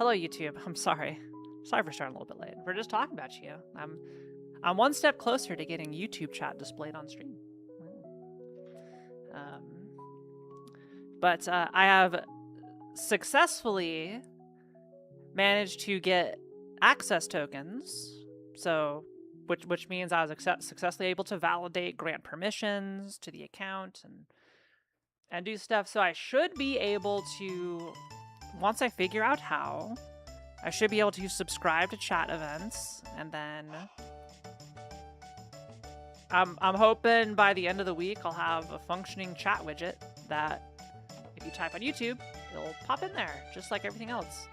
Hello, YouTube. I'm sorry. Sorry for starting a little bit late. We're just talking about you. I'm one step closer to getting YouTube chat displayed on stream. But I have successfully managed to get access tokens, so which means I was successfully able to validate, grant permissions to the account, and do stuff. So I should be able to, once I figure out how, I should be able to subscribe to chat events, and then I'm hoping by the end of the week I'll have a functioning chat widget that if you type on YouTube, it'll pop in there, just like everything else.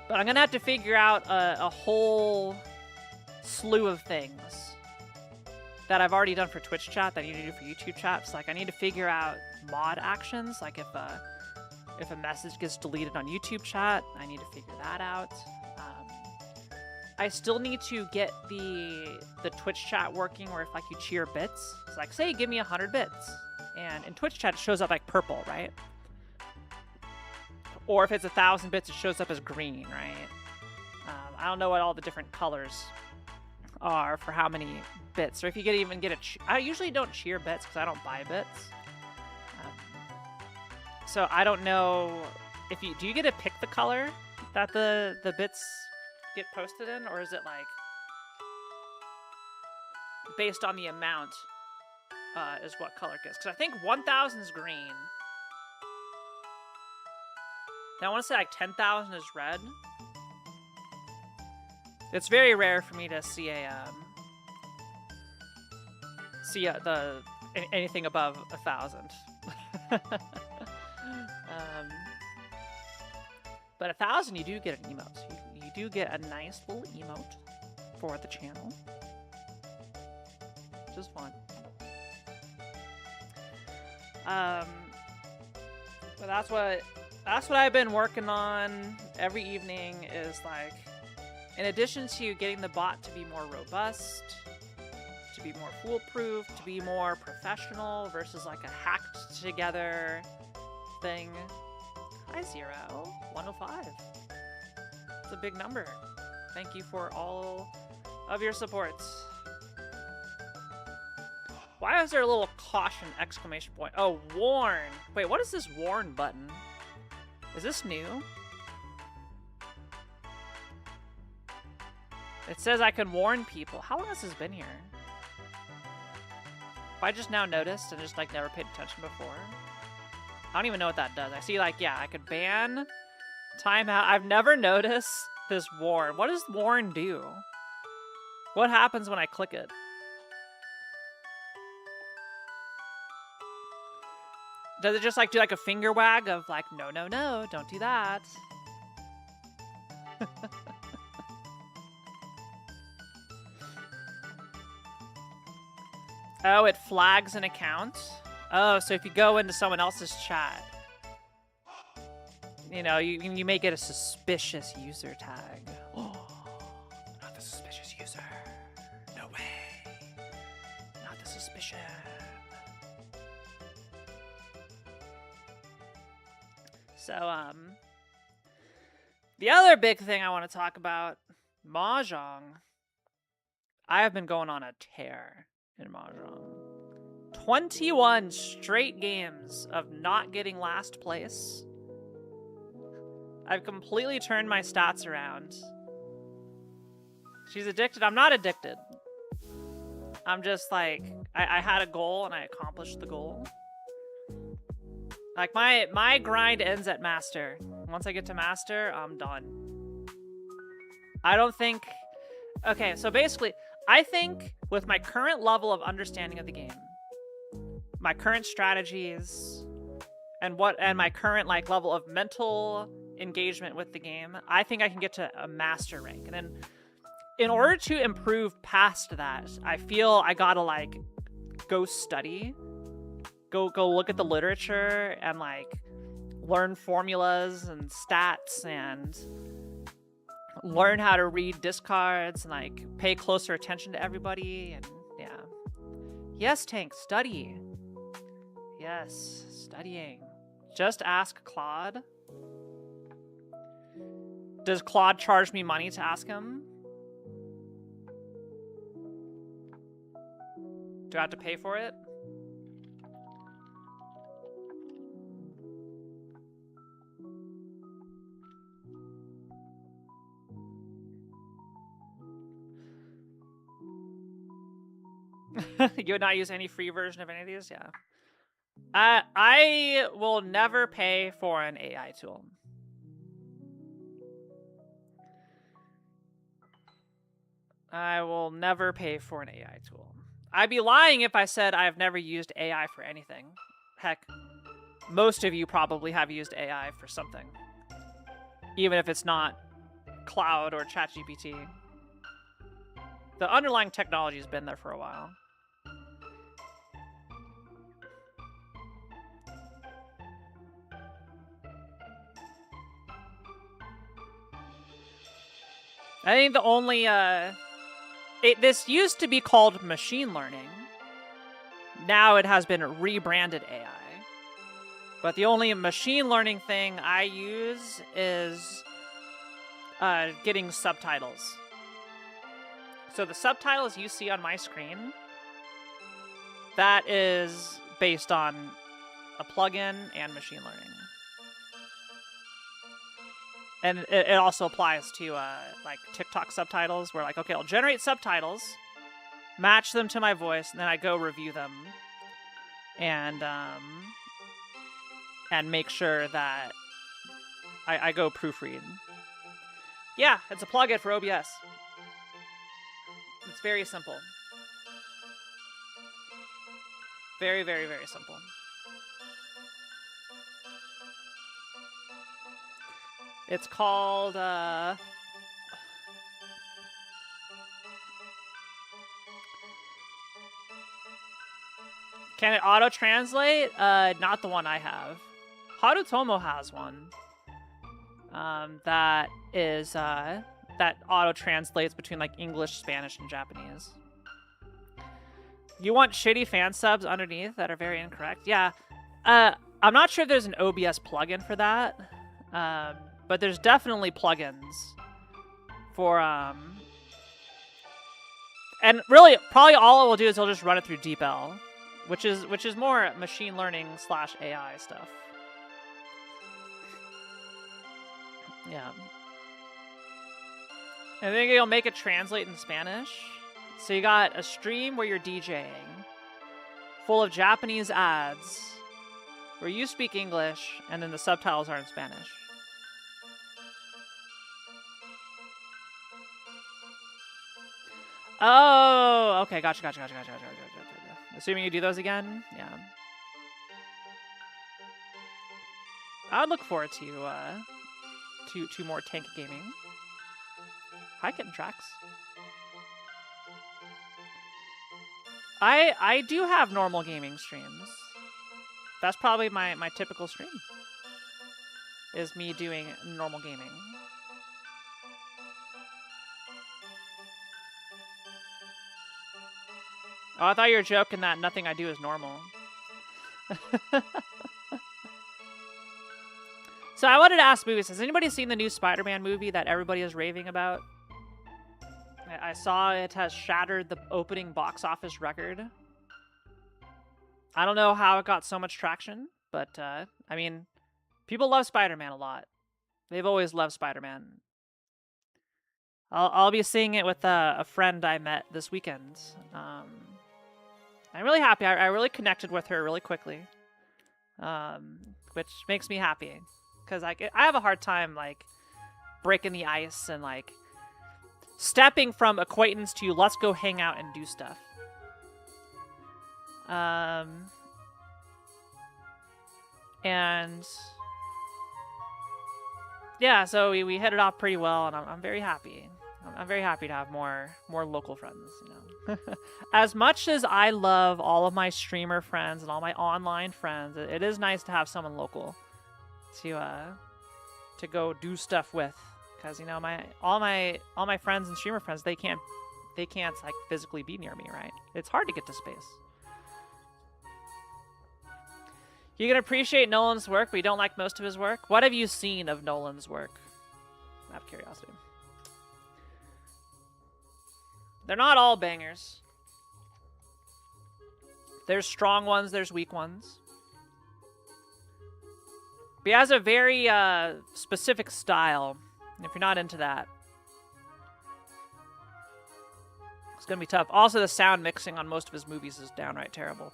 But I'm gonna have to figure out a whole slew of things that I've already done for Twitch chat that I need to do for YouTube chats. Like, I need to figure out mod actions, like if a message gets deleted on YouTube chat, I need to figure that out. I still need to get the Twitch chat working where if like you cheer bits, it's like, say give me 100 bits, and in Twitch chat it shows up like purple, right? Or if it's 1,000 bits, it shows up as green, right? I don't know what all the different colors are for how many bits, or if you even get I usually don't cheer bits because I don't buy bits. So I don't know if do you get to pick the color that the bits get posted in, or is it like based on the amount is what color it gets? Because I think 1,000 is green. Then I want to say like 10,000 is red. It's very rare for me to see anything above 1,000. But 1,000, you do get an emote. You do get a nice little emote for the channel. Just fun. But that's what I've been working on every evening, is like, in addition to getting the bot to be more robust, to be more foolproof, to be more professional versus like a hacked together thing. Hi, 105. It's a big number. Thank you for all of your support. Why is there a little caution exclamation point? Oh, warn. Wait, what is this warn button? Is this new? It says I can warn people. How long has this been here? Have I just now noticed and just like never paid attention before? I don't even know what that does. I see like, yeah, I could ban, timeout. I've never noticed this warn. What does warn do? What happens when I click it? Does it just like do like a finger wag of like, no, no, no, don't do that? Oh, it flags an account? Oh, so if you go into someone else's chat, you know, you may get a suspicious user tag. Oh, not the suspicious user. No way. Not the suspicion. So, the other big thing I want to talk about, Mahjong. I have been going on a tear in Mahjong. 21 straight games of not getting last place. I've completely turned my stats around. She's addicted. I'm not addicted. I'm just like, I had a goal and I accomplished the goal. Like, my grind ends at master. Once I get to master, I'm done. I don't think... Okay, so basically, I think with my current level of understanding of the game, my current strategies, and my current like level of mental engagement with the game, I think I can get to a master rank. And then in order to improve past that, I feel I gotta like go study. Go look at the literature and like learn formulas and stats and learn how to read discards and like pay closer attention to everybody. And yeah. Yes, Tank, study. Yes, studying. Just ask Claude. Does Claude charge me money to ask him? Do I have to pay for it? You would not use any free version of any of these? Yeah. I will never pay for an AI tool. I will never pay for an AI tool. I'd be lying if I said I've never used AI for anything. Heck, most of you probably have used AI for something. Even if it's not Cloud or ChatGPT. The underlying technology has been there for a while. I think the only, this used to be called machine learning. Now it has been rebranded AI. But the only machine learning thing I use is getting subtitles. So the subtitles you see on my screen, that is based on a plugin and machine learning. And it also applies to like TikTok subtitles, where like, okay, I'll generate subtitles, match them to my voice, and then I go review them, and make sure that I go proofread. Yeah, it's a plugin for OBS. It's very simple. Very, very, very simple. It's called, can it auto-translate? Not the one I have. Harutomo has one. That is, that auto-translates between, like, English, Spanish, and Japanese. You want shitty fan subs underneath that are very incorrect? Yeah. I'm not sure if there's an OBS plugin for that. But there's definitely plugins for, and really, probably all it will do is it'll just run it through DeepL, which is more machine learning / AI stuff. Yeah. I think it'll make it translate in Spanish. So you got a stream where you're DJing, full of Japanese ads, where you speak English, and then the subtitles are in Spanish. Oh, okay, gotcha. Assuming you do those again, yeah. I would look forward to more tank gaming. Hi, Kitten Tracks. I do have normal gaming streams. That's probably my typical stream. Is me doing normal gaming. Oh, I thought you were joking that nothing I do is normal. So I wanted to ask movies. Has anybody seen the new Spider-Man movie that everybody is raving about? I saw it has shattered the opening box office record. I don't know how it got so much traction, but I mean, people love Spider-Man a lot. They've always loved Spider-Man. I'll be seeing it with a friend I met this weekend. I'm really happy. I really connected with her really quickly, which makes me happy because I have a hard time like breaking the ice and like stepping from acquaintance to let's go hang out and do stuff. And yeah, so we hit it off pretty well, and I'm very happy. I'm very happy to have more local friends, you know. As much as I love all of my streamer friends and all my online friends, it is nice to have someone local to go do stuff with, because you know all my friends and streamer friends, they can't like physically be near me, right? It's hard to get to space. You can appreciate Nolan's work, but you don't like most of his work. What have you seen of Nolan's work? Out of curiosity. They're not all bangers. There's strong ones, there's weak ones. But he has a very specific style. If you're not into that, it's going to be tough. Also, the sound mixing on most of his movies is downright terrible.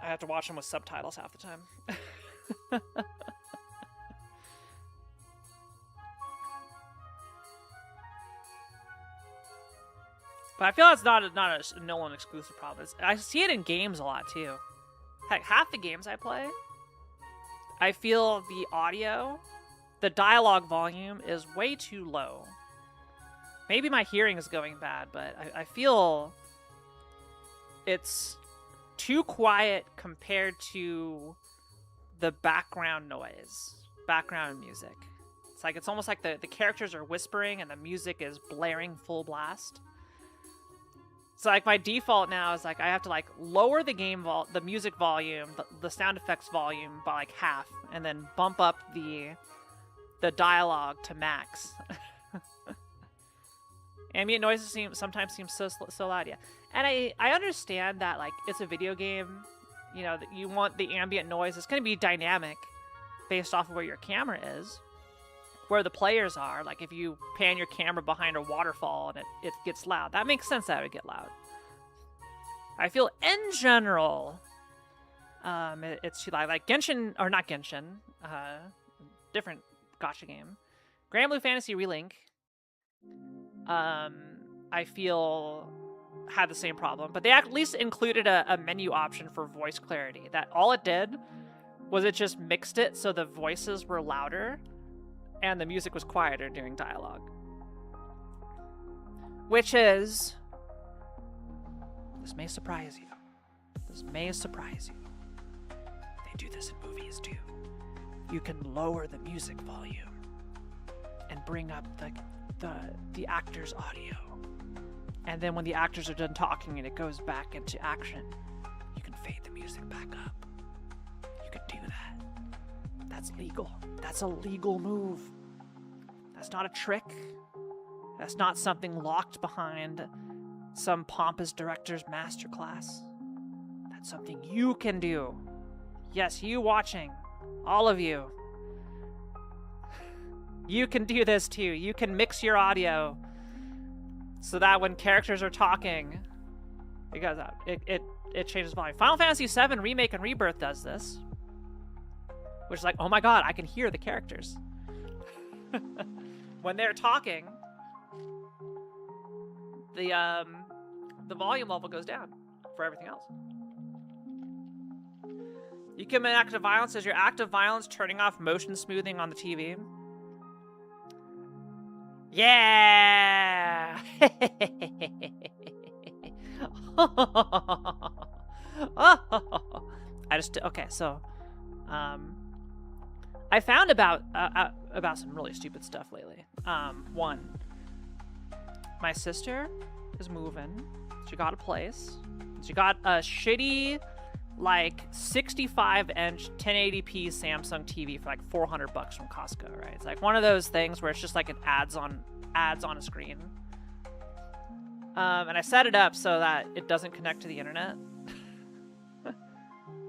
I have to watch them with subtitles half the time. But I feel that's not a Nolan exclusive problem. I see it in games a lot too. Heck, half the games I play, I feel the audio, the dialogue volume is way too low. Maybe my hearing is going bad, but I feel it's too quiet compared to the background noise, background music. It's almost like the characters are whispering and the music is blaring full blast. So like my default now is like I have to like lower the music volume, the sound effects volume by like half, and then bump up the dialogue to max. Ambient noises sometimes seem so loud, yeah. And I understand that like it's a video game, you know, that you want the ambient noise. It's going to be dynamic based off of where your camera is, where the players are. Like if you pan your camera behind a waterfall and it gets loud, that makes sense that it would get loud. I feel in general, it's too loud. Like Genshin, or not Genshin, different gacha game, Grand Blue Fantasy Relink. I feel had the same problem, but they at least included a menu option for voice clarity. That all it did was it just mixed it so the voices were louder and the music was quieter during dialogue. Which is... This may surprise you. This may surprise you. They do this in movies too. You can lower the music volume and bring up the actor's audio. And then when the actors are done talking and it goes back into action, you can fade the music back up. You can do that. That's legal. That's a legal move. That's not a trick. That's not something locked behind some pompous director's masterclass. That's something you can do. Yes, you watching. All of you. You can do this too. You can mix your audio so that when characters are talking, it goes up. It changes volume. Final Fantasy VII Remake and Rebirth does this. Which is like, oh my god, I can hear the characters. When they're talking, the volume level goes down for everything else. You commit active violence. Is your active violence turning off motion smoothing on the TV? Yeah! Okay, so I found about some really stupid stuff lately. One, my sister is moving. She got a place. She got a shitty, like 65-inch 1080p Samsung TV for like $400 from Costco, right? It's like one of those things where it's just like an ads on a screen. And I set it up so that it doesn't connect to the internet.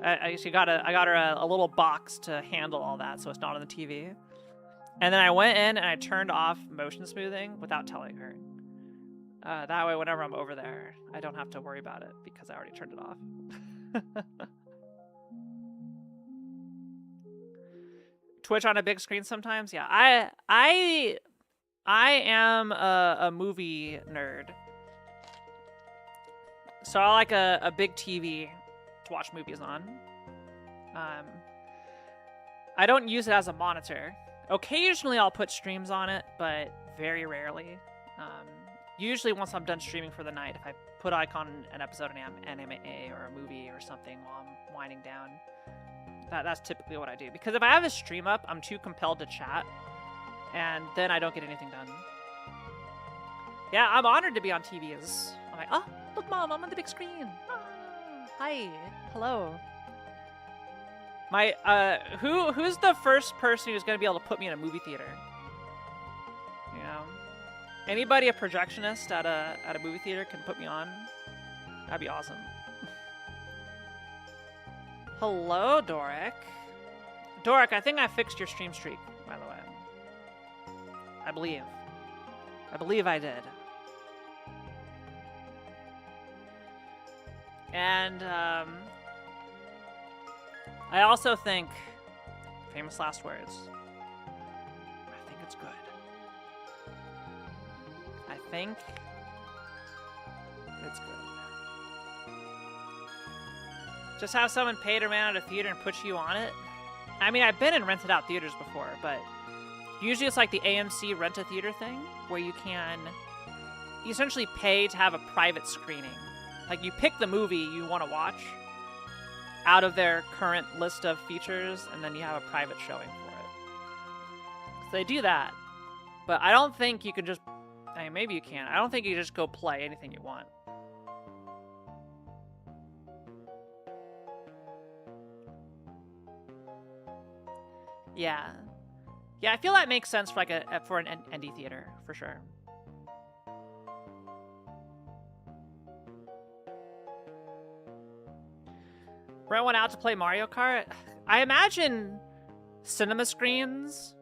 I got her a little box to handle all that, so it's not on the TV. And then I went in and I turned off motion smoothing without telling her. That way, whenever I'm over there, I don't have to worry about it because I already turned it off. Twitch on a big screen sometimes, yeah. I am a movie nerd, so I like a big TV to watch movies on. I don't use it as a monitor. Occasionally I'll put streams on it, but very rarely. Usually once I'm done streaming for the night, if I put on an episode of anime or a movie or something while I'm winding down, that's typically what I do. Because if I have a stream up, I'm too compelled to chat, and then I don't get anything done. Yeah, I'm honored to be on TVs. I'm like, oh, look, Mom, I'm on the big screen. Ah, hi, hello. My who's the first person who's gonna be able to put me in a movie theater? You know, anybody a projectionist at a movie theater can put me on. That'd be awesome. Hello, Doric. Doric, I think I fixed your stream streak, by the way. I believe I did. And I also think, famous last words, I think it's good. I think it's good. Just have someone pay to rent out a theater and put you on it. I mean, I've been in rented out theaters before, but usually it's like the AMC rent a theater thing, where you essentially pay to have a private screening. Like, you pick the movie you want to watch out of their current list of features, and then you have a private showing for it. So they do that. But I don't think you can just... I mean, maybe you can. I don't think you can just go play anything you want. Yeah. Yeah, I feel that makes sense for like for an indie theater, for sure. Brent went out to play Mario Kart. I imagine cinema screens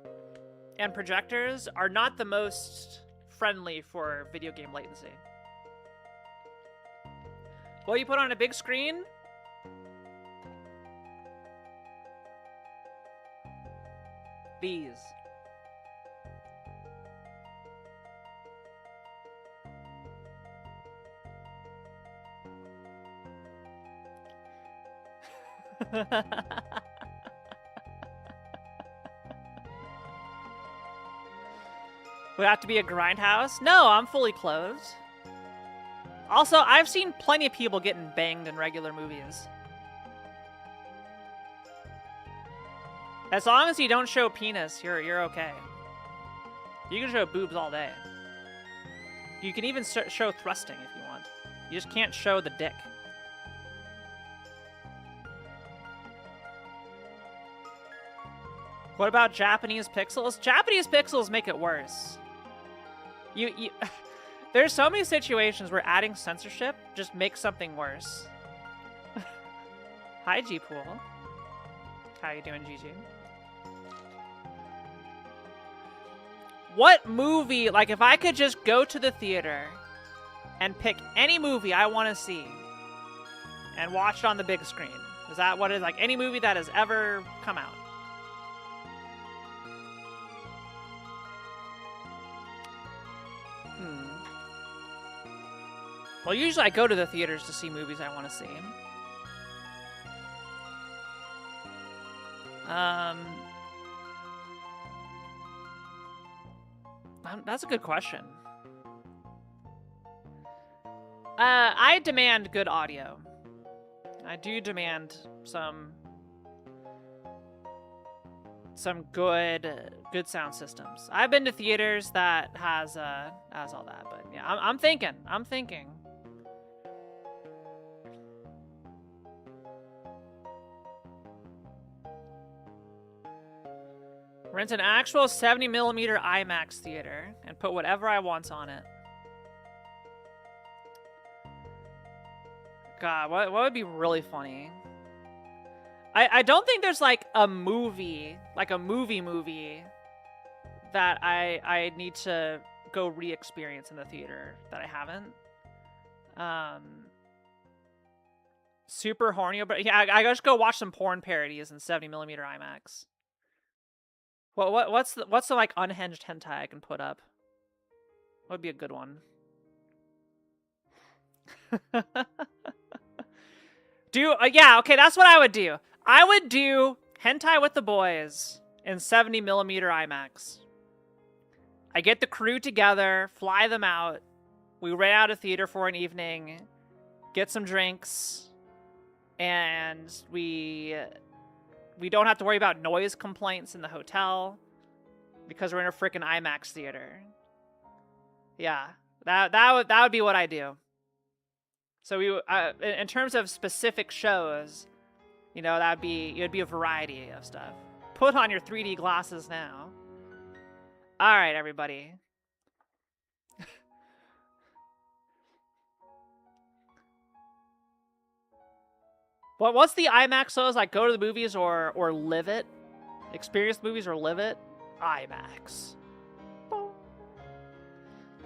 and projectors are not the most friendly for video game latency. Well, you put on a big screen? These. Would have to be a grindhouse? No, I'm fully clothed. Also, I've seen plenty of people getting banged in regular movies. As long as you don't show penis, you're okay. You can show boobs all day. You can even show thrusting if you want. You just can't show the dick. What about Japanese pixels? Japanese pixels make it worse. There's so many situations where adding censorship just makes something worse. Hi, G-Pool. How you doing, Gigi? What movie, like if I could just go to the theater and pick any movie I want to see and watch it on the big screen. Is that what it is? Like any movie that has ever come out. Well, usually I go to the theaters to see movies I want to see. That's a good question. I demand good audio. I do demand some good sound systems. I've been to theaters that has all that, but yeah, I'm thinking. Rent an actual 70mm IMAX theater and put whatever I want on it. God, what would be really funny? I don't think there's like a movie that I need to go re-experience in the theater that I haven't. Super horny, but yeah, I just go watch some porn parodies in 70mm IMAX. What's the like unhinged hentai I can put up? What would be a good one? Yeah, okay, that's what I would do. I would do hentai with the boys in 70mm IMAX. I get the crew together, fly them out. We rent out a theater for an evening, get some drinks, and we don't have to worry about noise complaints in the hotel because we're in a freaking IMAX theater. Yeah, that would be what I do. So in terms of specific shows, You know, it'd be a variety of stuff. Put on your 3D glasses now. All right, everybody. What's the IMAX though? Is like go to the movies or live it? Experience the movies or live it? IMAX.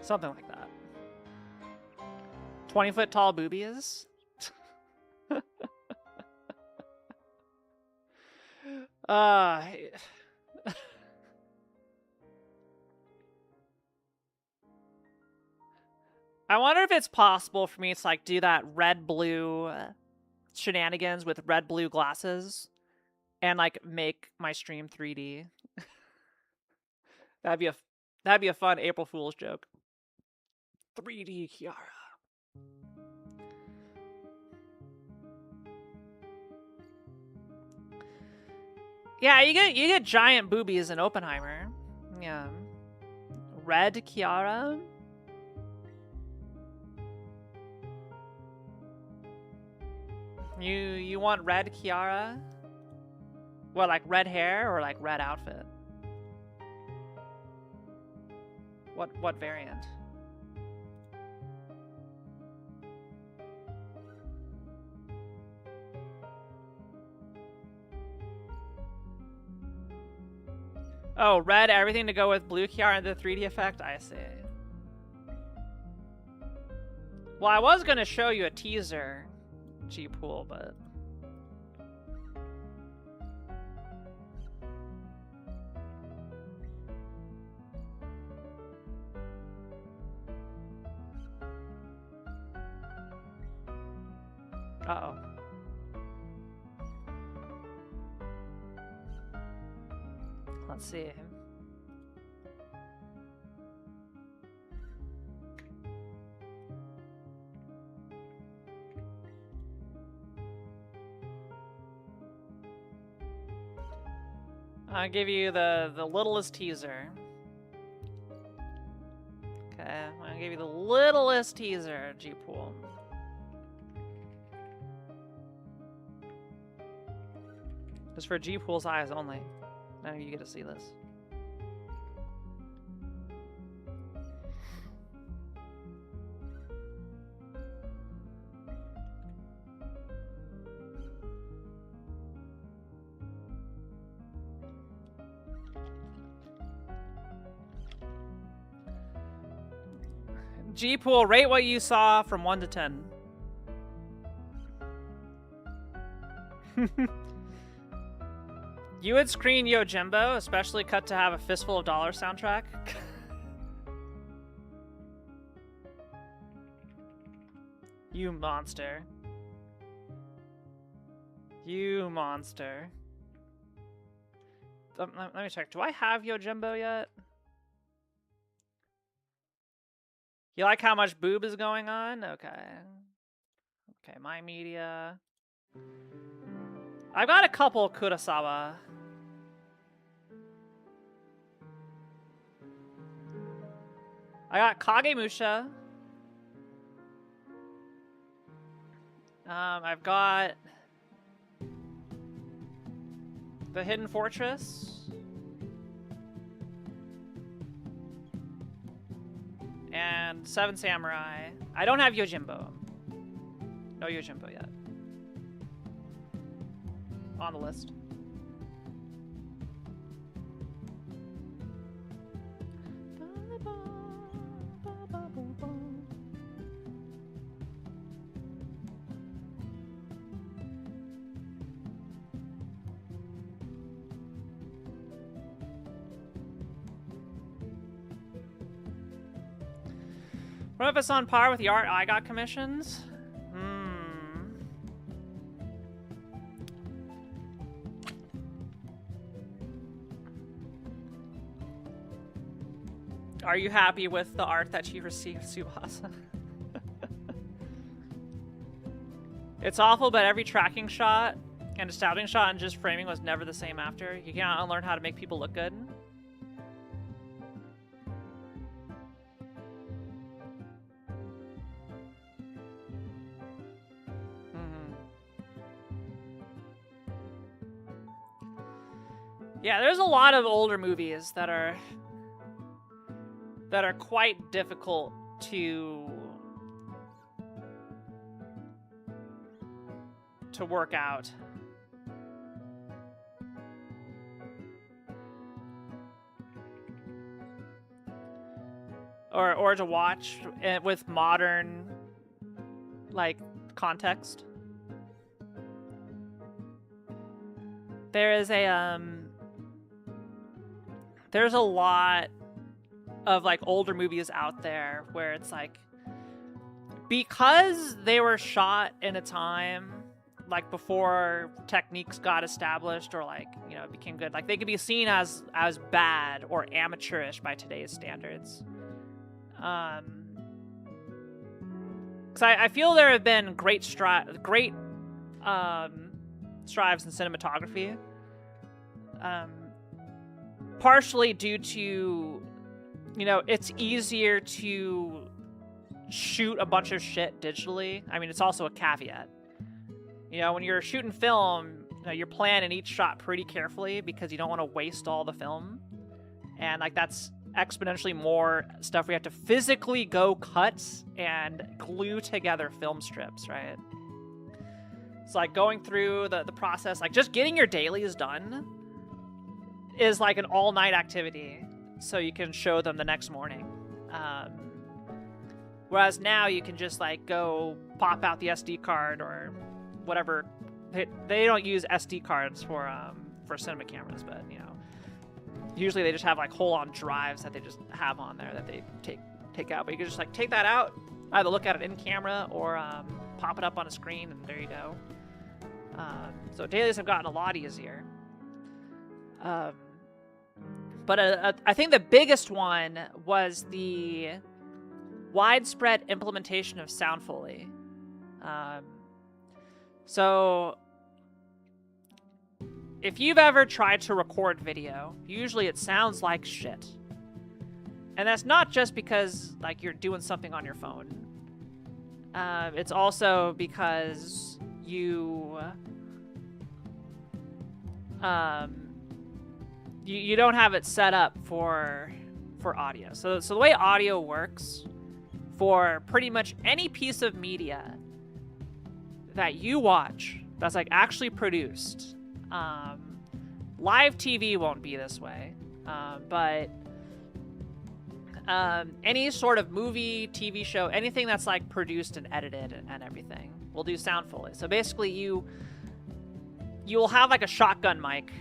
Something like that. 20-foot tall boobies? I wonder if it's possible for me to like do that red-blue shenanigans with red-blue glasses and like make my stream 3D. That'd be a fun April Fool's joke. 3D Kiara. Yeah, you get giant boobies in Oppenheimer. Yeah. Red Kiara. You want red Kiara? What, like red hair or like red outfit? What variant? Oh, red, everything to go with blue Kiara and the 3D effect? I see. Well, I was going to show you a teaser, G-Pool, but... Uh-oh. Let's see. I'll give you the littlest teaser. Okay, I'll give you the littlest teaser, G-Pool. Just for G-Pool's eyes only. Now you get to see this. G-Pool, rate what you saw from 1 to 10. You would screen Yojimbo, especially cut to have a fistful of dollars soundtrack. You monster. You monster. Let me check. Do I have Yojimbo yet? You like how much boob is going on? Okay. Okay, my media. I've got a couple Kurosawa. I got Kagemusha. I've got The Hidden Fortress. And Seven Samurai. I don't have Yojimbo. No Yojimbo yet. On the list. What if it's on par with the art I got commissions? Are you happy with the art that you received, Subasa? It's awful, but every tracking shot and establishing shot and just framing was never the same after. You can't unlearn how to make people look good. Yeah, there's a lot of older movies that are quite difficult to work out. Or to watch with modern, like, context. There's a lot of, like, older movies out there where it's like, because they were shot in a time like before techniques got established or, like, you know, became good, like, they could be seen as bad or amateurish by today's standards. Because I feel there have been great strides in cinematography, partially due to, you know, it's easier to shoot a bunch of shit digitally. I mean, it's also a caveat. You know, when you're shooting film, you know, you're planning each shot pretty carefully because you don't want to waste all the film. And, like, that's exponentially more stuff we have to physically go cut and glue together film strips, right? It's like going through the process, like just getting your dailies done is like an all-night activity so you can show them the next morning. Whereas now you can just, like, go pop out the SD card or whatever. They don't use SD cards for cinema cameras, but, you know, usually they just have, like, whole-on drives that they just have on there that they take out. But you can just, like, take that out, either look at it in camera or pop it up on a screen, and there you go. So dailies have gotten a lot easier. But I think the biggest one was the widespread implementation of sound Foley. So if you've ever tried to record video, usually it sounds like shit. And that's not just because, like, you're doing something on your phone. It's also because you don't have it set up for audio. So the way audio works for pretty much any piece of media that you watch that's, like, actually produced, live TV won't be this way, but any sort of movie, TV show, anything that's, like, produced and edited and everything will do sound Foley. So basically you'll have, like, a shotgun mic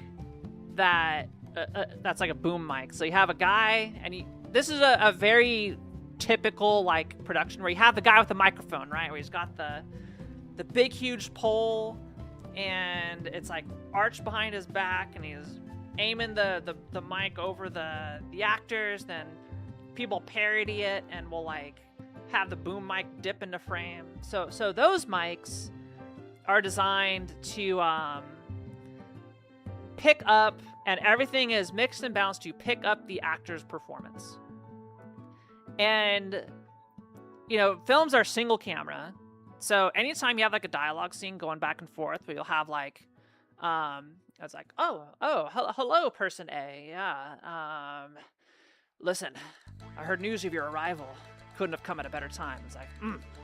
that's like a boom mic. So you have a guy, and this is a very typical, like, production where you have the guy with the microphone, right? Where he's got the big, huge pole, and it's, like, arched behind his back, and he's aiming the mic over the actors. Then people parody it and will, like, have the boom mic dip into frame. So those mics are designed to pick up, and everything is mixed and balanced to pick up the actor's performance. And, you know, films are single camera. So anytime you have, like, a dialogue scene going back and forth where you'll have, like, it's like, oh, hello, person A. Yeah. Listen, I heard news of your arrival. Couldn't have come at a better time. It's like,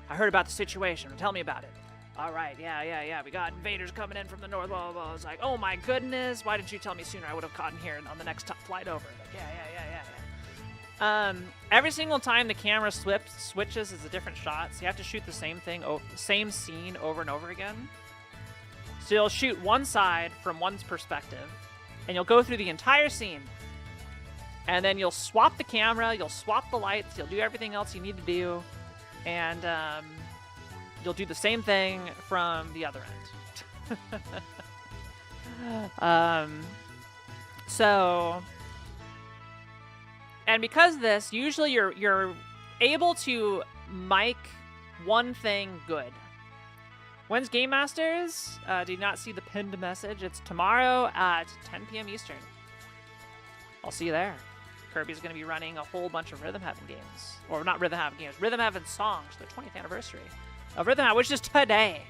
I heard about the situation. Tell me about it. All right, yeah. We got invaders coming in from the north. Blah, blah, blah. It's like, oh my goodness, why didn't you tell me sooner? I would have gotten here on the next flight over. Like, yeah. Every single time the camera switches is a different shot, so you have to shoot the same scene over and over again. So you'll shoot one side from one's perspective, and you'll go through the entire scene. And then you'll swap the camera, you'll swap the lights, you'll do everything else you need to do, and you'll do the same thing from the other end. And because of this, usually you're able to mic one thing good. When's Game Masters? Do you not see the pinned message? It's tomorrow at 10 p.m. Eastern. I'll see you there. Kirby's going to be running a whole bunch of Rhythm Heaven games. Or not Rhythm Heaven games, Rhythm Heaven songs, the 20th anniversary of Rhythm Heaven, which is today.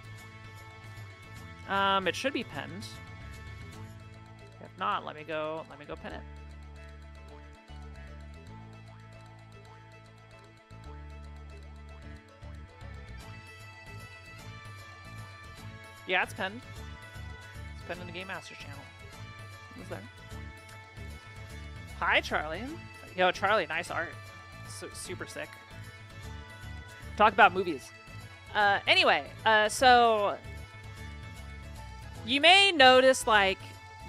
It should be pinned. not, let me go pin it. Yeah, it's pinned. It's pinned in the Game Master's channel. Who's there? Hi, Charlie. Yo, Charlie, nice art. Super sick. Talk about movies. Anyway, so you may notice, like,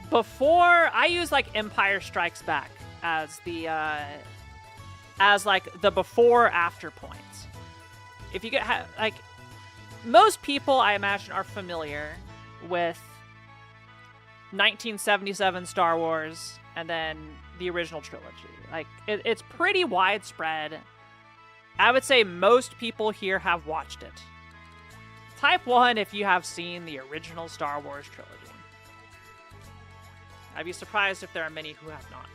before I use like Empire Strikes Back as the before after point. If you get like most people, I imagine, are familiar with 1977 Star Wars and then the original trilogy. Like it's pretty widespread. I would say most people here have watched it. Type 1 if you have seen the original Star Wars trilogy. I'd be surprised if there are many who have not.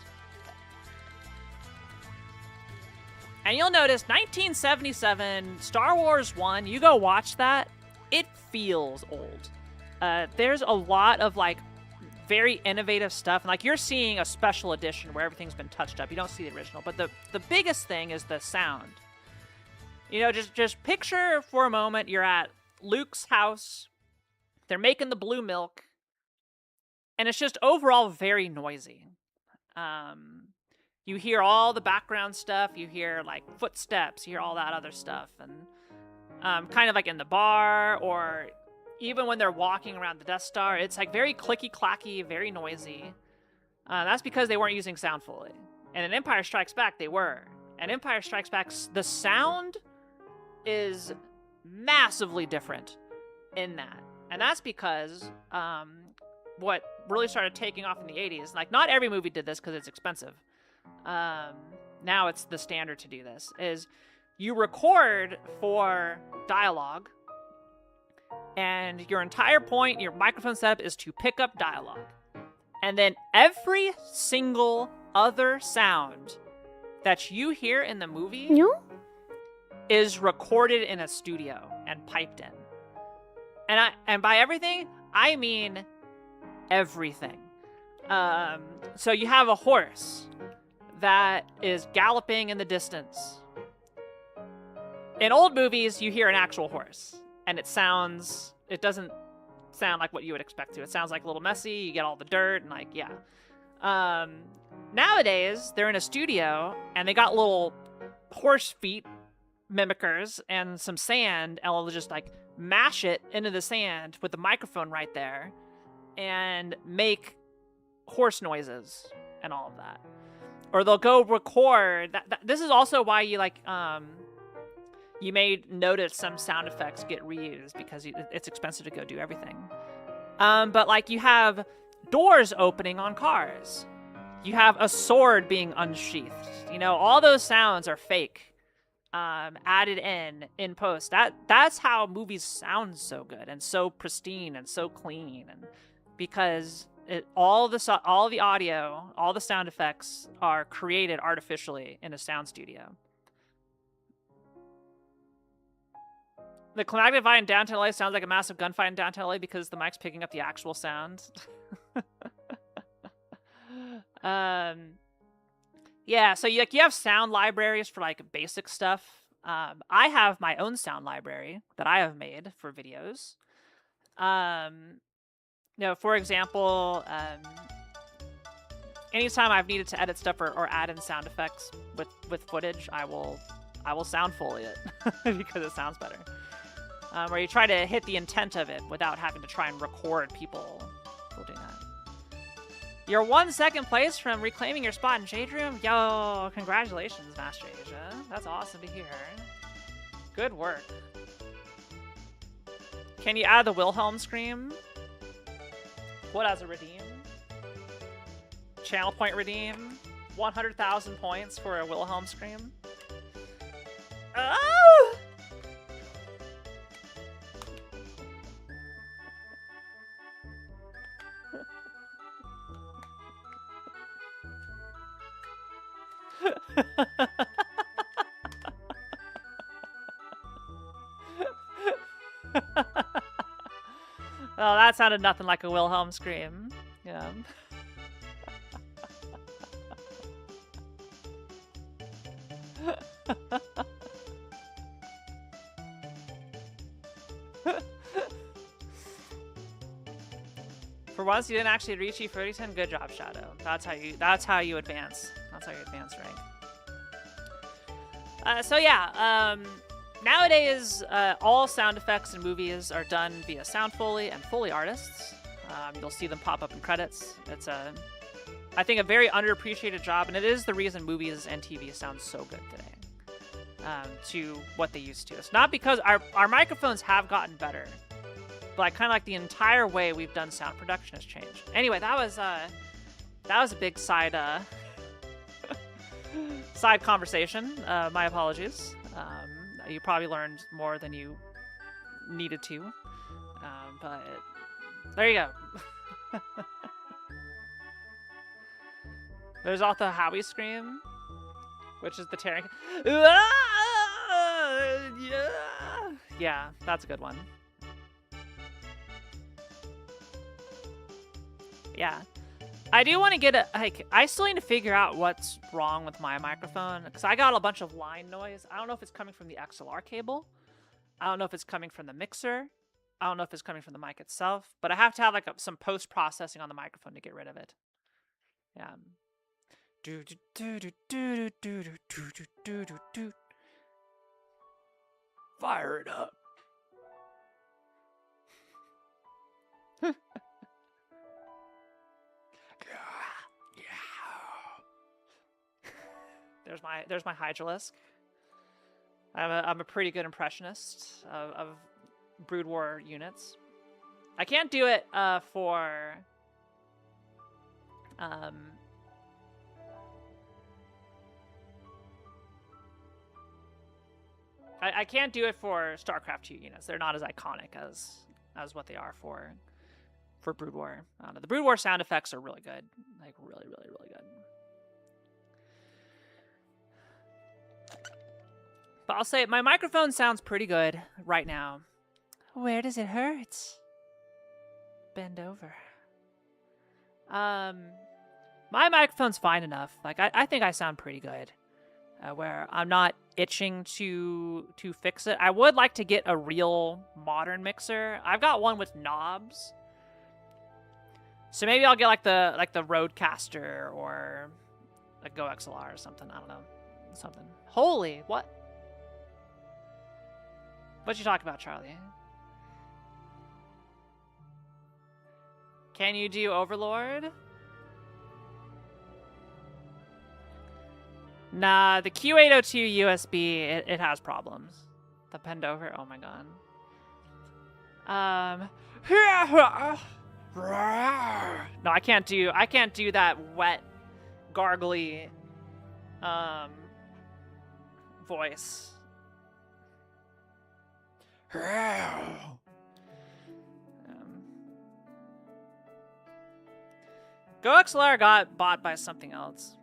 And you'll notice 1977 Star Wars 1, you go watch that, it feels old. There's a lot of like very innovative stuff. And like you're seeing a special edition where everything's been touched up. You don't see the original. But the biggest thing is the sound. You know, just picture for a moment you're at Luke's house. They're making the blue milk. And it's just overall very noisy. You hear all the background stuff. You hear like footsteps. You hear all that other stuff. And kind of like in the bar or even when they're walking around the Death Star, it's like very clicky-clacky, very noisy. That's because they weren't using sound fully. And in Empire Strikes Back, they were. And Empire Strikes Back, the sound is massively different in that. And that's because what really started taking off in the 80s, like not every movie did this because it's expensive. Now it's the standard to do this, is you record for dialogue, and your entire point, your microphone setup is to pick up dialogue. And then every single other sound that you hear in the movie is recorded in a studio and piped in. And by everything, I mean everything. So you have a horse that is galloping in the distance. In old movies, you hear an actual horse, and it doesn't sound like what you would expect to. It sounds like a little messy, you get all the dirt, and like, yeah. Nowadays, they're in a studio, and they got little horse feet mimickers and some sand, and they'll just like mash it into the sand with the microphone right there, and make horse noises and all of that. Or they'll go record. This is also why you like, you may notice some sound effects get reused because it's expensive to go do everything. But like you have doors opening on cars. You have a sword being unsheathed. You know, all those sounds are fake, added in post. That's how movies sound so good and so pristine and so clean, and because all the audio, all the sound effects are created artificially in a sound studio. The climactic fight in downtown LA sounds like a massive gunfight in downtown LA because the mic's picking up the actual sound. Yeah, so you have sound libraries for like basic stuff. I have my own sound library that I have made for videos. You know, for example, anytime I've needed to edit stuff or add in sound effects with footage, I will sound fully it because it sounds better. Where you try to hit the intent of it without having to try and record people doing that. You're 1 second place from reclaiming your spot in Shade Room. Yo, congratulations, Master Asia. That's awesome to hear. Good work. Can you add the Wilhelm scream? What as a redeem? Channel point redeem? 100,000 points for a Wilhelm scream? Oh! Oh, that sounded nothing like a Wilhelm scream. Yeah. For once, you didn't actually reach E3010. Good job, Shadow. That's how you advance. That's how you advance rank. So yeah, nowadays all sound effects in movies are done via Sound Foley and Foley artists. You'll see them pop up in credits. It's I think, a very underappreciated job, and it is the reason movies and TV sound so good today to what they used to. It's not because our microphones have gotten better, but kind of like the entire way we've done sound production has changed. Anyway, that was a big side side conversation. My apologies. You probably learned more than you needed to, but there you go. There's also Howie Scream, which is the tearing. Yeah, that's a good one. Yeah. I do want to get I still need to figure out what's wrong with my microphone, because I got a bunch of line noise. I don't know if it's coming from the XLR cable. I don't know if it's coming from the mixer. I don't know if it's coming from the mic itself, but I have to have like some post-processing on the microphone to get rid of it. Yeah. Fire it up. There's my Hydralisk. I'm a pretty good impressionist of Brood War units. I can't do it for I can't do it for StarCraft 2 units. They're not as iconic as what they are for Brood War. I don't know. The Brood War sound effects are really good. Like really, really, really good. But I'll say my microphone sounds pretty good right now. Where does it hurt? Bend over. My microphone's fine enough. Like I think I sound pretty good. Where I'm not itching to fix it. I would like to get a real modern mixer. I've got one with knobs. So maybe I'll get like the Rodecaster or a Go XLR or something. I don't know. Something. Holy, what? What you talking about, Charlie? Can you do Overlord? Nah, the Q802 USB, it has problems. The bend over, oh my god. No, I can't do that wet, gargly voice. Go XLR got bought by something else.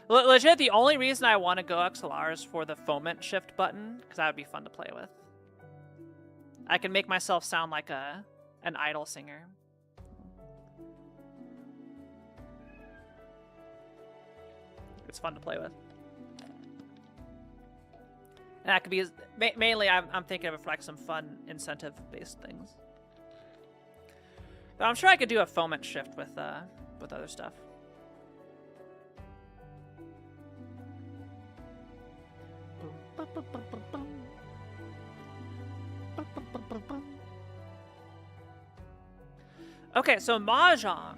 Legit, the only reason I want to Go XLR is for the foment shift button, because that would be fun to play with. I can make myself sound like an idol singer. It's fun to play with. And that could be mainly I'm thinking of it for like some fun incentive-based things. But I'm sure I could do a foment shift with other stuff. Okay, so Mahjong.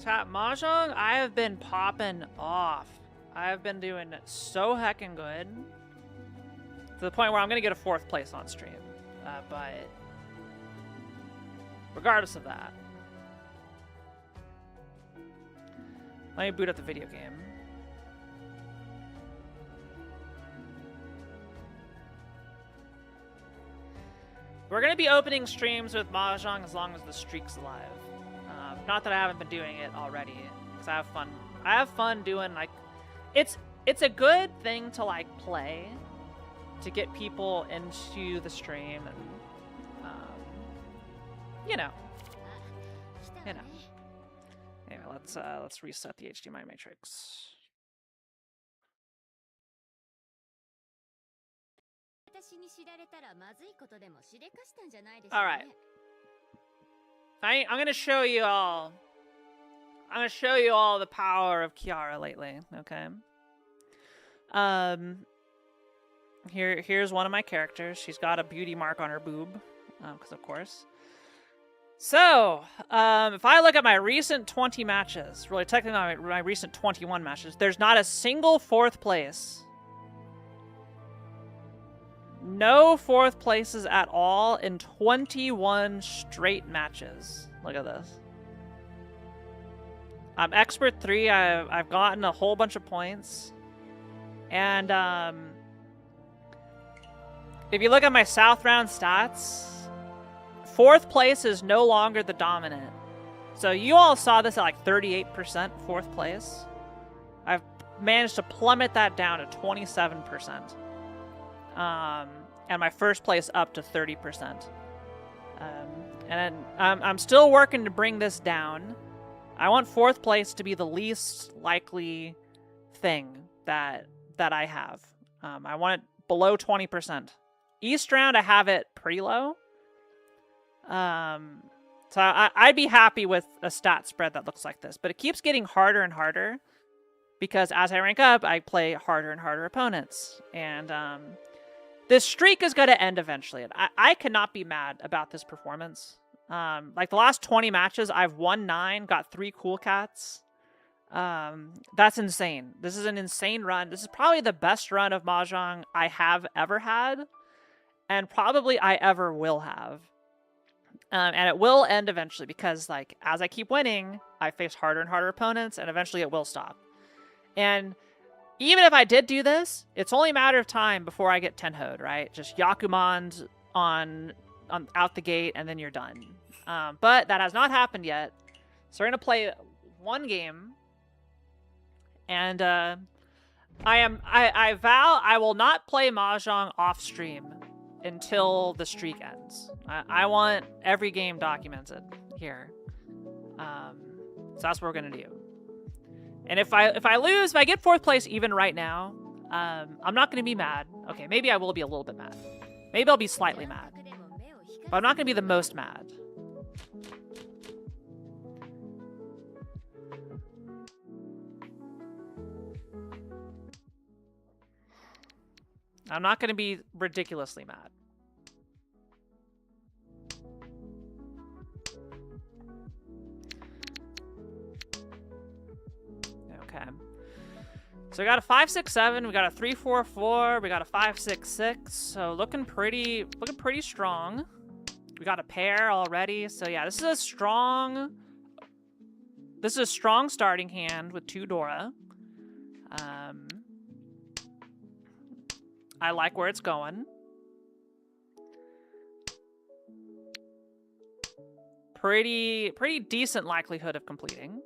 Mahjong, I have been popping off. I have been doing so heckin' good. To the point where I'm gonna get a 4th place on stream. But regardless of that, let me boot up the video game. We're going to be opening streams with Mahjong as long as the streak's alive. Not that I haven't been doing it already, because I have fun. I have fun doing, like... It's a good thing to, like, play to get people into the stream and, you know. Anyway, let's reset the HDMI matrix. All right. I'm gonna show you all. I'm gonna show you all the power of Kiara lately. Okay. Here's one of my characters. She's got a beauty mark on her boob, because of course. So, if I look at my recent 20 matches, really technically my recent 21 matches, there's not a single 4th place. No 4th places at all in 21 straight matches. Look at this. I'm expert 3. I've gotten a whole bunch of points. And if you look at my South round stats, 4th place is no longer the dominant. So you all saw this at like 38% 4th place. I've managed to plummet that down to 27%. And my 1st place up to 30%. And I'm still working to bring this down. I want 4th place to be the least likely thing that I have. I want it below 20%. East round, I have it pretty low. So I'd be happy with a stat spread that looks like this, but it keeps getting harder and harder because as I rank up, I play harder and harder opponents. And this streak is going to end eventually. I cannot be mad about this performance. Like the last 20 matches, I've won 9, got 3 cool cats. That's insane. This is an insane run. This is probably the best run of Mahjong I have ever had, and probably I ever will have. And it will end eventually because, like, as I keep winning, I face harder and harder opponents, and eventually it will stop. And even if I did do this, it's only a matter of time before I get Tenho'd, right? Just Yakumand on out the gate, and then you're done. But that has not happened yet. So we're going to play one game. And I vow I will not play Mahjong off stream until the streak ends. I want every game documented here. So that's what we're gonna do. And if I lose, if I get 4th place even right now, I'm not gonna be mad. Okay, maybe I will be a little bit mad. Maybe I'll be slightly mad. But I'm not gonna be the most mad. I'm not going to be ridiculously mad. Okay. So we got a 5-6-7, we got a 3-4-4, we got a 5-6-6. So looking pretty strong. We got a pair already. So yeah, this is a strong starting hand with 2 Dora. I like where it's going. Pretty decent likelihood of completing.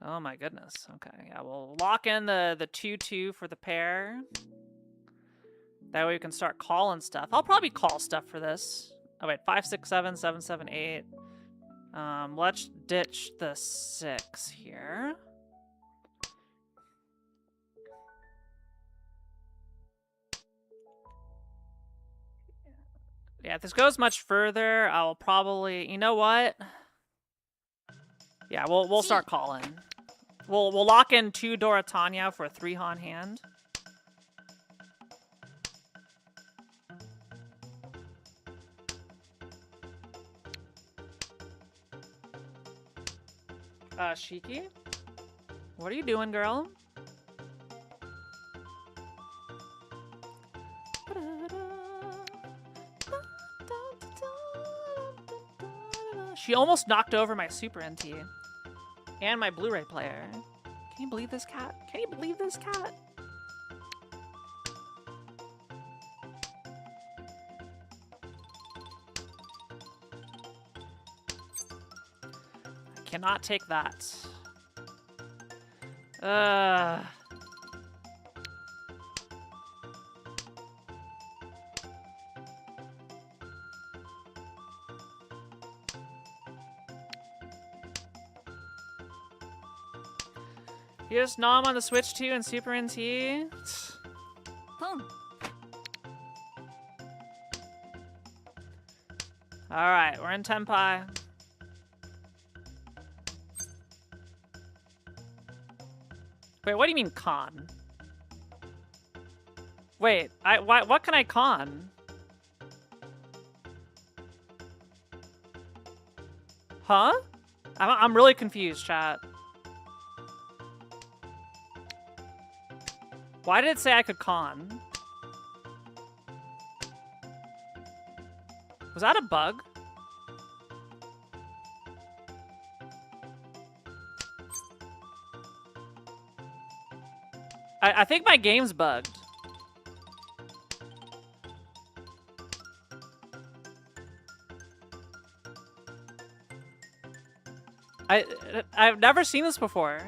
Oh my goodness. Okay, yeah, we'll lock in the 2-2 for the pair. That way we can start calling stuff. I'll probably call stuff for this. Oh wait, 5-6-7, 7-7-8. Let's ditch the 6 here. Yeah, if this goes much further, I'll probably... You know what? Yeah, we'll start calling. We'll lock in 2 Doratanya for a 3-Han hand. Shiki? What are you doing, girl? She almost knocked over my Super NT. And my Blu-ray player. Can you believe this cat? Can you believe this cat? I cannot take that. Here's Nom on the Switch 2 and Super NT. Alright, we're in Tenpai. Wait, what do you mean con? Wait, what can I con? Huh? I'm really confused, chat. Why did it say I could con? Was that a bug? I think my game's bugged. I've never seen this before.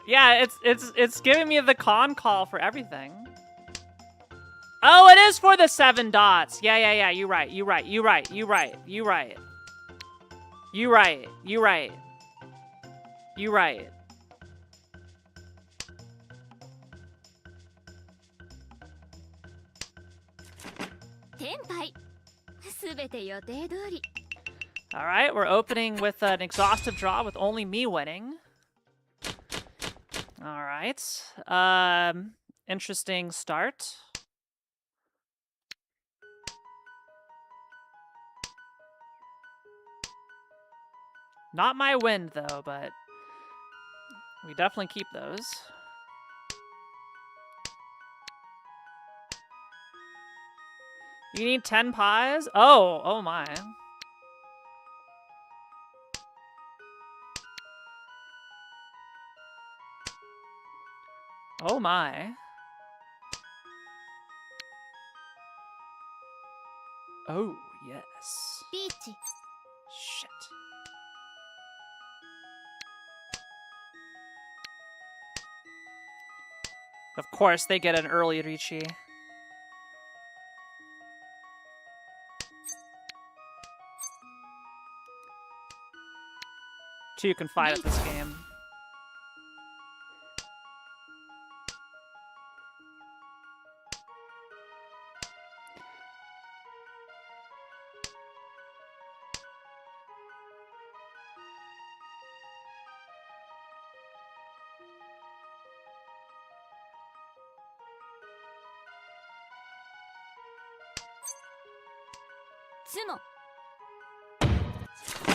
Yeah, it's giving me the con call for everything. Oh, it is for the 7 dots. Yeah. You right. Alright, we're opening with an exhaustive draw with only me winning. Alright. Interesting start. Not my wind, though, but we definitely keep those. You need 10 pies? Oh my. Oh my. Oh, yes. Shit. Of course, they get an early Ricci. Two can fight at this game.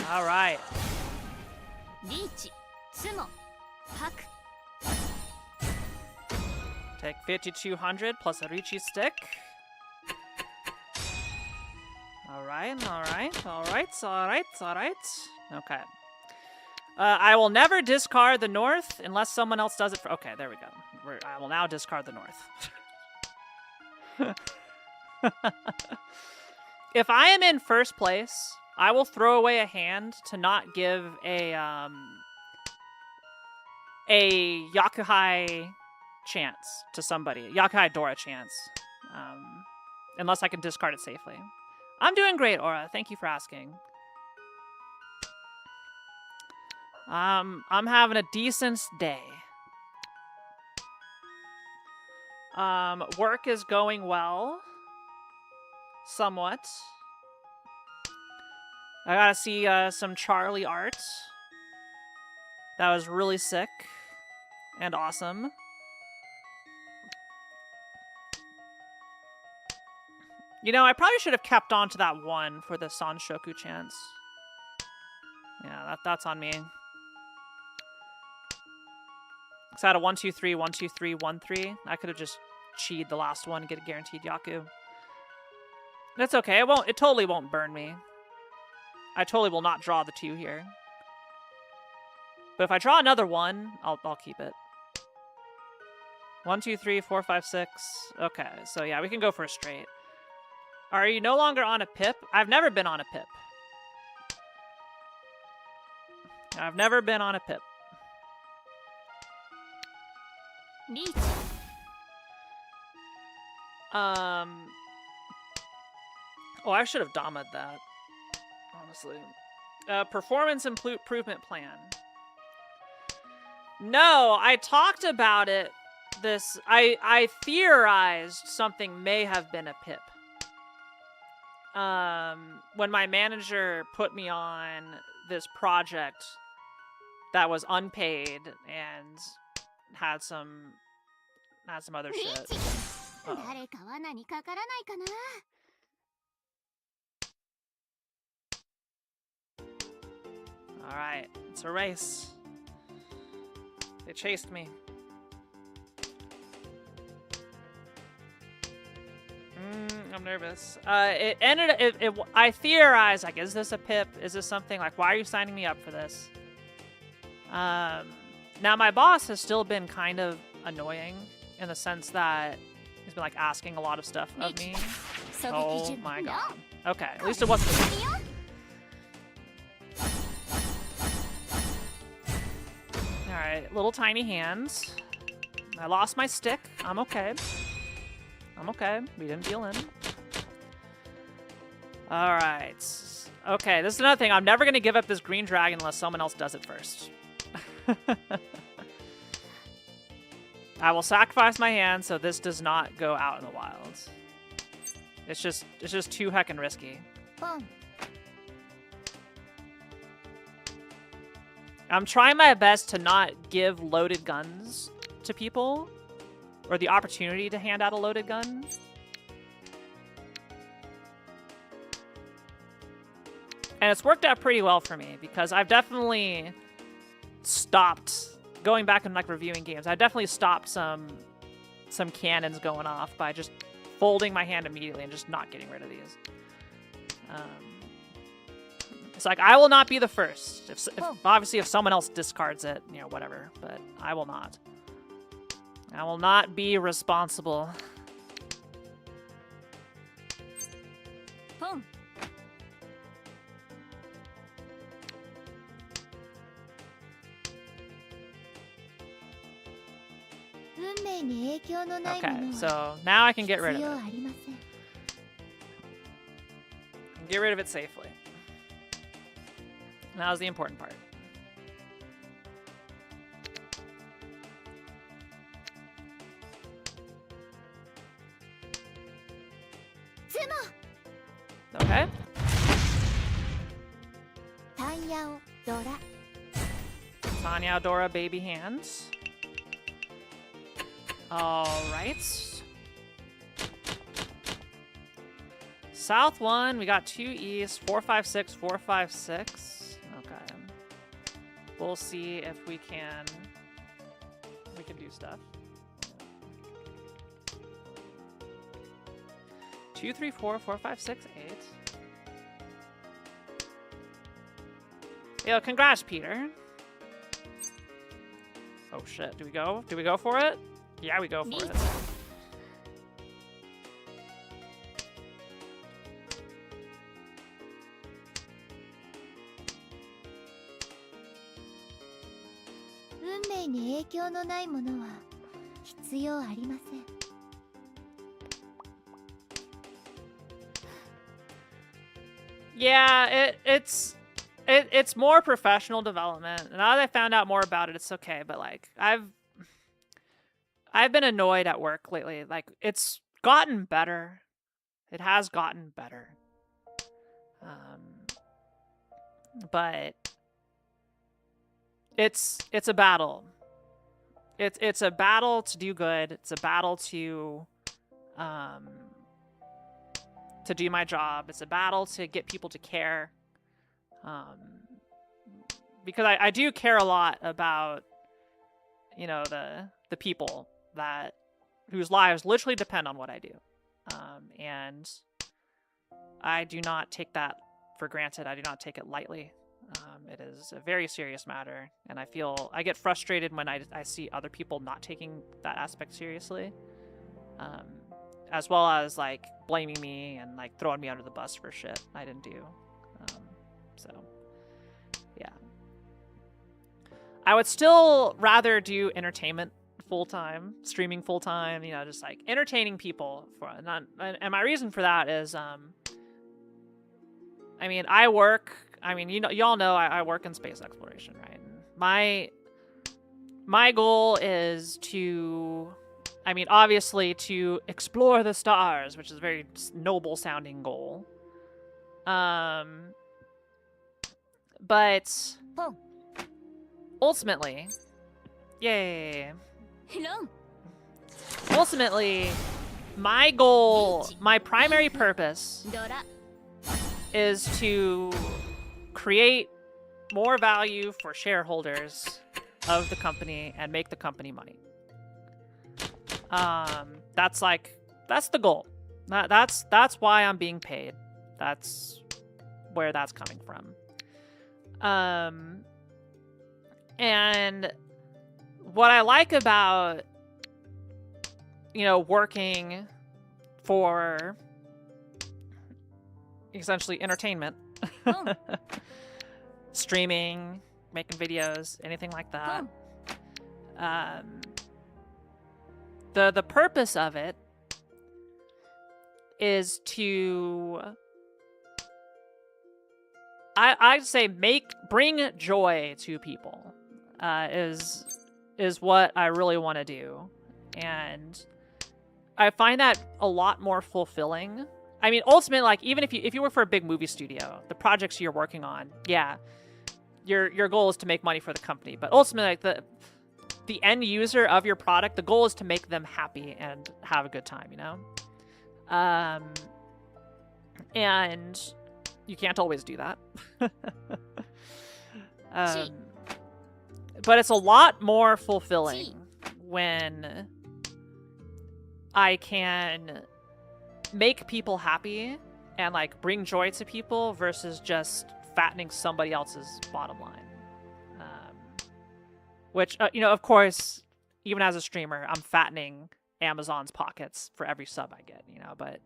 All right. Take 5,200 plus a Ricci stick. All right. Okay. I will never discard the north unless someone else does it for... Okay, there we go. I will now discard the north. If I am in first place, I will throw away a hand to not give a Yakuhai chance to somebody. Yakuhai Dora chance. Unless I can discard it safely. I'm doing great, Aura. Thank you for asking. I'm having a decent day. Work is going well. Somewhat. I gotta see some Charlie art. That was really sick and awesome. You know, I probably should have kept on to that one for the Sanshoku chance. Yeah, that's on me. Because I had a 1, 2, 3, 1, 2, 3, 1, 3. I could have just cheated the last one and get a guaranteed Yaku. That's okay. It totally won't burn me. I totally will not draw the 2 here. But if I draw another 1, I'll keep it. 1, 2, 3, 4, 5, 6. Okay, so yeah, we can go for a straight. Are you no longer on a pip? I've never been on a pip. I've never been on a pip. Oh, I should have Dama'd that, honestly. Performance improvement plan. No, I talked about it. I theorized something may have been a pip. When my manager put me on this project that was unpaid and had some other shit. Alright, it's a race. They chased me. I'm nervous. It ended. I theorized, like, is this a pip? Is this something like, why are you signing me up for this? Now my boss has still been kind of annoying in the sense that he's been like asking a lot of stuff of me. Oh my god. Okay, at least it wasn't. All right, little tiny hands. I lost my stick. I'm okay. I'm okay. We didn't deal in. All right. Okay, this is another thing. I'm never going to give up this green dragon unless someone else does it first. I will sacrifice my hand so this does not go out in the wild. It's just too heckin' risky. I'm trying my best to not give loaded guns to people, or the opportunity to hand out a loaded gun. And it's worked out pretty well for me, because I've definitely stopped, going back and like reviewing games, I definitely stopped some cannons going off by just folding my hand immediately and just not getting rid of these. It's like, I will not be the first. Obviously, if someone else discards it, you know, whatever. But I will not. I will not be responsible. Boom. Okay, so now I can get rid of it. Get rid of it safely. That was the important part. Okay. Tanya Dora baby hands. All right. South 1, we got 2 east, 4, 5, 6, 4, 5, 6. Okay. We'll see if we can do stuff. 2, 3, 4, 4, 5, 6, 8. Yo, congrats, Peter. Oh shit, do we go? Do we go for it? Yeah, we go for it. Yeah, it's more professional development. Now that I found out more about it, it's okay. But like, I've been annoyed at work lately. Like, it's gotten better. It has gotten better. But it's a battle. It's a battle to do good. It's a battle to do my job. It's a battle to get people to care. Because I do care a lot about, you know, the people whose lives literally depend on what I do. And I do not take that for granted. I do not take it lightly. It is a very serious matter, and I get frustrated when I see other people not taking that aspect seriously, as well as like blaming me and like throwing me under the bus for shit I didn't do. So yeah, I would still rather do entertainment full-time, streaming full-time, you know, just like entertaining people and my reason for that is I mean, I work I mean, y'all know I work in space exploration, right? My goal is to, I mean, obviously to explore the stars, which is a very noble sounding goal. But ultimately, yay. Ultimately, my goal, my primary purpose is to create more value for shareholders of the company and make the company money. That's the goal. That's why I'm being paid. That's where that's coming from. And what I like about, you know, working for essentially entertainment, streaming, making videos, anything like that. The purpose of it is to, I'd say, bring joy to people. Is what I really want to do, and I find that a lot more fulfilling. I mean, ultimately, like, even if you work for a big movie studio, the projects you're working on, yeah, your goal is to make money for the company, but ultimately, like, the end user of your product, the goal is to make them happy and have a good time, you know? And you can't always do that. But it's a lot more fulfilling when I can make people happy and, like, bring joy to people versus just fattening somebody else's bottom line. Which, you know, of course, even as a streamer, I'm fattening Amazon's pockets for every sub I get, you know, but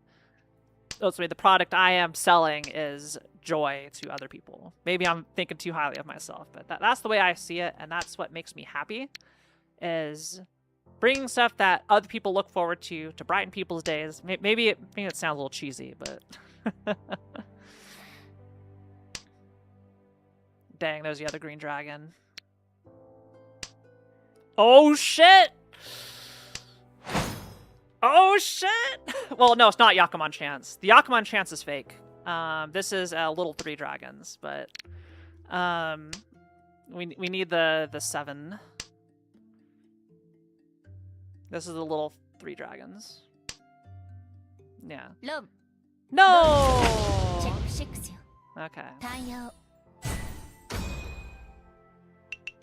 ultimately the product I am selling is joy to other people. Maybe I'm thinking too highly of myself, but that's the way I see it, and that's what makes me happy, is bringing stuff that other people look forward to brighten people's days. Maybe it sounds a little cheesy, but... Dang, there's the other green dragon. Oh, shit! Oh, shit! Well, no, it's not Yakuman Chance. The Yakuman Chance is fake. This is little 3 dragons, but... we need the 7. This is the little 3 dragons. Yeah. No! Okay.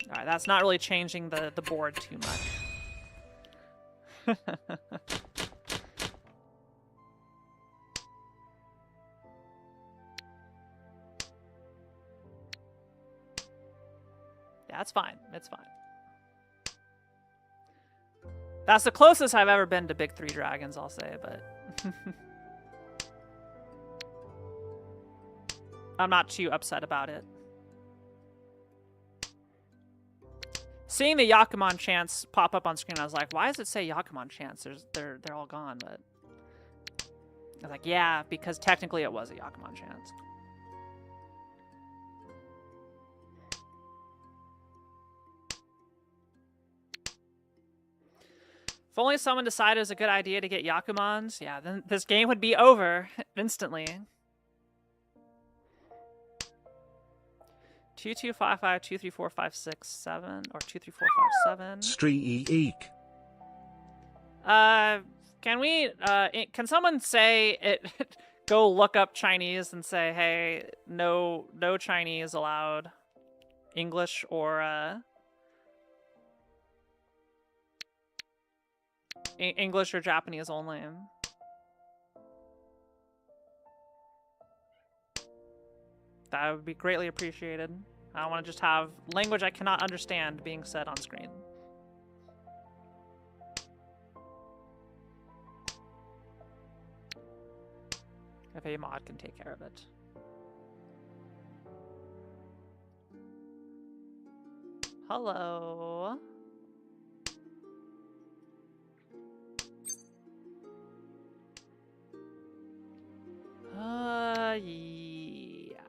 Alright, that's not really changing the board too much. Yeah, it's fine. It's fine. That's the closest I've ever been to big 3 dragons, I'll say, but... I'm not too upset about it. Seeing the Yakuman Chance pop up on screen, I was like, why does it say Yakuman Chance? They're all gone, but... I was like, yeah, because technically it was a Yakuman Chance. If only someone decided it was a good idea to get Yakumans, yeah, then this game would be over instantly. 2, 2, 5, 5, 2, 3, 4, 5, 6, 7, or 2, 3, 4, 5, 7. Streak. Can we, can someone say it, go look up Chinese and say, hey, no Chinese allowed. English or, English or Japanese only. That would be greatly appreciated. I don't want to just have language I cannot understand being said on screen. If a mod can take care of it. Hello. Yeah.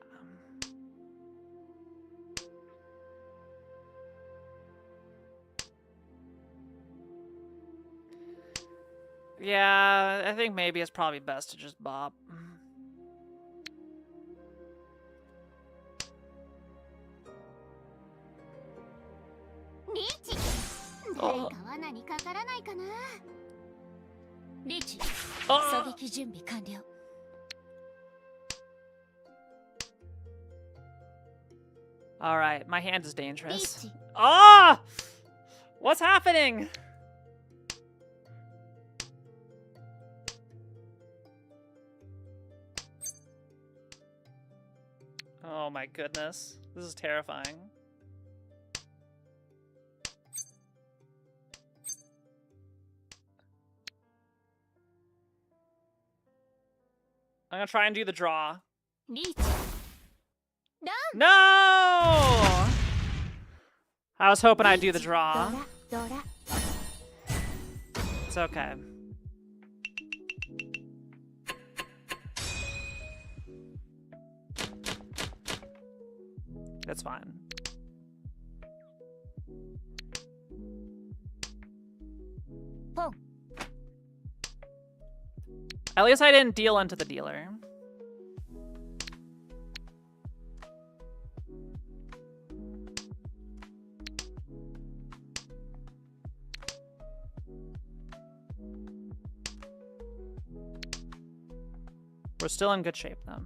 Yeah, I think maybe it's probably best to just bop. Oh. All right, my hand is dangerous. Ah! What's happening? Oh my goodness. This is terrifying. I'm gonna try and do the draw. No! I was hoping I'd do the draw. It's okay. That's fine. At least I didn't deal into the dealer. We're still in good shape, though.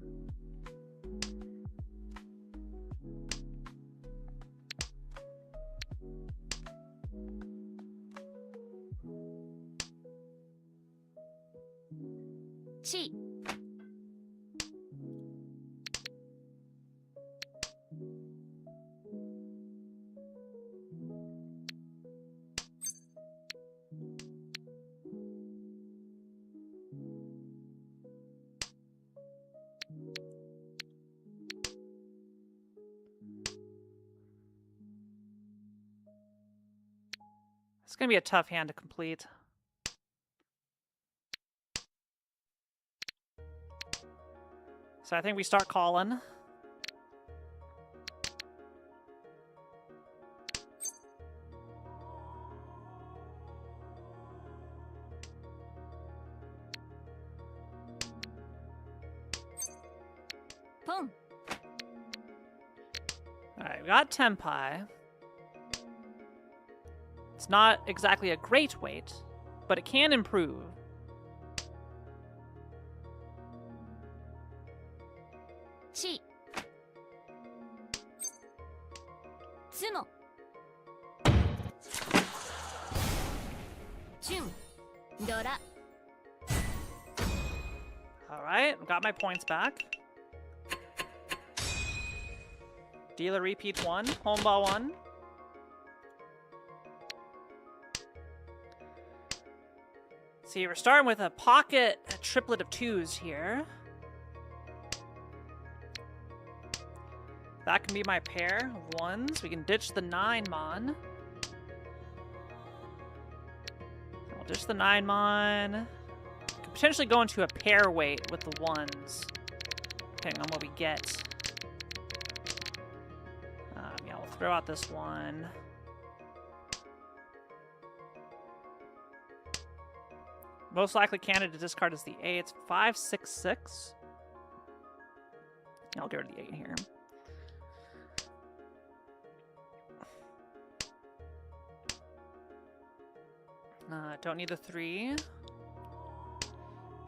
It's gonna be a tough hand to complete. So I think we start calling. Boom. Alright, we got Tenpai. It's not exactly a great weight, but it can improve. Chi. Tsuno. Jun. Dora. Alright, got my points back. Dealer repeat 1, home ball 1. See, we're starting with a pocket triplet of 2s here. That can be my pair of 1s. We can ditch the 9-mon. I'll ditch the 9-mon. Could potentially go into a pair weight with the 1s, depending on what we get. Yeah, we'll throw out this one. Most likely candidate to discard is the 8. 5, 6, 6. I'll get rid of the 8 here. Don't need the 3.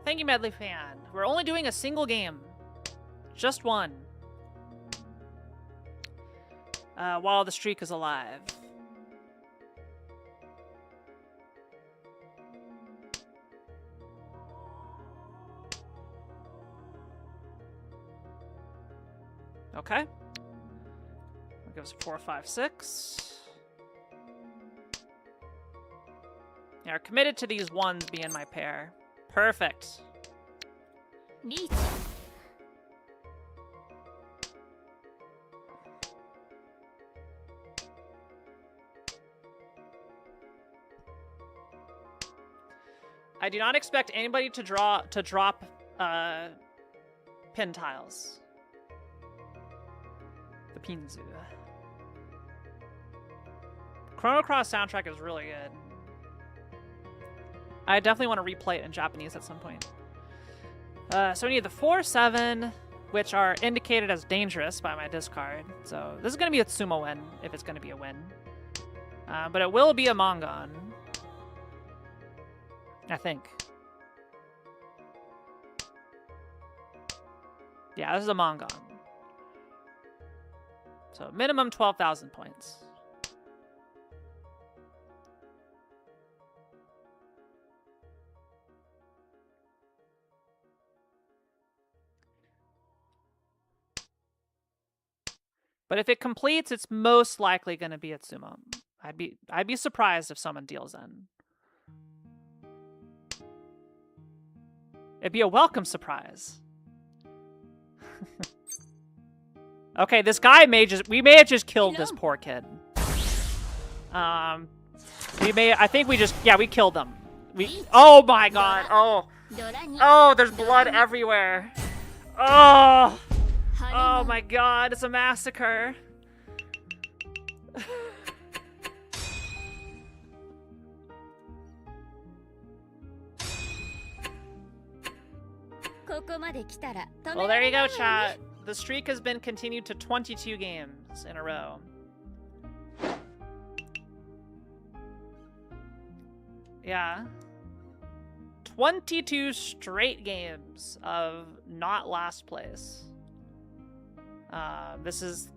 Thank you, Medley Fan. We're only doing a single game. Just one. While the streak is alive. Okay. That gives 4, 5, 6. Yeah, we're committed to these 1s being my pair. Perfect. Neat. I do not expect anybody to drop pin tiles. The Pinzu. Chrono Cross soundtrack is really good. I definitely want to replay it in Japanese at some point. So we need the 4-7, which are indicated as dangerous by my discard. So this is going to be a sumo win, if it's going to be a win. But it will be a Mongon. I think. Yeah, this is a Mongon. So minimum 12,000 points. But if it completes, it's most likely going to be a sumo. I'd be surprised if someone deals in. It'd be a welcome surprise. Okay, this guy we may have just killed this poor kid. I think we killed them. Oh my god, oh, there's blood everywhere. Oh my god, it's a massacre. Well, there you go, chat. The streak has been continued to 22 games in a row. Yeah. 22 straight games of not last place. This is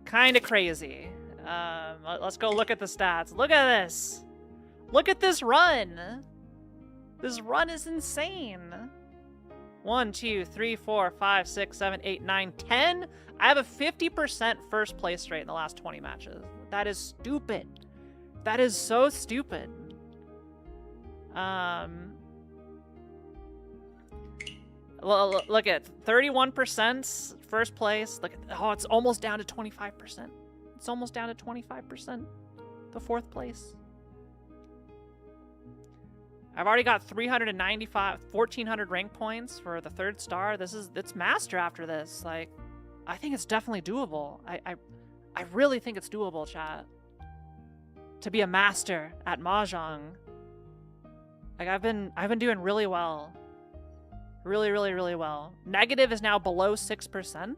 kind of crazy. Let's go look at the stats. Look at this. Look at this run. This run is insane. 1, 2, 3, 4, 5, 6, 7, 8, 9, 10. I have a 50% first place rate in the last 20 matches. That is stupid. That is so stupid. Look at 31% first place. Look at, oh, it's almost down to 25%. It's almost down to 25%. The fourth place. I've already got 1,400 rank points for the 3rd star. It's master after this. Like, I think it's definitely doable. I really think it's doable, chat. To be a master at Mahjong. Like, I've been doing really well. Really, really, really well. Negative is now below 6%.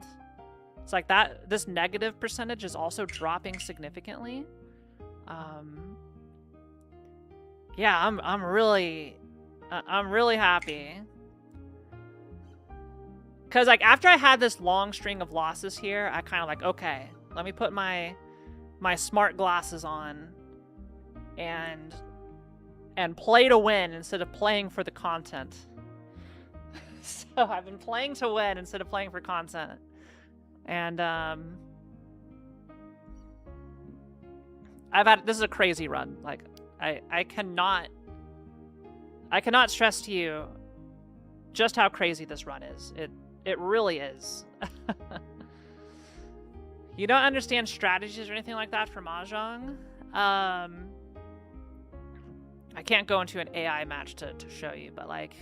It's like that. This negative percentage is also dropping significantly. Yeah, I'm really happy. Cause like after I had this long string of losses here, I kind of like, okay, let me put my smart glasses on and play to win instead of playing for the content. So I've been playing to win instead of playing for content. And this is a crazy run. Like I cannot stress to you just how crazy this run is. It really is. You don't understand strategies or anything like that for Mahjong? I can't go into an AI match to show you, but like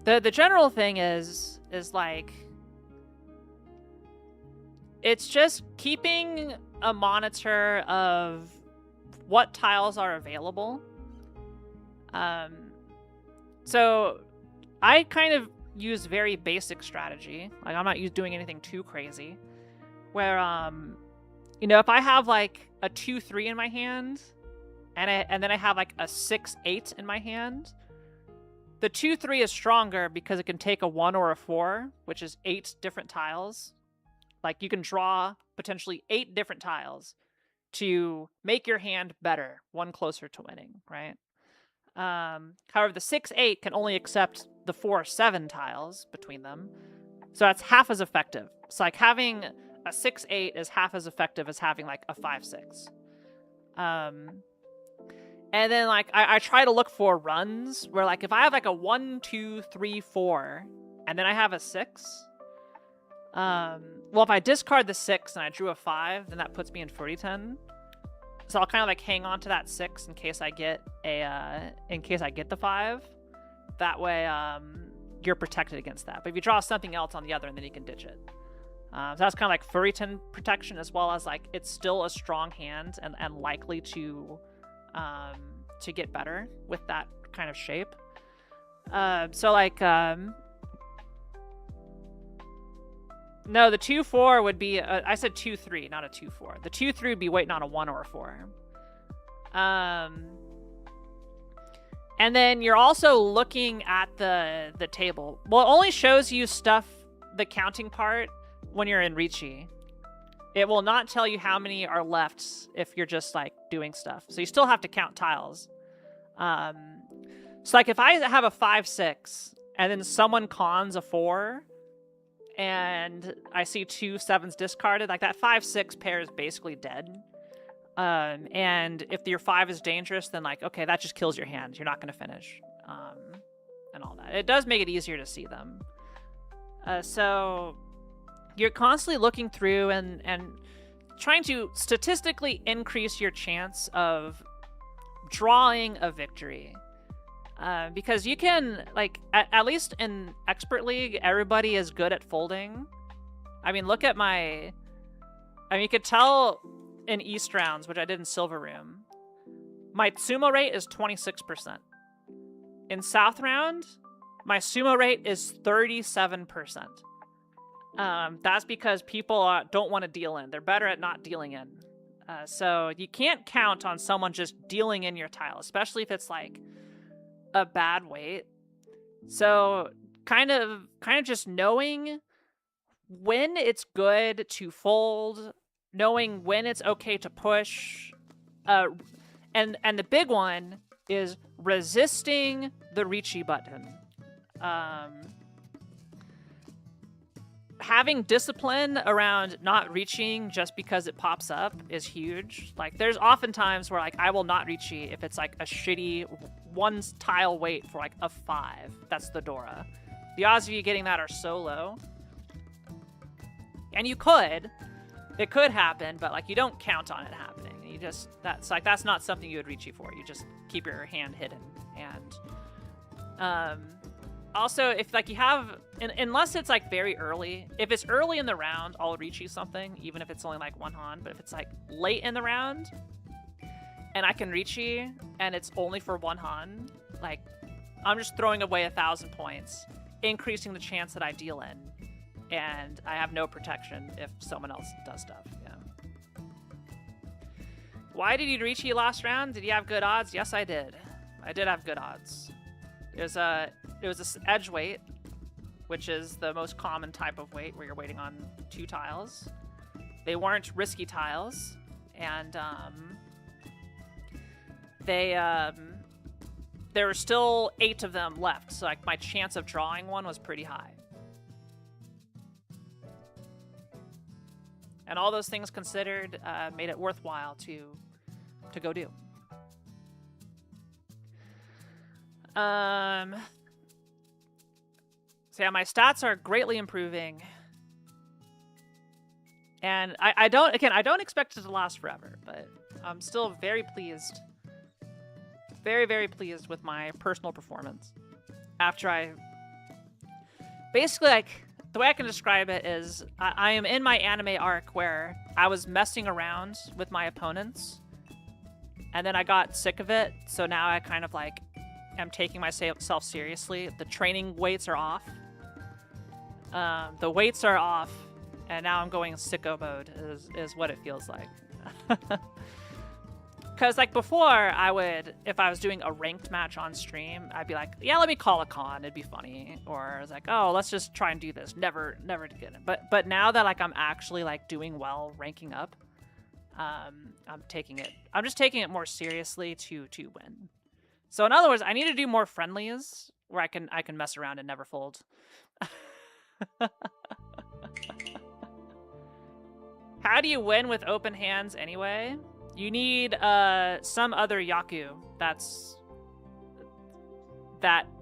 the general thing is like it's just keeping a monitor of what tiles are available. So I kind of use very basic strategy. Like I'm not doing anything too crazy. Where you know, if I have like a 2-3 in my hand, and then I have like a 6-8 in my hand, the 2-3 is stronger because it can take a 1 or a 4, which is 8 different tiles. Like you can draw potentially 8 different tiles to make your hand better, one closer to winning, right? However, the 6-8 can only accept the 4-7 tiles between them, so that's half as effective. It's like having a 6-8 is half as effective as having like a 5-6. And then like I try to look for runs where like if I have like a 1, 2, 3, 4, and then I have a 6. Well, if I discard the 6 and I drew a 5, then that puts me in 40-10. So I'll kind of like hang on to that 6 in case I get the 5. That way, you're protected against that. but if you draw something else on the other, and then you can ditch it. So that's kind of like 40-10 protection, as well as like it's still a strong hand and likely to get better with that kind of shape. So like, no, the 2-4 would be, I said 2-3, not a 2-4. The 2-3 would be waiting on a 1 or a 4. And then you're also looking at the table. Well, it only shows you stuff, the counting part, when you're in Richi. It will not tell you how many are left if you're just like doing stuff. So you still have to count tiles. So like if I have a 5-6 and then someone cons a 4 and I see 2 7s discarded, like that 5-6 pair is basically dead. And if your 5 is dangerous, then like, okay, that just kills your hand. You're not going to finish. And all that. It does make it easier to see them. So you're constantly looking through and trying to statistically increase your chance of drawing a victory. Because you can, like, at least in Expert League, everybody is good at folding. I mean, look at my... I mean, you could tell in East rounds, which I did in Silver Room, my sumo rate is 26%. In South round, my sumo rate is 37%. That's because people don't want to deal in. They're better at not dealing in. So you can't count on someone just dealing in your tile, especially if it's like a bad weight. So kind of just knowing when it's good to fold, knowing when it's okay to push, and the big one is resisting the Richi button. Having discipline around not reaching just because it pops up is huge. Like, there's often times where, like, I will not Richi if it's, like, a shitty one tile weight for, like, a 5. That's the Dora. The odds of you getting that are so low. And you could. It could happen, but, like, you don't count on it happening. You just... that's not something you would Richi for. You just keep your hand hidden. And... also, if, like, you have... unless it's, like, very early. If it's early in the round, I'll Richi something, even if it's only, like, 1 Han. But if it's, like, late in the round, and I can Richi, and it's only for 1 Han, like, I'm just throwing away 1,000 points, increasing the chance that I deal in. And I have no protection if someone else does stuff. Yeah. Why did you Richi last round? Did you have good odds? Yes, I did. I did have good odds. It was a edge weight, which is the most common type of weight where you're waiting on 2 tiles. They weren't risky tiles, and there were still 8 of them left, so like my chance of drawing one was pretty high. And all those things considered made it worthwhile to go do. So yeah, my stats are greatly improving. And I don't expect it to last forever, but I'm still very pleased. Very, very pleased with my personal performance. After I... basically, like, the way I can describe it is I am in my anime arc where I was messing around with my opponents, and then I got sick of it, so now I kind of, like, am taking myself seriously. The training weights are off. The weights are off, and now I'm going sicko mode, is what it feels like. Because, like, before, I would, if I was doing a ranked match on stream, I'd be like, yeah, let me call a con, it'd be funny. Or I was like, oh, let's just try and do this. Never to get it. But now that, like, I'm actually, like, doing well, ranking up, I'm just taking it more seriously to win. So in other words, I need to do more friendlies where I can mess around and never fold. How do you win with open hands anyway? You need some other Yaku that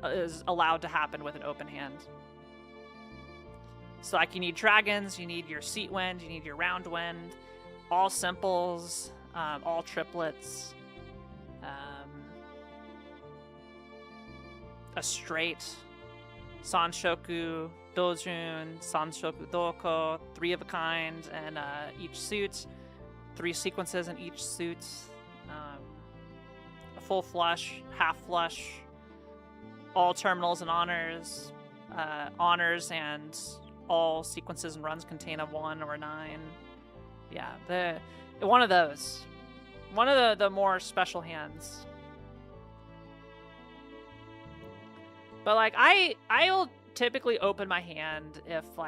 is allowed to happen with an open hand. So like you need dragons, you need your seat wind, you need your round wind, all simples, all triplets, a straight, Sanshoku, Dojun, Sanshoku Doko, 3 of a kind, and each suit, 3 sequences in each suit, a full flush, half flush, all terminals and honors, and all sequences and runs contain a 1 or a 9. Yeah, one of those. One of the more special hands. But like I'll typically open my hand if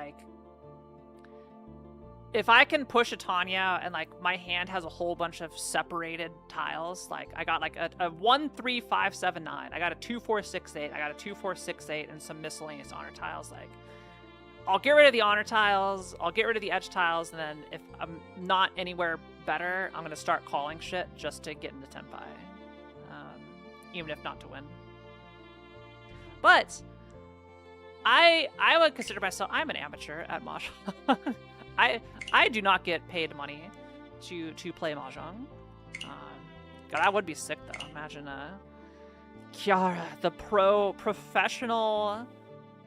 I can push a Tanya and like my hand has a whole bunch of separated tiles. Like I got like a 1, 3, 5, 7, 9. I got a 2, 4, 6, 8. I got a 2, 4, 6, 8, and some miscellaneous honor tiles. Like I'll get rid of the honor tiles, I'll get rid of the edge tiles, and then if I'm not anywhere better, I'm gonna start calling shit just to get into Tenpai, even if not to win. But I would consider myself, I'm an amateur at Mahjong. I do not get paid money to play Mahjong. God, that would be sick though. Imagine Kiara, the professional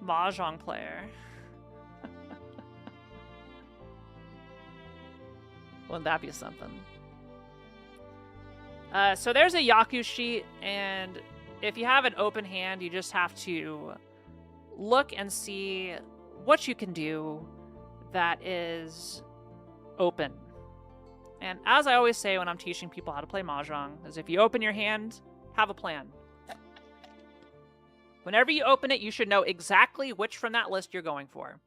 Mahjong player. Wouldn't that be something? So there's a Yaku sheet, and if you have an open hand, you just have to look and see what you can do that is open. And as I always say when I'm teaching people how to play Mahjong, is if you open your hand, have a plan. Whenever you open it, you should know exactly which from that list you're going for.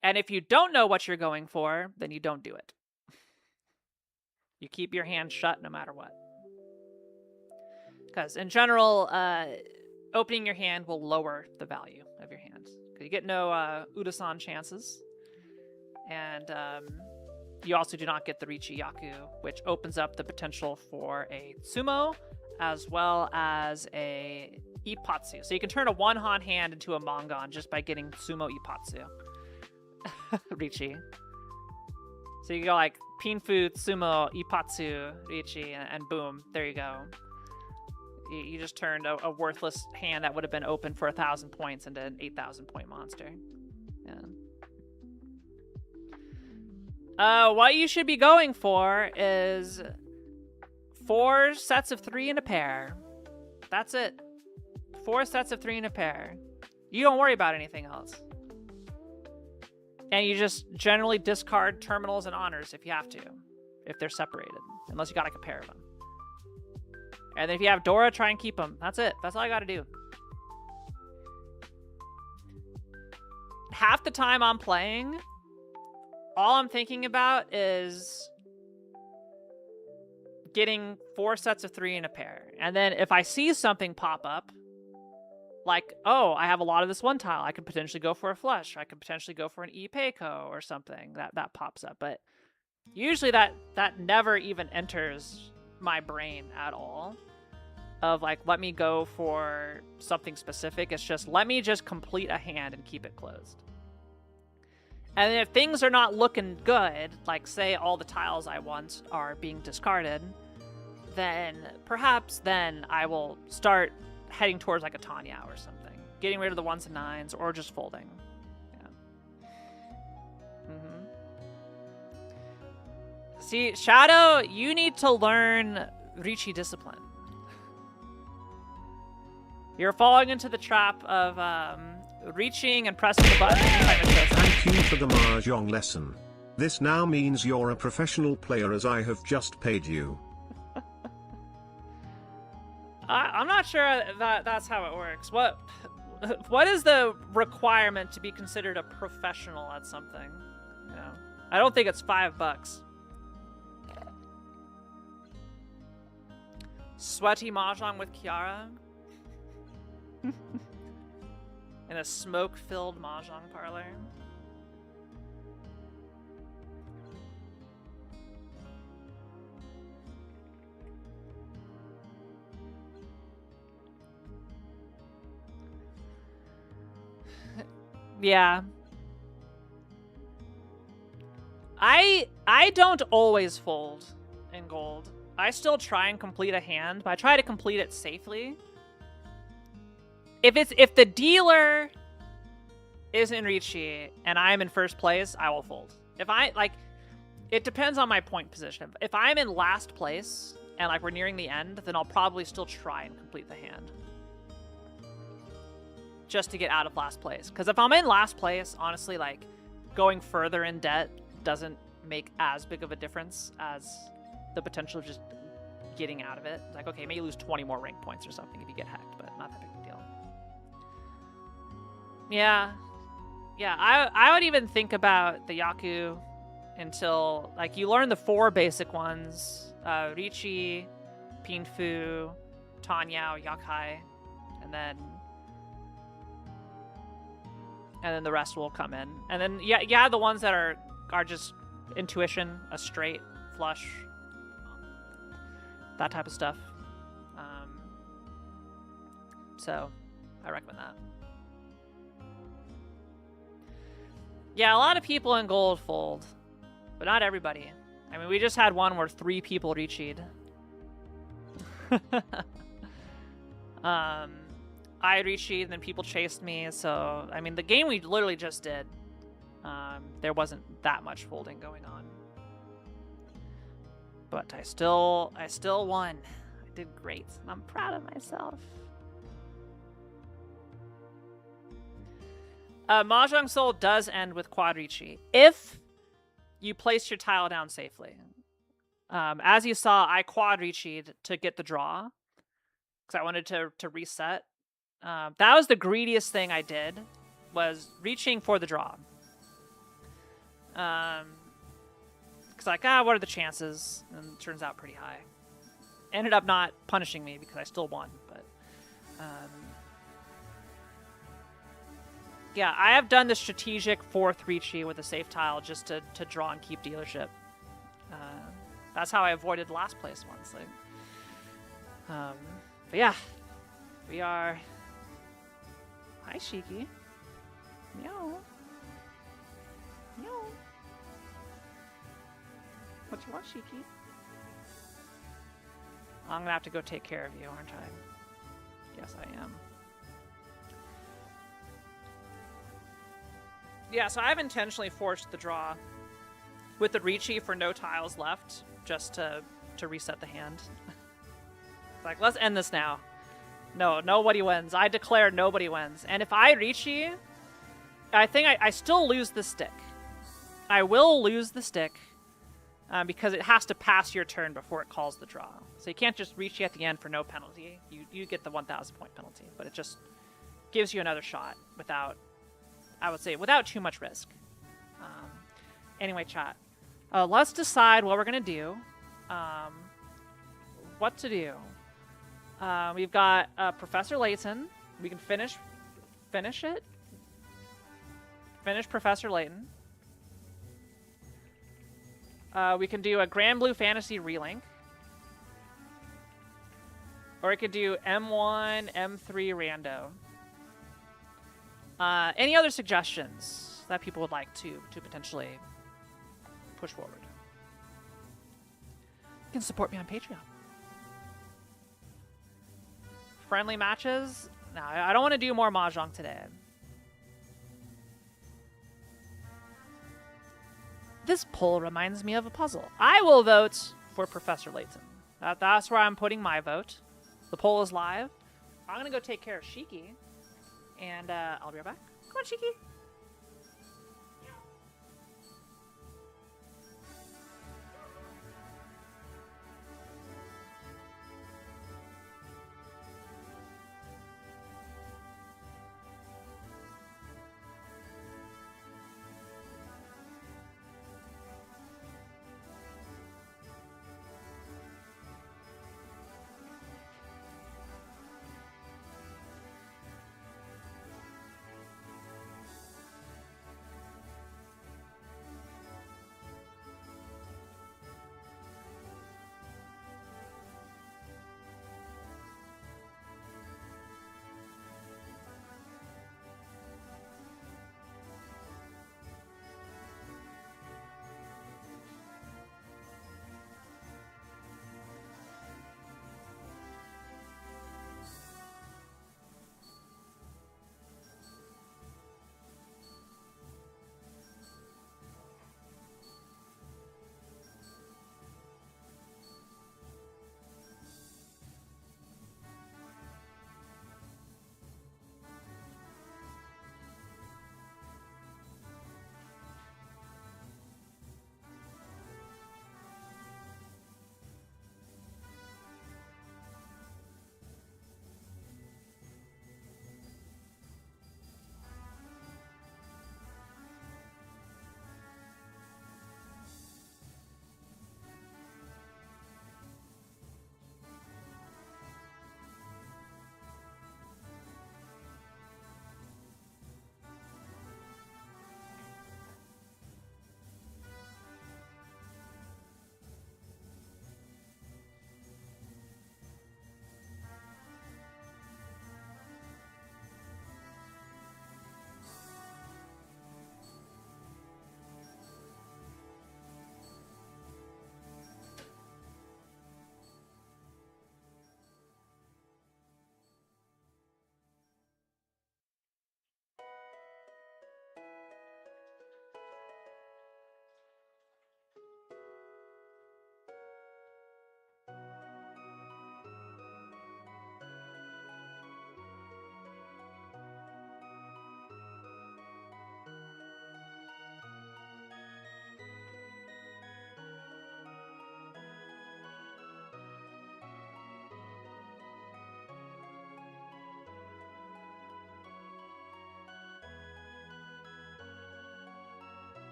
And if you don't know what you're going for, then you don't do it. You keep your hand shut no matter what. Because in general, opening your hand will lower the value of your hand. You get no Udasan chances. And you also do not get the Richi Yaku, which opens up the potential for a Tsumo, as well as a Ippatsu. So you can turn a one-han hand into a Mongon just by getting Tsumo Ippatsu. Richi. So you go like Pinfu, Tsumo, Ippatsu, Richi, and boom, there you go. You just turned a worthless hand that would have been open for 1,000 points into an 8,000 point monster. Yeah. What you should be going for is 4 sets of 3 in a pair. That's it. 4 sets of 3 in a pair. You don't worry about anything else. And you just generally discard terminals and honors if you have to, if they're separated, unless you got like a pair of them. And then if you have Dora, try and keep them. That's it. That's all I got to do. Half the time I'm playing, all I'm thinking about is getting 4 sets of 3 in a pair. And then if I see something pop up, like, oh, I have a lot of this one tile, I could potentially go for a flush. I could potentially go for an Ipeiko or something that pops up. But usually that never even enters my brain at all. Of like, let me go for something specific. It's just, let me just complete a hand and keep it closed. And if things are not looking good, like say all the tiles I want are being discarded, then perhaps then I will start heading towards like a Tanya or something. Getting rid of the 1s and 9s or just folding. Yeah. See, Shadow, you need to learn Richi discipline. You're falling into the trap of reaching and pressing the button. Thank you for the Mahjong lesson. This now means you're a professional player as I have just paid you. I'm not sure that's how it works. What is the requirement to be considered a professional at something? You know, I don't think it's $5. Sweaty Mahjong with Kiara? In a smoke-filled Mahjong parlor? Yeah. I don't always fold in gold. I still try and complete a hand, but I try to complete it safely. If the dealer is in Richi and I'm in first place, I will fold. If I like, it depends on my point position. If I'm in last place and like we're nearing the end, then I'll probably still try and complete the hand. Just to get out of last place. Because if I'm in last place, honestly, like, going further in debt doesn't make as big of a difference as the potential of just getting out of it. It's like, okay, maybe you lose 20 more rank points or something if you get hacked, but not that big of a deal. Yeah. Yeah, I would even think about the Yaku until, like, you learn the 4 basic ones. Richi, Pinfu, Tanyao, Yakai, and then the rest will come in. And then, yeah, the ones that are just intuition, a straight, flush, that type of stuff. So, I recommend that. Yeah, a lot of people in gold fold, but not everybody. I mean, we just had one where 3 people reached. I reached and then people chased me, so I mean the game we literally just did, there wasn't that much folding going on. But I still won. I did great. And I'm proud of myself. Mahjong Soul does end with Quadrichi if you place your tile down safely. As you saw, I Quadrichi'd to get the draw because I wanted to reset. That was the greediest thing I did, was reaching for the draw. Because like, what are the chances? And it turns out pretty high. Ended up not punishing me because I still won, but yeah, I have done the strategic 4th Richi with a safe tile just to draw and keep dealership. That's how I avoided last place once. Like, but yeah, we are... Hi, Shiki. Meow. Meow. What you want, Shiki? I'm gonna have to go take care of you, aren't I? Yes, I am. Yeah, so I've intentionally forced the draw with the Richi for no tiles left, just to reset the hand. Like, let's end this now. No, nobody wins. I declare nobody wins. And if I Richi, I think I still lose the stick. I will lose the stick because it has to pass your turn before it calls the draw. So you can't just Richi at the end for no penalty. You get the 1,000 point penalty, but it just gives you another shot without, I would say, without too much risk. Anyway, chat. Let's decide what we're going to do. What to do. We've got Professor Layton. We can finish it. Finish Professor Layton. We can do a Grand Blue Fantasy Relink. Or we could do M1, M3 Rando. Any other suggestions that people would like to potentially push forward? You can support me on Patreon. Friendly matches? No, I don't want to do more Mahjong today. This poll reminds me of a puzzle. I will vote for Professor Layton. That's where I'm putting my vote. The poll is live. I'm going to go take care of Shiki. And I'll be right back. Come on, Shiki.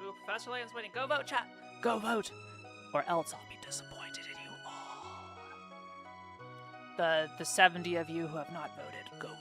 Ooh, Professor Layton's winning. Go vote, chat. Go vote. Or else I'll be disappointed in you all. The 70 of you who have not voted, go vote.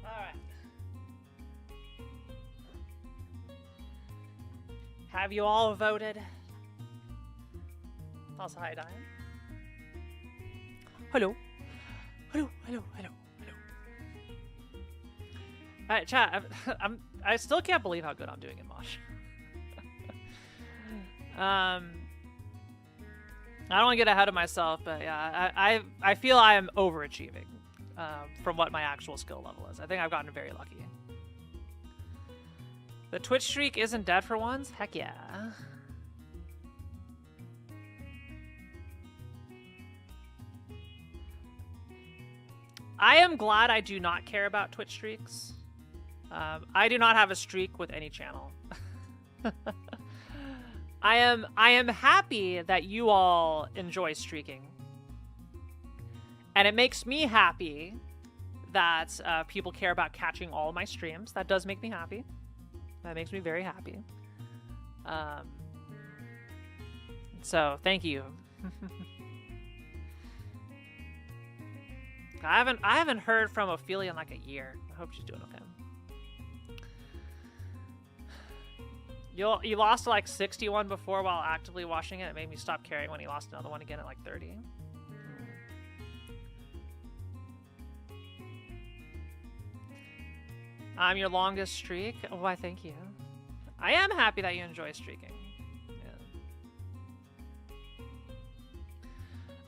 Alright. Have you all voted? Also, hi, Diane. Hello. Hello, hello, hello, hello. Alright, chat. I still can't believe how good I'm doing in Mosh. I don't want to get ahead of myself, but yeah, I feel I am overachieving from what my actual skill level is. I think I've gotten very lucky. The Twitch streak isn't dead for once? Heck yeah. I am glad I do not care about Twitch streaks. I do not have a streak with any channel. I am happy that you all enjoy streaking. And it makes me happy that people care about catching all my streams. That does make me happy. That makes me very happy. So, thank you. I haven't heard from Ophelia in like a year. I hope she's doing okay. You lost like 61 before while actively watching it. It made me stop caring when he lost another one again at like 30. I'm your longest streak. Oh, why, thank you. I am happy that you enjoy streaking. Yeah.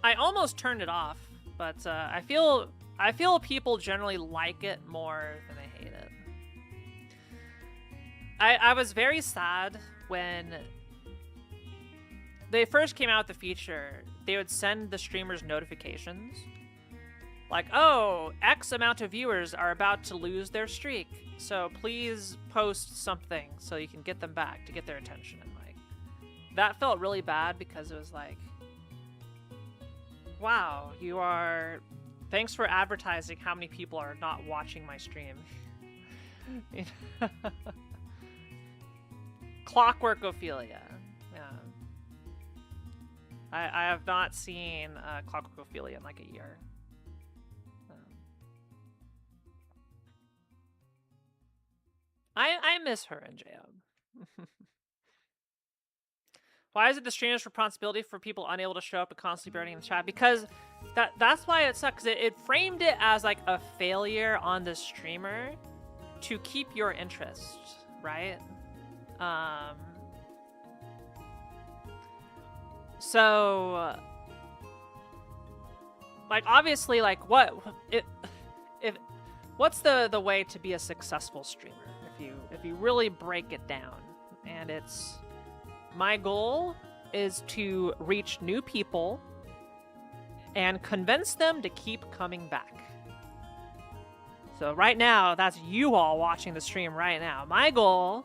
I almost turned it off, but I feel people generally like it more than they hate it. I was very sad when they first came out with the feature. They would send the streamers notifications like, oh, X amount of viewers are about to lose their streak, so please post something so you can get them back to get their attention. And like, that felt really bad because it was like, wow, thanks for advertising how many people are not watching my stream. Clockwork Ophelia. Yeah. I have not seen Clockwork Ophelia in like a year. I miss her and JM. Why is it the streamer's responsibility for people unable to show up and constantly burning in the chat? Because that's why it sucks. It framed it as like a failure on the streamer to keep your interest, right? So like obviously like what's the way to be a successful streamer if you really break it down? And it's, my goal is to reach new people and convince them to keep coming back. So right now, that's you all watching the stream right now. My goal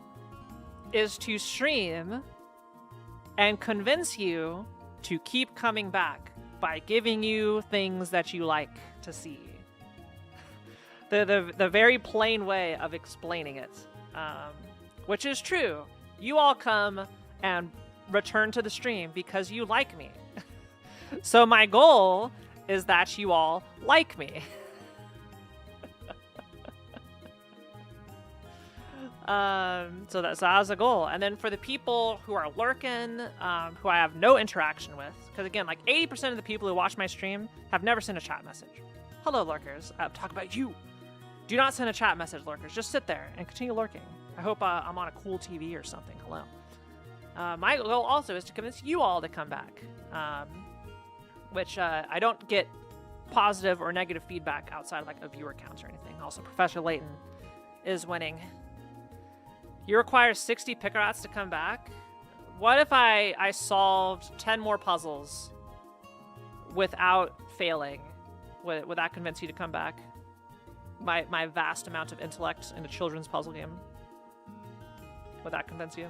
is to stream and convince you to keep coming back by giving you things that you like to see. The very plain way of explaining it, which is true. You all come and return to the stream because you like me. So my goal is that you all like me. So that was the goal. And then for the people who are lurking, who I have no interaction with, because again, like 80% of the people who watch my stream have never sent a chat message. Hello, lurkers. Talk about you. Do not send a chat message, lurkers. Just sit there and continue lurking. I hope I'm on a cool TV or something. Hello. My goal also is to convince you all to come back, which I don't get positive or negative feedback outside of like a viewer count or anything. Also, Professor Layton is winning. You require 60 Picarats to come back? What if I solved 10 more puzzles without failing? Would that convince you to come back? My vast amount of intellect in a children's puzzle game. Would that convince you?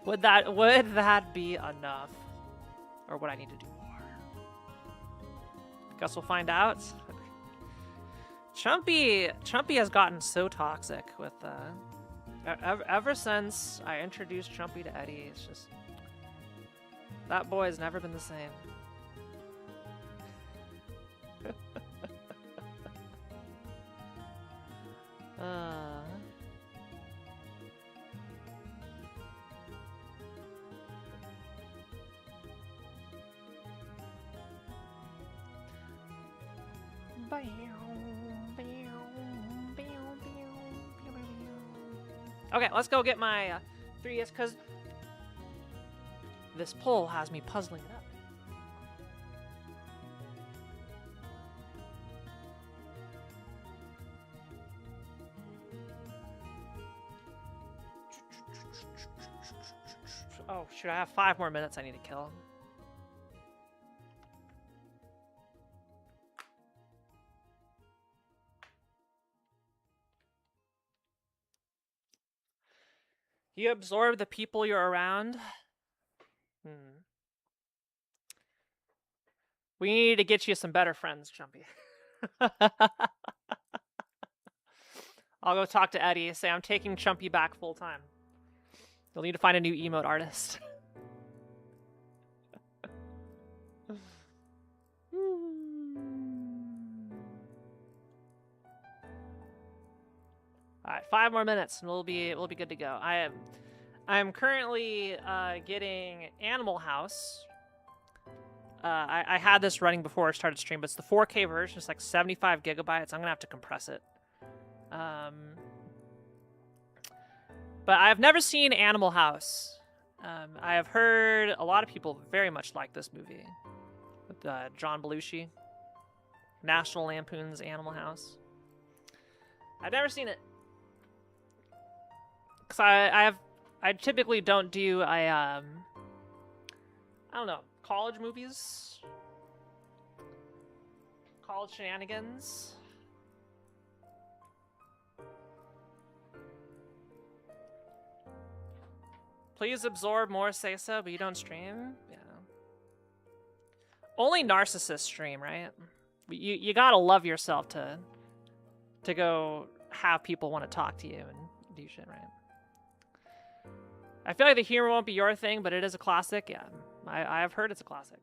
Would that be enough? Or would I need to do more? Guess we'll find out. Chumpy has gotten so toxic with ever since I introduced Chumpy to Eddie. It's just, that boy has never been the same. Okay, let's go get my 3DS, because this poll has me puzzling it up. Oh, shoot, I have 5 more minutes I need to kill. You absorb the people you're around. We need to get you some better friends, Chumpy. I'll go talk to Eddie, say I'm taking Chumpy back full time. You'll need to find a new emote artist. Alright, 5 more minutes and we'll be good to go. I'm currently getting Animal House. I had this running before I started stream, but it's the 4K version. It's like 75 gigabytes. I'm gonna have to compress it. But I've never seen Animal House. I have heard a lot of people very much like this movie with John Belushi. National Lampoon's Animal House. I've never seen it. Cause I typically don't do a I don't know, college movies? College shenanigans? Please absorb more, say so, but you don't stream? Yeah. Only narcissists stream, right? You gotta love yourself to go have people want to talk to you and do shit, right? I feel like the humor won't be your thing, but it is a classic. Yeah, I have heard it's a classic.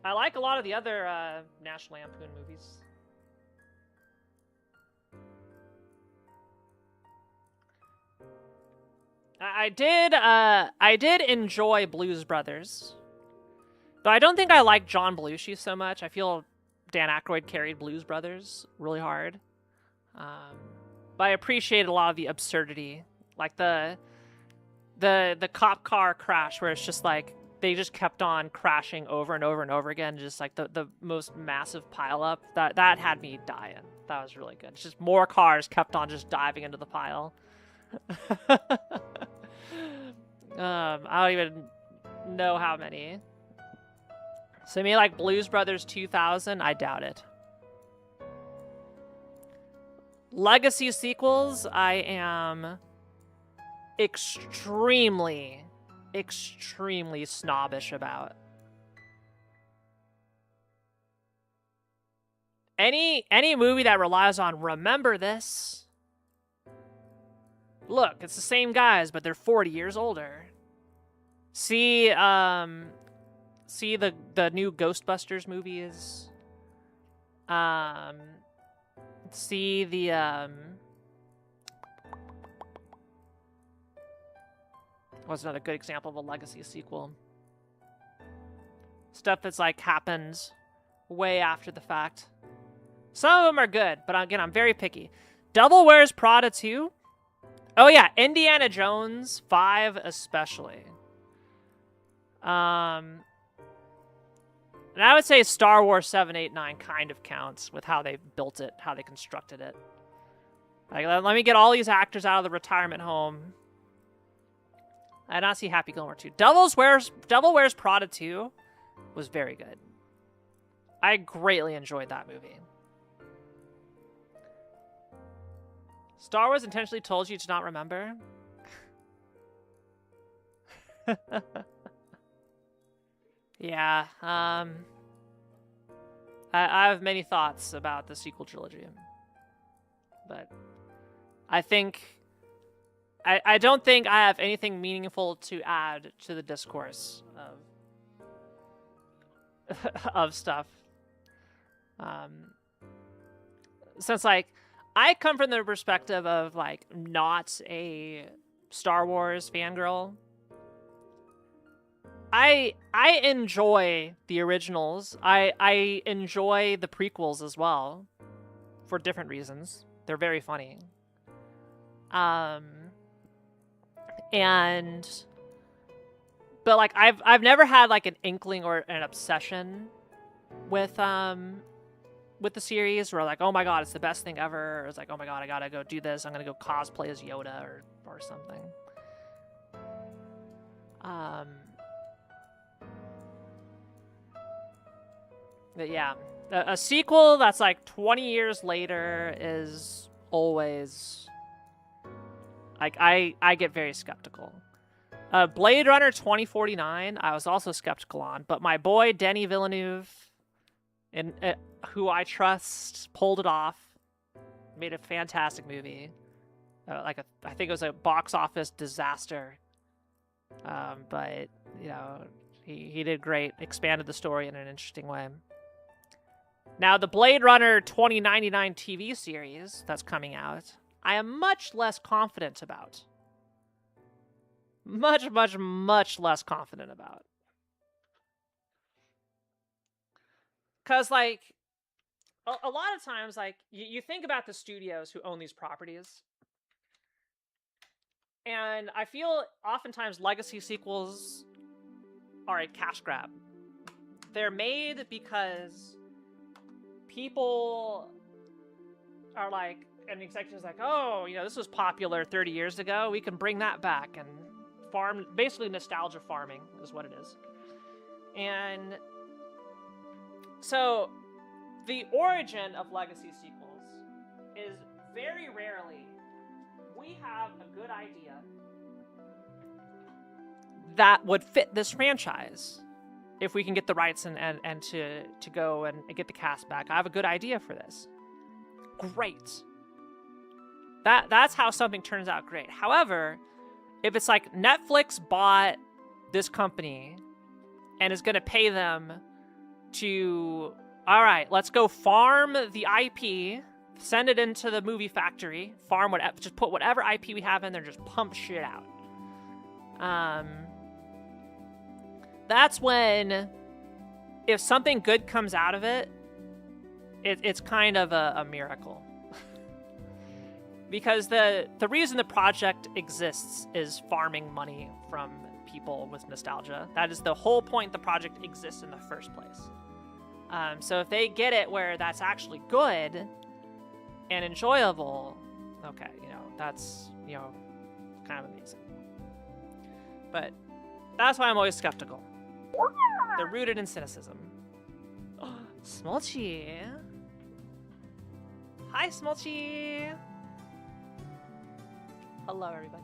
I like a lot of the other National Lampoon movies. I did enjoy Blues Brothers. Though I don't think I like John Belushi so much. I feel Dan Aykroyd carried Blues Brothers really hard. But I appreciated a lot of the absurdity. Like the cop car crash where it's just like they just kept on crashing over and over and over again, just like the most massive pileup. That had me dying. That was really good. It's just more cars kept on just diving into the pile. I don't even know how many. So maybe like Blues Brothers 2000, I doubt it. Legacy sequels, I am extremely snobbish about. Any movie that relies on remember this. Look, it's the same guys, but they're 40 years older. See the new Ghostbusters movies. See the what's another good example of a legacy sequel? Stuff that's like happened way after the fact. Some of them are good, but again, I'm very picky. Devil Wears Prada 2. Oh yeah, Indiana Jones 5 especially. And I would say Star Wars 7, 8, 9 kind of counts with how they built it, how they constructed it. Like, let me get all these actors out of the retirement home. I did not see Happy Gilmore 2. Devil Wears Prada 2 was very good. I greatly enjoyed that movie. Star Wars intentionally told you to not remember. Yeah, I have many thoughts about the sequel trilogy. But I don't think I have anything meaningful to add to the discourse of stuff. Since, like, I come from the perspective of, like, not a Star Wars fangirl. I enjoy the originals. I enjoy the prequels as well, for different reasons. They're very funny. But like I've never had like an inkling or an obsession with the series where like, oh my god, it's the best thing ever. Or it's like, oh my god, I gotta go do this. I'm gonna go cosplay as Yoda or something. But yeah, a sequel that's like 20 years later is always like I get very skeptical. Blade Runner 2049, I was also skeptical on, but my boy Denis Villeneuve, who I trust, pulled it off, made a fantastic movie. I think it was a box office disaster, but you know he did great, expanded the story in an interesting way. Now, the Blade Runner 2099 TV series that's coming out, I am much less confident about. Much less confident about. Because, like, a lot of times, like, you think about the studios who own these properties. And I feel oftentimes legacy sequels are a cash grab. They're made because people are like, and the executives like, oh, you know, this was popular 30 years ago. We can bring that back and farm, basically nostalgia farming is what it is. And so the origin of legacy sequels is very rarely we have a good idea that would fit this franchise if we can get the rights and to go and get the cast back. I have a good idea for this. Great. That's how something turns out great. However, if it's like Netflix bought this company and is going to pay them to, all right, let's go farm the IP, send it into the movie factory, farm whatever, just put whatever IP we have in there, just pump shit out. That's when, if something good comes out of it, it's kind of a miracle. Because the reason the project exists is farming money from people with nostalgia. That is the whole point the project exists in the first place. So if they get it where that's actually good and enjoyable, okay, that's, kind of amazing. But that's why I'm always skeptical. They're rooted in cynicism. Smolchy. Hi, Smolchy. Hello, everybody.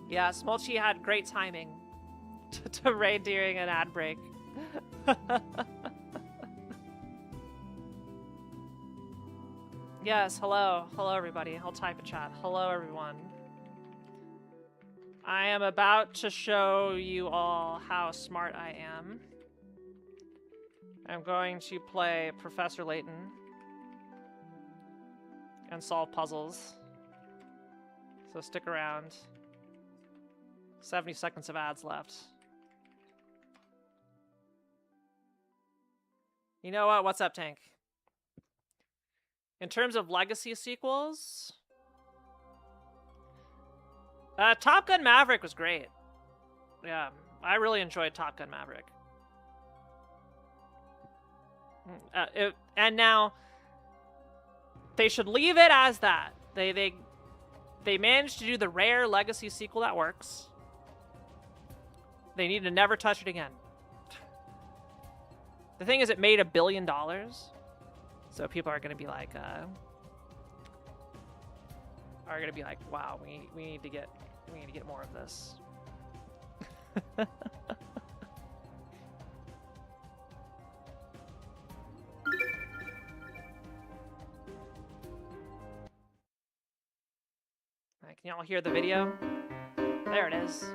Yeah, Smolchy had great timing to raid during an ad break. Yes, hello. Hello, everybody. I'll type a chat. Hello, everyone. I am about to show you all how smart I am. I'm going to play Professor Layton and solve puzzles. So stick around. 70 seconds of ads left. You know what? What's up, Tank? In terms of legacy sequels, Top Gun Maverick was great. Yeah, I really enjoyed Top Gun Maverick. And now, they should leave it as that. They managed to do the rare legacy sequel that works. They need to never touch it again. The thing is, it made $1 billion. So people are gonna be like, wow, we need to get more of this. Right, can y'all hear the video? There it is.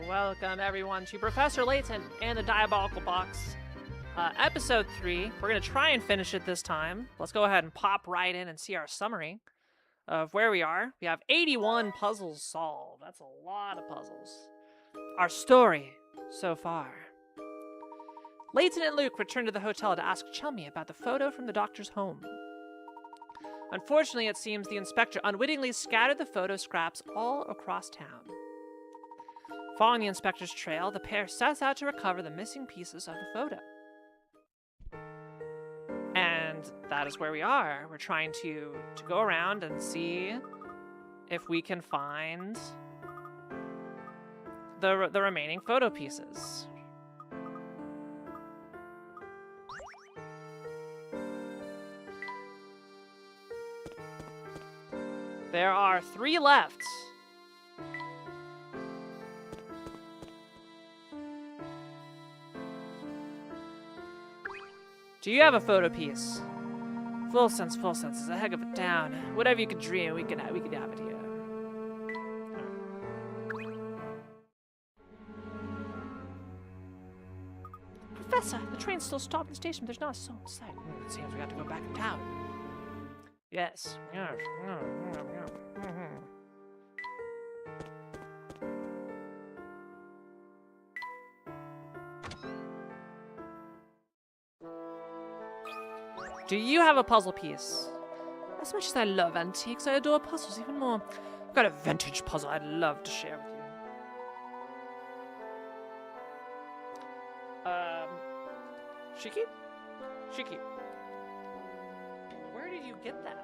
Welcome, everyone, to Professor Layton and the Diabolical Box. Episode 3. We're going to try and finish it this time. Let's go ahead and pop right in and see our summary of where we are. We have 81 puzzles solved. That's a lot of puzzles. Our story so far. Layton and Luke return to the hotel to ask Chummy about the photo from the doctor's home. Unfortunately, it seems the inspector unwittingly scattered the photo scraps all across town. Following the inspector's trail, the pair sets out to recover the missing pieces of the photo. And that is where we are. We're trying to go around and see if we can find the remaining photo pieces. There are 3 left. Do you have a photo piece? Full sense is a heck of a town. Whatever you could dream, we could have it here. Professor, the train's still stopped at the station, but there's not a soul in sight. It seems we got to go back in town. Yes. Do you have a puzzle piece? As much as I love antiques, I adore puzzles even more. I've got a vintage puzzle I'd love to share with you. Shiki? Shiki. Where did you get that?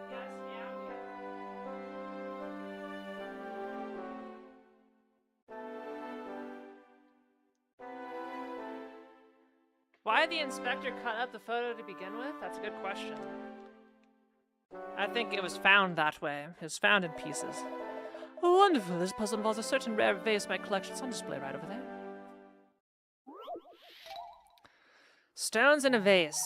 Yes, yeah. Why did the inspector cut up the photo to begin with? That's a good question. I think it was found that way. It was found in pieces. Oh, wonderful. This puzzle involves a certain rare vase in my collection. It's on display right over there. Stones in a vase.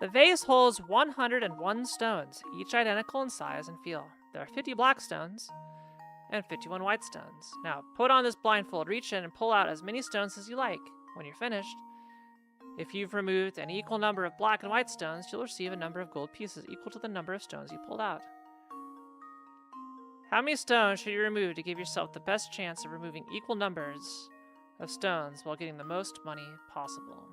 The vase holds 101 stones, each identical in size and feel. There are 50 black stones and 51 white stones. Now, put on this blindfold, reach in and pull out as many stones as you like. When you're finished, if you've removed an equal number of black and white stones, you'll receive a number of gold pieces equal to the number of stones you pulled out. How many stones should you remove to give yourself the best chance of removing equal numbers of stones while getting the most money possible?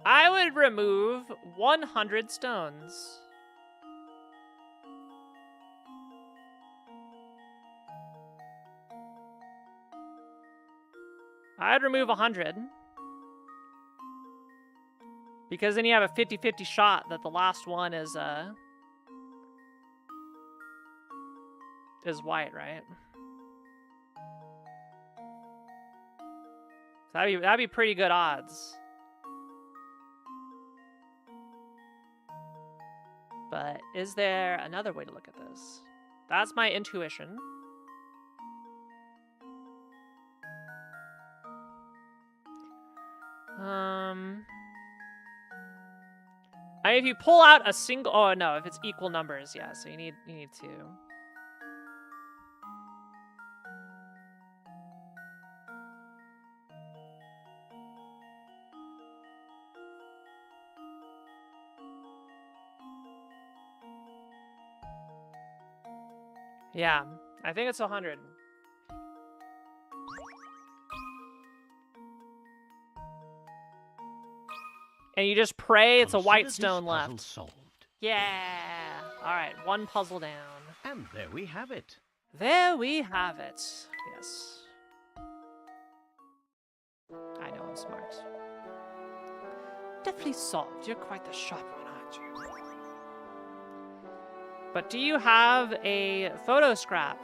I would remove 100 stones. I'd remove 100. Because then you have a 50-50 shot that the last one is white, right? So that'd be pretty good odds. But is there another way to look at this? That's my intuition. If you pull out a single, oh no, if it's equal numbers, yeah. So you need 2. Yeah, I think it's 100. And you just pray it's a white stone left. Solved. Yeah. All right, 1 puzzle down. And there we have it. There we have it. Yes. I know I'm smart. Definitely solved. You're quite the sharp one, aren't you? But do you have a photo scrap?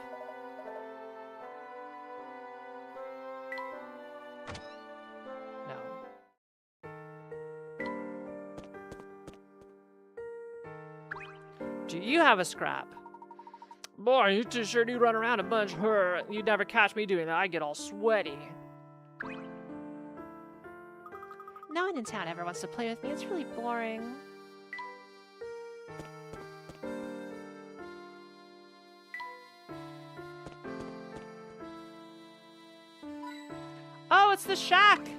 Do you have a scrap? Boy, you two sure do run around a bunch. You'd never catch me doing that. I get all sweaty. No one in town ever wants to play with me. It's really boring. Oh, it's the shack!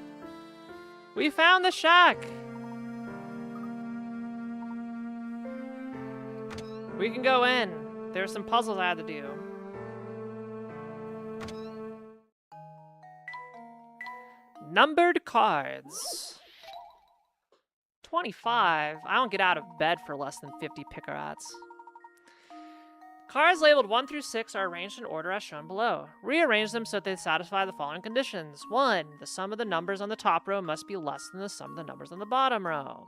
We found the shack! We can go in. There's some puzzles I had to do. Numbered cards. 25. I don't get out of bed for less than 50 picarats. Cards labeled 1 through 6 are arranged in order as shown below. Rearrange them so that they satisfy the following conditions. 1. The sum of the numbers on the top row must be less than the sum of the numbers on the bottom row.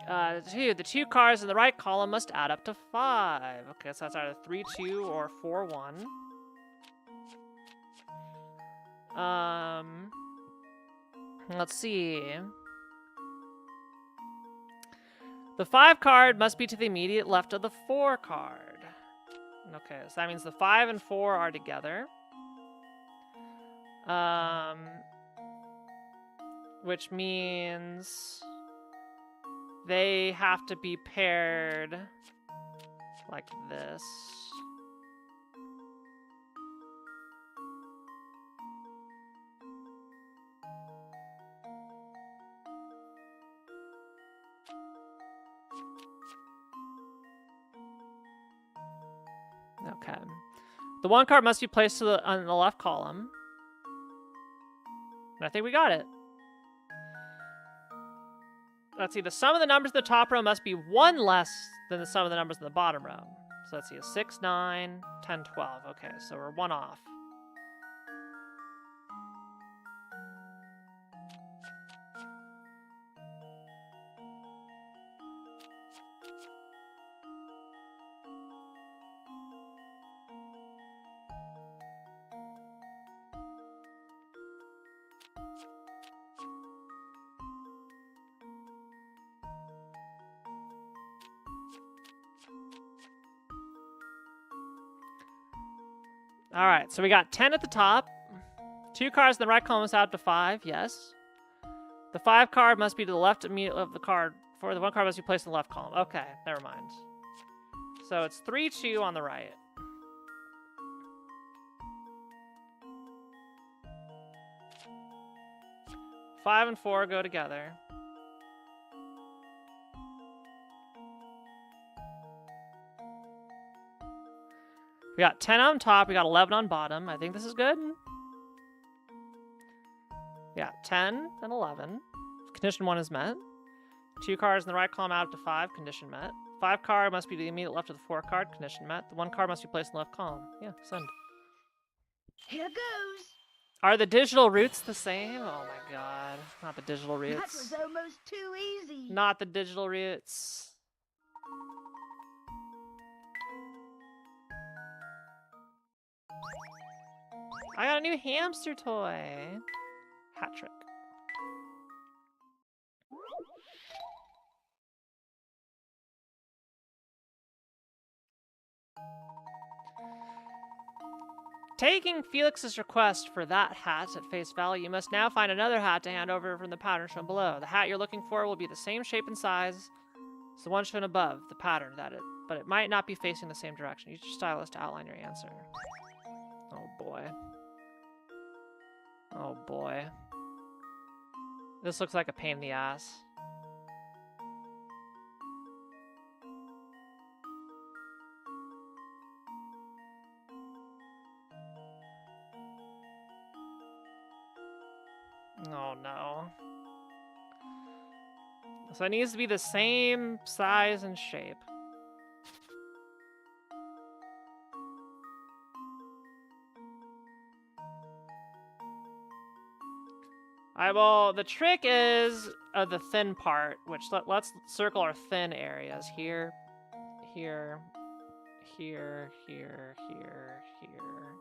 2. The 2 cards in the right column must add up to 5. Okay, so that's either 3, 2 or 4, 1. Let's see. The 5 card must be to the immediate left of the 4 card. Okay, so that means the 5 and 4 are together. Which means they have to be paired like this. Okay. The 1 card must be placed on the left column. And I think we got it. Let's see. The sum of the numbers in the top row must be 1 less than the sum of the numbers in the bottom row. So let's see. 6, 9, 10, 12. Okay, so we're 1 off. All right, so we got 10 at the top. 2 cards in the right column must add up to 5. Yes. The 5 card must be to the left immediately of the card. For the 1 card must be placed in the left column. Okay, never mind. So it's 3, 2 on the right. Five and 4 go together. We got 10 on top, we got 11 on bottom. I think this is good. Yeah, 10 and 11. Condition 1 is met. 2 cards in the right column add up to 5, condition met. 5 card must be to the immediate left of the 4 card, condition met. The 1 card must be placed in the left column. Yeah, send. Here goes. Are the digital roots the same? Oh my god. Not the digital That roots. was almost too easy. Not the digital roots. I got a new hamster toy. Hat trick. Taking Felix's request for that hat at face value, you must now find another hat to hand over from the pattern shown below. The hat you're looking for will be the same shape and size as the one shown above, the pattern, but it might not be facing the same direction. Use your stylus to outline your answer. Oh boy. Oh boy. This looks like a pain in the ass. Oh no. So it needs to be the same size and shape. Well, the trick is the thin part, which let's circle our thin areas here, here, here, here, here, here,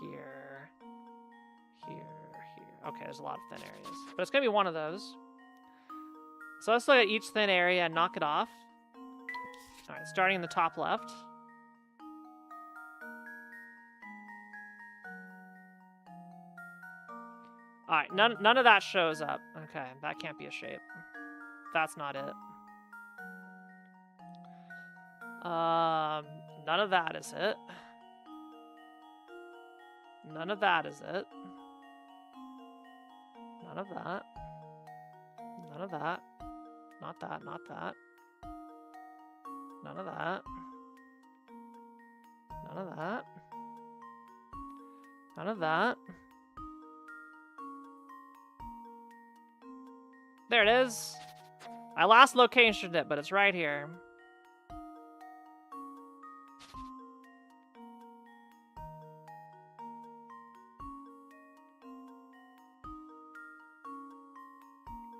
here, here. Okay, there's a lot of thin areas, but it's gonna be one of those. So let's look at each thin area and knock it off. All right, starting in the top left. All right, none of that shows up. Okay, that can't be a shape. That's not it. None of that is it. None of that is it. None of that. None of that. Not that, not that. None of that. None of that. None of that. There it is. I last locationed it, but it's right here.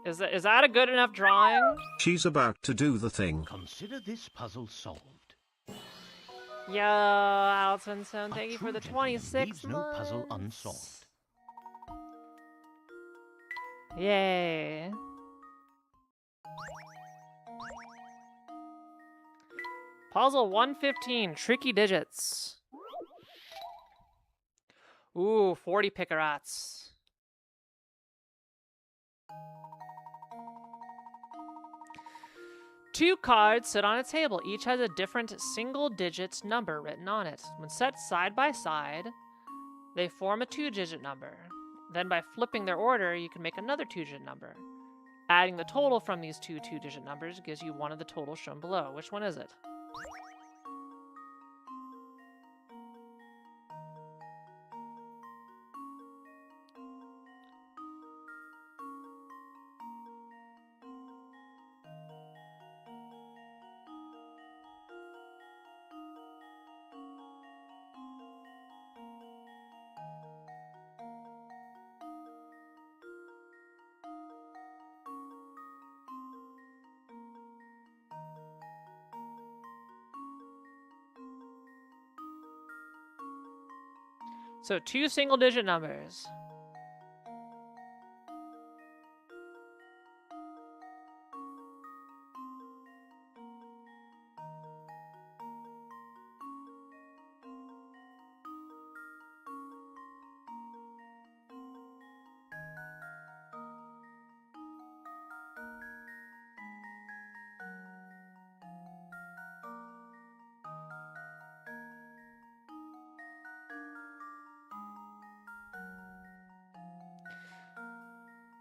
Is that a good enough drawing? She's about to do the thing. Consider this puzzle solved. Yo, Alton Stone, thank A you for the true gentleman 26 leaves no puzzle months. unsolved. Yay. Puzzle 115, tricky digits. Ooh, 40 pickerats. Two cards sit on a table. Each has a different single-digit number written on it. When set side by side, they form a two-digit number. Then by flipping their order, you can make another two-digit number. Adding the total from these two two-digit numbers gives you one of the totals shown below. Which one is it? So two single-digit numbers.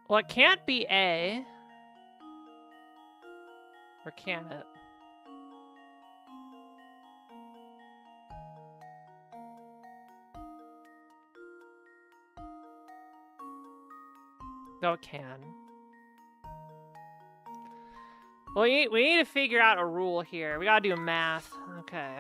Well, it can't be A. Or can it? No, it can. Well, we need to figure out a rule here. We gotta do math. Okay.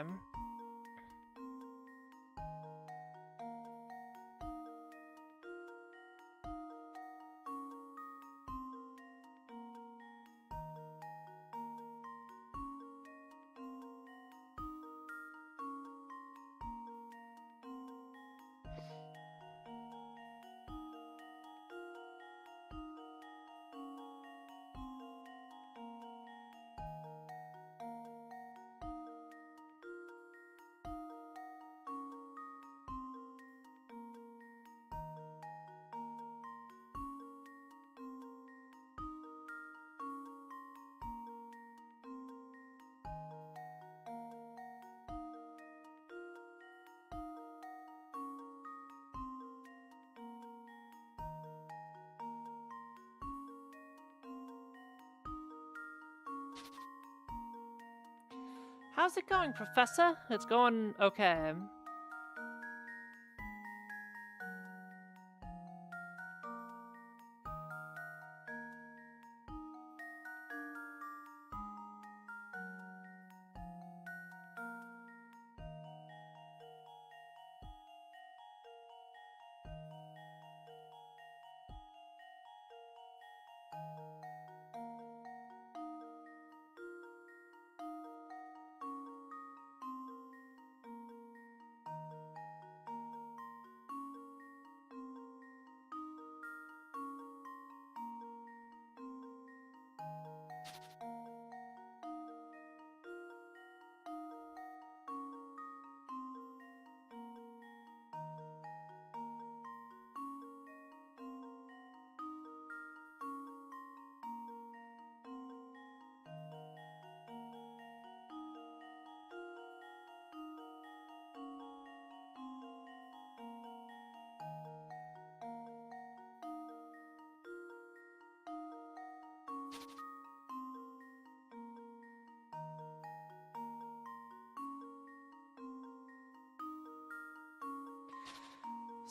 How's it going, Professor? It's going okay.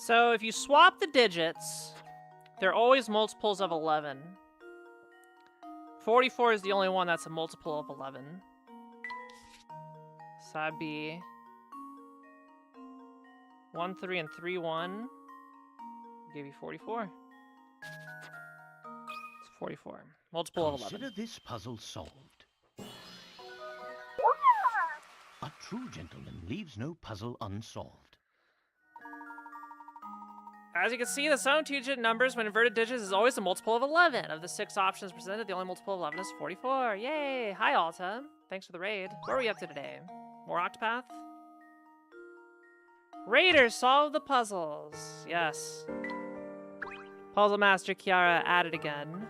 So if you swap the digits, they're always multiples of 11. 44 is the only one that's a multiple of 11. So that'd be 1, 3, and 3, 1. Give you 44. It's 44. Multiple of 11. Consider this puzzle solved. A true gentleman leaves no puzzle unsolved. As you can see, the sum of two-digit numbers when inverted digits is always a multiple of 11. Of the 6 options presented, the only multiple of 11 is 44. Yay! Hi, Alta. Thanks for the raid. What are we up to today? More Octopath? Raiders, solve the puzzles. Yes. Puzzle Master Kiara at it again.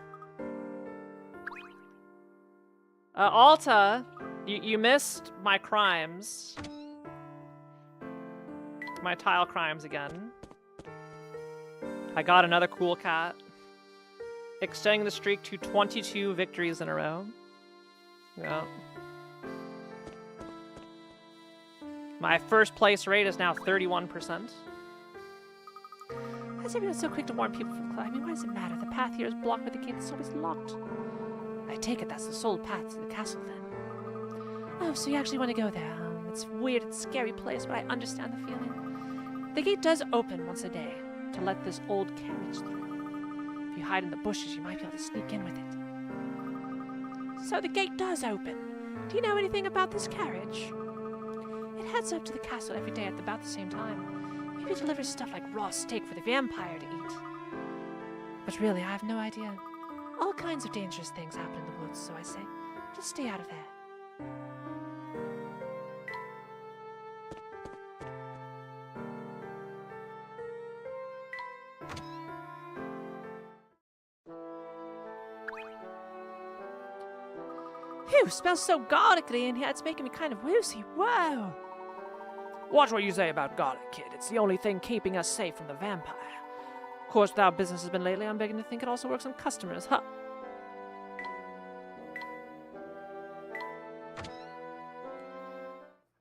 Alta, you missed my crimes. My tile crimes again. I got another cool cat. Extending the streak to 22 victories in a row. Yeah. My first place rate is now 31%. Why is everyone so quick to warn people from climbing? Why does it matter? The path here is blocked by the gate that's always locked. I take it that's the sole path to the castle then. Oh, so you actually want to go there? It's weird, it's a scary place, but I understand the feeling. The gate does open once a day to let this old carriage through. If you hide in the bushes, you might be able to sneak in with it. So the gate does open. Do you know anything about this carriage? It heads up to the castle every day at about the same time. Maybe it delivers stuff like raw steak for the vampire to eat. But really, I have no idea. All kinds of dangerous things happen in the woods, so I say, just stay out of there. Phew, smells so garlicly in here, it's making me kind of woozy. Whoa! Watch what you say about garlic, kid. It's the only thing keeping us safe from the vampire. Of course, with how business has been lately, I'm beginning to think it also works on customers, huh?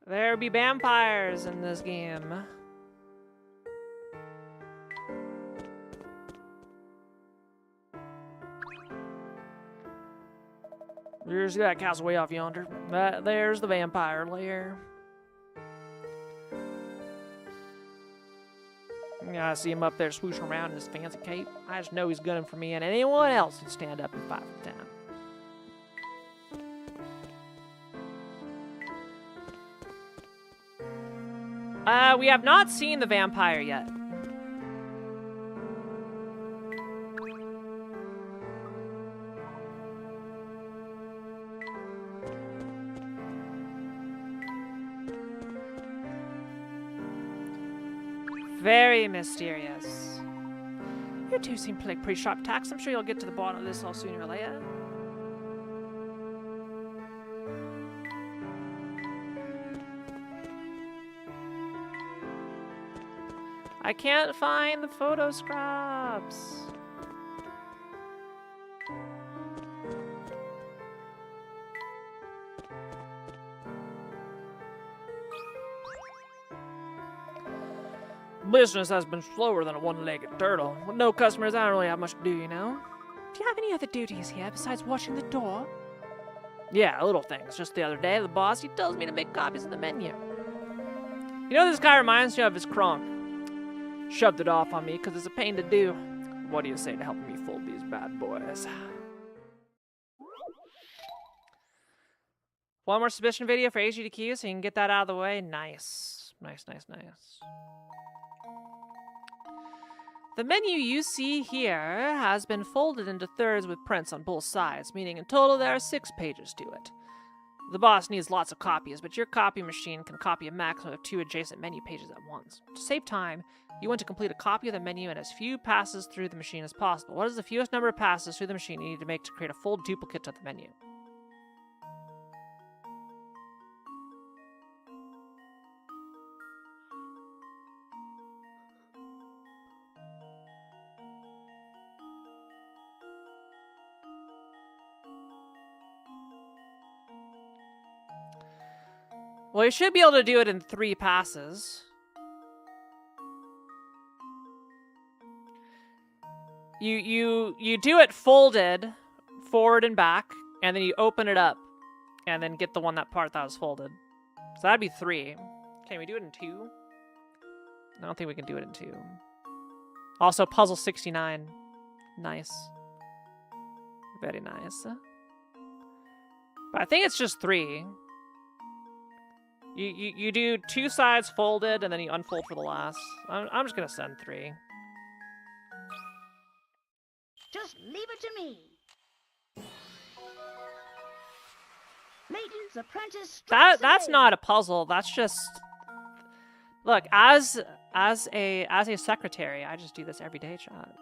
There be vampires in this game. There's that castle way off yonder. There's the vampire lair. Yeah, I see him up there swooshing around in his fancy cape. I just know he's gunning for me and anyone else who'd stand up and fight for the town. We have not seen the vampire yet. Very mysterious. You two seem to play pretty sharp tacks. I'm sure you'll get to the bottom of this all sooner or later. I can't find the photo scraps. Business has been slower than a one-legged turtle. With no customers, I don't really have much to do, you know? Do you have any other duties here besides watching the door? Yeah, little things. Just the other day, the boss, he tells me to make copies of the menu. You know, this guy reminds me of his Kronk. Shoved it off on me because it's a pain to do. What do you say to helping me fold these bad boys? One more submission video for AG to queue so you can get that out of the way. Nice. Nice, nice, nice. The menu you see here has been folded into thirds with prints on both sides, meaning in total there are 6 pages to it. The boss needs lots of copies, but your copy machine can copy a maximum of 2 adjacent menu pages at once. To save time, you want to complete a copy of the menu in as few passes through the machine as possible. What is the fewest number of passes through the machine you need to make to create a full duplicate of the menu? Well, you should be able to do it in 3 passes. You do it folded, forward and back, and then you open it up, and then get the part that was folded. So that'd be 3. Can we do it in 2? I don't think we can do it in 2. Also, puzzle 69. Nice. Very nice. But I think it's just 3. You do 2 sides folded, and then you unfold for the last. I'm just gonna send 3. Just leave it to me. Layton's apprentice strikes That's again. not a puzzle. That's just look, as a secretary, I just do this every day, chat.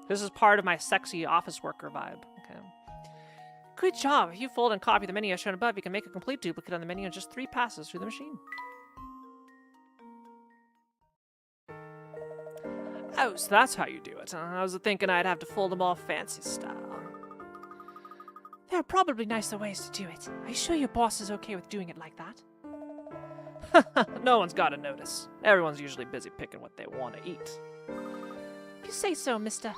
This is part of my sexy office worker vibe. Okay. Good job. If you fold and copy the menu as shown above, you can make a complete duplicate on the menu in just 3 passes through the machine. Oh, so that's how you do it. I was thinking I'd have to fold them all fancy style. There are probably nicer ways to do it. Are you sure your boss is okay with doing it like that? No one's got to notice. Everyone's usually busy picking what they want to eat. If you say so, mister.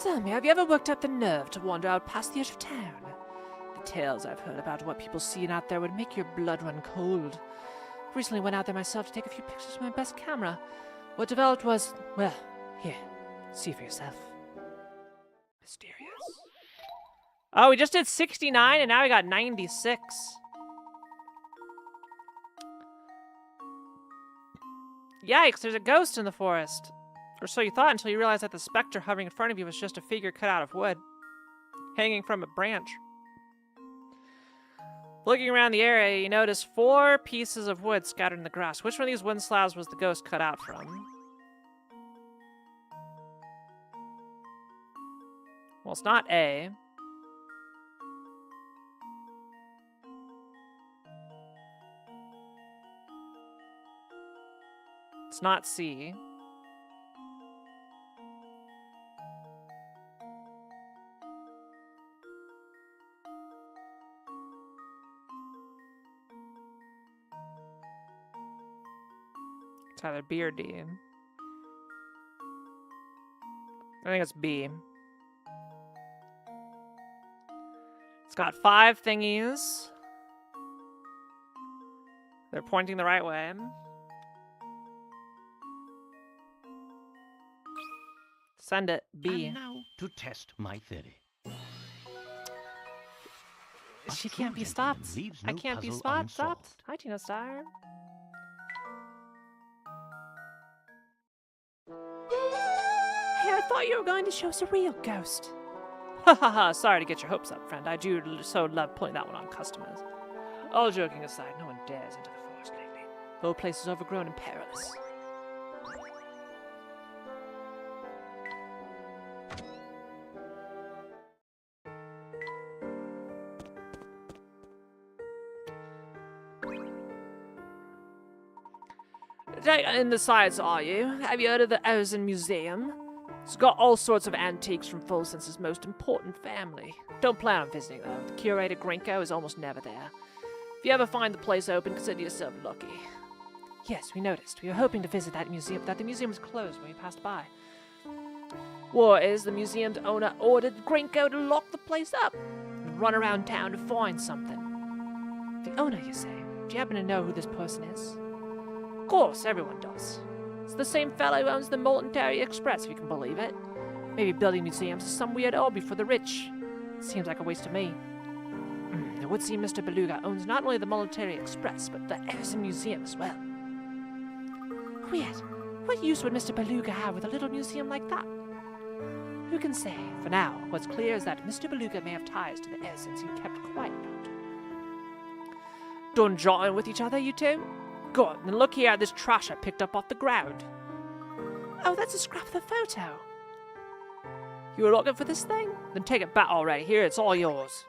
Tell me, have you ever worked up the nerve to wander out past the edge of town? The tales I've heard about what people seeing out there would make your blood run cold. Recently went out there myself to take a few pictures with my best camera. What developed was, well, here, see for yourself. Mysterious. Oh, we just did 69 and now we got 96. Yikes, there's a ghost in the forest. Or so you thought until you realized that the specter hovering in front of you was just a figure cut out of wood, hanging from a branch. Looking around the area, you notice 4 pieces of wood scattered in the grass. Which one of these wooden slabs was the ghost cut out from? Well, it's not A. It's not C. It's either B or D. I think it's B. It's got 5 thingies. They're pointing the right way. Send it. B. And now to test my theory. She A can't be true stopped. gentleman leaves I no can't be puzzle stopped. unsolved. Hi, Tina Star. Hey, I thought you were going to show us a real ghost. Ha ha ha, sorry to get your hopes up, friend. I do so love putting that one on customers. All joking aside, no one dares into the forest lately. The whole place is overgrown and perilous. And besides, are you? Have you heard of the Ozen Museum? It's got all sorts of antiques from Fulsen's most important family. Don't plan on visiting, though. The curator, Grinko, is almost never there. If you ever find the place open, consider yourself lucky. Yes, we noticed. We were hoping to visit that museum, but the museum was closed when we passed by. War is, the museum's owner ordered Grinko to lock the place up and run around town to find something. The owner, you say? Do you happen to know who this person is? Of course, everyone does. It's the same fellow who owns the Molten Express, if you can believe it. Maybe building museums is some weird hobby for the rich. It seems like a waste to me. It would seem Mr. Beluga owns not only the Molten Express, but the Ozen Museum as well. Weird. What use would Mr. Beluga have with a little museum like that? Who can say? For now, what's clear is that Mr. Beluga may have ties to the Ozens you kept quiet about. Done jawing with each other, you two? Good, and look here at this trash I picked up off the ground. Oh, that's a scrap of the photo. You were looking for this thing? Then take it back already. Here, it's all yours.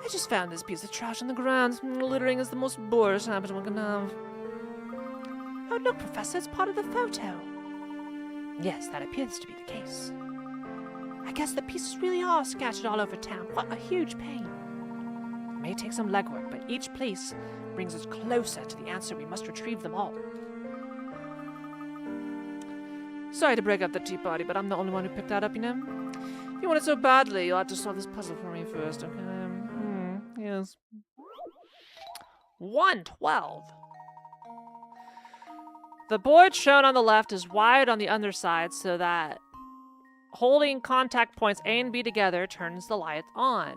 I just found this piece of trash on the ground. Littering is the most boorish habit one can have. Oh, look, Professor, it's part of the photo. Yes, that appears to be the case. I guess the pieces really are scattered all over town. What a huge pain. It may take some legwork, but each place brings us closer to the answer. We must retrieve them all. Sorry to break up the tea party, but I'm the only one who picked that up, you know? If you want it so badly, you'll have to solve this puzzle for me first, okay? Yes. 112. The board shown on the left is wired on the underside so that holding contact points A and B together turns the light on.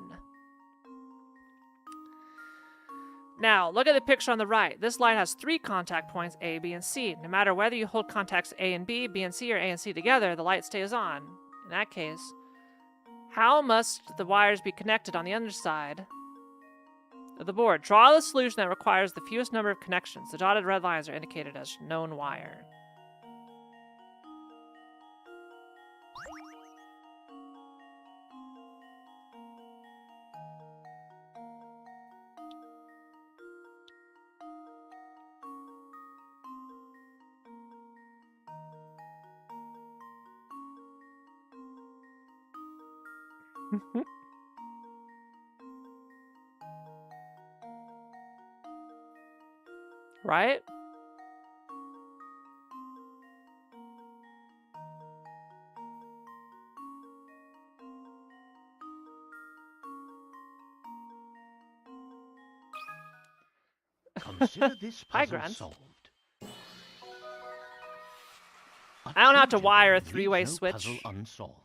Now, look at the picture on the right. This light has 3 contact points, A, B, and C. No matter whether you hold contacts A and B, B and C, or A and C together, the light stays on. In that case, how must the wires be connected on the underside of the board? Draw the solution that requires the fewest number of connections. The dotted red lines are indicated as known wire. Right? Consider this Hi, puzzle Grant. solved. I don't have to true wire a gentleman three-way leaves no switch. puzzle unsolved.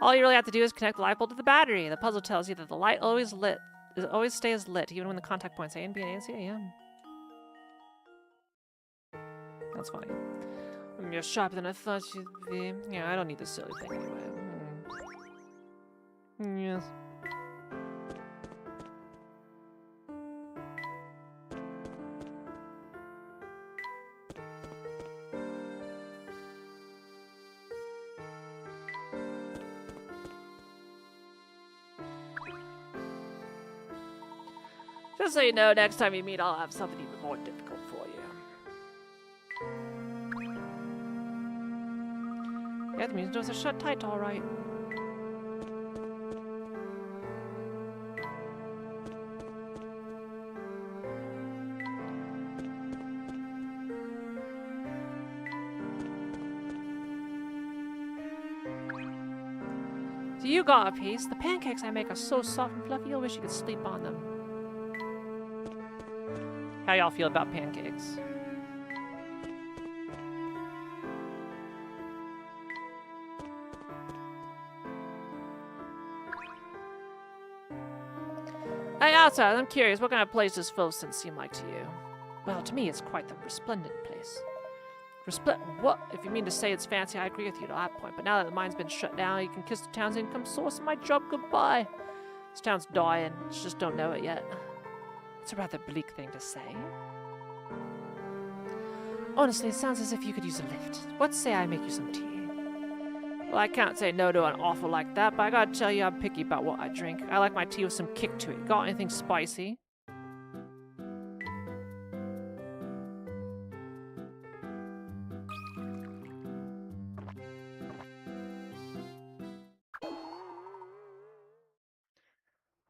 All you really have to do is connect the light bulb to the battery. The puzzle tells you that the light always stays lit, even when the contact points A and B and A and C are AM. That's funny. You're sharper than I thought you'd be. Yeah, I don't need this silly thing anyway. Yes. Just so you know, next time you meet, I'll have something even more difficult for you. Yeah, the music doors are shut tight, all right. So you got a piece. The pancakes I make are so soft and fluffy, you'll wish you could sleep on them. How y'all feel about pancakes? Hey, outside, I'm curious, what kind of place does Fulton seem like to you? Well, to me, it's quite the resplendent place. What? If you mean to say it's fancy, I agree with you to that point. But now that the mine's been shut down, you can kiss the town's income source and my job goodbye. This town's dying, you just don't know it yet. It's a rather bleak thing to say. Honestly, it sounds as if you could use a lift. What say I make you some tea? Well, I can't say no to an offer like that, but I gotta tell you I'm picky about what I drink. I like my tea with some kick to it. Got anything spicy?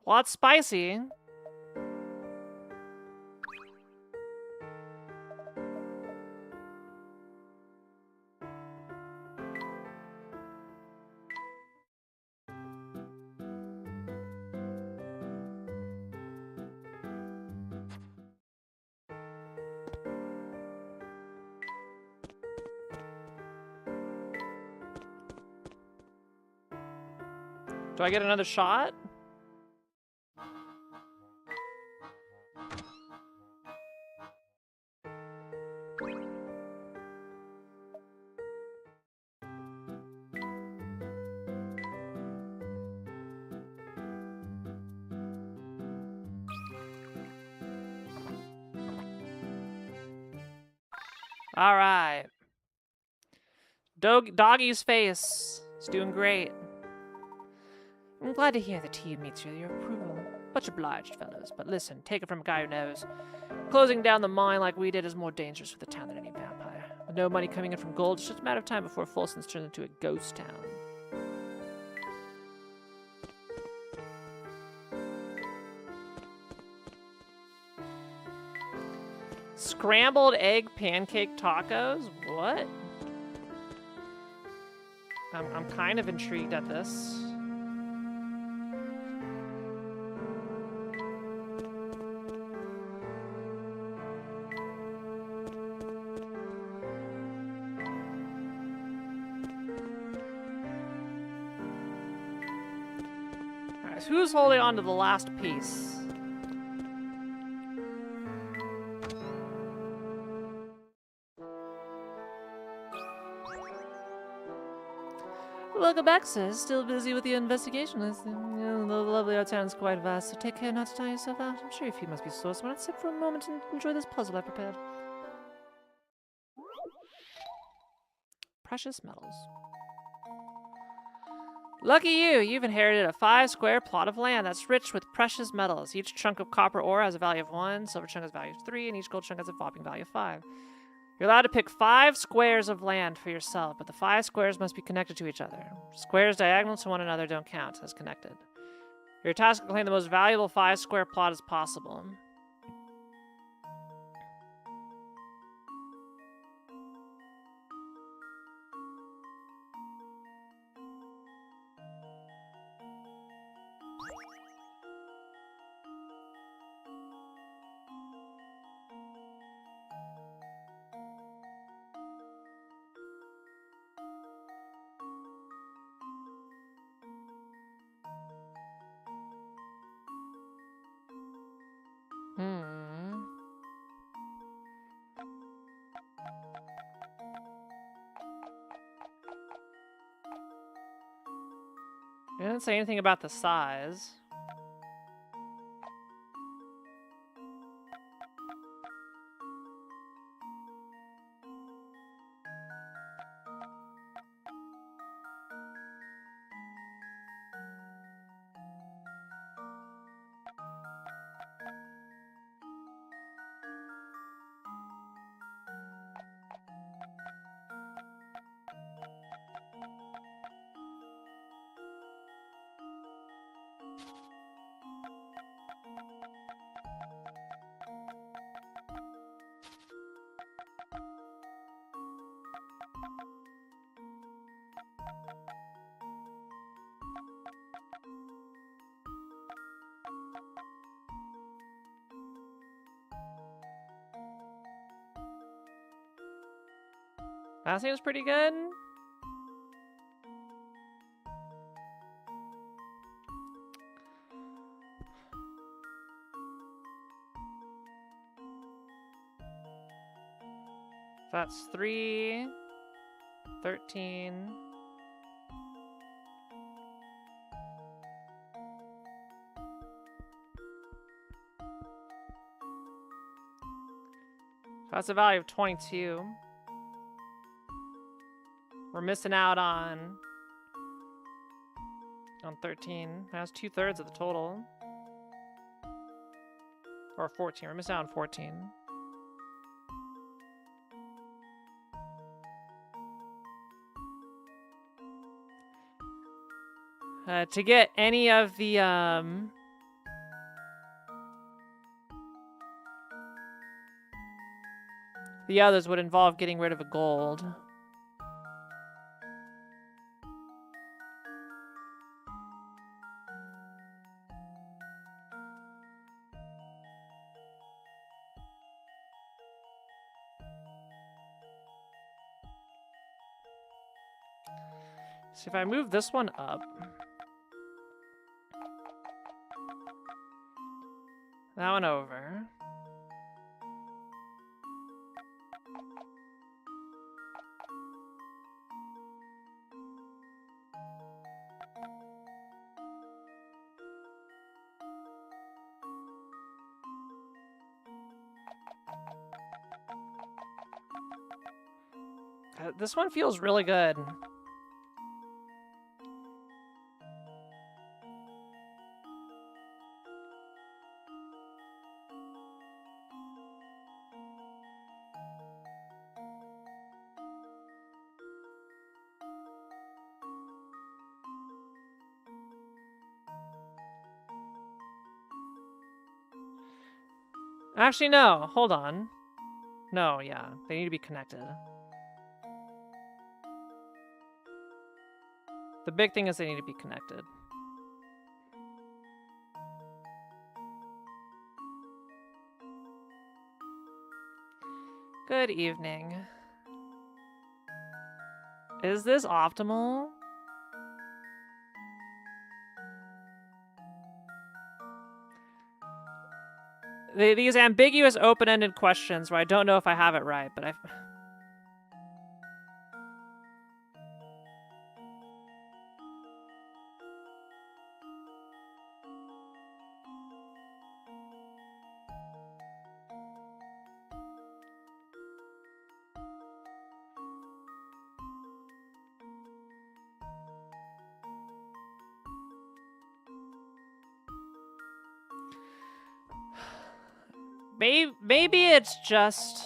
What's spicy? Do I get another shot? All right. Doggy's face is doing great. I'm glad to hear the tea meets your approval. Much obliged, fellows. But listen, take it from a guy who knows. Closing down the mine like we did is more dangerous for the town than any vampire. With no money coming in from gold, it's just a matter of time before Folsom's turns into a ghost town. Scrambled egg pancake tacos? What? I'm kind of intrigued at this. Alright, so who's holding on to the last piece? Welcome back, sir. Still busy with your investigation, I see. Yeah, the lovely art town is quite vast, so take care not to tire yourself out. I'm sure your feet must be sore, so why not sit for a moment and enjoy this puzzle I prepared. Precious metals. Lucky you! You've inherited a 5-square plot of land that's rich with precious metals. Each chunk of copper ore has a value of 1, silver chunk has a value of 3, and each gold chunk has a whopping value of 5. You're allowed to pick 5 squares of land for yourself, but the 5 squares must be connected to each other. Squares diagonal to one another don't count as connected. Your task is to claim the most valuable 5-square plot as possible. It didn't say anything about the size. That seems pretty good. That's 3, 13. That's a value of 22. We're missing out on 13. That's 2/3 of the total. Or 14. We're missing out on 14. To get any of the others would involve getting rid of a gold. So if I move this one up, that one over. This one feels really good. Actually, no. Hold on. No, yeah. They need to be connected. The big thing is they need to be connected. Good evening. Is this optimal? These ambiguous open-ended questions where I don't know if I have it right, but I... Maybe it's just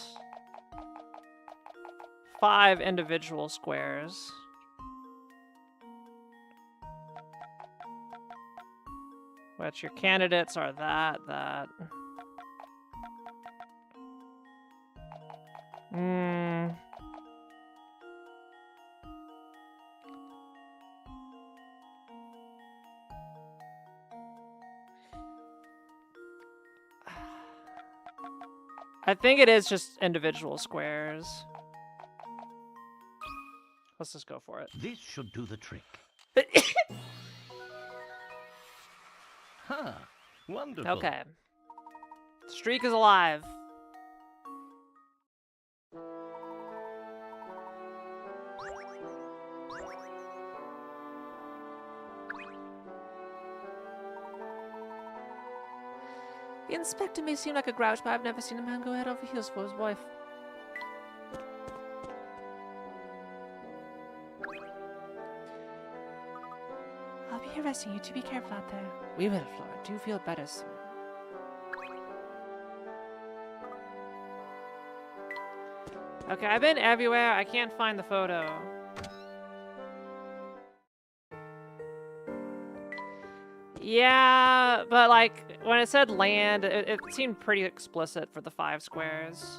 5 individual squares. Which your candidates are that. I think it is just individual squares. Let's just go for it. This should do the trick. Huh. Wonderful. Okay. Streak is alive. The inspector may seem like a grouch, but I've never seen a man go head over heels for his wife. I'll be arresting you. To be careful out there. We will, Flora. Do feel better soon. Okay, I've been everywhere. I can't find the photo. Yeah, but like when it said land, it seemed pretty explicit for the 5 squares.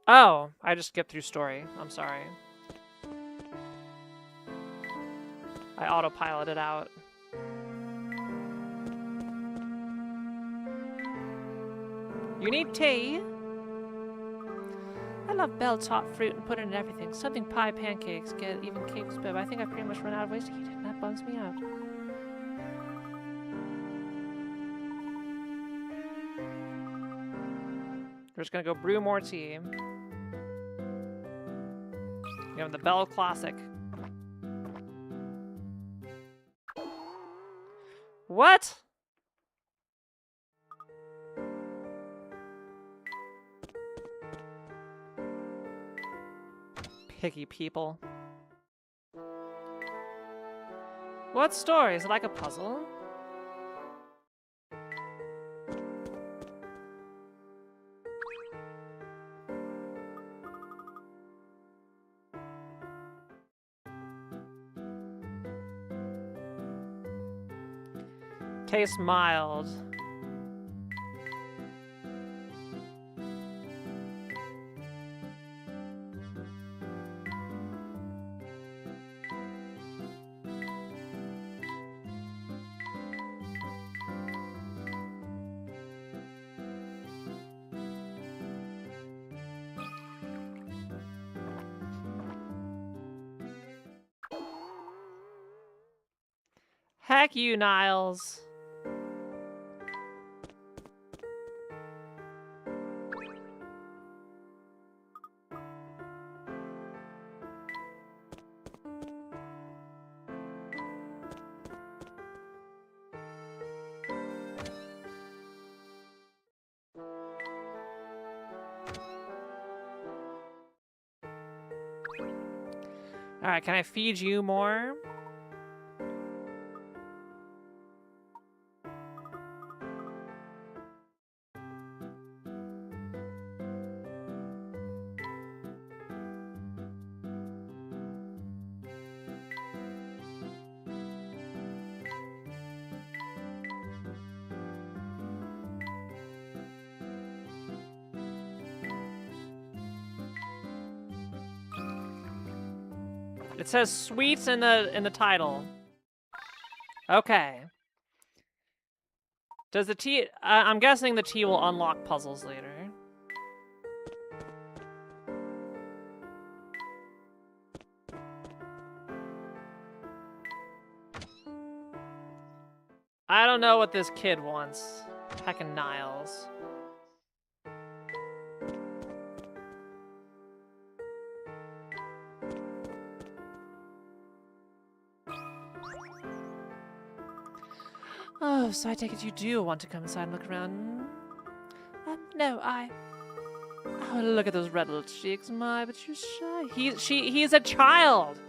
Oh, I just skipped through story. I'm sorry. I autopiloted out. You need tea? I love Belle's hot fruit and put it in everything. Something pie, pancakes, get even cakes, but I think I've pretty much run out of ways to eat it, and that bums me out. We're just gonna go brew more tea. You have the Belle Classic. What? Picky people. What story? Is it like a puzzle? Tastes mild. Heck you, Niles. Alright, can I feed you more? It says sweets in the title. Okay. Does the T... I'm guessing the T will unlock puzzles later. I don't know what this kid wants. Heckin' Niles. Oh, so I take it you do want to come inside and look around? No, Oh, look at those red little cheeks, my, but you're shy. He's a child!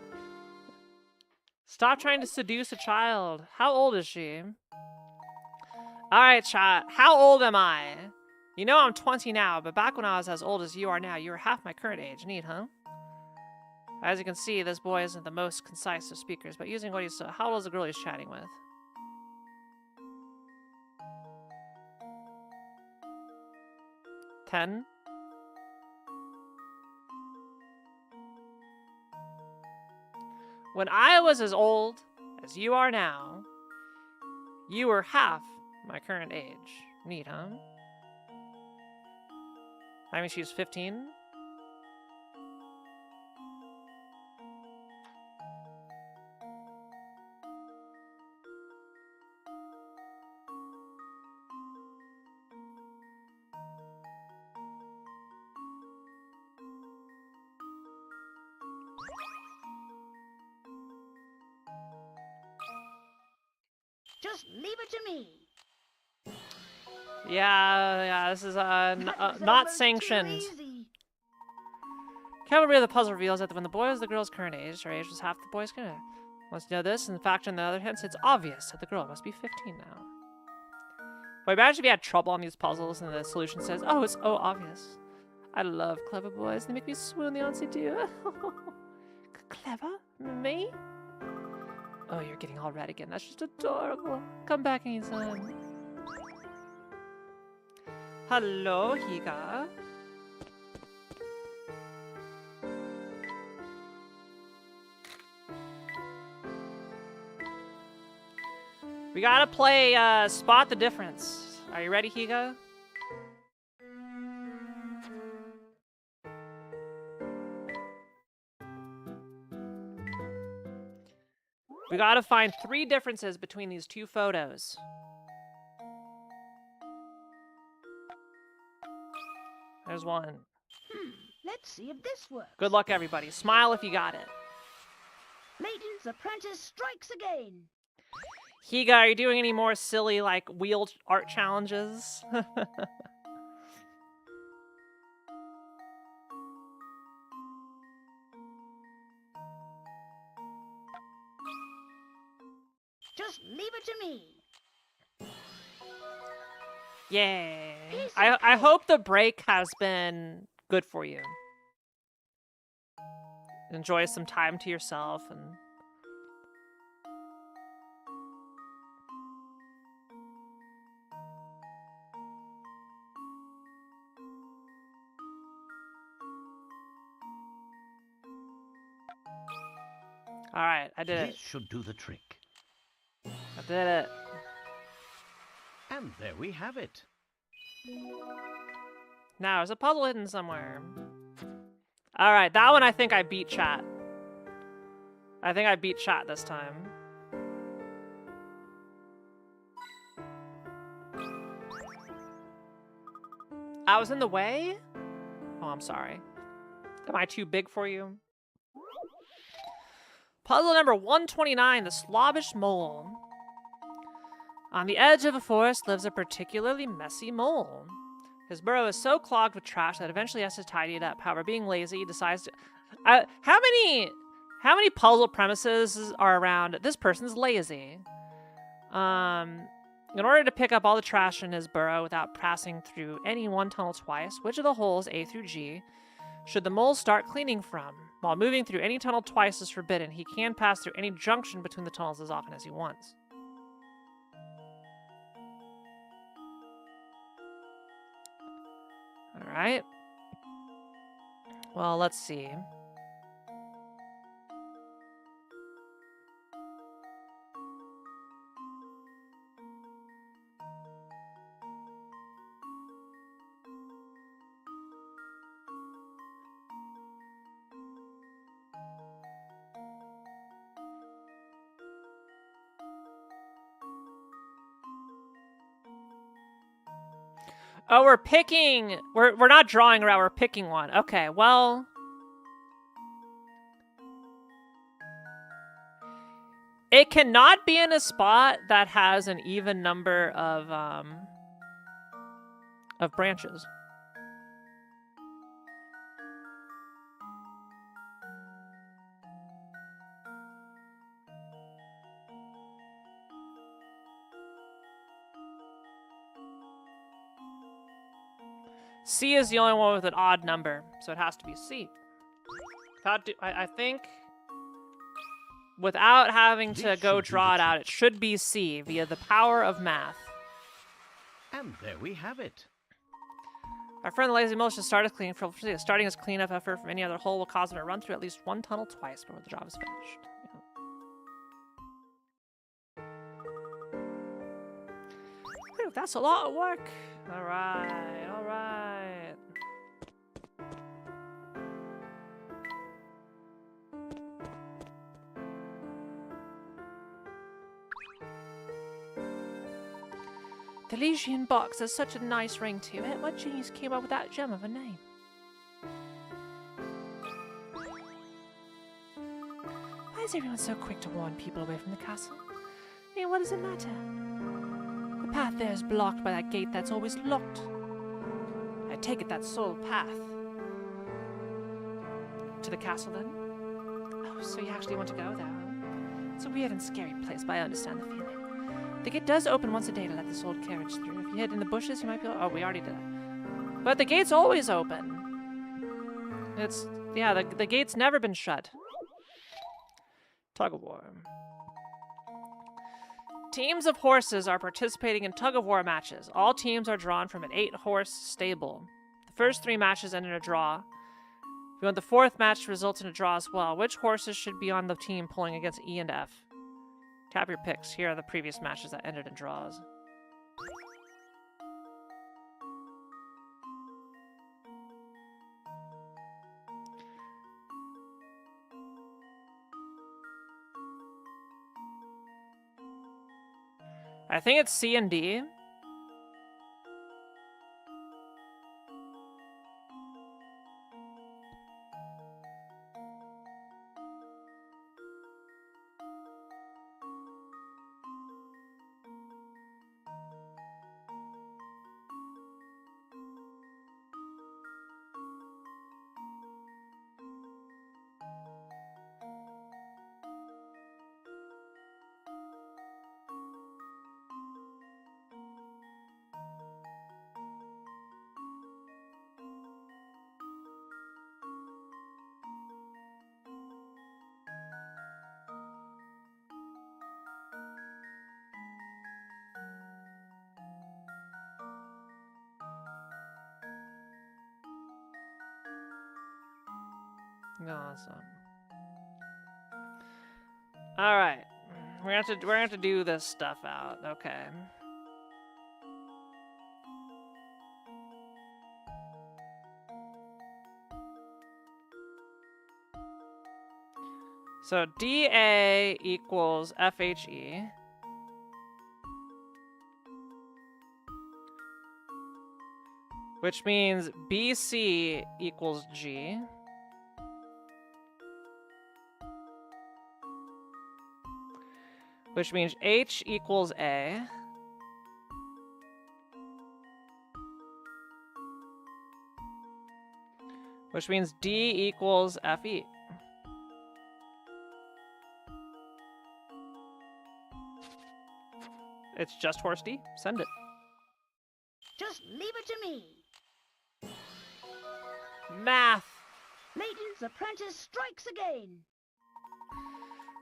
Stop trying to seduce a child. How old is she? Alright, child. How old am I? You know I'm 20 now, but back when I was as old as you are now, you were half my current age. Neat, huh? As you can see, this boy isn't the most concise of speakers, but using what he's... How old is the girl he's chatting with? 10? When I was as old as you are now, you were half my current age. Neat, huh? I mean, she's 15? Just leave it to me. Yeah, this is That was not almost too sanctioned. easy. Cavalry of the puzzle reveals that when the boy was the girl's current age, her age was half the boy's current age. Once you know this, in fact, on the other hand, it's obvious that the girl must be 15 now. But imagine if you had trouble on these puzzles and the solution says, oh, it's obvious. I love clever boys. They make me swoon, the honestly do. Clever? Me? Oh, you're getting all red again. That's just adorable. Come back anytime. Hello, Higa. We gotta play Spot the Difference. Are you ready, Higa? We gotta find 3 differences between these 2 photos. There's one. Let's see if this works. Good luck, everybody. Smile if you got it. Layton's apprentice strikes again. Higa, are you doing any more silly, like, wheel art challenges? Just leave it to me. Yay. Piece of I cake. hope the break has been good for you. Enjoy some time to yourself and... Alright, I did This it. should do the trick. I did it. And there we have it. Now, there's a puzzle hidden somewhere. Alright, that one I think I beat chat. I think I beat chat this time. I was in the way? Oh, I'm sorry. Am I too big for you? Puzzle number 129, the Slobbish Mole. On the edge of a forest lives a particularly messy mole. His burrow is so clogged with trash that eventually he has to tidy it up. However, being lazy, he decides to... how many puzzle premises are around this person's lazy? In order to pick up all the trash in his burrow without passing through any one tunnel twice, which of the holes, A through G, should the mole start cleaning from? While moving through any tunnel twice is forbidden, he can pass through any junction between the tunnels as often as he wants. Alright. Well, let's see. Oh, we're picking. We're not drawing around. We're picking one. Okay, well. It cannot be in a spot that has an even number of branches. C is the only one with an odd number, so it has to be C. I think without having to go draw it out, it should be C via the power of math. And there we have it. Our friend the Lazy Mill should start starting his cleanup effort from any other hole will cause him to run through at least one tunnel twice before the job is finished. Yeah. Whew, that's a lot of work. All right, all right. The Legion box has such a nice ring to it. What genius came up with that gem of a name? Why is everyone so quick to warn people away from the castle? I mean, what does it matter? The path there is blocked by that gate that's always locked. I take it that's sole path. To the castle, then? Oh, so you actually want to go there, huh? It's a weird and scary place, but I understand the feeling. The gate does open once a day to let this old carriage through. If you hid in the bushes, you might be... Oh, we already did that. But the gate's always open. It's... Yeah, the gate's never been shut. Tug-of-war. Teams of horses are participating in tug-of-war matches. All teams are drawn from an 8-horse stable. The first 3 matches end in a draw. If you want the 4th match to result in a draw as well, which horses should be on the team pulling against E and F? Tap your picks. Here are the previous matches that ended in draws. I think it's C and D. Awesome. All right, we're gonna have to do this stuff out. Okay. So DA equals FHE. Which means BC equals G. Which means H equals A. Which means D equals FE. It's just horse D. Send it. Just leave it to me. Math. Layton's apprentice strikes again.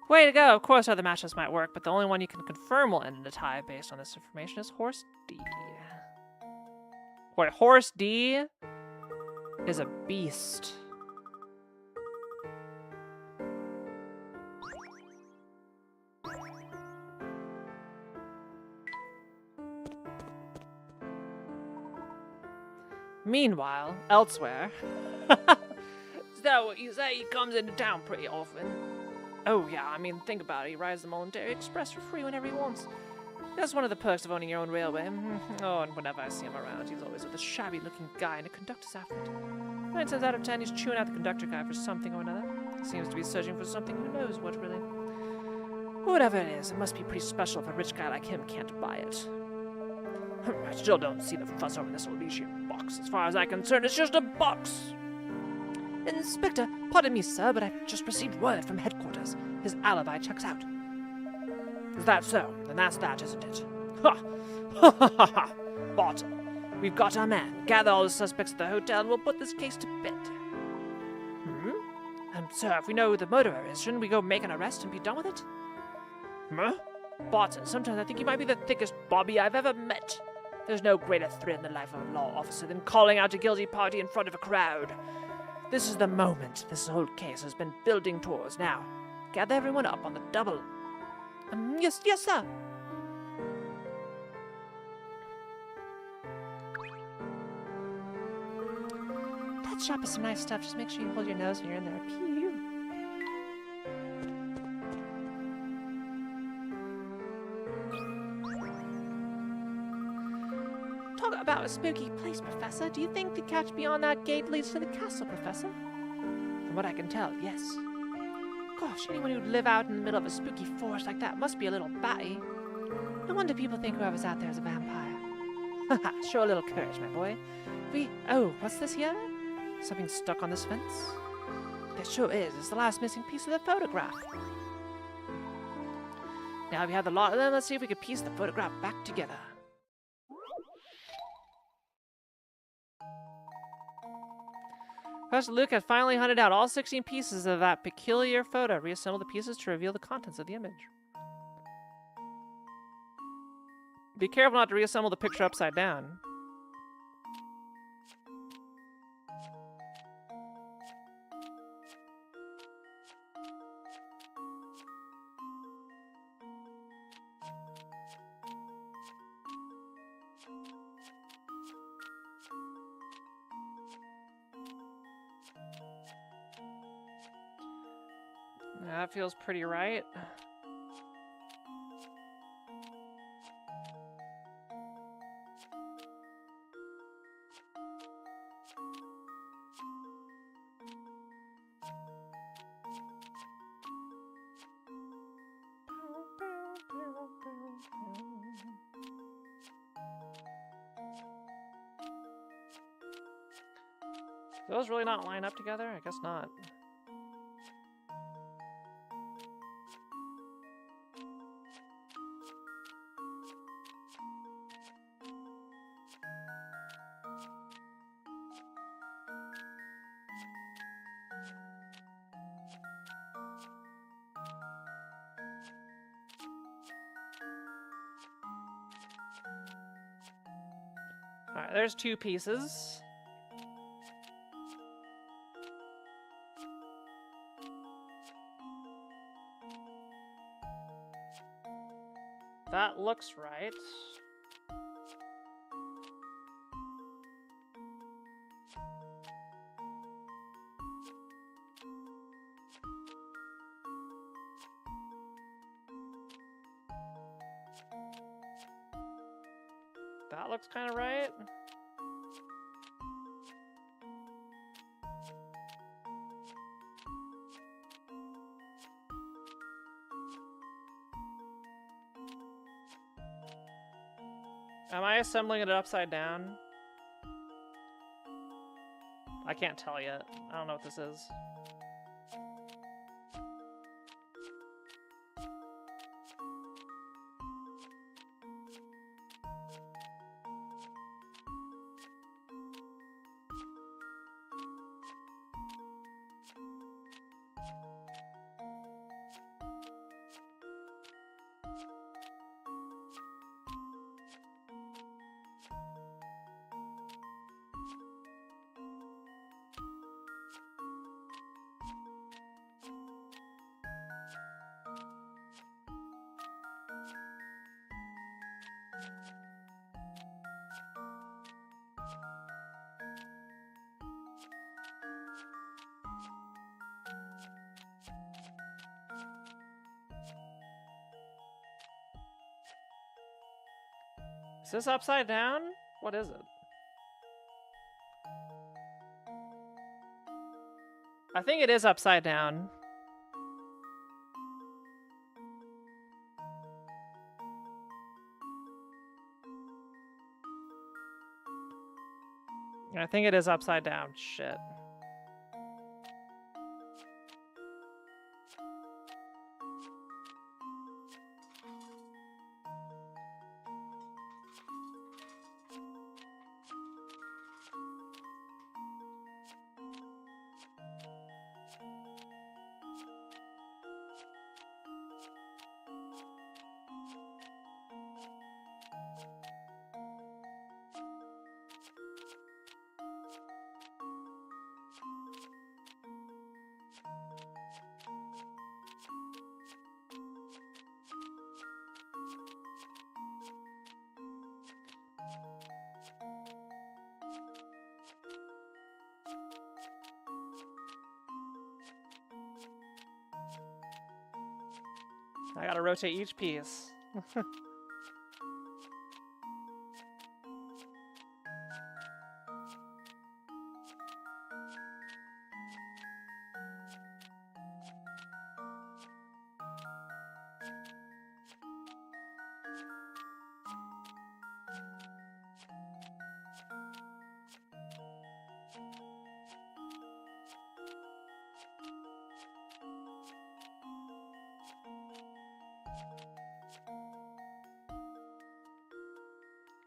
Way to go. Of course other matches might work, but the only one you can confirm will end in a tie based on this information is horse D. Wait, horse D is a beast. Meanwhile, elsewhere. Is that what you say? He comes into town pretty often. Oh yeah, I mean, think about it. He rides the Momentary Express for free whenever he wants. That's one of the perks of owning your own railway. Oh, and whenever I see him around, he's always with a shabby-looking guy in a conductor's outfit. 9 times out of 10, he's chewing out the conductor guy for something or another. He seems to be searching for something, who knows what, really. Whatever it is, it must be pretty special if a rich guy like him can't buy it. I still don't see the fuss over this Elysian box. As far as I'm concerned, it's just a box. Inspector, pardon me, sir, but I've just received word from headquarters. His alibi checks out. Is that so? Then that's that, isn't it? Ha! Ha ha ha ha! Barton, we've got our man. Gather all the suspects at the hotel and we'll put this case to bed. Sir, if we know who the murderer is, shouldn't we go make an arrest and be done with it? Huh? Barton, sometimes I think you might be the thickest Bobby I've ever met. There's no greater thrill in the life of a law officer than calling out a guilty party in front of a crowd. This is the moment this whole case has been building towards now. Gather everyone up on the double. Yes, sir. That shop is some nice stuff. Just make sure you hold your nose when you're in there. Pew. Talk about a spooky place, Professor. Do you think the catch beyond that gate leads to the castle, Professor? From what I can tell, yes. Gosh, anyone who'd live out in the middle of a spooky forest like that must be a little batty. No wonder people think whoever's out there is a vampire. Haha, show a little courage, my boy. Oh, what's this here? Something stuck on this fence? There sure is. It's the last missing piece of the photograph. Now we have the lot of them. Let's see if we can piece the photograph back together. Professor Luke had finally hunted out all 16 pieces of that peculiar photo. Reassemble the pieces to reveal the contents of the image. Be careful not to reassemble the picture upside down. That feels pretty right. Do those really not line up together? I guess not. Alright, there's 2 pieces. That looks right. That looks kind of right. Am I assembling it upside down? I can't tell yet. I don't know what this is. Is this upside down? What is it? I think it is upside down. I think it is upside down. Shit. I gotta rotate each piece.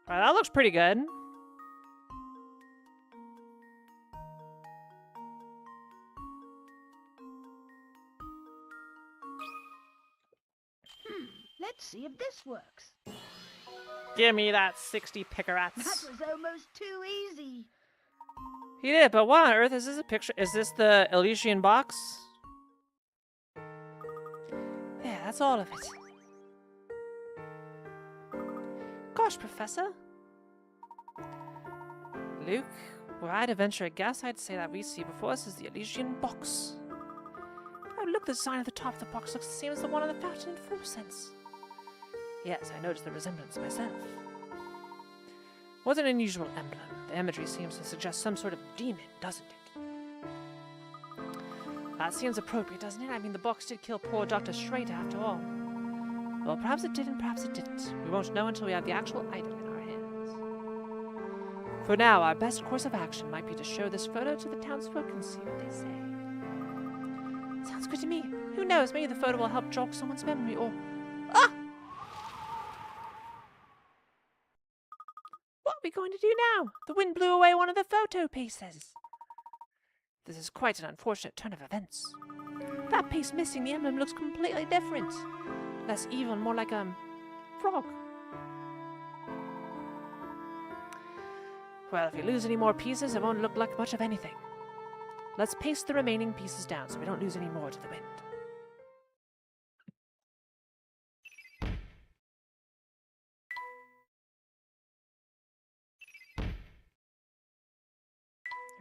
Alright, that looks pretty good. Let's see if this works. Give me that 60 pickerats. That was almost too easy. He did, but what on earth is this a picture? Is this the Elysian box? Yeah, that's all of it. Gosh, Professor. Luke, were I to venture a guess, I'd say that we see before us is the Elysian box. Oh, look, the sign at the top of the box looks the same as the one on the fountain in Fluorescence. Yes, I noticed the resemblance myself. What an unusual emblem. The imagery seems to suggest some sort of demon, doesn't it? That seems appropriate, doesn't it? I mean, the box did kill poor Dr. Schrader after all. Well, perhaps it did and perhaps it didn't. We won't know until we have the actual item in our hands. For now, our best course of action might be to show this photo to the townsfolk and see what they say. Sounds good to me. Who knows, maybe the photo will help jog someone's memory or... Ah! What are we going to do now? The wind blew away one of the photo pieces. This is quite an unfortunate turn of events. That piece missing, the emblem looks completely different. Less evil and more like a frog. Well, if we lose any more pieces, it won't look like much of anything. Let's paste the remaining pieces down so we don't lose any more to the wind.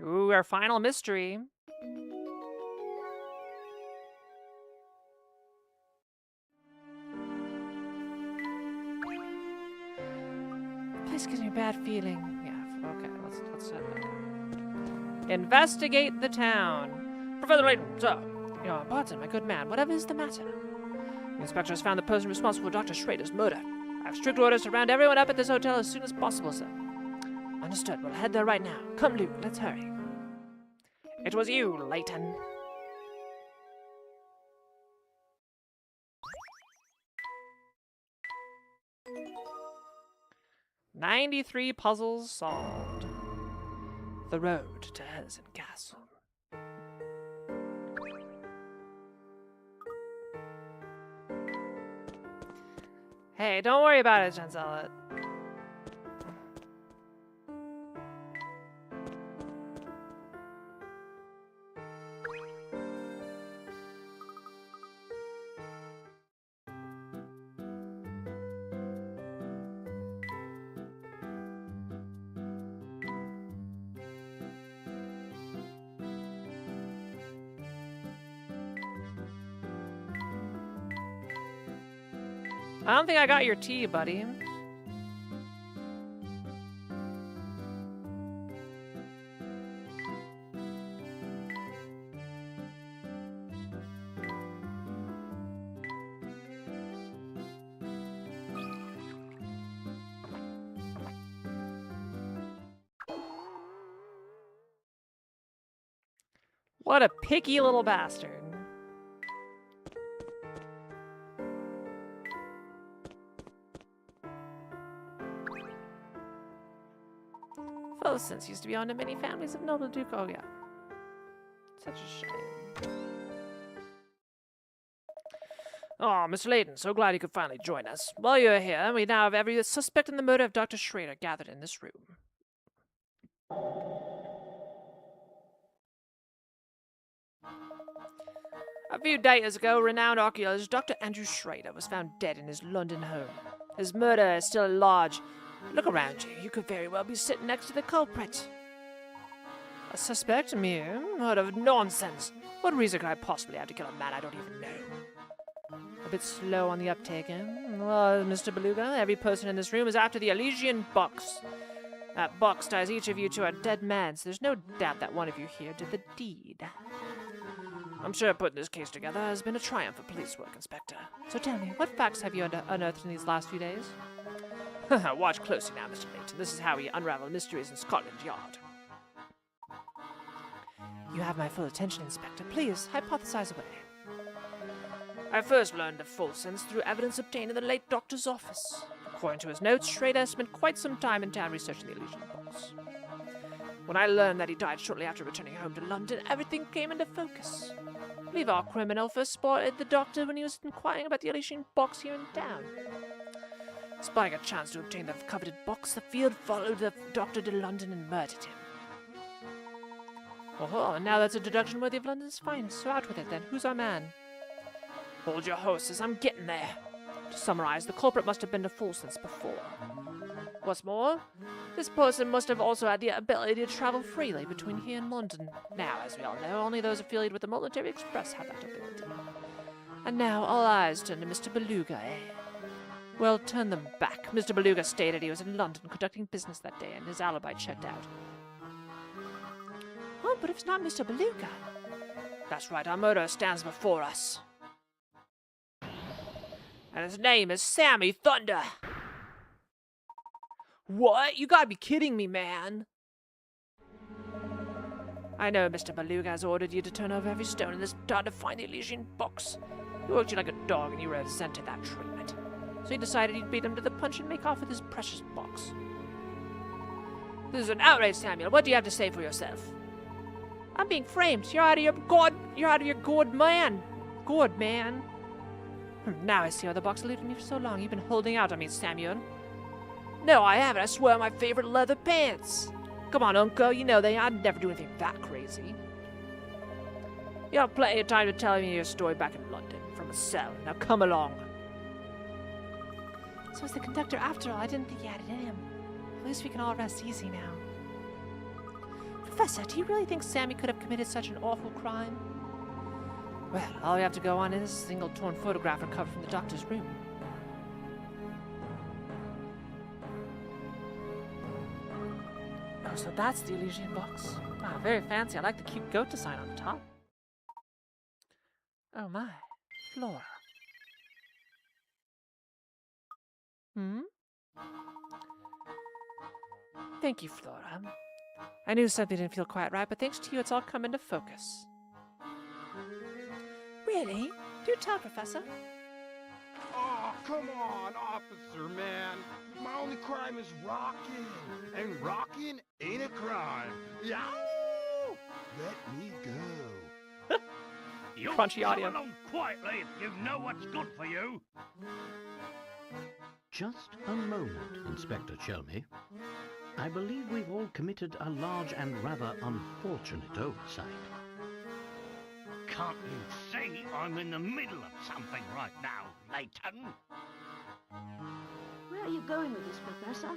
Ooh, our final mystery. This gives me a bad feeling. Yeah, okay, let's set that down. Investigate the town. Professor Layton, sir. Pardon, my good man, whatever is the matter? The inspector has found the person responsible for Dr. Schrader's murder. I have strict orders to round everyone up at this hotel as soon as possible, sir. Understood. We'll head there right now. Come, Luke, let's hurry. It was you, Layton. "93 puzzles solved. The road to Helsen Castle." Hey, don't worry about it, Genzelit. I don't think I got your tea, buddy. What a picky little bastard. Philosophy used to be on to many families of noble duke. Oh yeah. Such a shame. Oh, Mr. Layton, so glad you could finally join us. While you're here, we now have every suspect in the murder of Dr. Schrader gathered in this room. A few days ago, renowned archaeologist Dr. Andrew Schrader was found dead in his London home. His murder is still at large. Look around you. You could very well be sitting next to the culprit. A suspect? Me? What of nonsense. What reason could I possibly have to kill a man I don't even know? A bit slow on the uptake, eh? Well, Mr. Beluga, every person in this room is after the Elysian box. That box ties each of you to a dead man, so there's no doubt that one of you here did the deed. I'm sure putting this case together has been a triumph for police work, Inspector. So tell me, what facts have you unearthed in these last few days? Watch closely now, Mr. Layton. This is how we unravel mysteries in Scotland Yard. You have my full attention, Inspector. Please, hypothesize away. I first learned of Fulson's through evidence obtained in the late doctor's office. According to his notes, Schrader spent quite some time in town researching the Elysian box. When I learned that he died shortly after returning home to London, everything came into focus. I believe our criminal first spotted the doctor when he was inquiring about the Elysian box here in town. Spying a chance to obtain the coveted box, the field followed the doctor to London and murdered him. Oh, and now that's a deduction worthy of London's finest, so out with it then. Who's our man? Hold your horses, I'm getting there. To summarize, the culprit must have been to Fulson's before. What's more, this person must have also had the ability to travel freely between here and London. Now, as we all know, only those affiliated with the Military Express have that ability. And now all eyes turn to Mr. Beluga, eh? Well, turn them back. Mr. Beluga stated he was in London conducting business that day, and his alibi checked out. Oh, but if it's not Mr. Beluga... That's right, our murderer stands before us. And his name is Sammy Thunder. What? You gotta be kidding me, man. I know Mr. Beluga has ordered you to turn over every stone in this town to find the Elysian box. He worked you like a dog and you resented that treatment. So he decided he'd beat him to the punch and make off with his precious box. This is an outrage, Samuel. What do you have to say for yourself? I'm being framed. You're out of your gourd, man. Gourd, man. Now I see why the box eluded me for so long. You've been holding out on me, Samuel. No, I haven't. I swear on my favorite leather pants. Come on, Uncle. You know I'd never do anything that crazy. You have plenty of time to tell me your story back in London from a cell. Now come along. So it's the conductor after all. I didn't think he had it in him. At least we can all rest easy now. Professor, do you really think Sammy could have committed such an awful crime? Well, all we have to go on is a single torn photograph recovered from the doctor's room. Oh, so that's the Elysian box. Wow, very fancy. I like the cute goat design on the top. Oh my, Flora. Thank you, Flora. I knew something didn't feel quite right, but thanks to you, it's all come into focus. Really? Do tell, Professor. Oh, come on, officer, man. My only crime is rocking. And rocking ain't a crime. Yow! Let me go. You Crunchy audio. come along quietly if you know what's good for you. Just a moment, Inspector Chelmy. I believe we've all committed a large and rather unfortunate oversight. Can't you see I'm in the middle of something right now, Layton? Where are you going with this, Professor?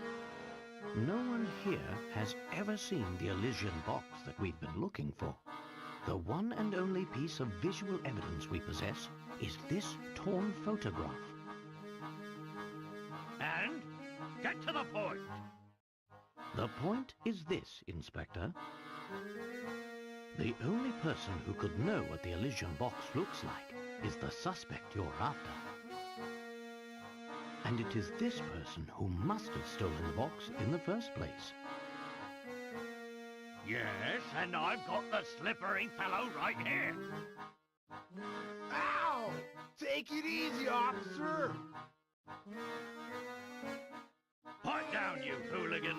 No one here has ever seen the Elysian box that we've been looking for. The one and only piece of visual evidence we possess is this torn photograph. And? Get to the point! The point is this, Inspector. The only person who could know what the Elysian box looks like is the suspect you're after. And it is this person who must have stolen the box in the first place. Yes? and I've got the slippery fellow right here. Ow! Take it easy, officer! Pipe down, you hooligan.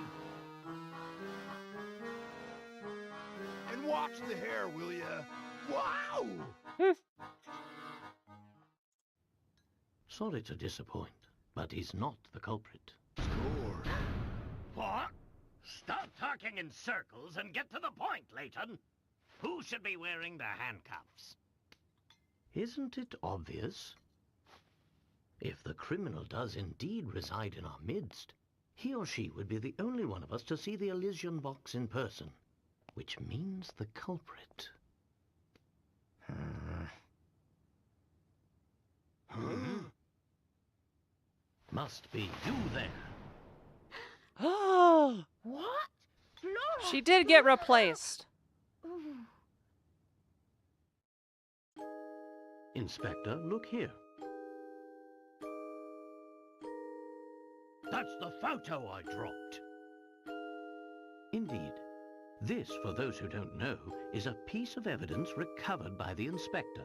And watch the hair, will ya? Wow! Sorry to disappoint, but he's not the culprit. Score. What? Stop talking in circles and get to the point, Layton. Who should be wearing the handcuffs? Isn't it obvious? If the criminal does indeed reside in our midst, he or she would be the only one of us to see the Elysian box in person, which means the culprit. Must be you there. Oh, What? Flora! she did get replaced. Ooh. Inspector, look here. That's the photo I dropped. Indeed. This, for those who don't know, is a piece of evidence recovered by the inspector.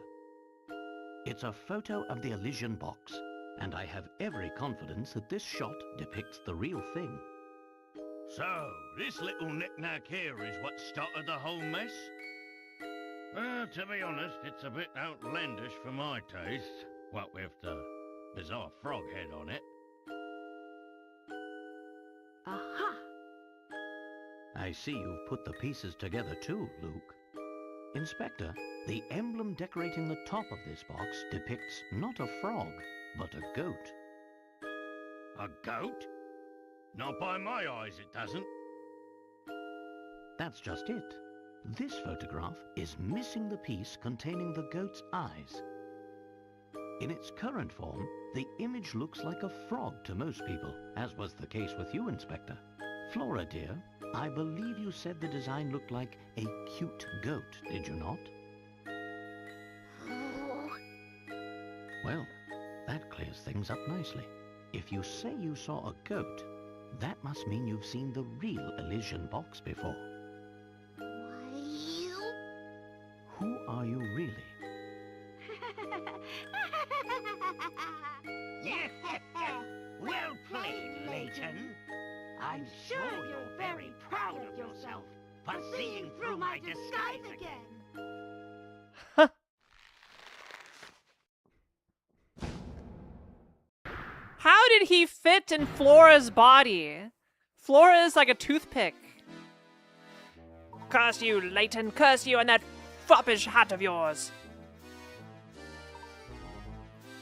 It's a photo of the Elysian box, and I have every confidence that this shot depicts the real thing. So, this little knick-knack here is what started the whole mess? Well, to be honest, it's a bit outlandish for my taste. What with the bizarre frog head on it. Aha! I see you've put the pieces together too, Luke. Inspector, the emblem decorating the top of this box depicts not a frog, but a goat. A goat? Not by my eyes, it doesn't. That's just it. This photograph is missing the piece containing the goat's eyes. In its current form, the image looks like a frog to most people, as was the case with you, Inspector. Flora, dear, I believe you said the design looked like a cute goat, did you not? Well, that clears things up nicely. If you say you saw a goat, that must mean you've seen the real Elysian box before. Who are you really? Well played, Layton. I'm sure you're very proud of yourself for seeing through my disguise again. How did he fit in Flora's body? Flora is like a toothpick. Curse you, Layton. Curse you and that foppish hat of yours.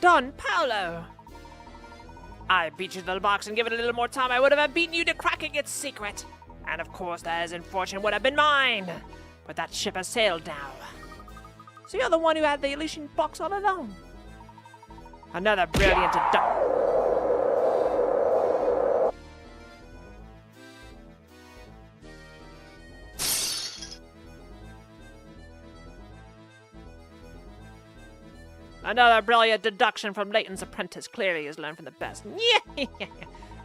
Don Paolo. I beat you to the box, and given it a little more time, I would have beaten you to cracking its secret. And of course, that as in fortune would have been mine. But that ship has sailed now. So you're the one who had the Elysian box all along. Another brilliant deduction. Another brilliant deduction from Layton's apprentice. Clearly he's learned from the best.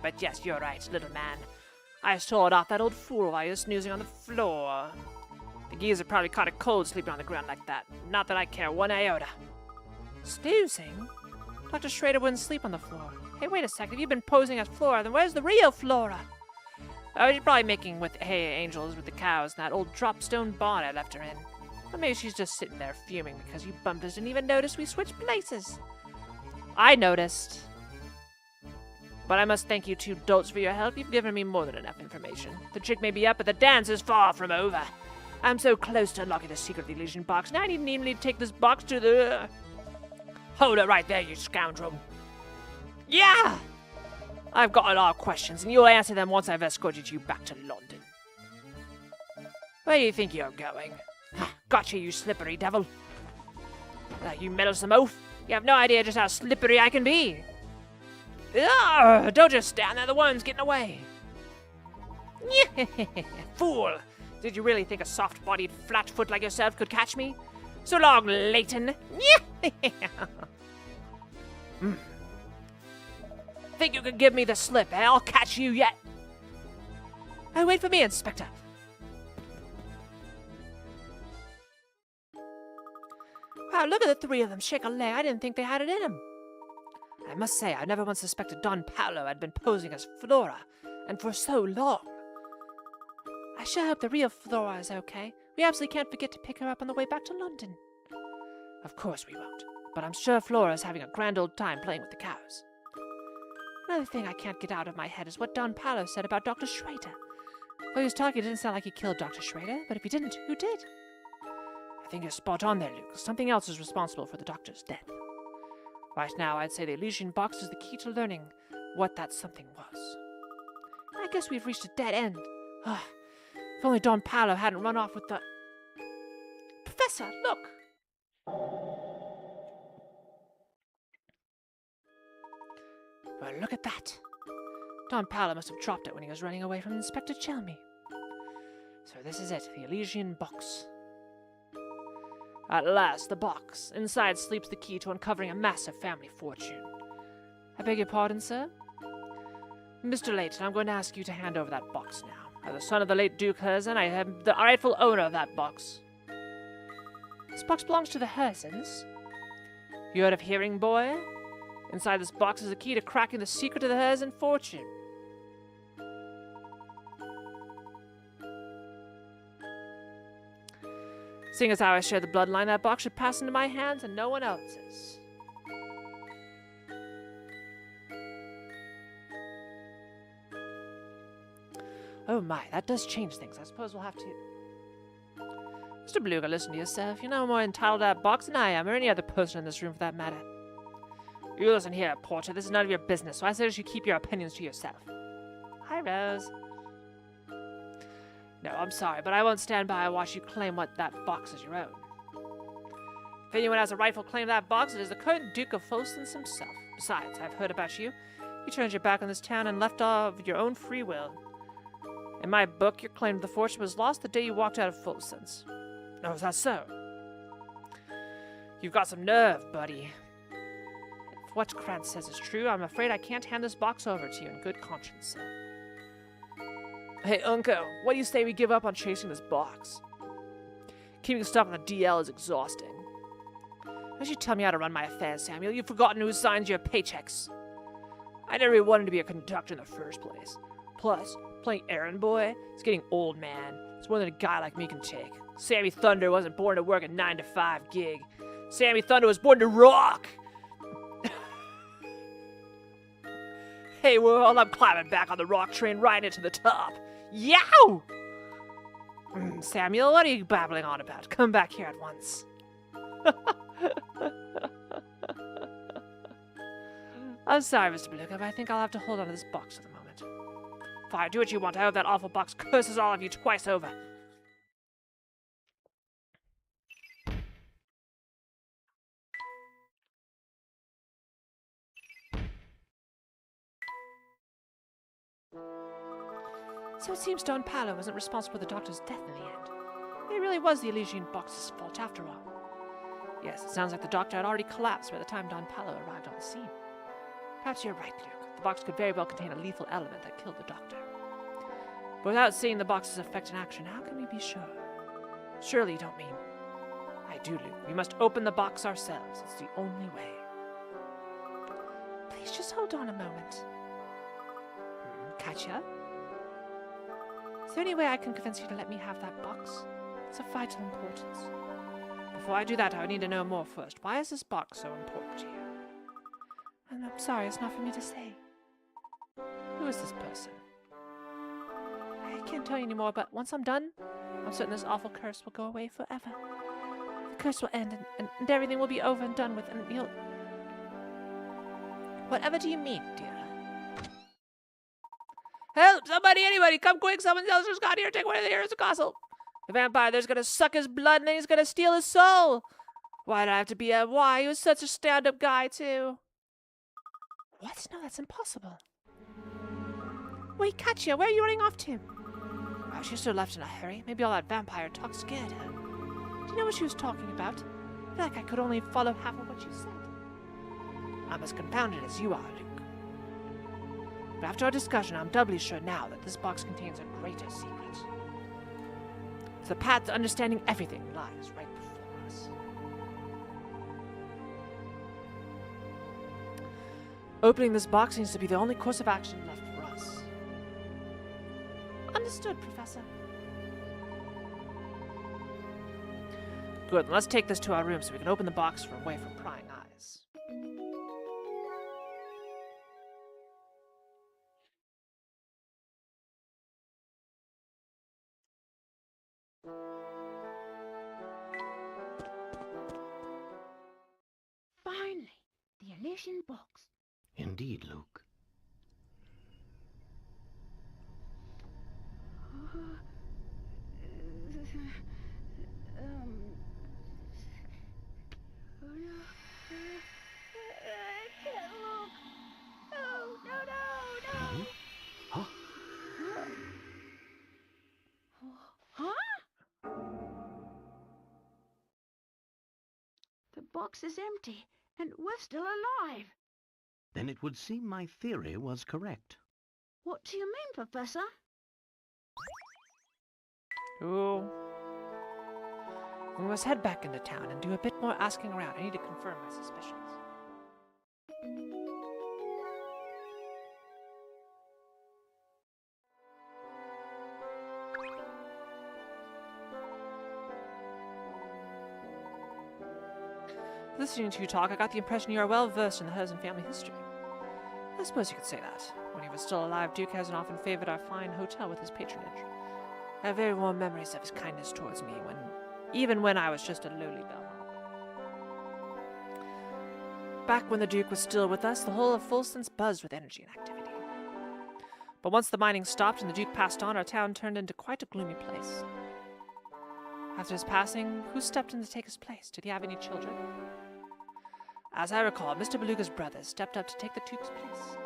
But yes, you're right, little man. I stole it off that old fool while he was snoozing on the floor. The geezer probably caught a cold sleeping on the ground like that. Not that I care one iota. Snoozing? Dr. Schrader wouldn't sleep on the floor. Hey, wait a second. If you've been posing as Flora, then where's the real Flora? Oh, she's probably making with hay angels with the cows in that old dropstone barn I left her in. Or maybe she's just sitting there fuming because you bumpers didn't even notice we switched places. I noticed. But I must thank you two dolts for your help. You've given me more than enough information. The trick may be up, but the dance is far from over. I'm so close to unlocking the secret of the Elysian box. Now I need namely to take this box to the... Hold it right there, you scoundrel. Yeah! I've got a lot of questions, and you'll answer them once I've escorted you back to London. Where do you think you're going? Gotcha, you slippery devil. You meddlesome oaf. You have no idea just how slippery I can be. Ugh, don't just stand there, the worm's getting away. Fool! Did you really think a soft-bodied flatfoot like yourself could catch me? So long, Layton. Think you could give me the slip, eh? I'll catch you yet. Hey, wait for me, Inspector. Wow, look at the three of them shake a leg. I didn't think they had it in them. I must say, I never once suspected Don Paolo had been posing as Flora, and for so long. I sure hope the real Flora is okay. We absolutely can't forget to pick her up on the way back to London. Of course we won't, but I'm sure Flora is having a grand old time playing with the cows. Another thing I can't get out of my head is what Don Paolo said about Dr. Schrader. While he was talking, it didn't sound like he killed Dr. Schrader, but if he didn't, who did? I think you're spot on there, Luke. Something else is responsible for the doctor's death. Right now, I'd say the Elysian box is the key to learning what that something was. I guess we've reached a dead end. If only Don Paolo hadn't run off with the... Professor, look! Well, look at that. Don Paolo must have dropped it when he was running away from Inspector Chelmy. So this is it, the Elysian box. At last, the box. Inside sleeps the key to uncovering a massive family fortune. I beg your pardon, sir? Mr. Layton, I'm going to ask you to hand over that box now. As the son of the late Duke Herzen, I am the rightful owner of that box. This box belongs to the Herzens. You heard of Hearing Boy? Inside this box is the key to cracking the secret of the Herzen fortune. Seeing as how I share the bloodline, that box should pass into my hands and no one else's. Oh my, that does change things. I suppose we'll have to... Mr. Beluga, listen to yourself. You're no more entitled to that box than I am, or any other person in this room for that matter. You listen here, Porter. This is none of your business, so I suggest you keep your opinions to yourself. Hi, Rose. No, I'm sorry, but I won't stand by and watch you claim what that box is your own. If anyone has a rightful claim to that box, it is the current Duke of Folsons himself. Besides, I've heard about you. You turned your back on this town and left of your own free will. In my book, your claim to the fortune was lost the day you walked out of Folsons. Oh, is that so? You've got some nerve, buddy. If what Krantz says is true, I'm afraid I can't hand this box over to you in good conscience, sir. Hey, Unko, what do you say we give up on chasing this box? Keeping stuff on the DL is exhausting. Don't you tell me how to run my affairs, Samuel. You've forgotten who signs your paychecks. I never even wanted to be a conductor in the first place. Plus, playing errand boy is getting old, man. It's more than a guy like me can take. Sammy Thunder wasn't born to work a 9-to-5 gig. Sammy Thunder was born to rock! Hey, world, I'm climbing back on the rock train, riding it to the top. Yow! Samuel, what are you babbling on about? Come back here at once. I'm sorry, Mr. Beluga, but I think I'll have to hold on to this box for the moment. Fine, do what you want. I hope that awful box curses all of you twice over. So it seems Don Paolo wasn't responsible for the doctor's death in the end. It really was the Elysian box's fault after all. Yes, it sounds like the doctor had already collapsed by the time Don Paolo arrived on the scene. Perhaps you're right, Luke. The box could very well contain a lethal element that killed the doctor. But without seeing the box's effect in action, how can we be sure? Surely you don't mean... I do, Luke. We must open the box ourselves. It's the only way. Please just hold on a moment. Katya? Is there any way I can convince you to let me have that box? It's of vital importance. Before I do that, I would need to know more first. Why is this box so important to you? And I'm sorry, it's not for me to say. Who is this person? I can't tell you anymore, but once I'm done, I'm certain this awful curse will go away forever. The curse will end, and everything will be over and done with, and you'll... Whatever do you mean, dear? Help! Somebody, anybody, come quick! Someone else just got here. Take away the heroes of castle. The vampire there's gonna suck his blood and then he's gonna steal his soul. Why did I have to be a... Why? He was such a stand-up guy, too. What? No, that's impossible. Wait, Katya, where are you running off to? Oh, she still left in a hurry. Maybe all that vampire talk scared her. Do you know what she was talking about? I feel like I could only follow half of what she said. I'm as confounded as you are, Luke. But after our discussion, I'm doubly sure now that this box contains a greater secret. The path to understanding everything lies right before us. Opening this box seems to be the only course of action left for us. Understood, Professor. Good, let's take this to our room so we can open the box away from prying eyes. Finally, the Elysian box. Indeed, Luke. I can't look. Oh, no, no, no. Huh? Huh? The box is empty, and we're still alive. Then it would seem my theory was correct. What do you mean, Professor? Ooh. We must head back into town and do a bit more asking around. I need to confirm my suspicions. Listening to you talk, I got the impression you are well versed in the Hudson family history. I suppose you could say that. When he was still alive, Duke hasn't often favored our fine hotel with his patronage. I have very warm memories of his kindness towards me, even when I was just a lowly bellhop. Back when the Duke was still with us, the whole of Fulston's buzzed with energy and activity. But once the mining stopped and the Duke passed on, our town turned into quite a gloomy place. After his passing, who stepped in to take his place? Did he have any children? As I recall, Mr. Beluga's brothers stepped up to take the Duke's place.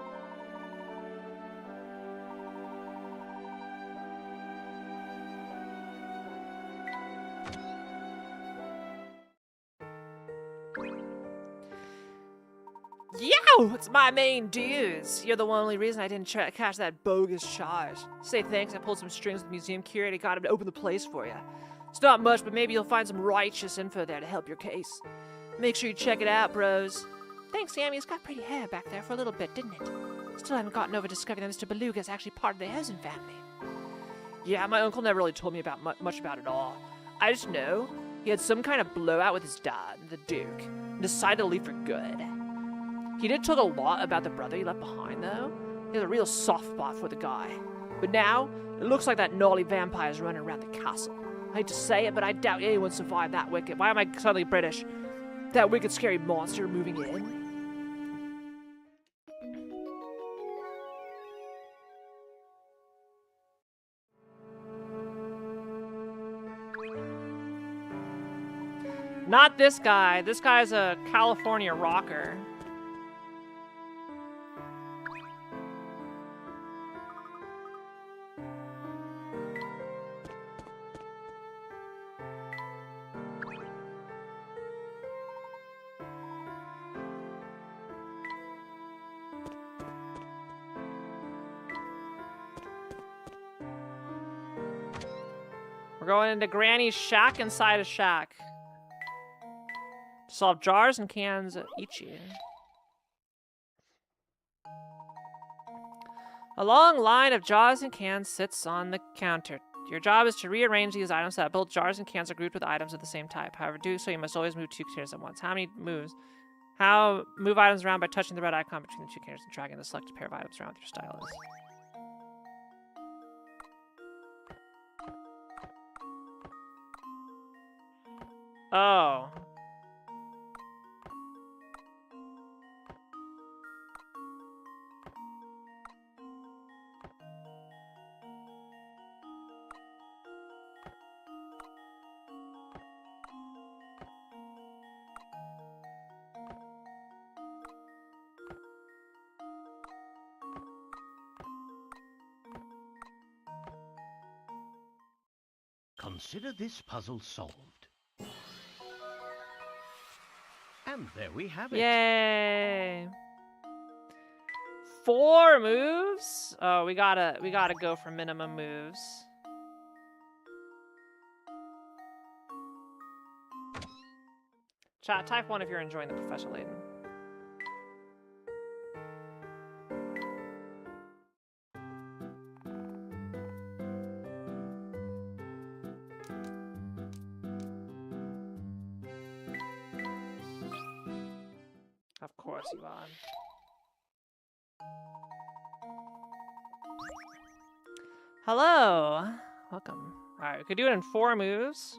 Yow! It's my main dues. You're the only reason I didn't catch that bogus charge. Say thanks, I pulled some strings with the museum curator, got him to open the place for you. It's not much, but maybe you'll find some righteous info there to help your case. Make sure you check it out, bros. Thanks, Sammy. It's got pretty hair back there for a little bit, didn't it? Still haven't gotten over discovering that Mr. Beluga is actually part of the Hudson family. Yeah, my uncle never really told me about much about it all. I just know he had some kind of blowout with his dad, the Duke, and decided to leave for good. He did talk a lot about the brother he left behind, though. He has a real soft spot for the guy. But now, it looks like that gnarly vampire is running around the castle. I hate to say it, but I doubt anyone survived that wicked. Why am I suddenly British? That wicked, scary monster moving in. Not this guy. This guy's a California rocker. We're going into Granny's shack inside a shack. Solve jars and cans each year. A long line of jars and cans sits on the counter. Your job is to rearrange these items so that both jars and cans are grouped with items of the same type. However, do so, you must always move 2 containers at once. How many moves? How move items around by touching the red icon between the 2 containers and dragging the selected pair of items around with your stylus. Oh. Consider this puzzle solved. And there we have it. Yay. 4 moves? Oh, we gotta go for minimum moves. Chat, type 1 if you're enjoying the Professor Layton. course you are. Hello. Welcome. Alright, we could do it in 4 moves.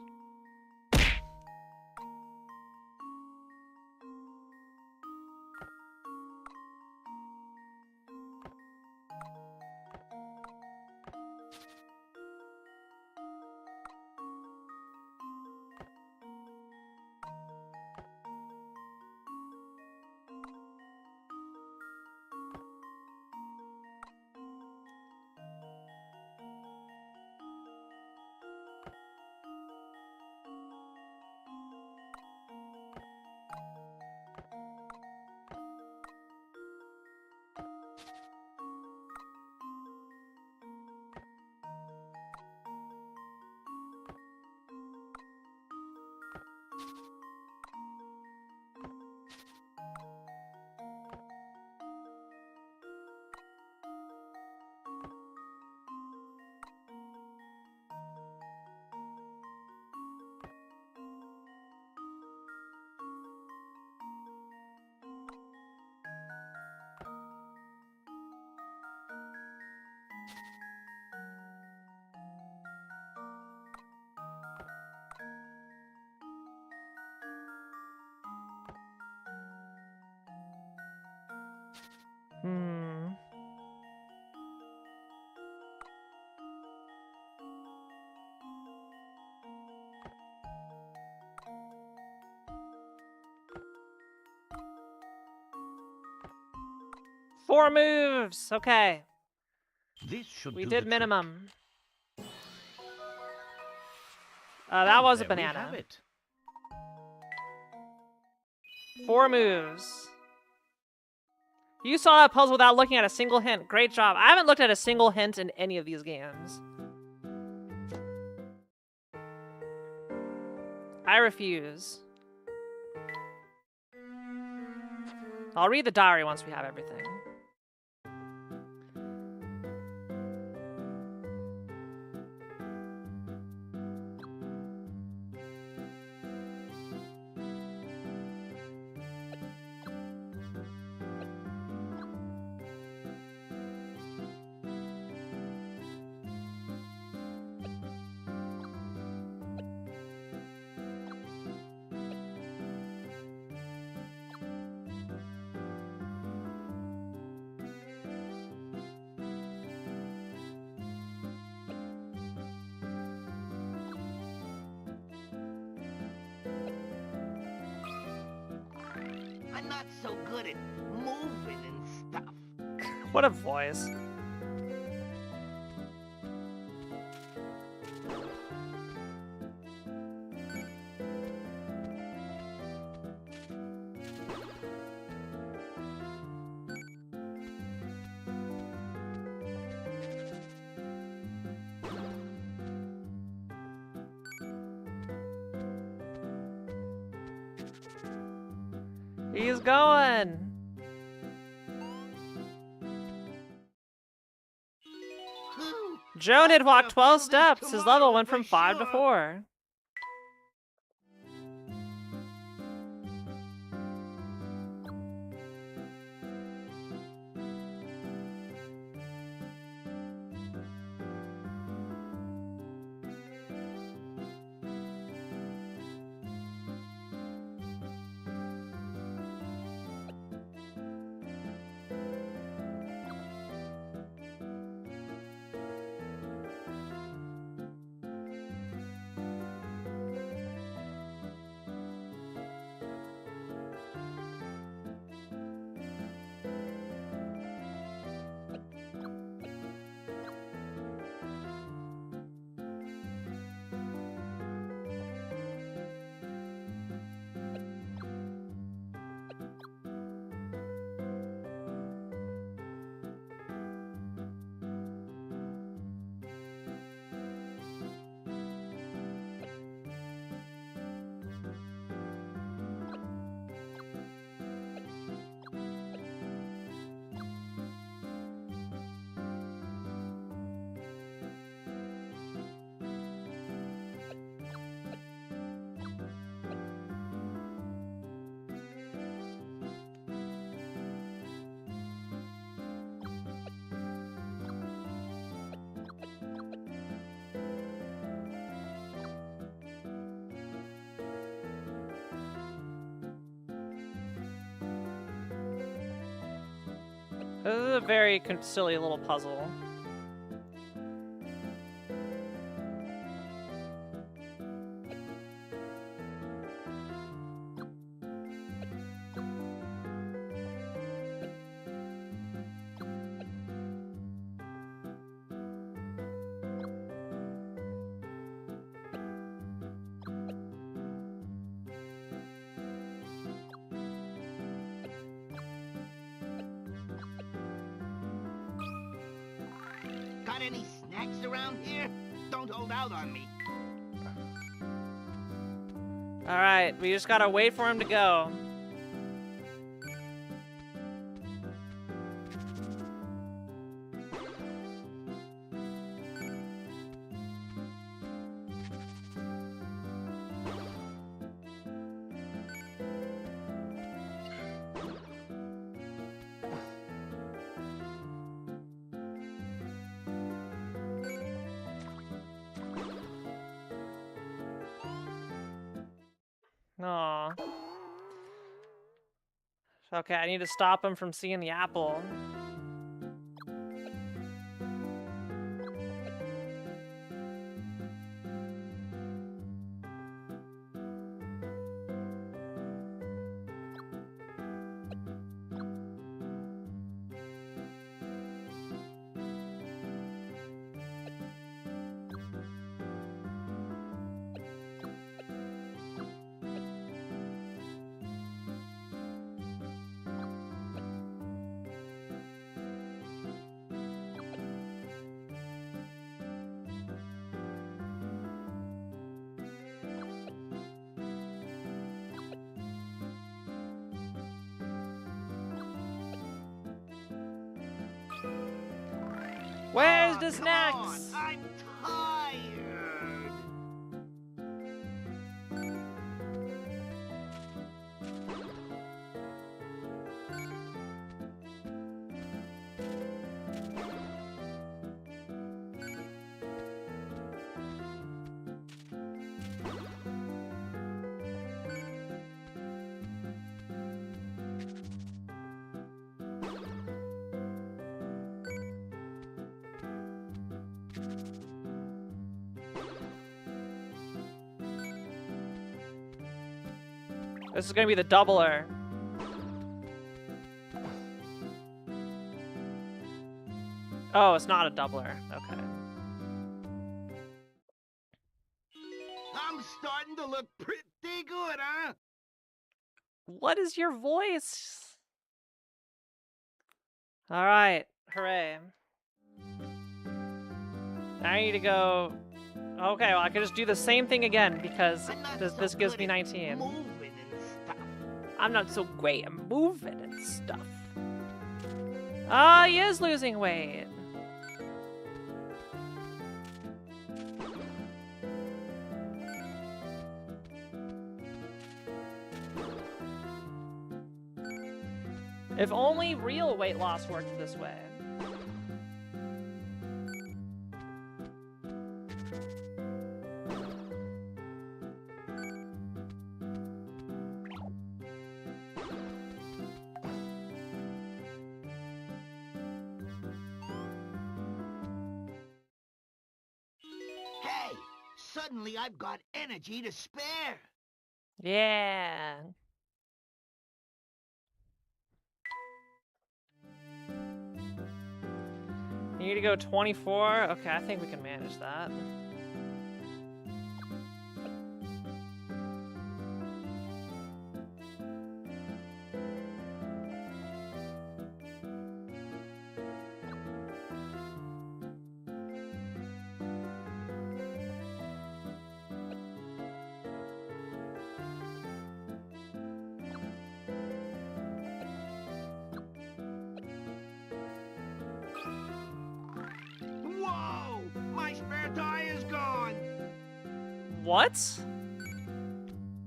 Hmm. Four moves. Okay. This should We do did the trick. minimum. That was a There we banana. have it. 4 moves. You saw that puzzle without looking at a single hint. Great job. I haven't looked at a single hint in any of these games. I refuse. I'll read the diary once we have everything. I'm not so good at moving and stuff. What a voice. He's going. Joan had walked 12 steps. His level went from 5 to 4. This is a very silly little puzzle. Got any snacks around here? Don't hold out on me. Alright, we just gotta wait for him to go. Aw. Okay, I need to stop him from seeing the apple. Where's the Come snacks? on, I'm tired. This is gonna be the doubler. Oh, it's not a doubler. Okay. I'm starting to look pretty good, huh? What is your voice? Alright, hooray. Now I need to go... Okay, well I could just do the same thing again because I'm not this so gives good me at 19. Moving and stuff. I'm not so great at moving and stuff. Ah, he is losing weight. If only real weight loss worked this way. Hey, suddenly I've got energy to spare. Yeah. You need to go 24? Okay, I think we can manage that. Whoa! My spare tire's gone! What?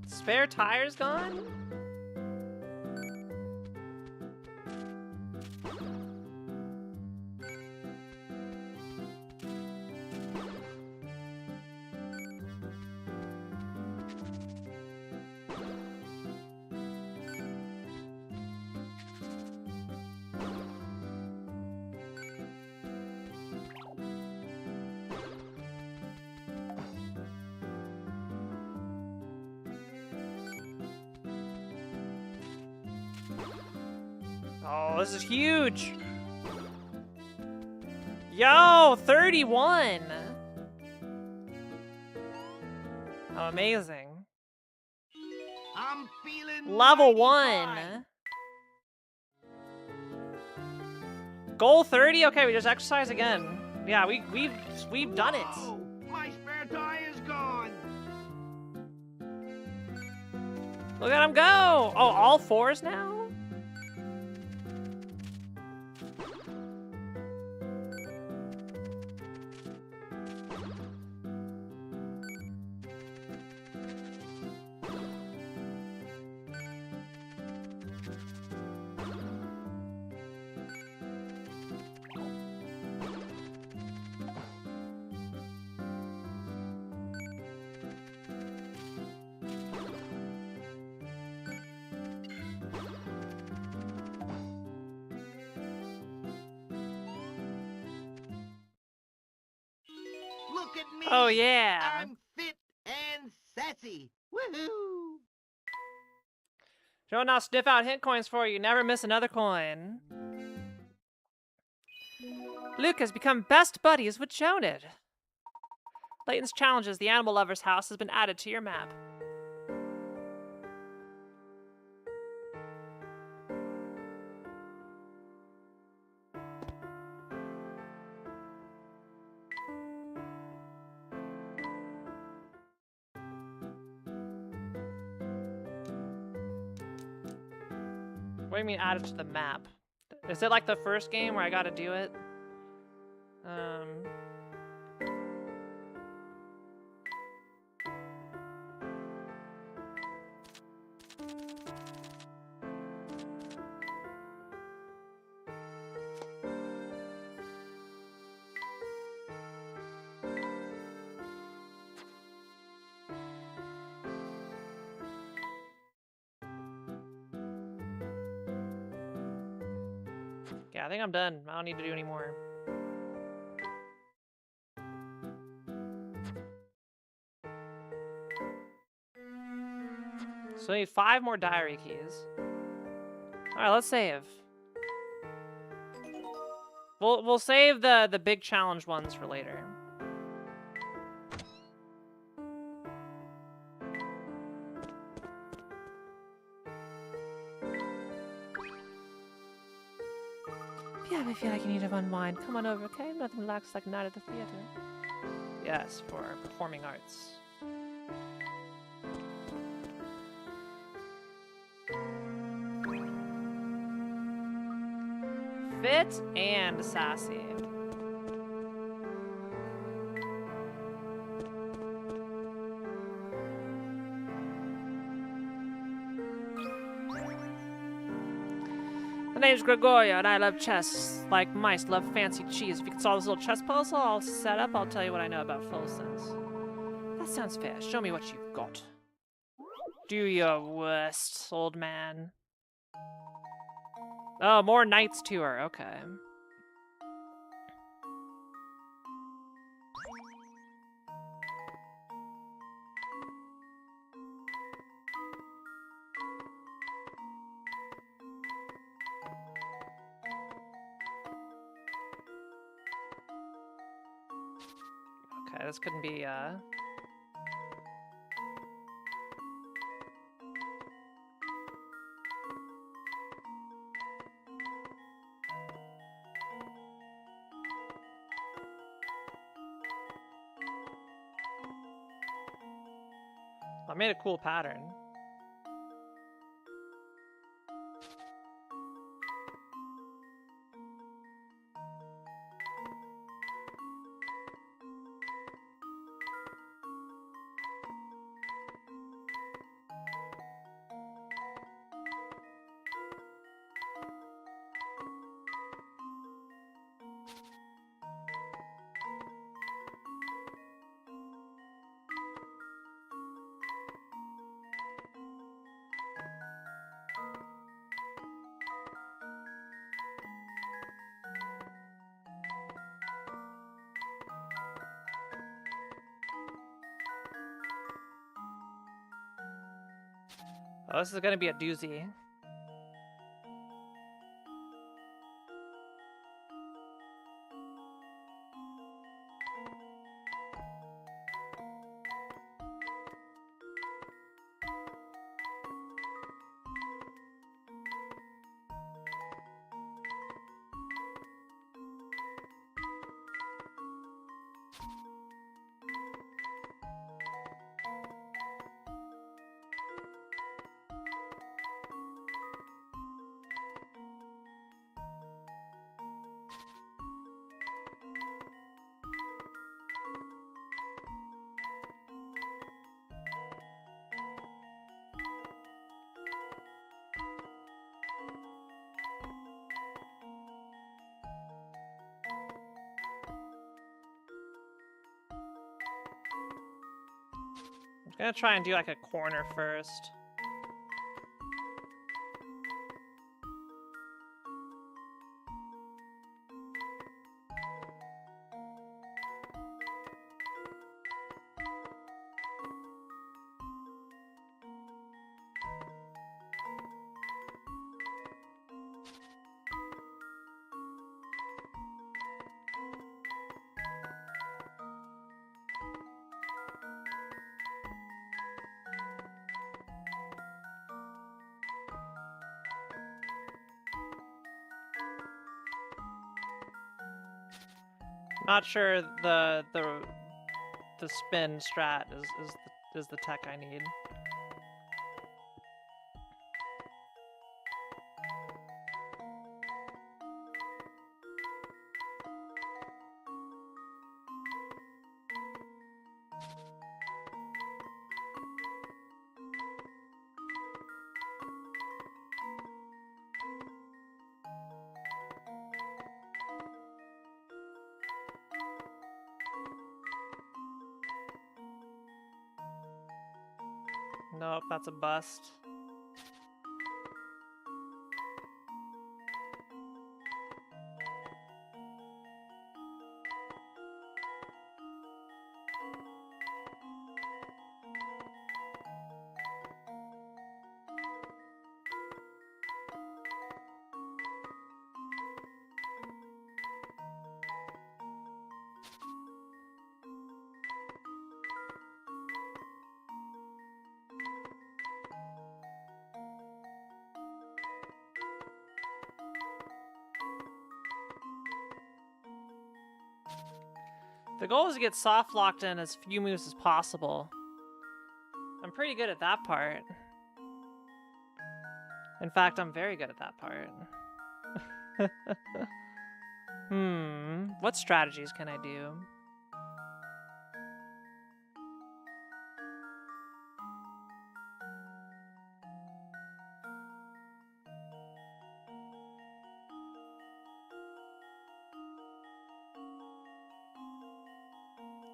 Spare tire's gone? Oh, this is huge. Yo, 31. Oh, amazing. I'm feeling Level mighty 1. fine. Goal 30. Okay, we just exercise again. Yeah, we've done it. Whoa, my spare tire is gone. Look at him go. Oh, all 4s now? Look at me. Oh, yeah. I'm fit and sassy. Woohoo! Joe, now sniff out hint coins for you. Never miss another coin. Luke has become best buddies with Jonah. Layton's challenges, the animal lover's house, has been added to your map. What do you mean added to the map? Is it like the first game where I gotta do it? Yeah, I think I'm done. I don't need to do any more. So I need 5 more diary keys. Alright, let's save. We'll save the big challenge ones for later. Yeah, I feel like you need to unwind. Come on over, okay? Nothing relaxed like a night at the theater. Yes, for performing arts. Fit and sassy. My name's Gregorio, and I love chess like mice love fancy cheese. If you can solve this little chess puzzle I'll set up, I'll tell you what I know about fluorescence. That sounds fair. Show me what you've got. Do your worst, old man. Oh, more Knights Tour. Okay. Okay, this couldn't be, I made a cool pattern. Oh, this is gonna be a doozy. I'm gonna try and do like a corner first. Not sure the spin strat is the tech I need. Nope, that's a bust. The goal is to get soft locked in as few moves as possible. I'm pretty good at that part. In fact, I'm very good at that part. What strategies can I do?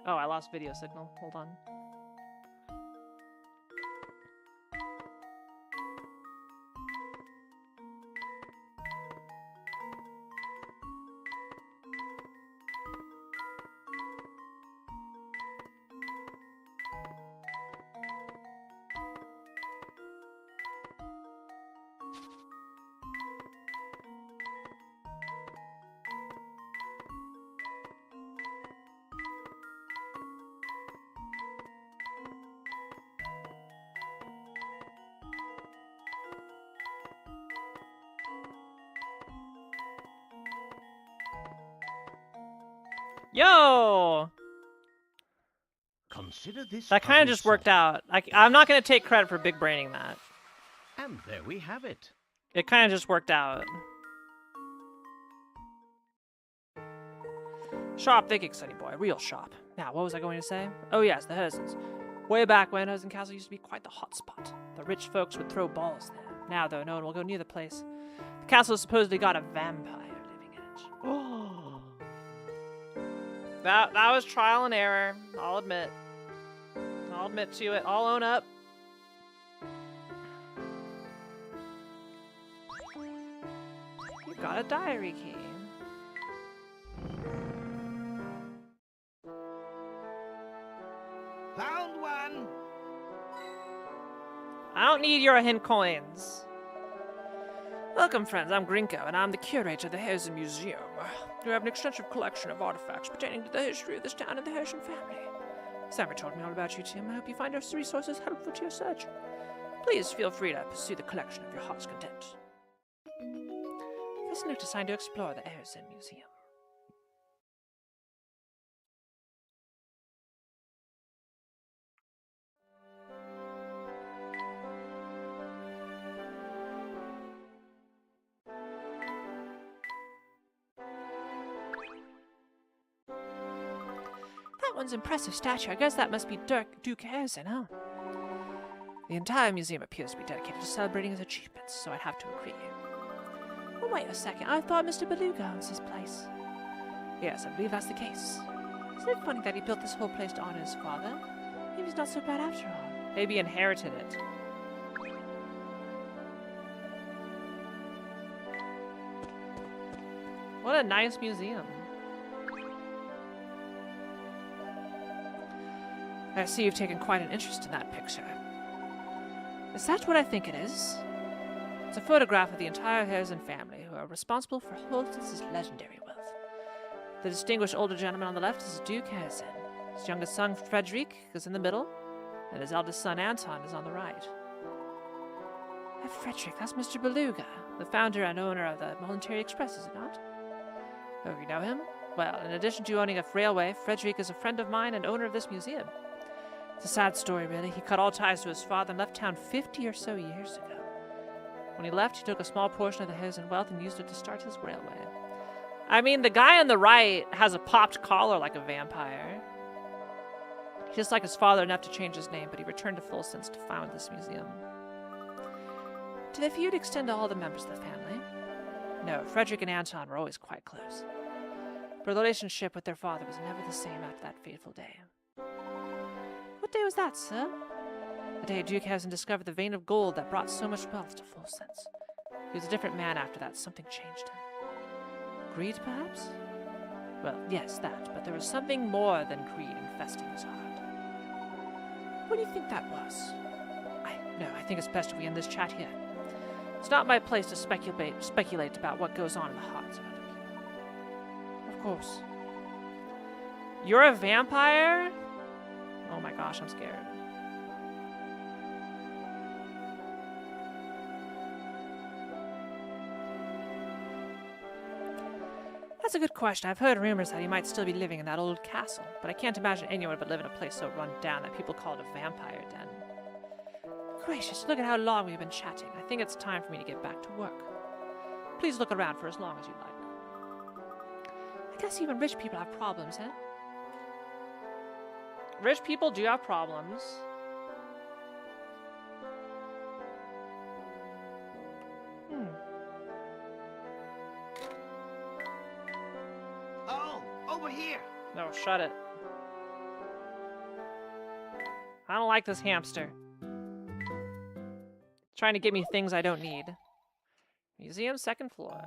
Oh, I lost video signal. Hold on. Yo! Consider this That kind of just worked out. I'm not going to take credit for big braining that. And there we have it. It kind of just worked out. Sharp thinking, Sunny Boy. Real sharp. Now, what was I going to say? Oh yes, the Hersens. Way back when, Herzen Castle used to be quite the hot spot. The rich folks would throw balls there. Now, though, no one will go near the place. The castle has supposedly got a vampire living in it. Oh. That was trial and error. I'll admit. I'll admit to it. I'll own up. You got a diary key. Found one. I don't need your hint coins. Welcome, friends. I'm Grinko, and I'm the curator of the Herzen Museum. We have an extensive collection of artifacts pertaining to the history of this town and the Herzen family. Sammy told me all about you, Tim. I hope you find our resources helpful to your search. Please feel free to pursue the collection of your heart's content. First note assigned to explore the Herzen Museum. That one's impressive statue. I guess that must be Duke Herzen, huh? The entire museum appears to be dedicated to celebrating his achievements, so I'd have to agree. Oh, wait a second. I thought Mr. Beluga owns this place. Yes, I believe that's the case. Isn't it funny that he built this whole place to honor his father? Maybe he's not so bad after all. Maybe he inherited it. What a nice museum. I see you've taken quite an interest in that picture. Is that what I think it is? It's a photograph of the entire Harrison family, who are responsible for Holtz's legendary wealth. The distinguished older gentleman on the left is Duke Harrison. His youngest son, Frederick, is in the middle, and his eldest son, Anton, is on the right. Frederick, that's Mr. Beluga, the founder and owner of the Voluntary Express, is it not? Oh, you know him? Well, in addition to owning a railway, Frederick is a friend of mine and owner of this museum. It's a sad story, really. He cut all ties to his father and left town 50 or so years ago. When he left, he took a small portion of the Harrison wealth and used it to start his railway. I mean, the guy on the right has a popped collar like a vampire. He's just like his father enough to change his name, but he returned to Fulson's to found this museum. Did the feud extend to all the members of the family? No, Frederick and Anton were always quite close. But the relationship with their father was never the same after that fateful day. What day was that, sir? The day Duke Harrison discovered the vein of gold that brought so much wealth to Fulson's. He was a different man after that. Something changed him. Greed, perhaps? Well, yes, that, but there was something more than greed infesting his heart. What do you think that was? I think it's best if we end this chat here. It's not my place to speculate about what goes on in the hearts of other people. Of course. You're a vampire? Oh my gosh, I'm scared. That's a good question. I've heard rumors that he might still be living in that old castle, but I can't imagine anyone would live in a place so run down that people call it a vampire den. Gracious, look at how long we've been chatting. I think it's time for me to get back to work. Please look around for as long as you like. I guess even rich people have problems, eh? Rich people do have problems. Oh, over here. No, shut it. I don't like this hamster. Trying to get me things I don't need. Museum, second floor.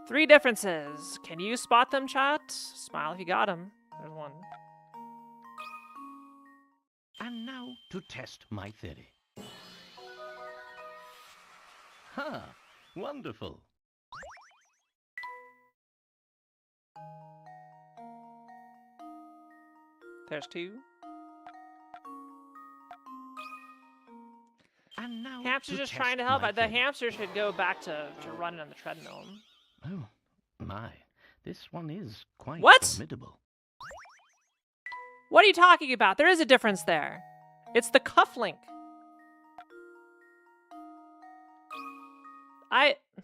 3 differences. Can you spot them, chat? Smile if you got them. There's one. And now to test my theory. Ha! Wonderful. There's 2. And now Hamster's just test trying to help. my The theory. hamster should go back to running on the treadmill. Oh, my. This one is quite What? formidable. What are you talking about? There is a difference there. It's the cufflink.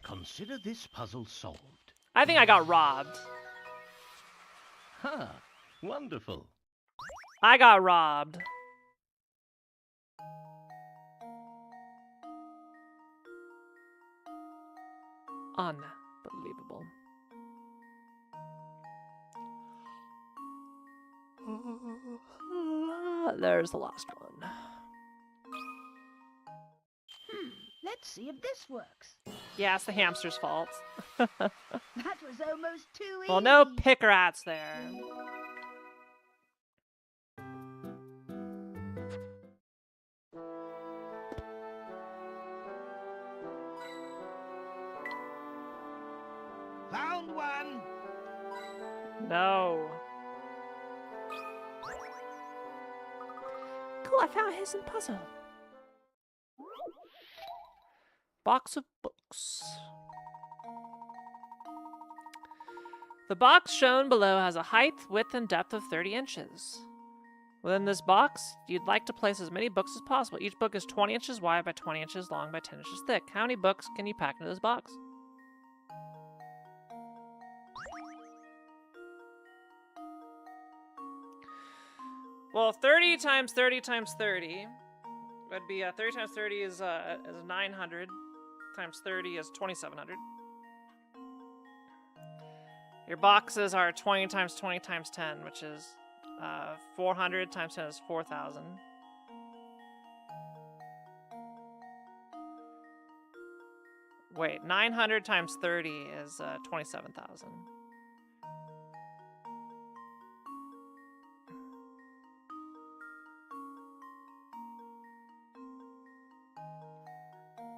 Consider this puzzle solved. I think I got robbed. Ha! Wonderful. I got robbed. Unbelievable. There's the last one. Let's see if this works. Yeah, it's the hamster's fault. That was almost too easy. Well, no picker rats there. Found one. No. Cool, I found his puzzle. Box of books. The box shown below has a height, width, and depth of 30 inches. Within this box, you'd like to place as many books as possible. Each book is 20 inches wide by 20 inches long by 10 inches thick. How many books can you pack into this box? Well, 30 times 30 times 30 would be 30 times 30 is 900 times 30 is 2700. Your boxes are 20 times 20 times 10, which is 400 times 10 is 4,000. Wait, 900 times 30 is 27,000.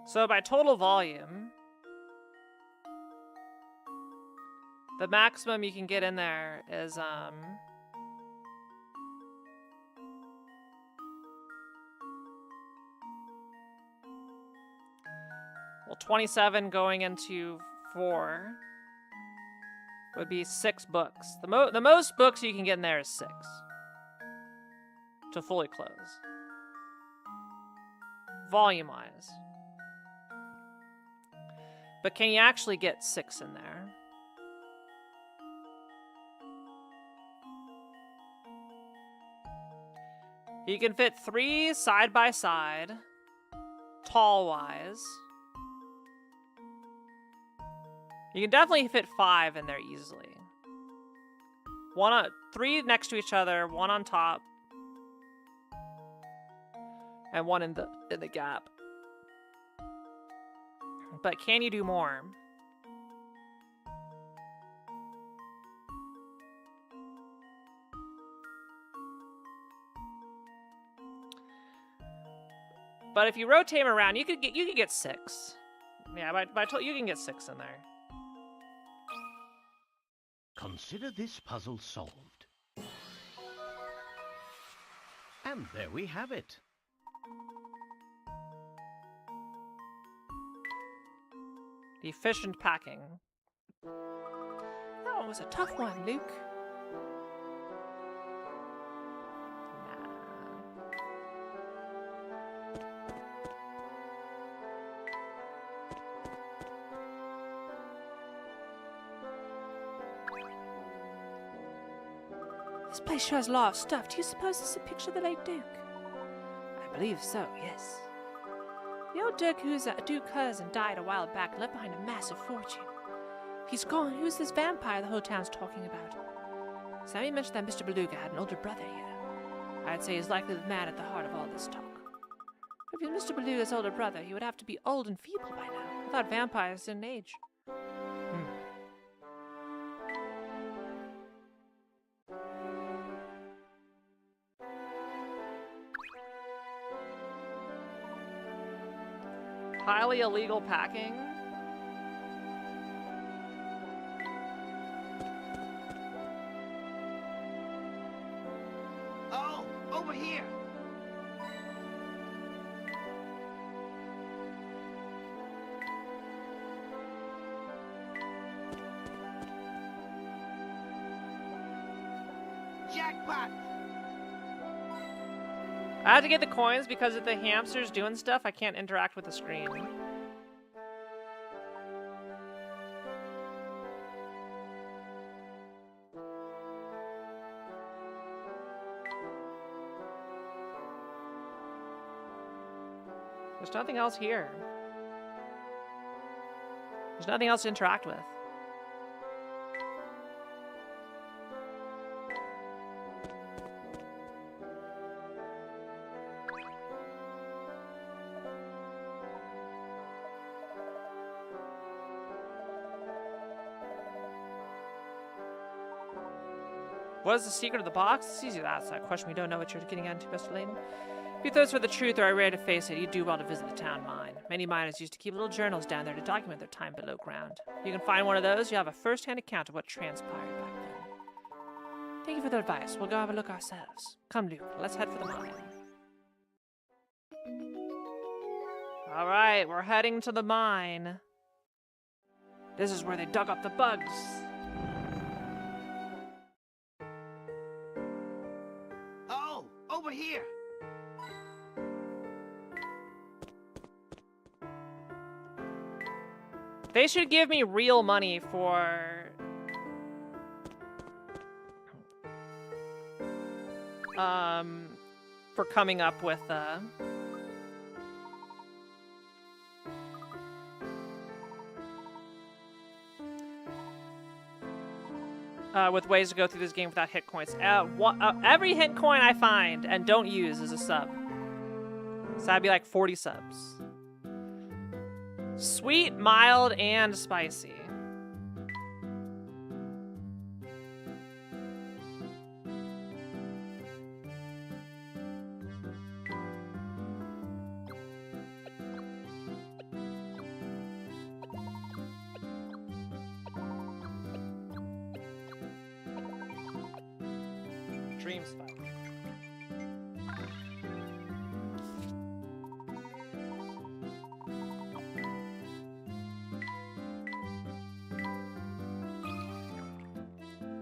So by total volume, the maximum you can get in there is well, 27 going into 4 would be 6 books. The most books you can get in there is 6 to fully close. Volume-wise. But can you actually get 6 in there? You can fit 3 side by side, tall-wise. You can definitely fit 5 in there easily. 3 next to each other, 1 on top, and 1 in the gap. But can you do more? But if you rotate them around, you could get 6. Yeah, you can get 6 in there. Consider this puzzle solved. And there we have it. Efficient packing. That one was a tough one, Luke. Nah. This place sure has a lot of stuff. Do you suppose this is a picture of the late Duke? I believe so, yes. The old Duke cousin died a while back, left behind a massive fortune. If he's gone, who's this vampire the whole town's talking about? Sammy mentioned that Mr. Beluga had an older brother here. I'd say he's likely the man at the heart of all this talk. If he's Mr. Beluga's older brother, he would have to be old and feeble by now. I thought vampires didn't age. Highly illegal packing. Oh, over here. Jackpot. I had to get the coins because if the hamster's doing stuff, I can't interact with the screen. There's nothing else here. There's nothing else to interact with. What is the secret of the box? It's easy to ask that question. We don't know what you're getting into, Mr. Layton. If you thirst for the truth or are ready to face it, you do well to visit the town mine. Many miners used to keep little journals down there to document their time below ground. If you can find one of those, you have a first-hand account of what transpired back then. Thank you for the advice. We'll go have a look ourselves. Come, Luke. Let's head for the mine. All right, we're heading to the mine. This is where they dug up the bugs. Oh, over here. They should give me real money for coming up with with ways to go through this game without hit coins. Every hit coin I find and don't use is a sub. So that'd be like 40 subs. Sweet, mild, and spicy. Dream spike.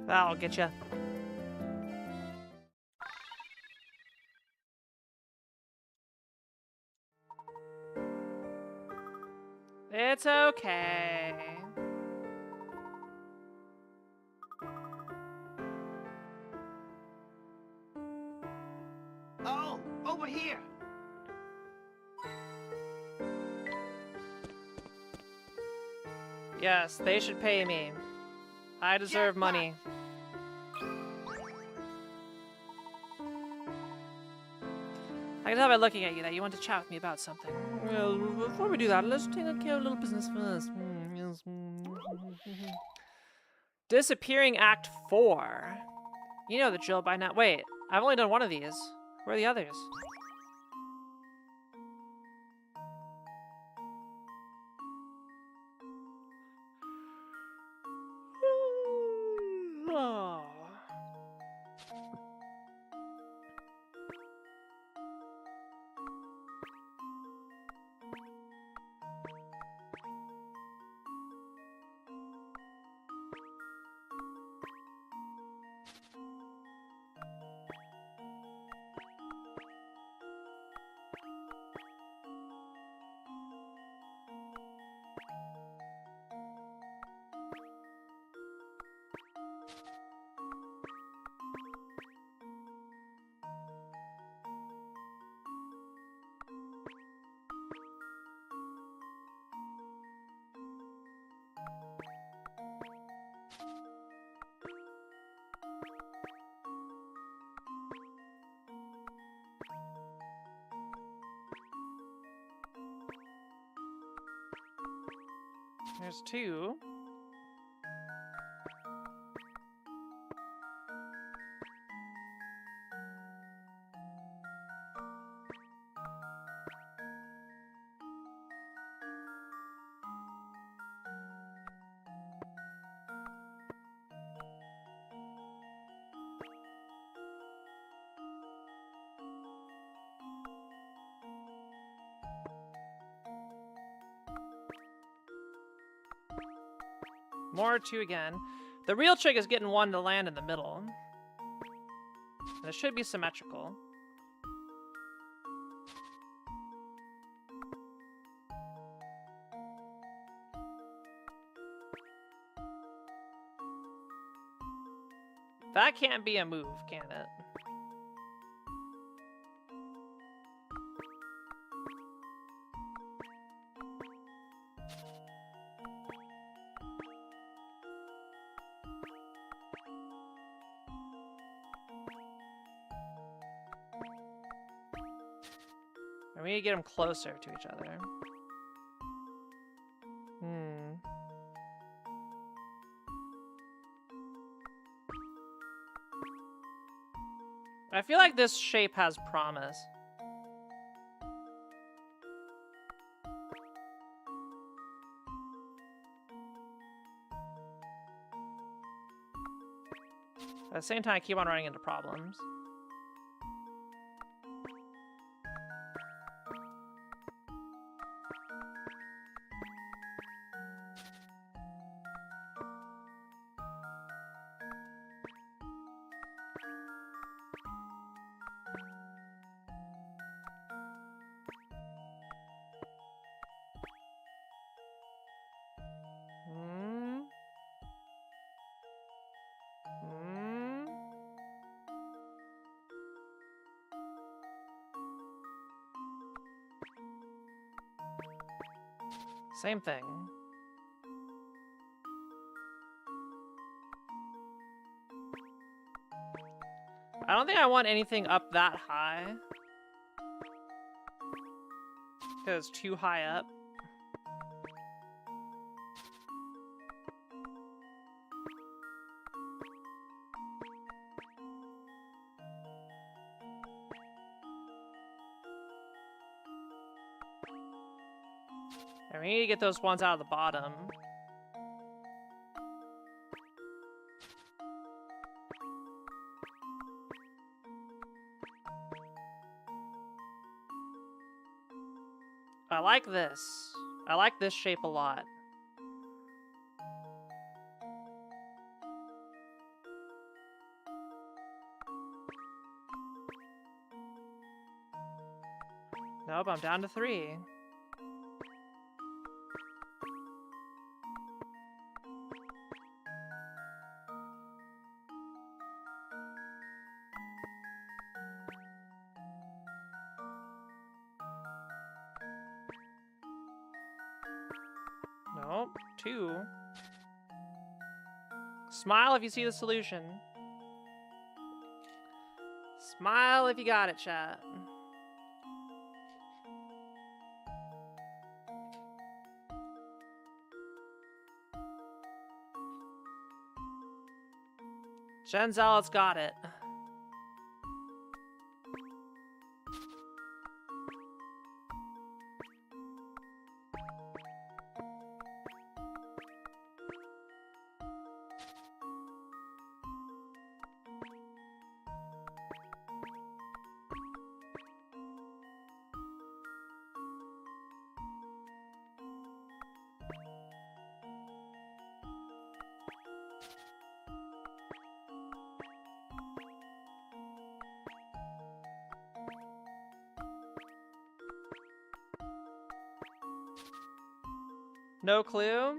That'll get you. It's okay. Oh, over here. Yes, they should pay me. I deserve money. I can tell by looking at you that you want to chat with me about something. Well, before we do that, let's take care of a little business first. Yes. Disappearing Act 4. You know the drill by now. Wait, I've only done one of these. Where are the others? Oh. There's two. More two again. The real trick is getting one to land in the middle. And it should be symmetrical. That can't be a move, can it? We need to get them closer to each other. I feel like this shape has promise. At the same time, I keep on running into problems. Same thing. I don't think I want anything up that high. Because it's too high up. And we need to get those ones out of the bottom. I like this. I like this shape a lot. Nope, I'm down to 3. Nope, 2. Smile if you see the solution. Smile if you got it, chat. Gen Zealot's got it. No clue?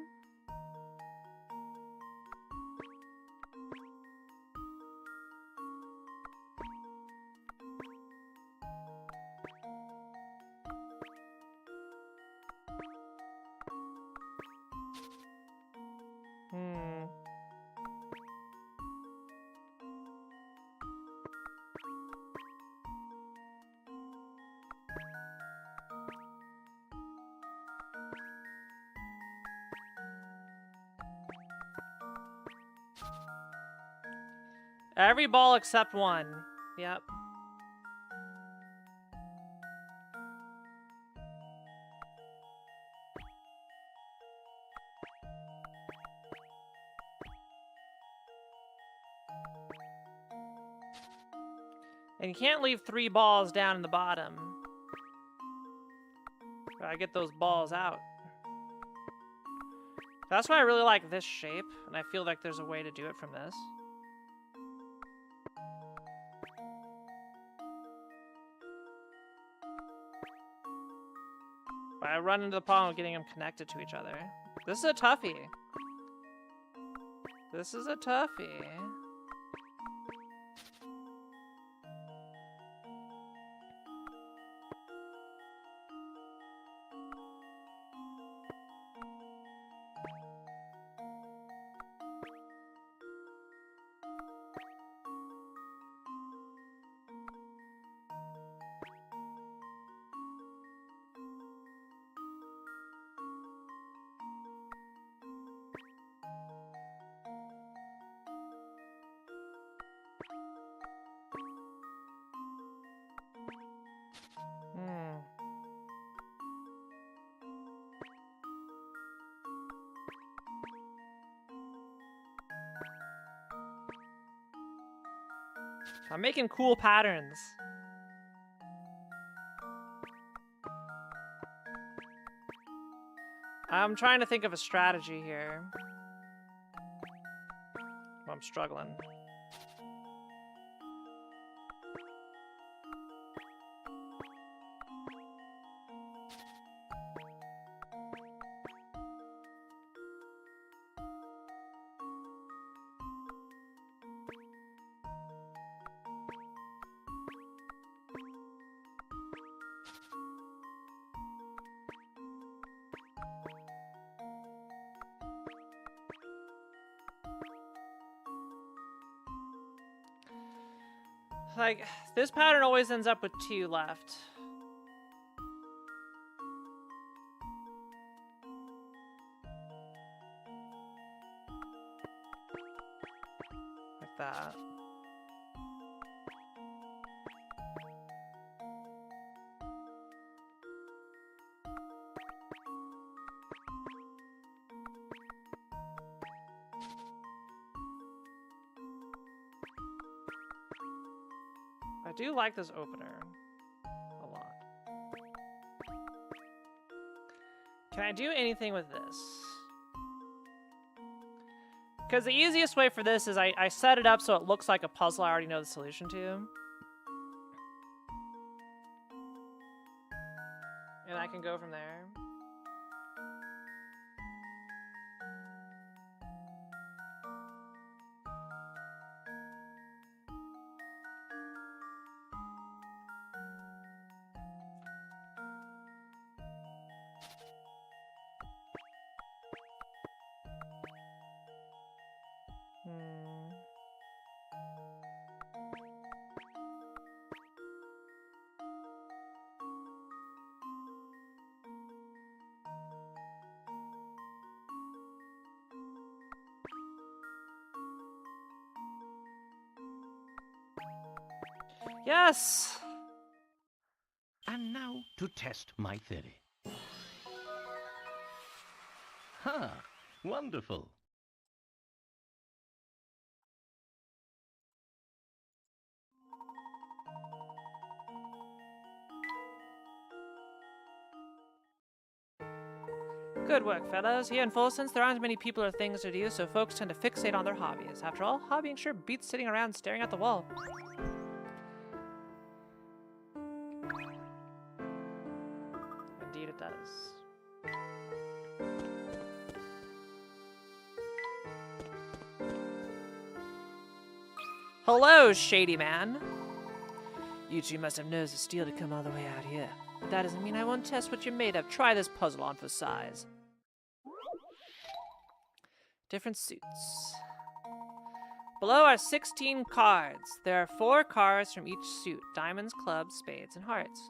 Every ball except one. Yep. And you can't leave 3 balls down in the bottom. Gotta get those balls out. That's why I really like this shape, and I feel like there's a way to do it from this. But I run into the problem of getting them connected to each other. This is a toughie. This is a toughie. I'm making cool patterns. I'm trying to think of a strategy here. I'm struggling. Like, this pattern always ends up with 2 left. Like that. I do like this opener a lot. Can I do anything with this? Because the easiest way for this is I set it up so it looks like a puzzle I already know the solution to. And I can go from there. Yes! And now to test my theory. Ha! Wonderful. Good work, fellas. Here in Folsons, there aren't many people or things to do, so folks tend to fixate on their hobbies. After all, hobbying sure beats sitting around staring at the wall. Indeed it does. Hello, shady man. You two must have nerves of steel to come all the way out here. But that doesn't mean I won't test what you're made of. Try this puzzle on for size. Different suits. Below are 16 cards. There are 4 cards from each suit. Diamonds, clubs, spades, and hearts.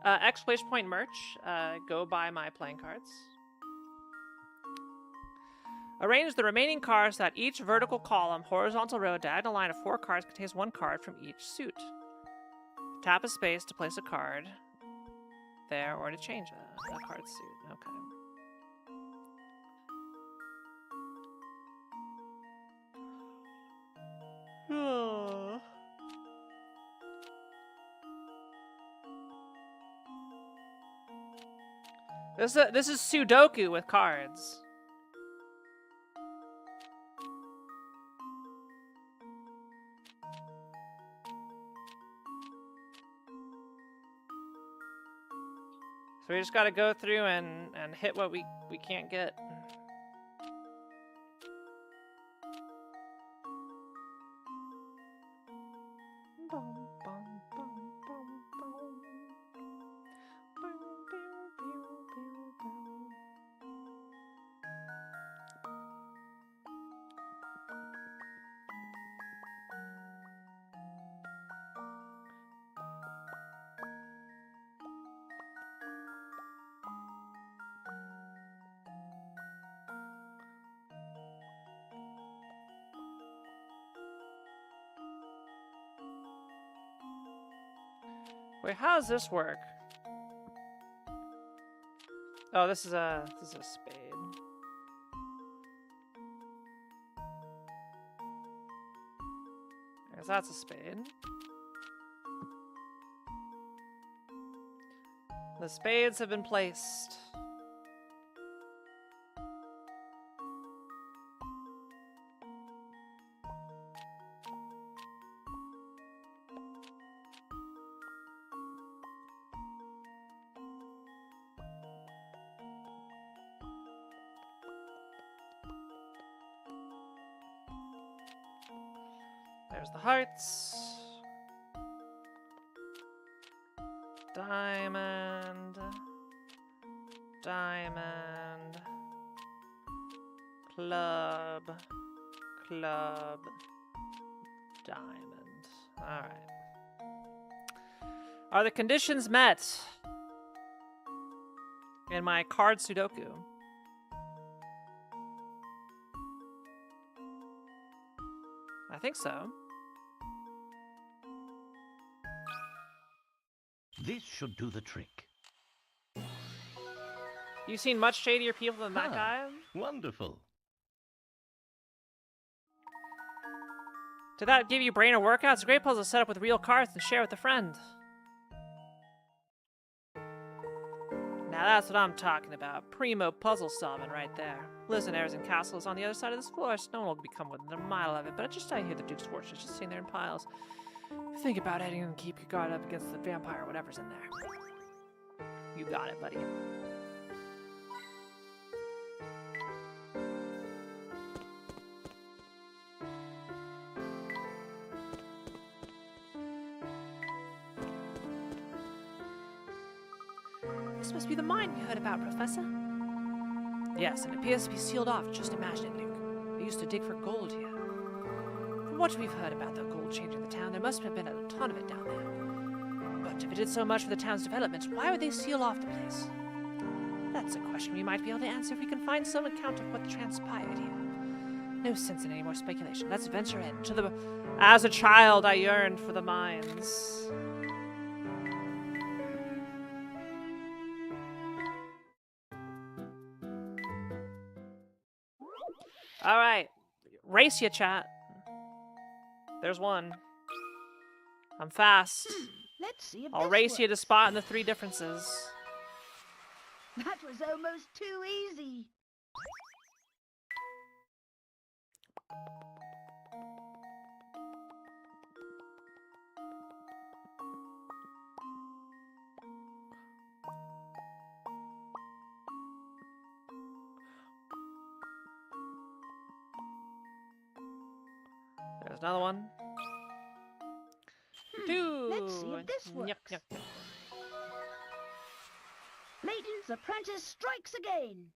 Exclamation point merch. Go buy my playing cards. Arrange the remaining cards so that each vertical column, horizontal row, diagonal line of 4 cards contains 1 card from each suit. Tap a space to place a card there or to change a card suit. Okay. Oh. This is Sudoku with cards. So we just gotta go through and hit what we can't get. Wait, how does this work? Oh, this is a spade. I guess that's a spade. The spades have been placed. There's the hearts. Diamond. Diamond. Club. Club. Diamond. Alright. Are the conditions met in my card Sudoku? I think so. This should do the trick. You seen much shadier people than that Huh. guy? Wonderful. Did that give you brain a workout? It's a great puzzle set up with real cards and share with a friend. Now that's what I'm talking about. Primo puzzle solving right there. Listeners and Castle is on the other side of this floor, so no one will become within a mile of it, but just I hear the Duke's fortress just sitting there in piles. Think about it and keep your guard up against the vampire or whatever's in there. You got it, buddy. This must be the mine you heard about, Professor. Yes, and it appears to be sealed off. Just imagine it, Luke. They used to dig for gold here. From what we've heard about the gold changing the town, there must have been a ton of it down there. But if it did so much for the town's development, why would they seal off the place? That's a question we might be able to answer if we can find some account of what transpired here. No sense in any more speculation. Let's venture in to the... As a child, I yearned for the mines. Alright. Race ya, chat. There's one. I'm fast. Let's see if I'll this race you to works. spot in the 3 differences. That was almost too easy. There's another one. 2. Let's see if this works. Yuck, yuck, yuck. Layton's apprentice strikes again.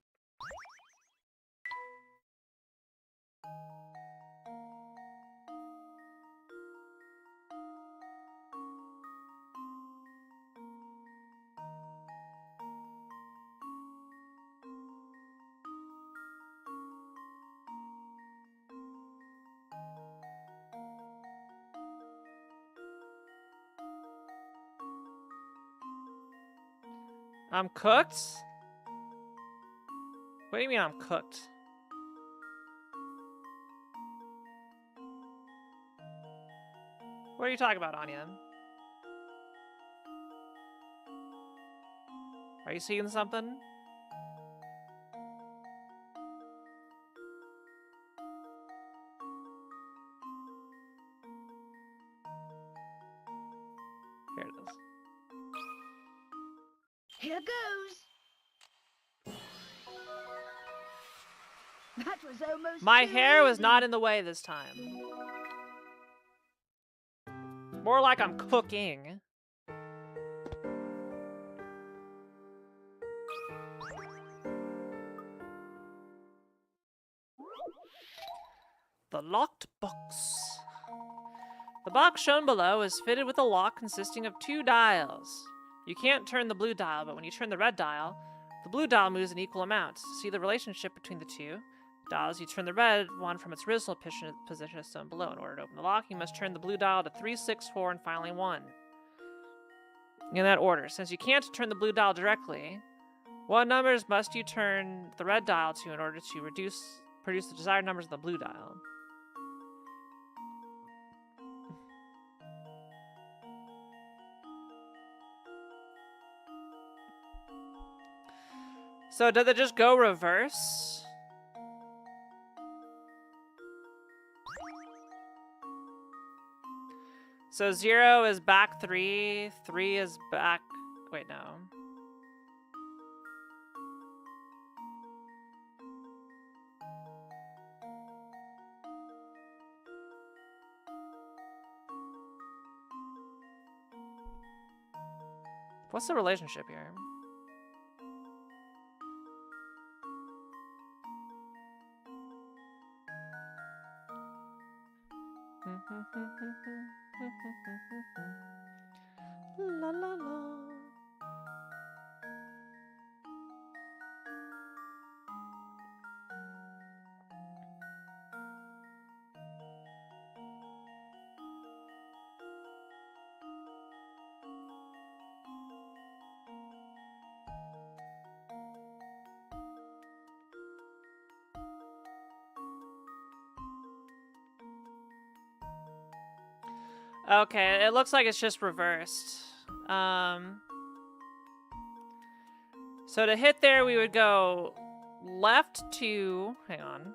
I'm cooked? What do you mean I'm cooked? What are you talking about, Anya? Are you seeing something? Here it is. Here goes. That was almost My too hair was easy. not in the way this time. More like I'm cooking. The locked box. The box shown below is fitted with a lock consisting of 2 dials. You can't turn the blue dial, but when you turn the red dial, the blue dial moves in equal amounts. To see the relationship between the 2 dials, you turn the red one from its original position as shown below. In order to open the lock, you must turn the blue dial to 3, 6, 4, and finally 1. In that order. Since you can't turn the blue dial directly, what numbers must you turn the red dial to in order to produce the desired numbers of the blue dial? So did it just go reverse? So 0 is back 3, 3 is back... Wait, no. What's the relationship here? La la la. Okay, it looks like it's just reversed. So to hit there, we would go left 2. Hang on.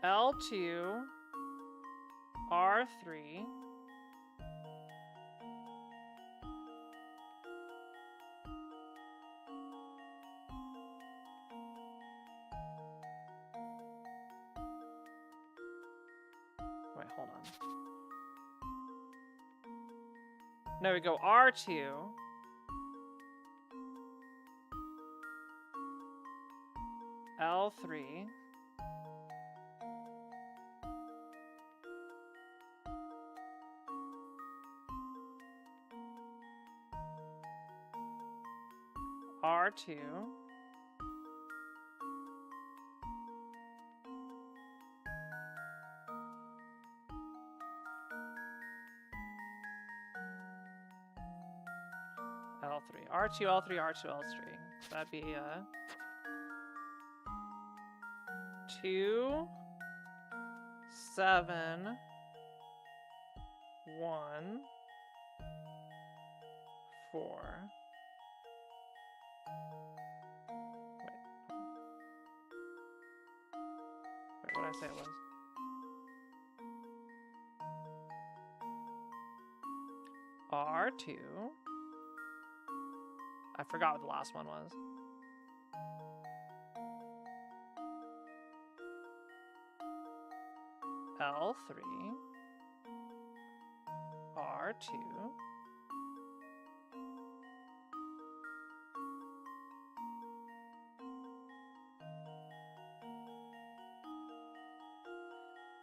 L2, R3. Wait, hold on. No, we go R2. L3. R2. L3. R2, L3, R2, L3. That'd be 2, 7, 1, 4. Wait, what did I say it was? R2. I forgot what the last one was. L3. R2.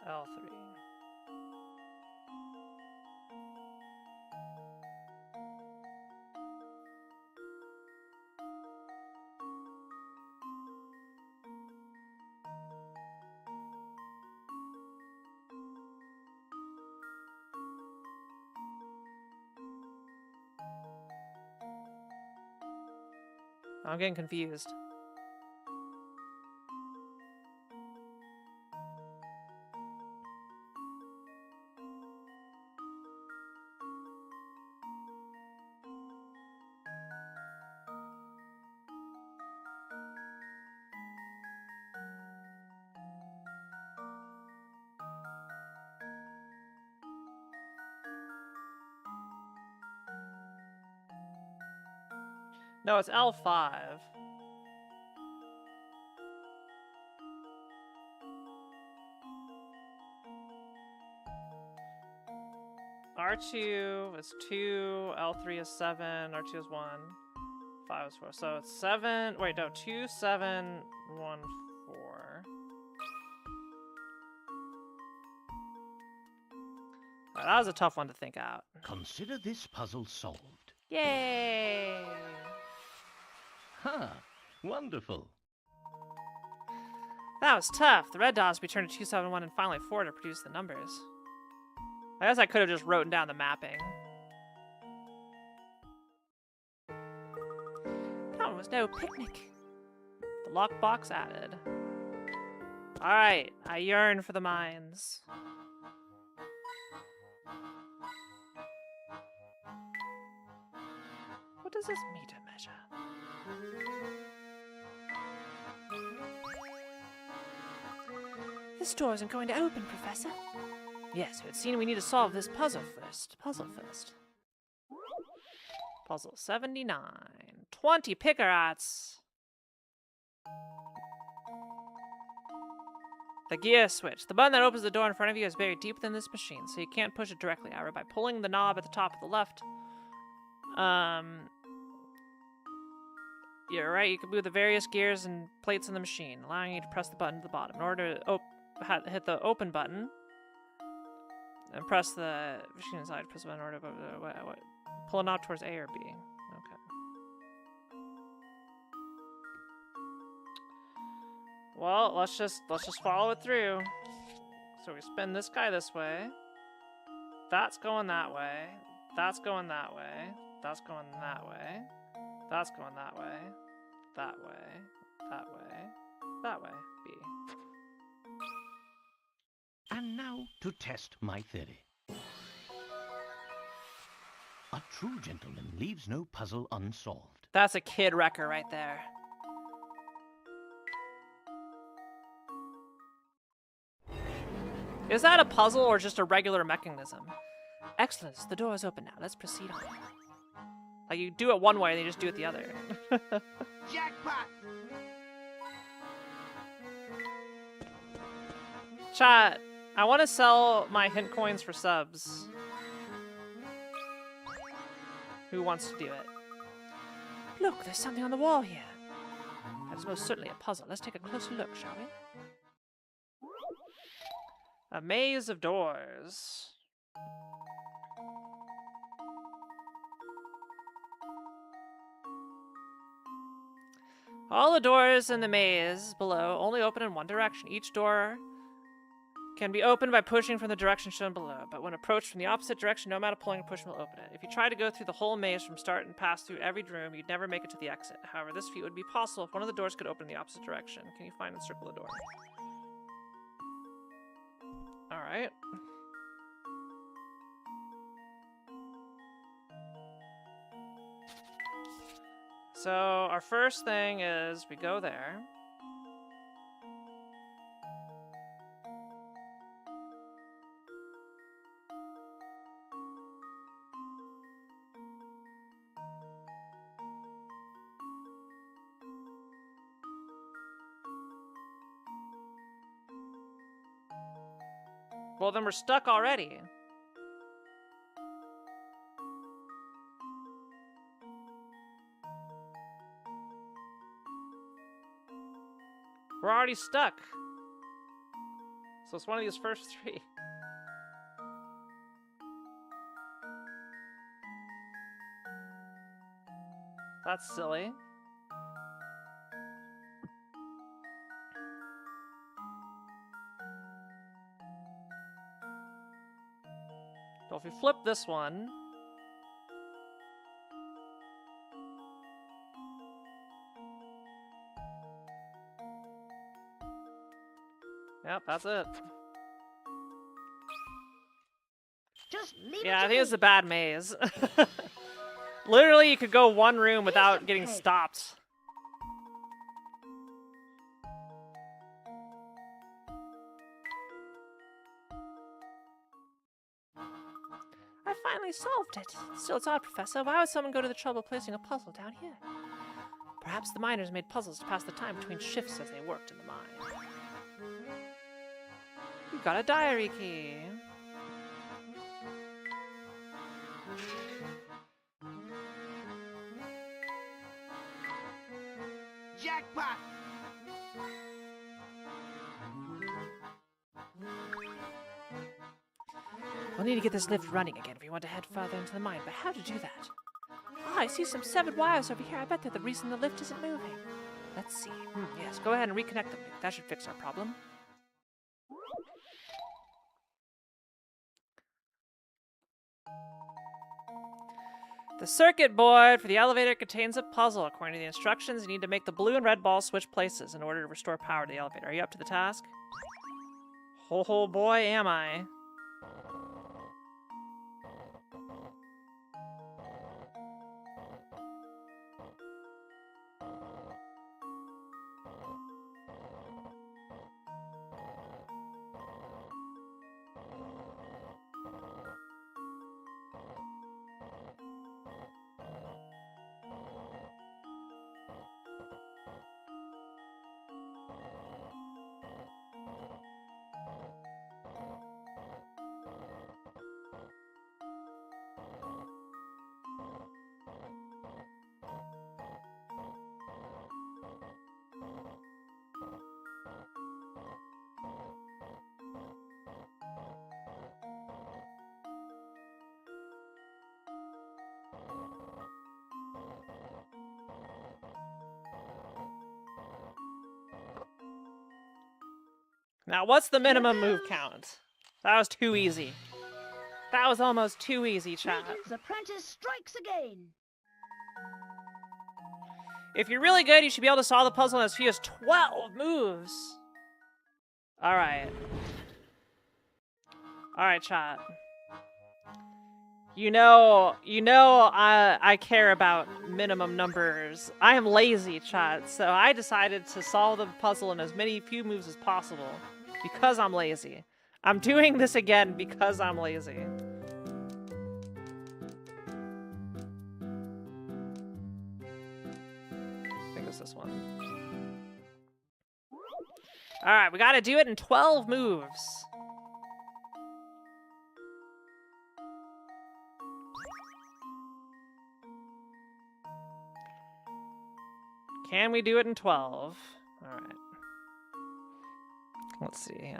L3. I'm getting confused. No, it's L5. R2 is 2, L3 is 7, R2 is 1, 5 is 4. So it's 7, wait, no, 2, 7, 1, 4. That was a tough one to think out. Consider this puzzle solved. Yay! Ha! Wonderful. That was tough. The red dots returned to 2, 7, 1, and finally 4 to produce the numbers. I guess I could have just written down the mapping. That was no picnic. The lockbox added. Alright, I yearn for the mines. What does this meter measure? This door isn't going to open, Professor. Yes, it would seem we need to solve this puzzle first. Puzzle 79. 20 picarats. The gear switch. The button that opens the door in front of you is buried deep within this machine, so you can't push it directly. However, by pulling the knob at the top of the left, You're right. You can move the various gears and plates in the machine, allowing you to press the button at the bottom. In order to hit the open button and press the machine inside. Press the button in order to pull a knob towards A or B. Okay. Well, let's just follow it through. So we spin this guy this way. That's going that way. That's going that way. That's going that way. That's going that way. That way. That way. That way. B. And now to test my theory. A true gentleman leaves no puzzle unsolved. That's a kid wrecker right there. Is that a puzzle or just a regular mechanism? Excellent. The door is open now. Let's proceed on. Like, you do it one way and you just do it the other. Jackpot! Chat, I want to sell my hint coins for subs. Who wants to do it? Look, there's something on the wall here. That is most certainly a puzzle. Let's take a closer look, shall we? A maze of doors. All the doors in the maze below only open in one direction. Each door can be opened by pushing from the direction shown below, but when approached from the opposite direction, no amount of pulling or pushing will open it. If you try to go through the whole maze from start and pass through every room, you'd never make it to the exit. However, this feat would be possible if one of the doors could open in the opposite direction. Can you find and circle the door? Alright. So, our first thing is we go there. Well, then we're stuck already. We're already stuck. So it's one of these first three. That's silly. So if we flip this one, yep, that's it. Just leave Yeah, it I to think it's me. a bad maze. Literally, you could go one room without getting okay. stopped. I finally solved it. Still, it's odd, Professor. Why would someone go to the trouble of placing a puzzle down here? Perhaps the miners made puzzles to pass the time between shifts as they worked in the mine. You got a diary key. Jackpot! We'll need to get this lift running again if we want to head further into the mine, but how to do that? Ah, I see some severed wires over here. I bet they're the reason the lift isn't moving. Let's see. Yes, go ahead and reconnect them. That should fix our problem. The circuit board for the elevator contains a puzzle. According to the instructions, you need to make the blue and red balls switch places in order to restore power to the elevator. Are you up to the task? Oh boy, am I. Now, what's the minimum move count? That was too easy. That was almost too easy, chat. Megan's apprentice strikes again. If you're really good, you should be able to solve the puzzle in as few as 12 moves. Alright. Alright, chat. You know, I care about minimum numbers. I am lazy, chat, so I decided to solve the puzzle in as few moves as possible. Because I'm lazy. I'm doing this again because I'm lazy. I think it's this one. Alright, we gotta do it in 12 moves. Can we do it in 12? Alright. Let's see.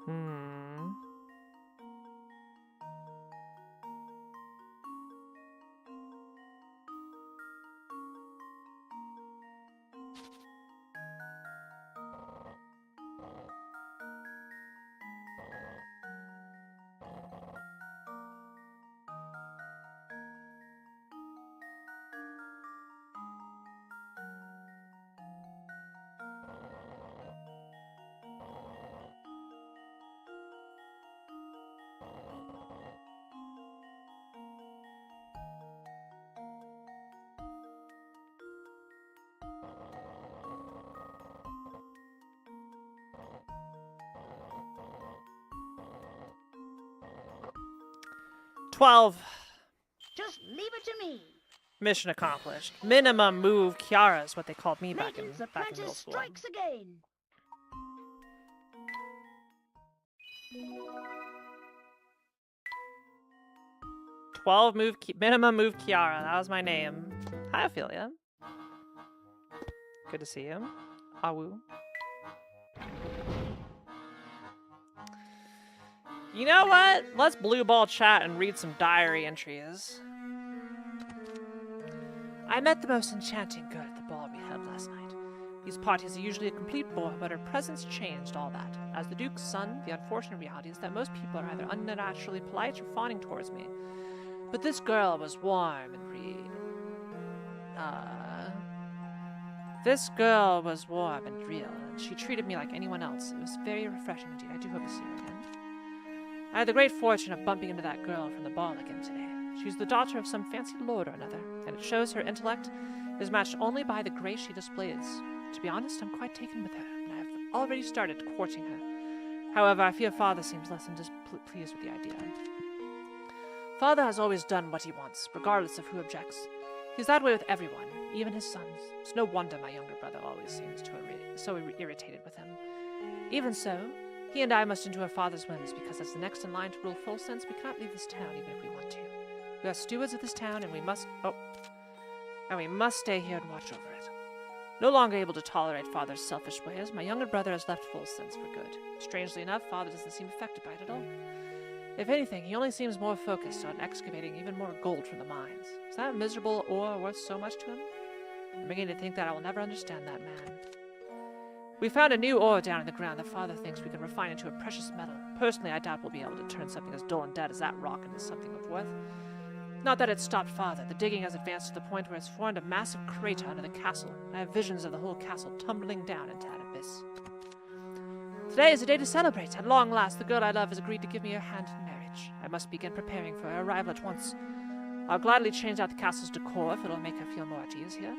Hmm. $12. Just leave it to me. Mission accomplished. Minimum move Kiara is what they called me back in Megan's middle apprentice school. strikes again. Minimum move Kiara. That was my name. Hi, Ophelia. Good to see you. Awu. You know what? Let's blue ball chat and read some diary entries. I met the most enchanting girl at the ball we held last night. These parties are usually a complete bore, but her presence changed all that. As the Duke's son, the unfortunate reality is that most people are either unnaturally polite or fawning towards me. But this girl was warm and real, and she treated me like anyone else. It was very refreshing indeed. I do hope to see her again. I had the great fortune of bumping into that girl from the ball again today. She's the daughter of some fancy lord or another, and it shows her intellect is matched only by the grace she displays. To be honest, I'm quite taken with her, and I have already started courting her. However, I fear Father seems less than displeased with the idea. Father has always done what he wants, regardless of who objects. He's that way with everyone, even his sons. It's no wonder my younger brother always seems so irritated with him. Even so, he and I must endure Father's whims, because as the next in line to rule Full Sense, we cannot leave this town even if we want to. We are stewards of this town, and we must stay here and watch over it. No longer able to tolerate Father's selfish ways, my younger brother has left Full Sense for good. Strangely enough, Father doesn't seem affected by it at all. If anything, he only seems more focused on excavating even more gold from the mines. Is that miserable ore worth so much to him? I'm beginning to think that I will never understand that man. We found a new ore down in the ground that Father thinks we can refine into a precious metal. Personally, I doubt we'll be able to turn something as dull and dead as that rock into something of worth. Not that it stopped Father. The digging has advanced to the point where it's formed a massive crater under the castle. I have visions of the whole castle tumbling down into that abyss. Today is a day to celebrate. At long last, the girl I love has agreed to give me her hand in marriage. I must begin preparing for her arrival at once. I'll gladly change out the castle's decor if it'll make her feel more at ease here.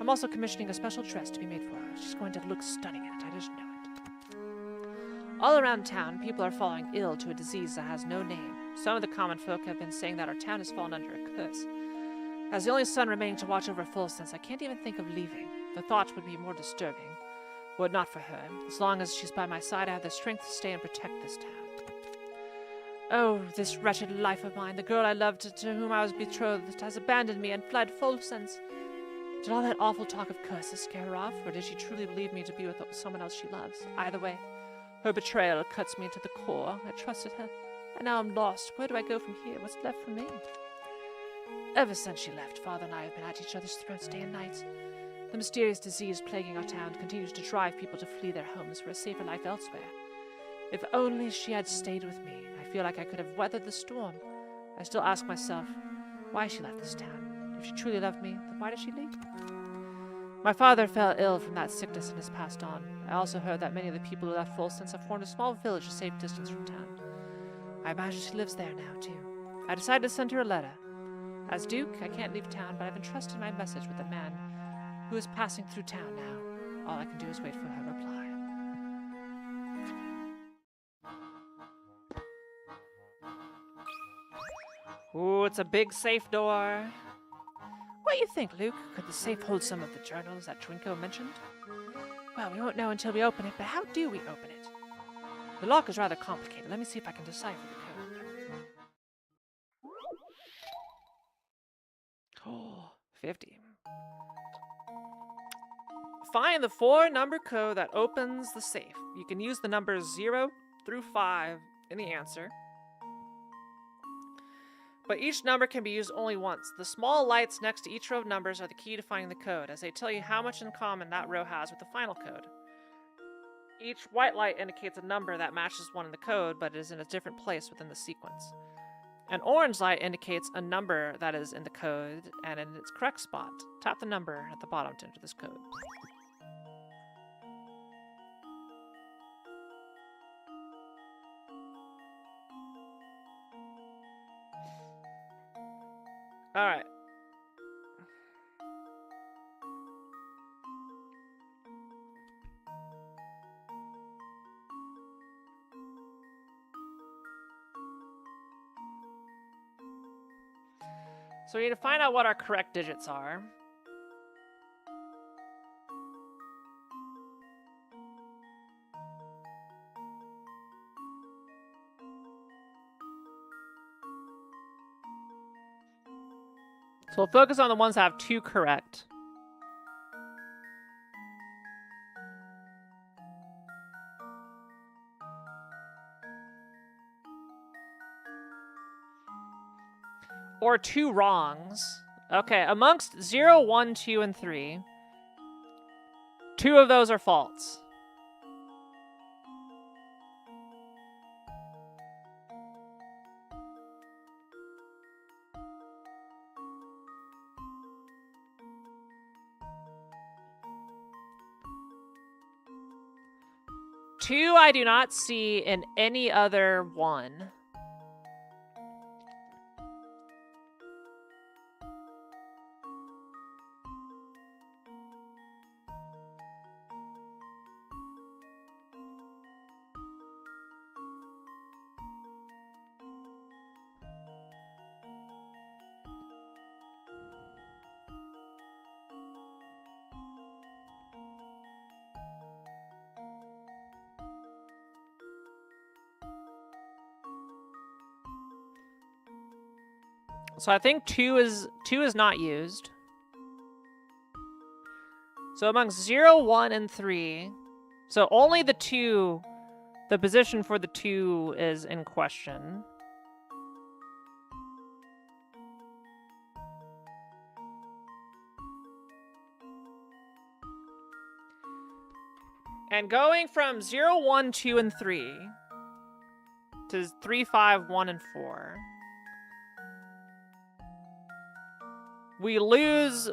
I'm also commissioning a special dress to be made for her. She's going to look stunning in it, I just know it. All around town, people are falling ill to a disease that has no name. Some of the common folk have been saying that our town has fallen under a curse. As the only son remaining to watch over Fulsense, I can't even think of leaving. The thought would be more disturbing. Were it not for her. As long as she's by my side, I have the strength to stay and protect this town. Oh, this wretched life of mine, the girl I loved, to whom I was betrothed, has abandoned me and fled Fulsense. Did all that awful talk of curses scare her off, or did she truly believe me to be with someone else she loves? Either way, her betrayal cuts me to the core. I trusted her, and now I'm lost. Where do I go from here? What's left for me? Ever since she left, Father and I have been at each other's throats day and night. The mysterious disease plaguing our town continues to drive people to flee their homes for a safer life elsewhere. If only she had stayed with me, I feel like I could have weathered the storm. I still ask myself why she left this town. If she truly loved me, then why did she leave? My father fell ill from that sickness and has passed on. I also heard that many of the people who left Fulsense have formed a small village a safe distance from town. I imagine she lives there now, too. I decided to send her a letter. As Duke, I can't leave town, but I've entrusted my message with a man who is passing through town now. All I can do is wait for her reply. Ooh, it's a big safe door. What do you think, Luke? Could the safe hold some of the journals that Trinko mentioned? Well, we won't know until we open it, but how do we open it? The lock is rather complicated. Let me see if I can decipher the code. Oh, 50. Find the 4-number code that opens the safe. You can use the numbers 0 through 5 in the answer. But each number can be used only once. The small lights next to each row of numbers are the key to finding the code, as they tell you how much in common that row has with the final code. Each white light indicates a number that matches one in the code, but is in a different place within the sequence. An orange light indicates a number that is in the code and in its correct spot. Tap the number at the bottom to enter this code. Alright. So we need to find out what our correct digits are. So we'll focus on the ones that have 2 correct. Or 2 wrongs. Okay, amongst 0, 1, 2, and 3, 2 of those are false. Two I do not see in any other one. So I think two is not used. So amongst 0, 1, and 3, so only the 2, the position for the 2 is in question. And going from 0, 1, 2, and 3 to 3, 5, 1, and 4, we lose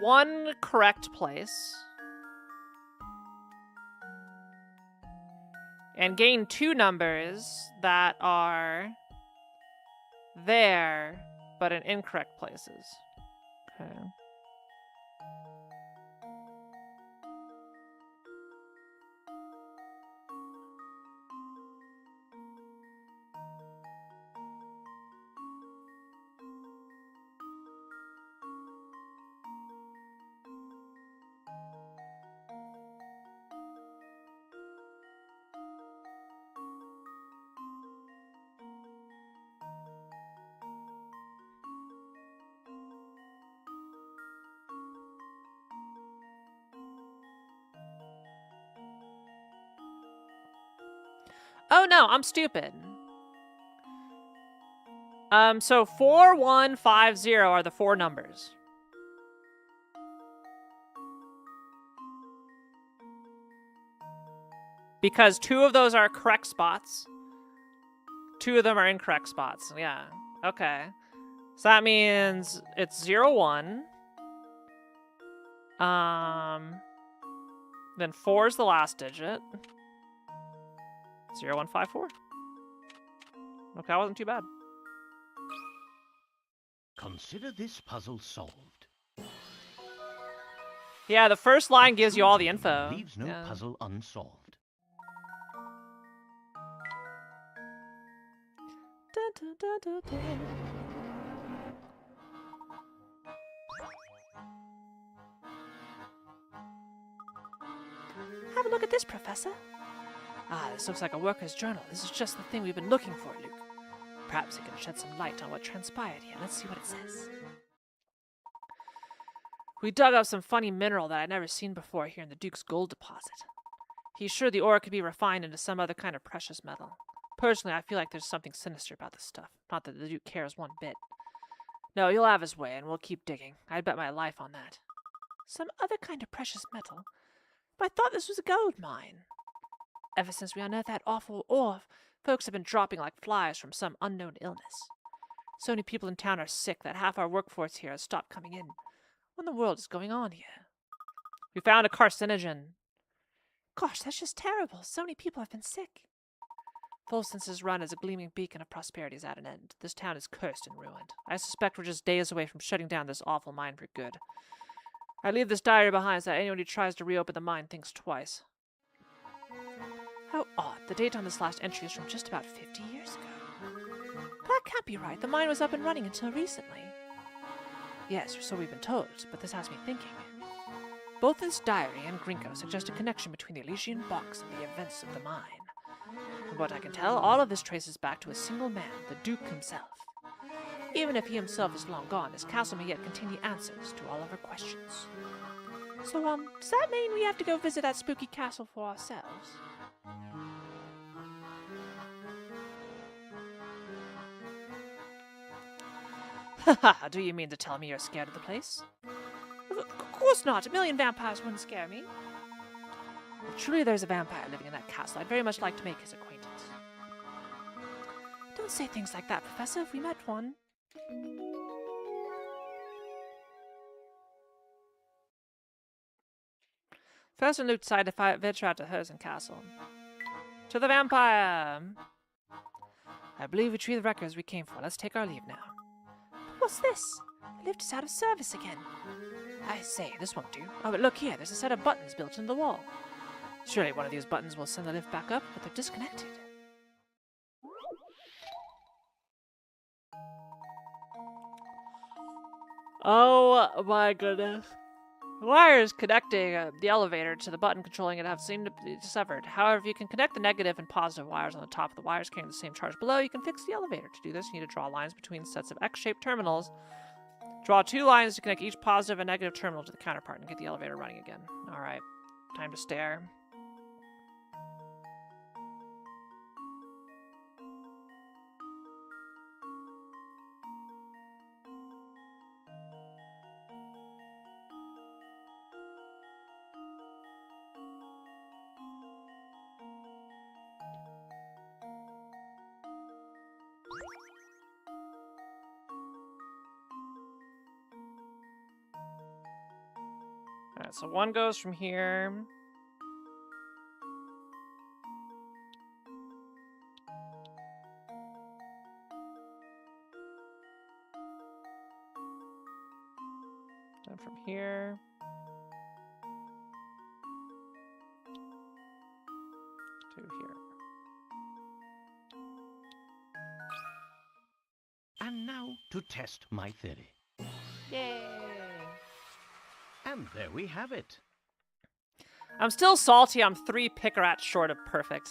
1 correct place and gain 2 numbers that are there but in incorrect places. Okay. Oh no, I'm stupid. So 4150 are the 4 numbers. Because 2 of those are correct spots. 2 of them are incorrect spots. Yeah. Okay. So that means it's 01. Then 4 is the last digit. 0154. Okay, that wasn't too bad. Consider this puzzle solved. Yeah, the first line gives you all the info. Leaves no Yeah. puzzle unsolved. Dun, dun, dun, dun, dun. Have a look at this, Professor. Ah, this looks like a worker's journal. This is just the thing we've been looking for, Luke. Perhaps it can shed some light on what transpired here. Let's see what it says. We dug up some funny mineral that I'd never seen before here in the Duke's gold deposit. He's sure the ore could be refined into some other kind of precious metal. Personally, I feel like there's something sinister about this stuff. Not that the Duke cares one bit. No, he'll have his way, and we'll keep digging. I'd bet my life on that. Some other kind of precious metal? But I thought this was a gold mine. Ever since we unearthed that awful ore, folks have been dropping like flies from some unknown illness. So many people in town are sick that half our workforce here has stopped coming in. What in the world is going on here? We found a carcinogen. Gosh, that's just terrible. So many people have been sick. Volsten's run as a gleaming beacon of prosperity is at an end. This town is cursed and ruined. I suspect we're just days away from shutting down this awful mine for good. I leave this diary behind so that anyone who tries to reopen the mine thinks twice. How odd. The date on this last entry is from just about 50 years ago. But that can't be right. The mine was up and running until recently. Yes, or so we've been told, but this has me thinking. Both this diary and Grinko suggest a connection between the Elysian box and the events of the mine. From what I can tell, all of this traces back to a single man, the Duke himself. Even if he himself is long gone, his castle may yet contain the answers to all of our questions. So, does that mean we have to go visit that spooky castle for ourselves? Haha, do you mean to tell me you're scared of the place? Of course not. A million vampires wouldn't scare me. If truly there's a vampire living in that castle, I'd very much like to make his acquaintance. Don't say things like that, Professor. If we met one... First and Luke decided to venture out to Herzen Castle. To the vampire! I believe we retrieved the records we came for. Let's take our leave now. What's this? The lift is out of service again. I say, this won't do. Oh, but look here. There's a set of buttons built into the wall. Surely one of these buttons will send the lift back up, but they're disconnected. Oh my goodness. The wires connecting the elevator to the button controlling it have seemed to be severed. However, if you can connect the negative and positive wires on the top of the wires carrying the same charge below, you can fix the elevator. To do this, you need to draw lines between sets of X-shaped terminals. Draw 2 lines to connect each positive and negative terminal to the counterpart and get the elevator running again. Alright, time to stare. Alright, so one goes from here. And from here. To here. And now to test my theory. Yay! And there we have it. I'm still salty. I'm 3 Picarats short of perfect.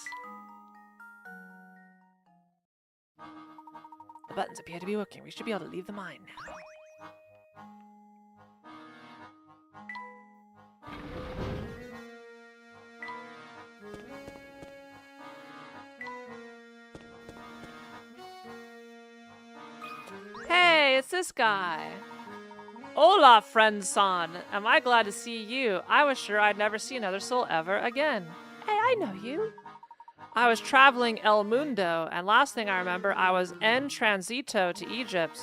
The buttons appear to be working. We should be able to leave the mine now. this guy? Hola, friend son. Am I glad to see you? I was sure I'd never see another soul ever again. Hey, I know you. I was traveling El Mundo, and last thing I remember, I was en transito to Egypt.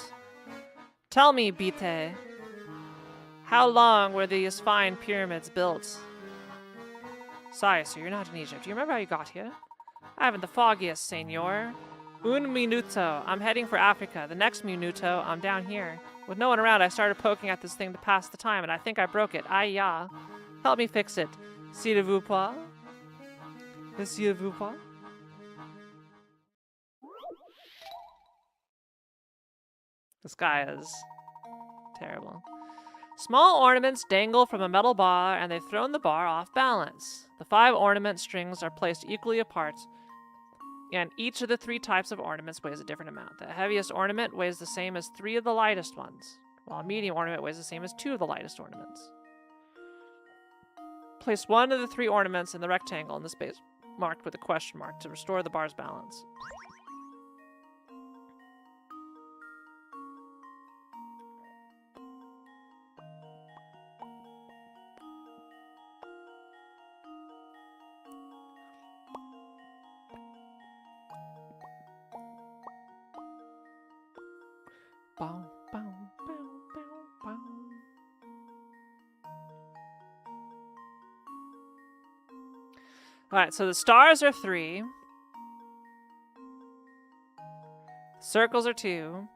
Tell me, Bite, how long were these fine pyramids built? Sorry, sir, you're not in Egypt. Do you remember how you got here? I haven't the foggiest, senor. Un minuto. I'm heading for Africa. The next minuto, I'm down here. With no one around, I started poking at this thing to pass the time, and I think I broke it. Aïe, ya. Help me fix it. S'il vous plaît. S'il vous plaît. This guy is terrible. Small ornaments dangle from a metal bar, and they've thrown the bar off balance. The 5 ornament strings are placed equally apart, and each of the 3 types of ornaments weighs a different amount. The heaviest ornament weighs the same as 3 of the lightest ones, while a medium ornament weighs the same as 2 of the lightest ornaments. Place 1 of the 3 ornaments in the rectangle in the space marked with a question mark to restore the bar's balance. Bow, bow, bow, bow, bow. Alright, so the stars are 3. Circles are 2.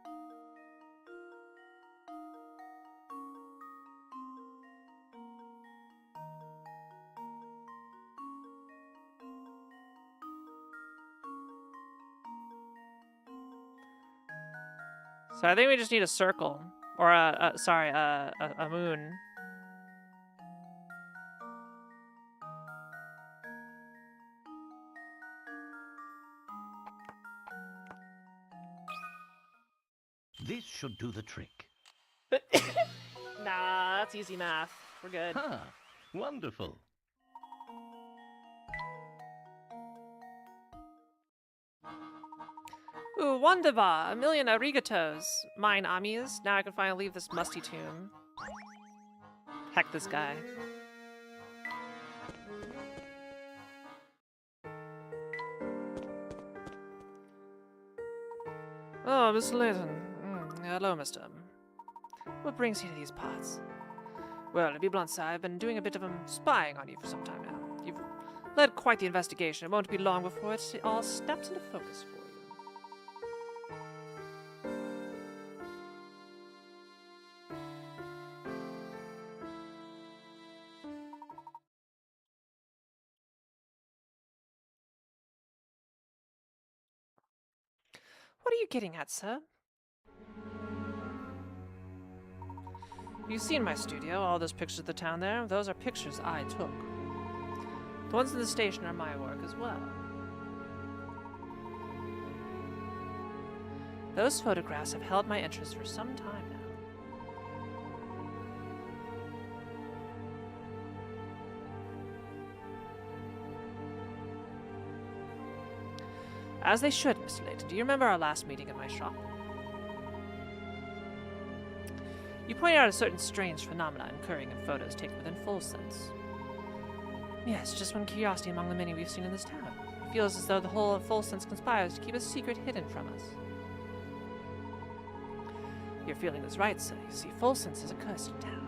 So I think we just need a circle. Or a moon. This should do the trick. Nah, that's easy math. We're good. Ah, wonderful. Ooh, wonderbar. A million arigatos. Mine amis. Now I can finally leave this musty tomb. Heck this guy. Oh, Miss Layton. Hello, mister. What brings you to these parts? Well, to be blunt, sir, I've been doing a bit of spying on you for some time now. You've led quite the investigation. It won't be long before it all steps into focus for you. What are you getting at, sir? You've seen my studio, all those pictures of the town there. Those are pictures I took. The ones in the station are my work as well. Those photographs have held my interest for some time now. As they should, Mr. Layton. Do you remember our last meeting at my shop? You pointed out a certain strange phenomenon occurring in photos taken within Full Sense. Yes, just one curiosity among the many we've seen in this town. It feels as though the whole of Full Sense conspires to keep a secret hidden from us. Your feeling is right, sir. You see, Full Sense is a cursed town.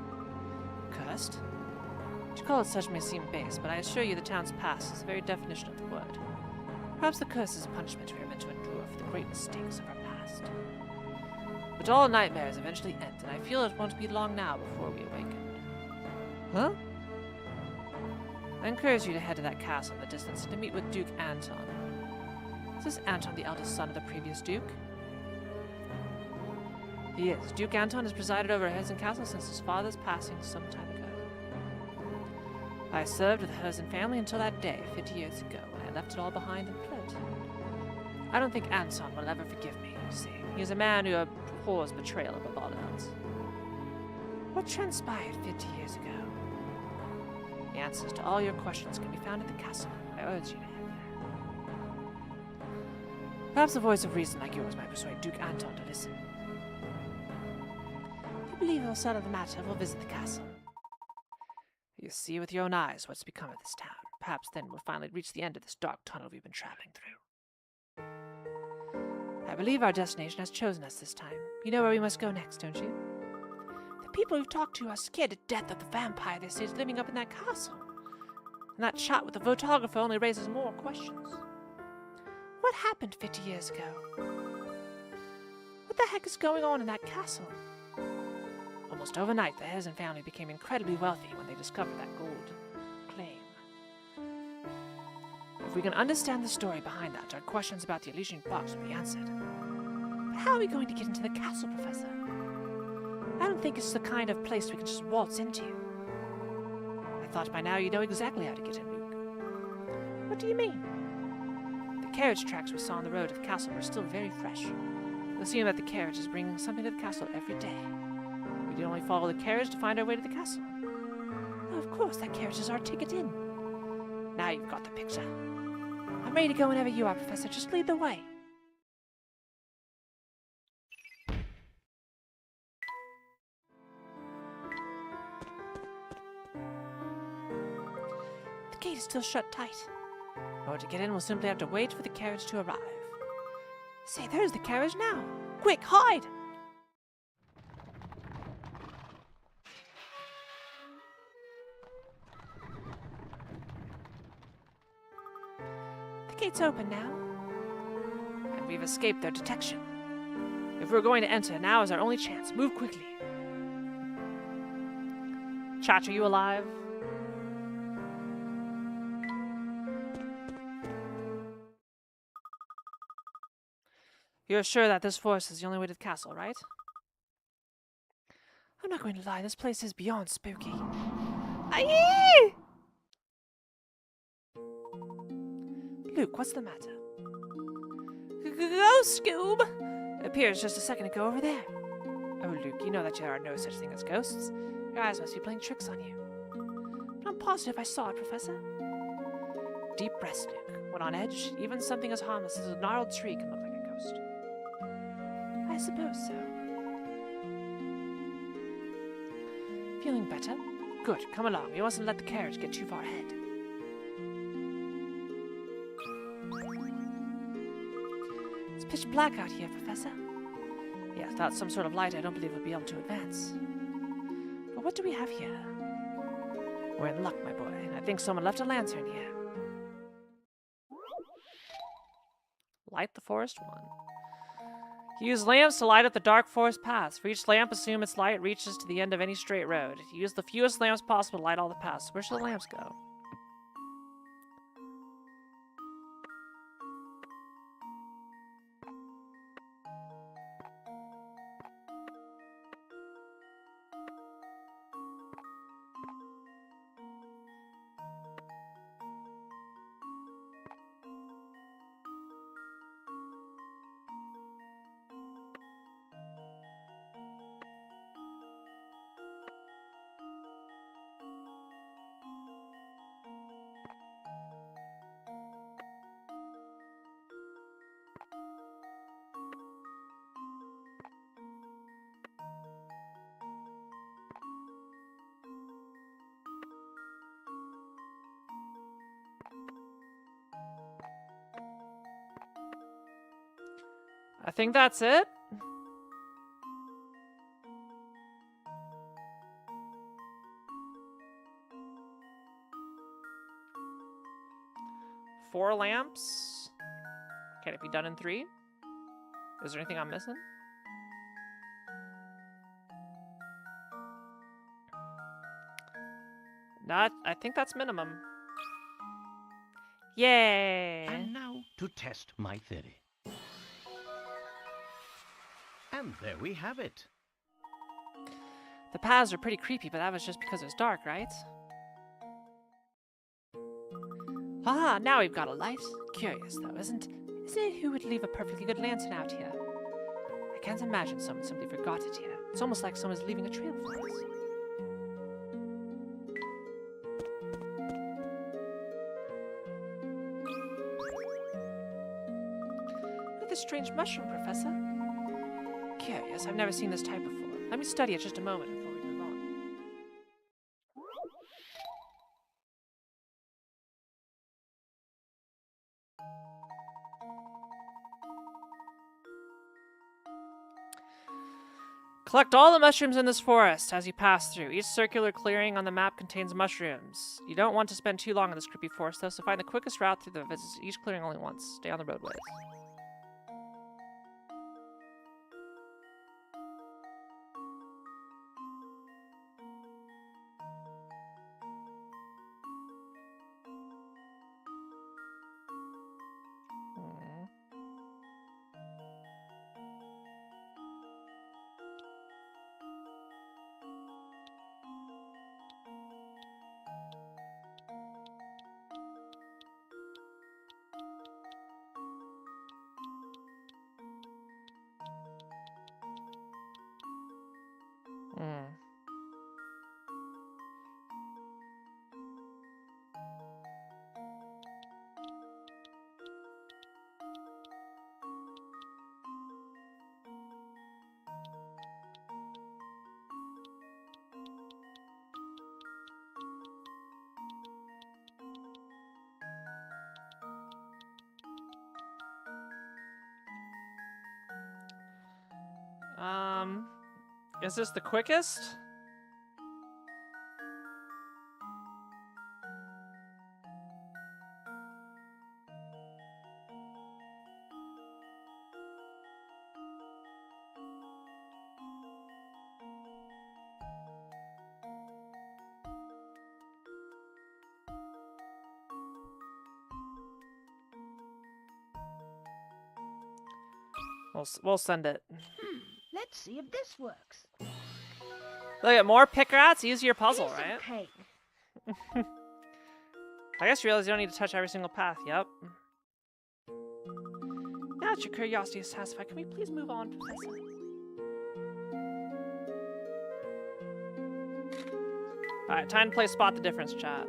Cursed? To call it such may seem base, but I assure you the town's past is the very definition of the word. Perhaps the curse is a punishment we are meant to endure for the great mistakes of our past. But all nightmares eventually end, and I feel it won't be long now before we awaken. Huh? I encourage you to head to that castle in the distance and to meet with Duke Anton. Is this Anton the eldest son of the previous Duke? He is. Duke Anton has presided over Herzen Castle since his father's passing some time ago. I served with the Herzen family until that day, 50 years ago, when I left it all behind and fled. I don't think Anton will ever forgive me, you see. He is a man who abhors betrayal above all else. What transpired 50 years ago? The answers to all your questions can be found at the castle. I urge you to head there. Perhaps a voice of reason like yours might persuade Duke Anton to listen. believe we'll settle the matter. We'll visit the castle. You see with your own eyes what's become of this town. Perhaps then we'll finally reach the end of this dark tunnel we've been traveling through. I believe our destination has chosen us this time. You know where we must go next, don't you? The people we've talked to are scared to death of the vampire they say is living up in that castle. And that shot with the photographer only raises more questions. What happened 50 years ago? What the heck is going on in that castle? Almost overnight, the Harrison family became incredibly wealthy when they discovered that gold claim. If we can understand the story behind that, our questions about the Elysian box will be answered. But how are we going to get into the castle, Professor? I don't think it's the kind of place we can just waltz into. I thought by now you know exactly how to get in, Luke. What do you mean? The carriage tracks we saw on the road to the castle were still very fresh. You'll see that the carriage is bringing something to the castle every day. We need only follow the carriage to find our way to the castle. Oh, of course, that carriage is our ticket in. Now you've got the picture. I'm ready to go whenever you are, Professor. Just lead the way. The gate is still shut tight. In order to get in, we'll simply have to wait for the carriage to arrive. Say, there's the carriage now. Quick, hide! The gate's open now. And we've escaped their detection. If we're going to enter, now is our only chance. Move quickly. Chat, are you alive? You're sure that this forest is the only way to the castle, right? I'm not going to lie, this place is beyond spooky. Aye! Luke, what's the matter? Go, Scoob! It appears just a second ago over there. Oh, Luke, you know that there are no such thing as ghosts. Your eyes must be playing tricks on you. But I'm positive I saw it, Professor. Deep breaths, Luke. When on edge, even something as harmless as a gnarled tree can look like a ghost. I suppose so. Feeling better? Good, come along. We mustn't let the carriage get too far ahead. It's pitch black out here, Professor. Yeah, without some sort of light, I don't believe we'll be able to advance. But what do we have here? We're in luck, my boy. I think someone left a lantern here. Light the forest one. Use lamps to light up the dark forest paths. For each lamp, assume its light reaches to the end of any straight road. Use the fewest lamps possible to light all the paths. Where should the lamps go? I think that's it. Four lamps. Can it be done in 3? Is there anything I'm missing? Not. I think that's minimum. Yay! And now to test my theory. And there we have it. The paths are pretty creepy, but that was just because it was dark, right? Ah, now we've got a light. Curious, though, isn't it who would leave a perfectly good lantern out here? I can't imagine someone simply forgot it here. It's almost like someone's leaving a trail for us. Look at this strange mushroom, Professor. Curious, I've never seen this type before. Let me study it just a moment before we move on. Collect all the mushrooms in this forest as you pass through. Each circular clearing on the map contains mushrooms. You don't want to spend too long in this creepy forest, though, so find the quickest route through the visits. Each clearing only once. Stay on the roadways. Is this the quickest? We'll send it. Let's see if this works. Look at more pick rats, easier puzzle, Piece of right? cake. I guess you realize you don't need to touch every single path. Yep. Now that your curiosity is satisfied, can we please move on, Professor? Alright, time to play Spot the Difference, chat.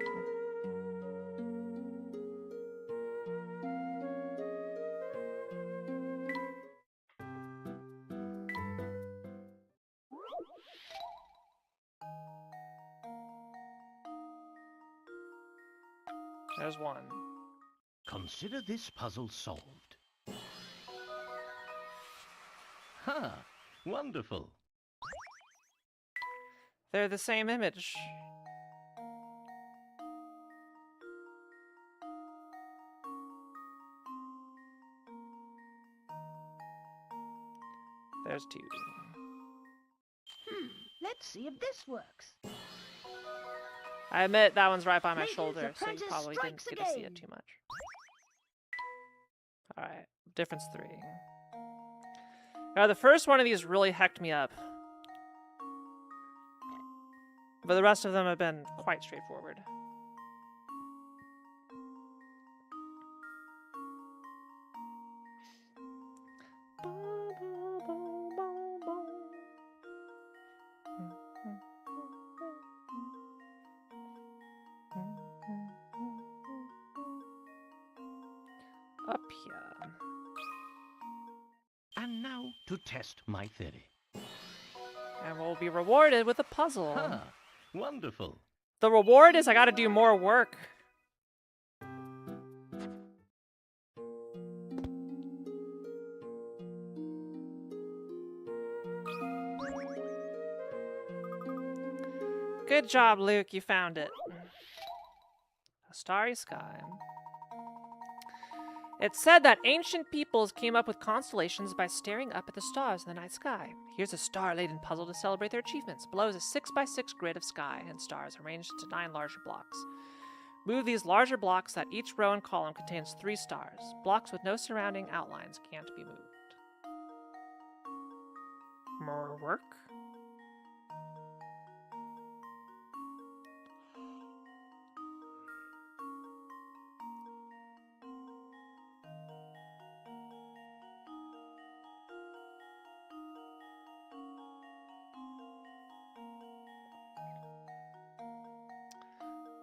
There's one. Consider this puzzle solved. Ha! Wonderful. They're the same image. There's two. Let's see if this works. I admit that one's right by my Maybe shoulder, the so you apprentice probably didn't strikes get to see it again. too much. Alright, difference 3. Now, the first one of these really hecked me up. But the rest of them have been quite straightforward. Up here. And now to test my theory. And we'll be rewarded with a puzzle. Ha! Wonderful. The reward is I gotta do more work. Good job, Luke. You found it. A starry sky. It's said that ancient peoples came up with constellations by staring up at the stars in the night sky. Here's a star-laden puzzle to celebrate their achievements. Below is a 6x6 grid of sky and stars arranged into 9 larger blocks. Move these larger blocks that each row and column contains 3 stars. Blocks with no surrounding outlines can't be moved. More work?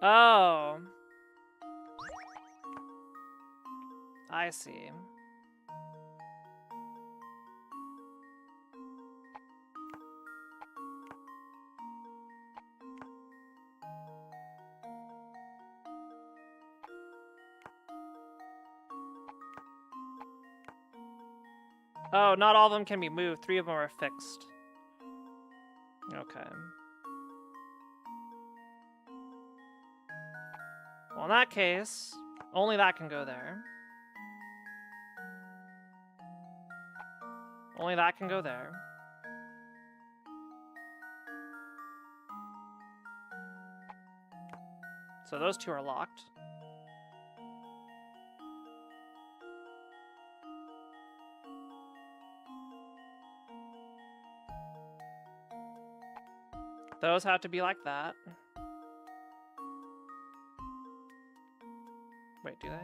Oh. I see. Oh, not all of them can be moved. 3 of them are fixed. Okay. Well, in that case, only that can go there. Only that can go there. So those 2 are locked. Those have to be like that. Wait, do they?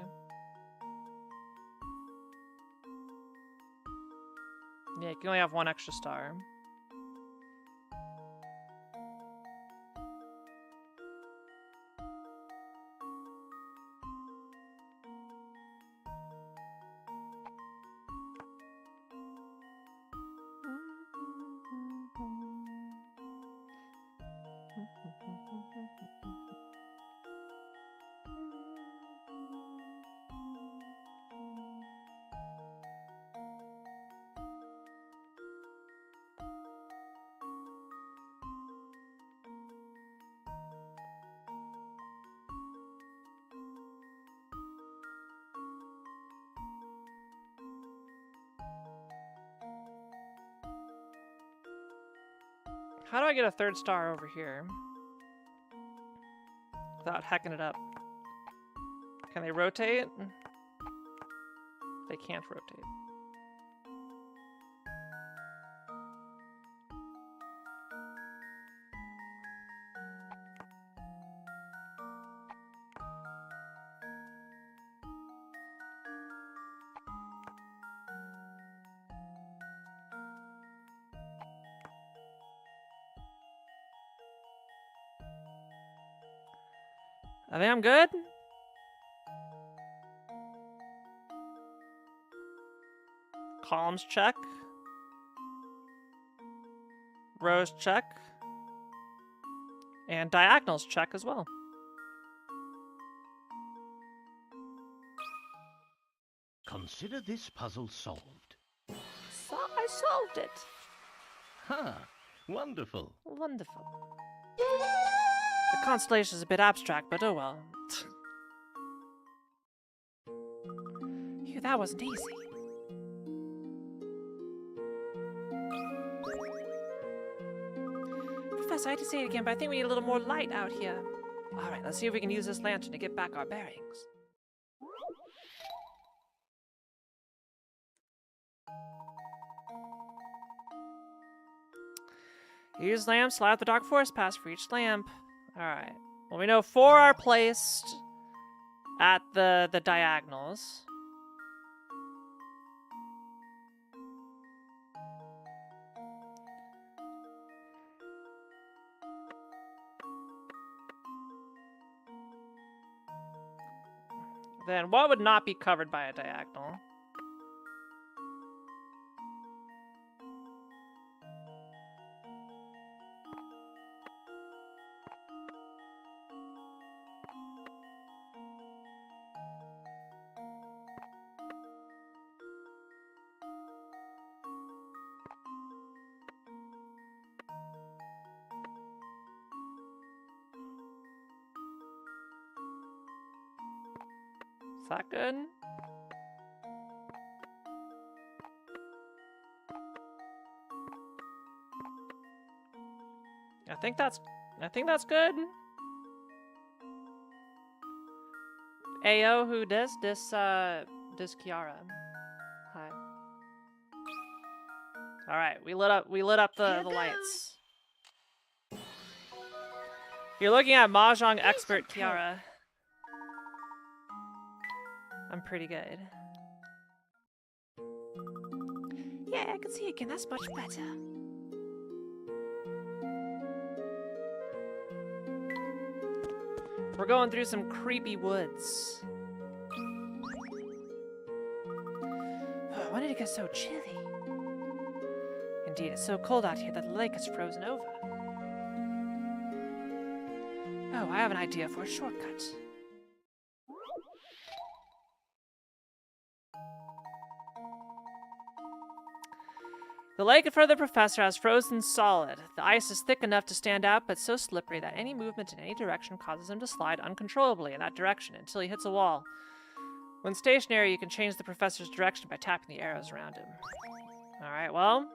Yeah, you can only have 1 extra star. How do I get a 3rd star over here? Without hacking it up. Can they rotate? They can't rotate. I think I'm good. Columns check. Rows check. And diagonals check as well. Consider this puzzle solved. So I solved it. Ha! Wonderful. Wonderful. The constellation is a bit abstract, but oh well. Phew, that wasn't easy. Professor, I hate to say it again, but I think we need a little more light out here. Alright, let's see if we can use this lantern to get back our bearings. Use lamps, light up the dark forest pass for each lamp. Alright. Well, we know 4 are placed at the diagonals. Then what would not be covered by a diagonal? Is that good? I think that's good. Ayo, who does this Kiara? Hi. Alright, we lit up the lights. You're looking at Mahjong expert Kiara. I'm pretty good. Yeah, I can see it again. That's much better. We're going through some creepy woods. When did it get so chilly? Indeed, it's so cold out here that the lake has frozen over. Oh, I have an idea for a shortcut. The lake in front of the professor has frozen solid. The ice is thick enough to stand out, but so slippery that any movement in any direction causes him to slide uncontrollably in that direction until he hits a wall. When stationary, you can change the professor's direction by tapping the arrows around him. Alright, well.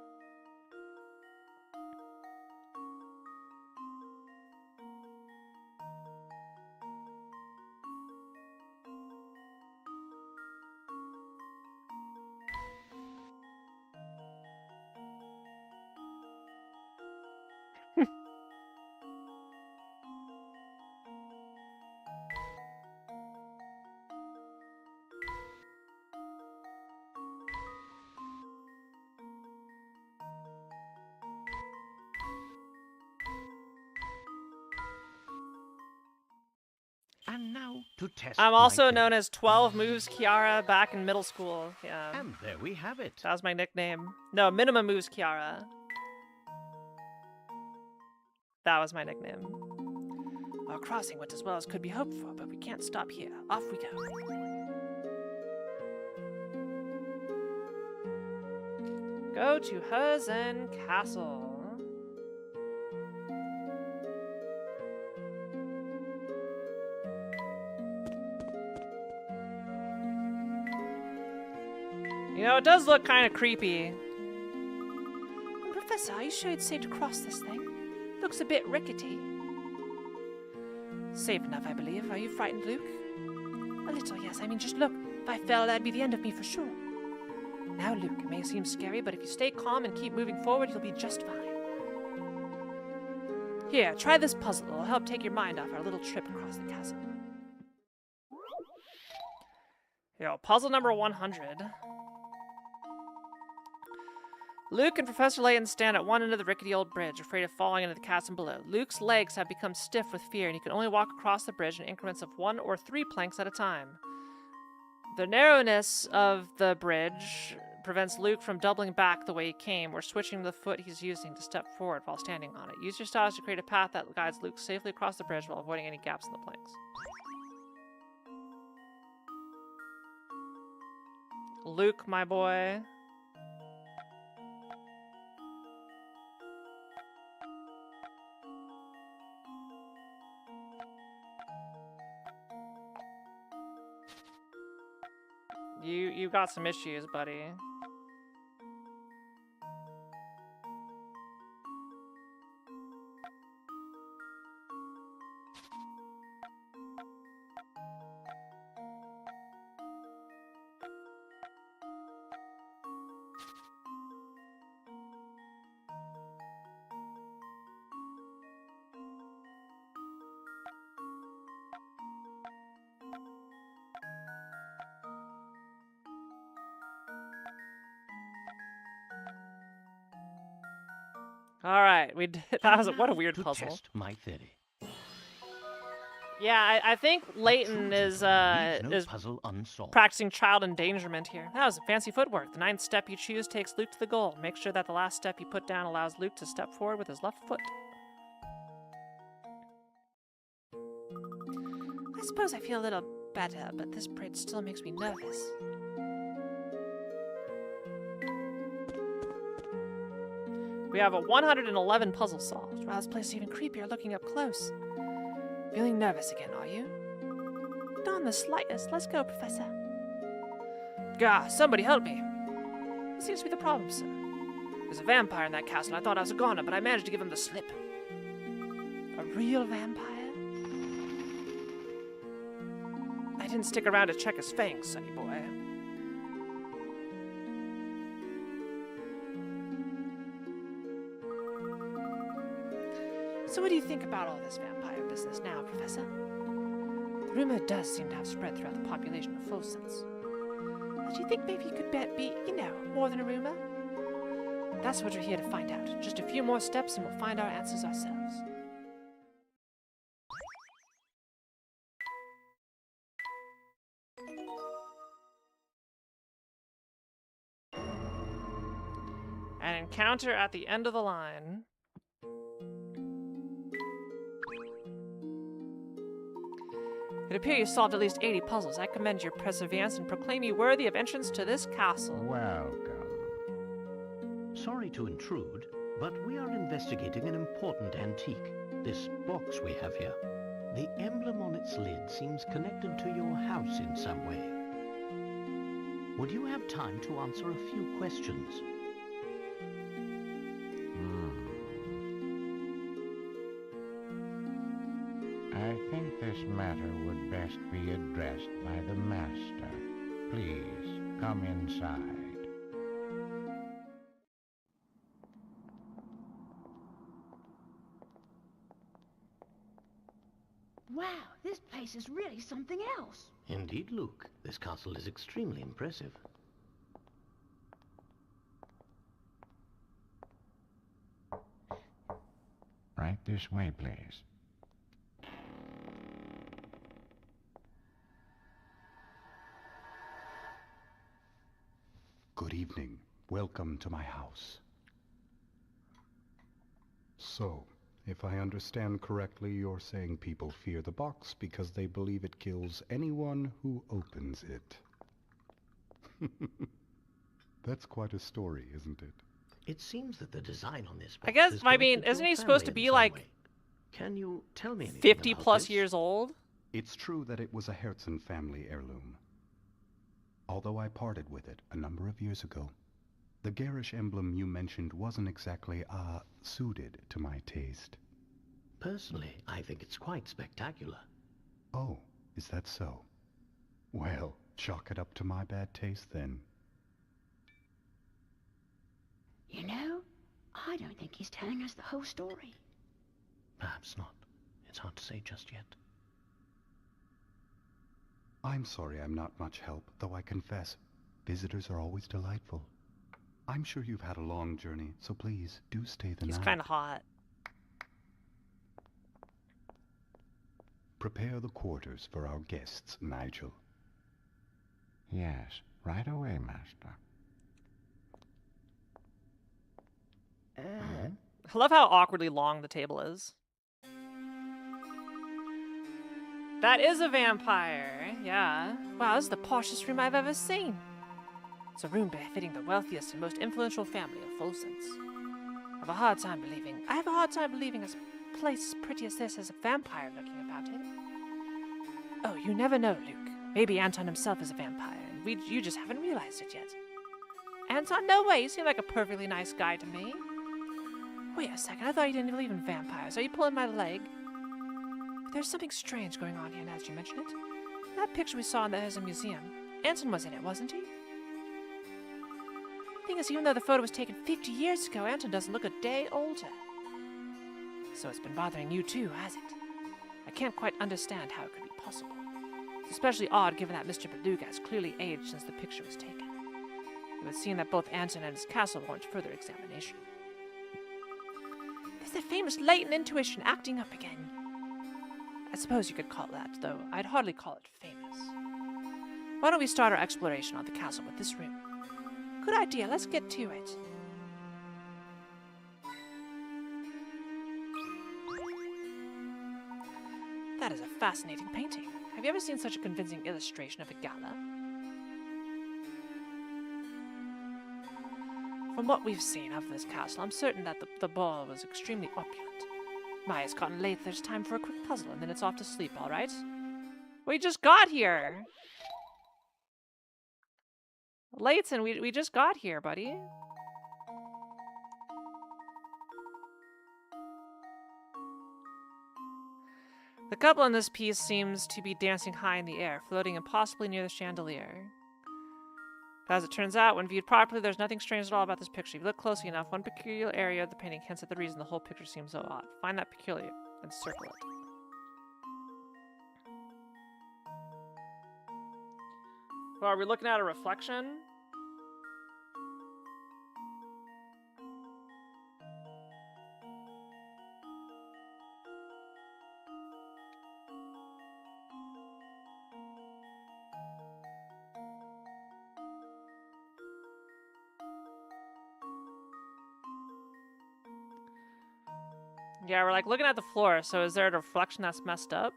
And now to test I'm my also theory. known as 12 Moves Kiara back in middle school. Yeah. And there we have it. That was my nickname. No, Minimum Moves Kiara. That was my nickname. Our crossing went as well as could be hoped for, but we can't stop here. Off we go. Go to Herzen Castle. You know, it does look kind of creepy. Professor, are you sure it's safe to cross this thing? Looks a bit rickety. Safe enough, I believe. Are you frightened, Luke? A little, yes. I mean, just look. If I fell, that'd be the end of me for sure. Now, Luke, it may seem scary, but if you stay calm and keep moving forward, you'll be just fine. Here, try this puzzle. It'll help take your mind off our little trip across the chasm. Yo, puzzle number 100. Luke and Professor Layton stand at one end of the rickety old bridge, afraid of falling into the chasm below. Luke's legs have become stiff with fear, and he can only walk across the bridge in increments of 1 or 3 planks at a time. The narrowness of the bridge prevents Luke from doubling back the way he came, or switching the foot he's using to step forward while standing on it. Use your stars to create a path that guides Luke safely across the bridge while avoiding any gaps in the planks. Luke, my boy. You got some issues, buddy. All right, we did. That was what a weird to puzzle. Test my theory. Yeah, I think Layton Truth is leaves no puzzle unsolved. practicing child endangerment here. That was fancy footwork. The 9th step you choose takes Luke to the goal. Make sure that the last step you put down allows Luke to step forward with his left foot. I suppose I feel a little better, but this bridge still makes me nervous. We have a 111 puzzle solved. Wow, this place is even creepier looking up close. Feeling nervous again, are you? Not in the slightest. Let's go, Professor. Gah, somebody help me. What seems to be the problem, sir? There's a vampire in that castle. I thought I was a goner, but I managed to give him the slip. A real vampire? I didn't stick around to check his fangs, sonny boy. So what do you think about all this vampire business now, Professor? The rumor does seem to have spread throughout the population of Fulsons. Do you think maybe it could be, you know, more than a rumor? That's what we're here to find out. Just a few more steps and we'll find our answers ourselves. An encounter at the end of the line. It appears you solved at least 80 puzzles. I commend your perseverance and proclaim you worthy of entrance to this castle. Welcome. Sorry to intrude, but we are investigating an important antique. This box we have here. The emblem on its lid seems connected to your house in some way. Would you have time to answer a few questions? I think this matter would best be addressed by the master. Please, come inside. Wow, this place is really something else. Indeed, Luke. This castle is extremely impressive. Right this way, please. Good evening. Welcome to my house. So, if I understand correctly, you're saying people fear the box because they believe it kills anyone who opens it. That's quite a story, isn't it? It seems that the design on this box I guess, is I mean, connected to isn't your he supposed to family be in some like way. Can you tell me anything 50 about plus this? years old? It's true that it was a Herzen family heirloom. Although I parted with it a number of years ago, the garish emblem you mentioned wasn't exactly, suited to my taste. Personally, I think it's quite spectacular. Oh, is that so? Well, chalk it up to my bad taste then. You know, I don't think he's telling us the whole story. Perhaps not. It's hard to say just yet. I'm sorry I'm not much help, though I confess, visitors are always delightful. I'm sure you've had a long journey, so please, do stay the He's night. kind of hot. Prepare the quarters for our guests, Nigel. Yes, right away, master. I love how awkwardly long the table is. That is a vampire, yeah. Wow, this is the poshest room I've ever seen. It's a room befitting the wealthiest and most influential family of Volsens. I have a hard time believing a place as pretty as this has a vampire lurking about it. Oh, you never know, Luke. Maybe Anton himself is a vampire, and you just haven't realized it yet. Anton, no way. You seem like a perfectly nice guy to me. Wait a second. I thought you didn't believe in vampires. Are you pulling my leg? But there's something strange going on here now that you mention it. That picture we saw in the Herzen Museum. Anton was in it, wasn't he? Thing is, even though the photo was taken 50 years ago, Anton doesn't look a day older. So it's been bothering you too, has it? I can't quite understand how it could be possible. It's especially odd given that Mr. Beluga has clearly aged since the picture was taken. It would seem that both Anton and his castle warrant further examination. There's that famous latent intuition acting up again. I suppose you could call it that, though I'd hardly call it famous. Why don't we start our exploration of the castle with this room? Good idea, let's get to it. That is a fascinating painting. Have you ever seen such a convincing illustration of a gala? From what we've seen of this castle, I'm certain that the ball was extremely opulent. My, it's gotten late, there's time for a quick puzzle, and then it's off to sleep, alright? We just got here! Layton, we just got here, buddy. The couple in this piece seems to be dancing high in the air, floating impossibly near the chandelier. But as it turns out, when viewed properly, there's nothing strange at all about this picture. If you look closely enough, one peculiar area of the painting hints at the reason the whole picture seems so odd. Find that peculiar and circle it. Well, are we looking at a reflection? Yeah, we're like looking at the floor, so is there a reflection that's messed up?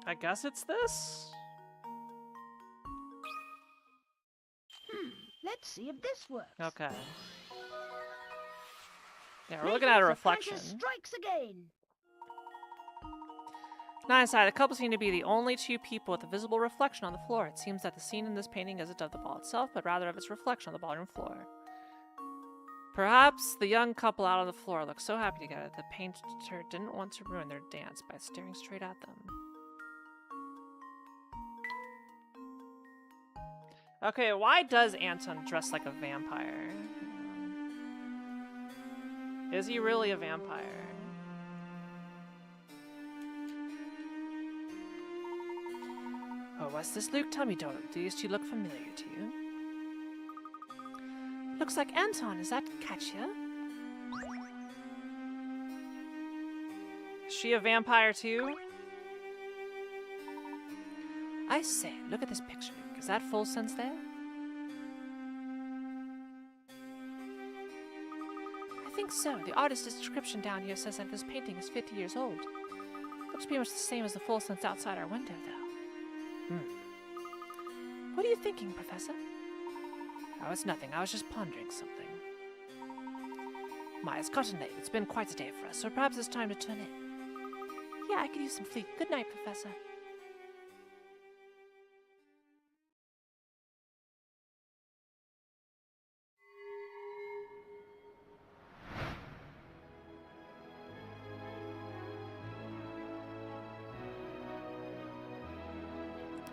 I guess it's this? Let's see if this works. Okay. Yeah, we're looking at a reflection. Apprentice strikes again. Nice eye. The couple seem to be the only two people with a visible reflection on the floor. It seems that the scene in this painting isn't of the ball itself, but rather of its reflection on the ballroom floor. Perhaps the young couple out on the floor look so happy together that the painter didn't want to ruin their dance by staring straight at them. Okay, why does Anton dress like a vampire? Is he really a vampire? Oh, what's this, Luke? Tell me, do these two look familiar to you? Looks like Anton. Is that Katya? Is she a vampire too? I say, look at this picture. Is that full sense there? I think so. The artist's description down here says that this painting is 50 years old. Looks pretty much the same as the full sense outside our window, though. What are you thinking, Professor? Oh, it's nothing. I was just pondering something. My, it's gotten late. It's been quite a day for us, so perhaps it's time to turn in. Yeah, I could use some sleep. Good night, Professor.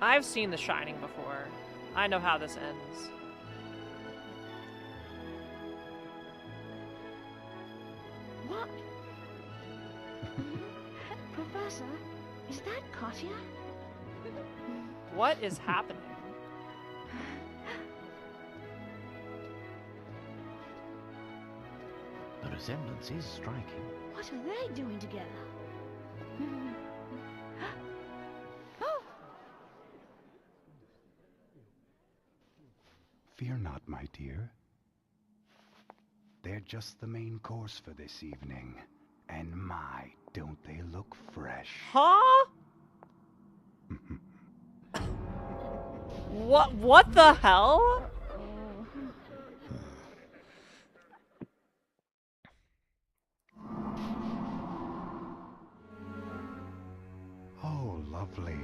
I've seen The Shining before. I know how this ends. What? Professor, is that Katya? What is happening? The resemblance is striking. What are they doing together? Fear not, my dear. They're just the main course for this evening. And my, don't they look fresh? Huh? What the hell? Oh, lovely.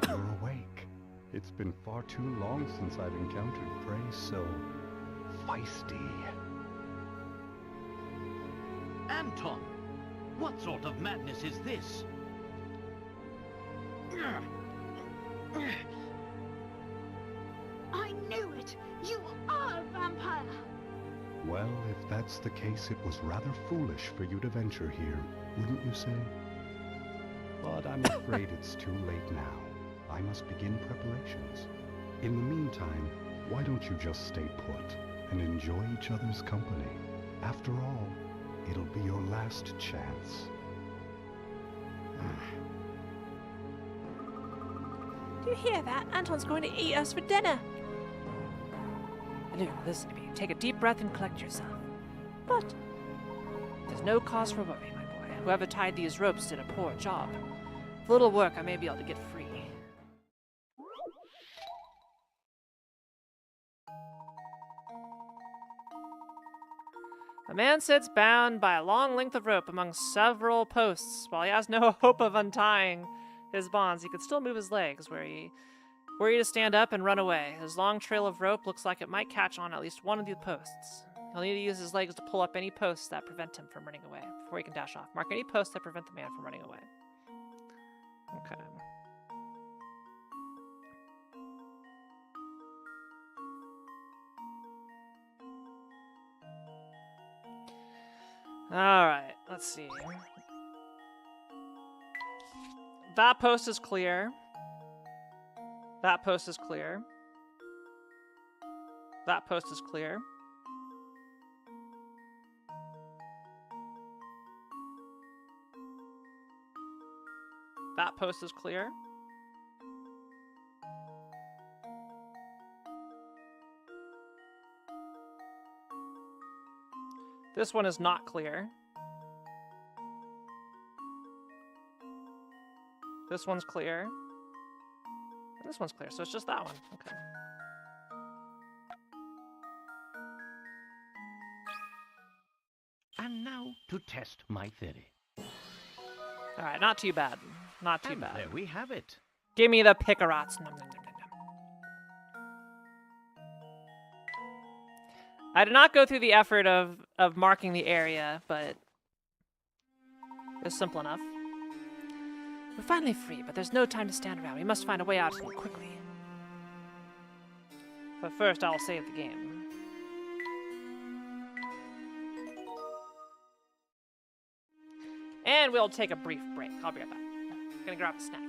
You're awake. It's been far too long since I've encountered prey so feisty. Anton! What sort of madness is this? I knew it! You are a vampire! Well, if that's the case, it was rather foolish for you to venture here, wouldn't you say? But I'm afraid it's too late now. I must begin preparations. In the meantime, why don't you just stay put and enjoy each other's company? After all, it'll be your last chance. Do you hear that? Anton's going to eat us for dinner. Luke, listen to me. Take a deep breath and collect yourself. But there's no cause for worry, my boy. Whoever tied these ropes did a poor job. With little work, I may be able to get free. A man sits bound by a long length of rope among several posts. While he has no hope of untying his bonds, he could still move his legs, were he to stand up and run away. His long trail of rope looks like it might catch on at least one of the posts. He'll need to use his legs to pull up any posts that prevent him from running away before he can dash off. Mark any posts that prevent the man from running away. Okay. Alright, let's see. That post is clear. That post is clear. That post is clear. That post is clear. This one is not clear. This one's clear. This one's clear, so it's just that one. Okay. And now to test my theory. All right, not too bad. Not too And bad. there we have it. Give me the Picarats. Nom, nom, nom, nom, nom. I did not go through the effort of marking the area, but it's simple enough. We're finally free, but there's no time to stand around. We must find a way out quickly. But first, I'll save the game. And we'll take a brief break. I'll be right back. Gonna grab a snack.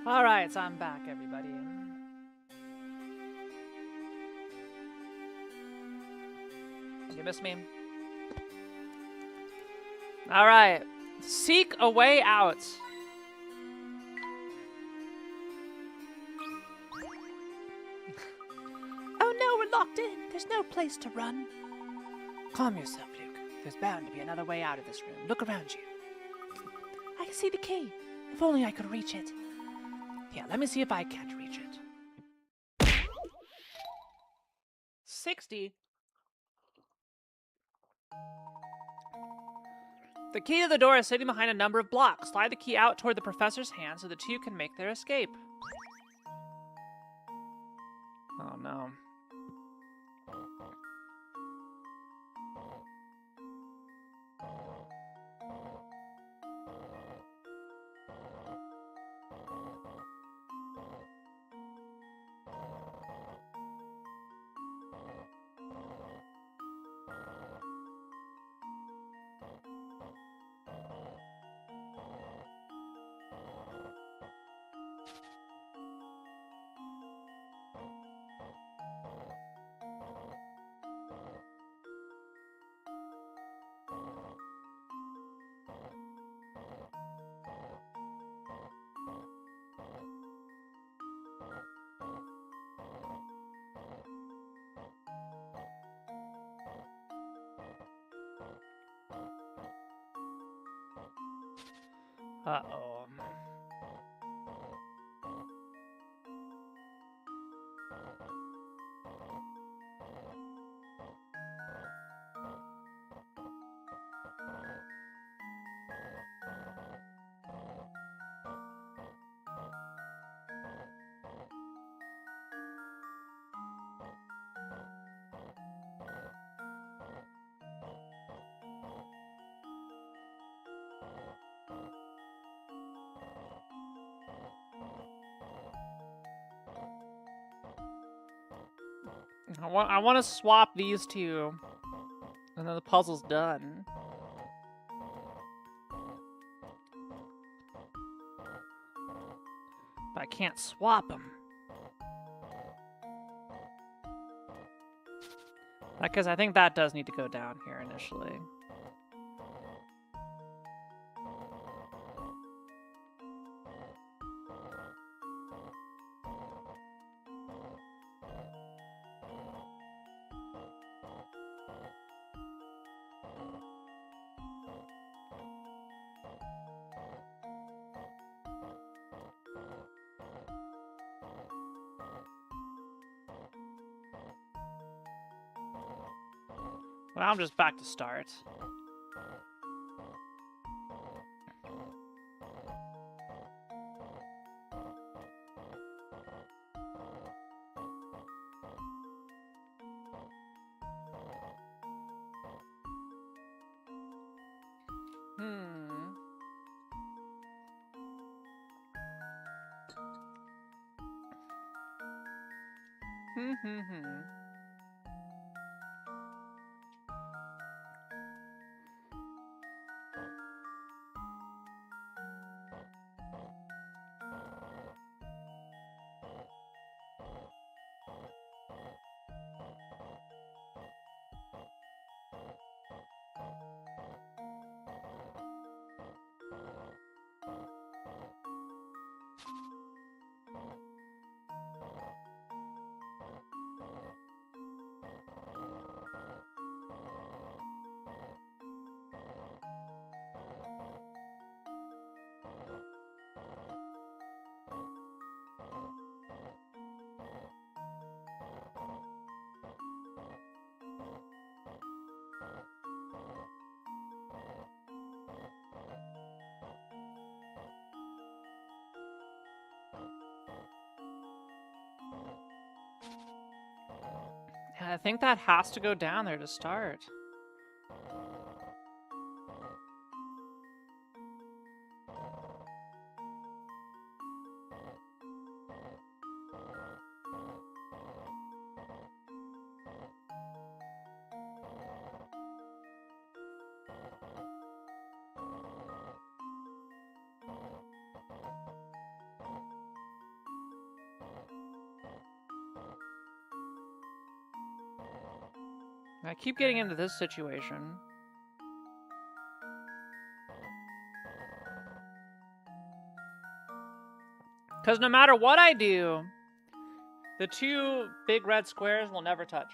Alright, so I'm back, everybody. You miss me? Alright. Seek a way out. Oh no, we're locked in. There's no place to run. Calm yourself, Luke. There's bound to be another way out of this room. Look around you. I can see the key. If only I could reach it. Yeah, let me see if I can't reach it. 60. The key to the door is sitting behind a number of blocks. Slide the key out toward the professor's hand so the two can make their escape. Oh no. Uh-oh. I want to swap these two, and then the puzzle's done. But I can't swap them. Because I think that does need to go down here initially. Well, I'm just back to start. I think that has to go down there to start. I keep getting into this situation. Because no matter what I do, the two big red squares will never touch.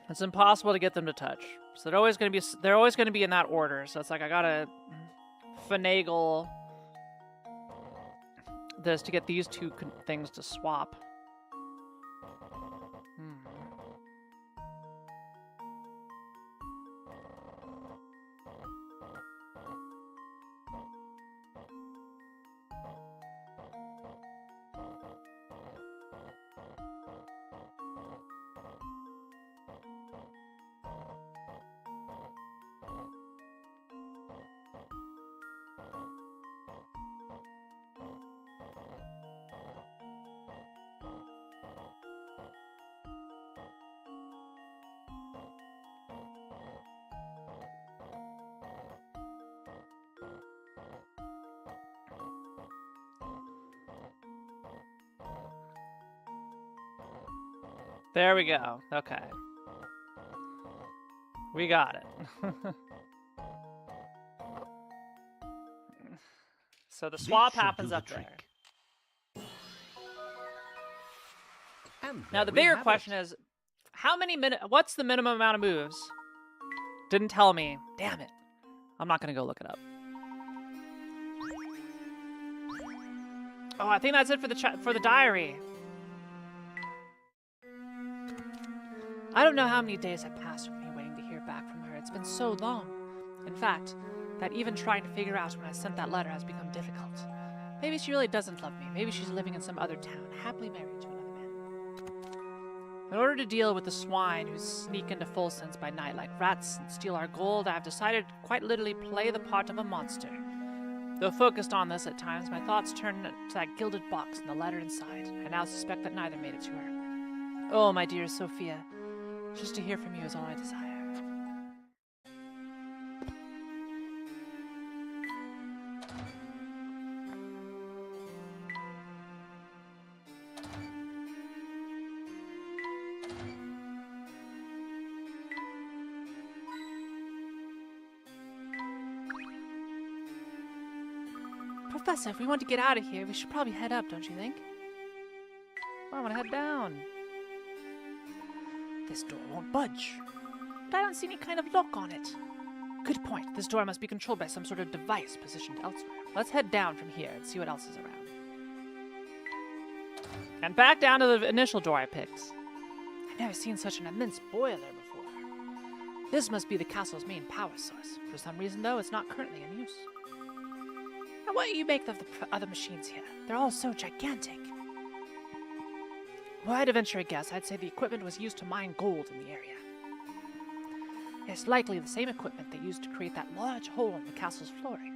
It's impossible to get them to touch. So they're always going to be in that order. So it's like I gotta finagle this to get these two things to swap. There we go. Okay. We got it. So the swap happens up there. Now the bigger question is, how many what's the minimum amount of moves? Didn't tell me. Damn it. I'm not gonna go look it up. Oh, I think that's it for the diary. I don't know how many days have passed with me waiting to hear back from her. It's been so long. In fact, that even trying to figure out when I sent that letter has become difficult. Maybe she really doesn't love me. Maybe she's living in some other town, happily married to another man. In order to deal with the swine who sneak into Full Sense by night like rats and steal our gold, I have decided to quite literally play the part of a monster. Though focused on this at times, my thoughts turn to that gilded box and the letter inside. I now suspect that neither made it to her. Oh, my dear Sophia. Just to hear from you is all I desire. Professor, if we want to get out of here, we should probably head up, don't you think? I want to head down. This door won't budge. But I don't see any kind of lock on it. Good point. This door must be controlled by some sort of device positioned elsewhere. Let's head down from here and see what else is around. And back down to the initial door I picked. I've never seen such an immense boiler before. This must be the castle's main power source. For some reason, though, it's not currently in use. Now, what do you make of the other machines here? They're all so gigantic. Were I to venture a guess, I'd say the equipment was used to mine gold in the area. It's likely the same equipment they used to create that large hole in the castle's flooring.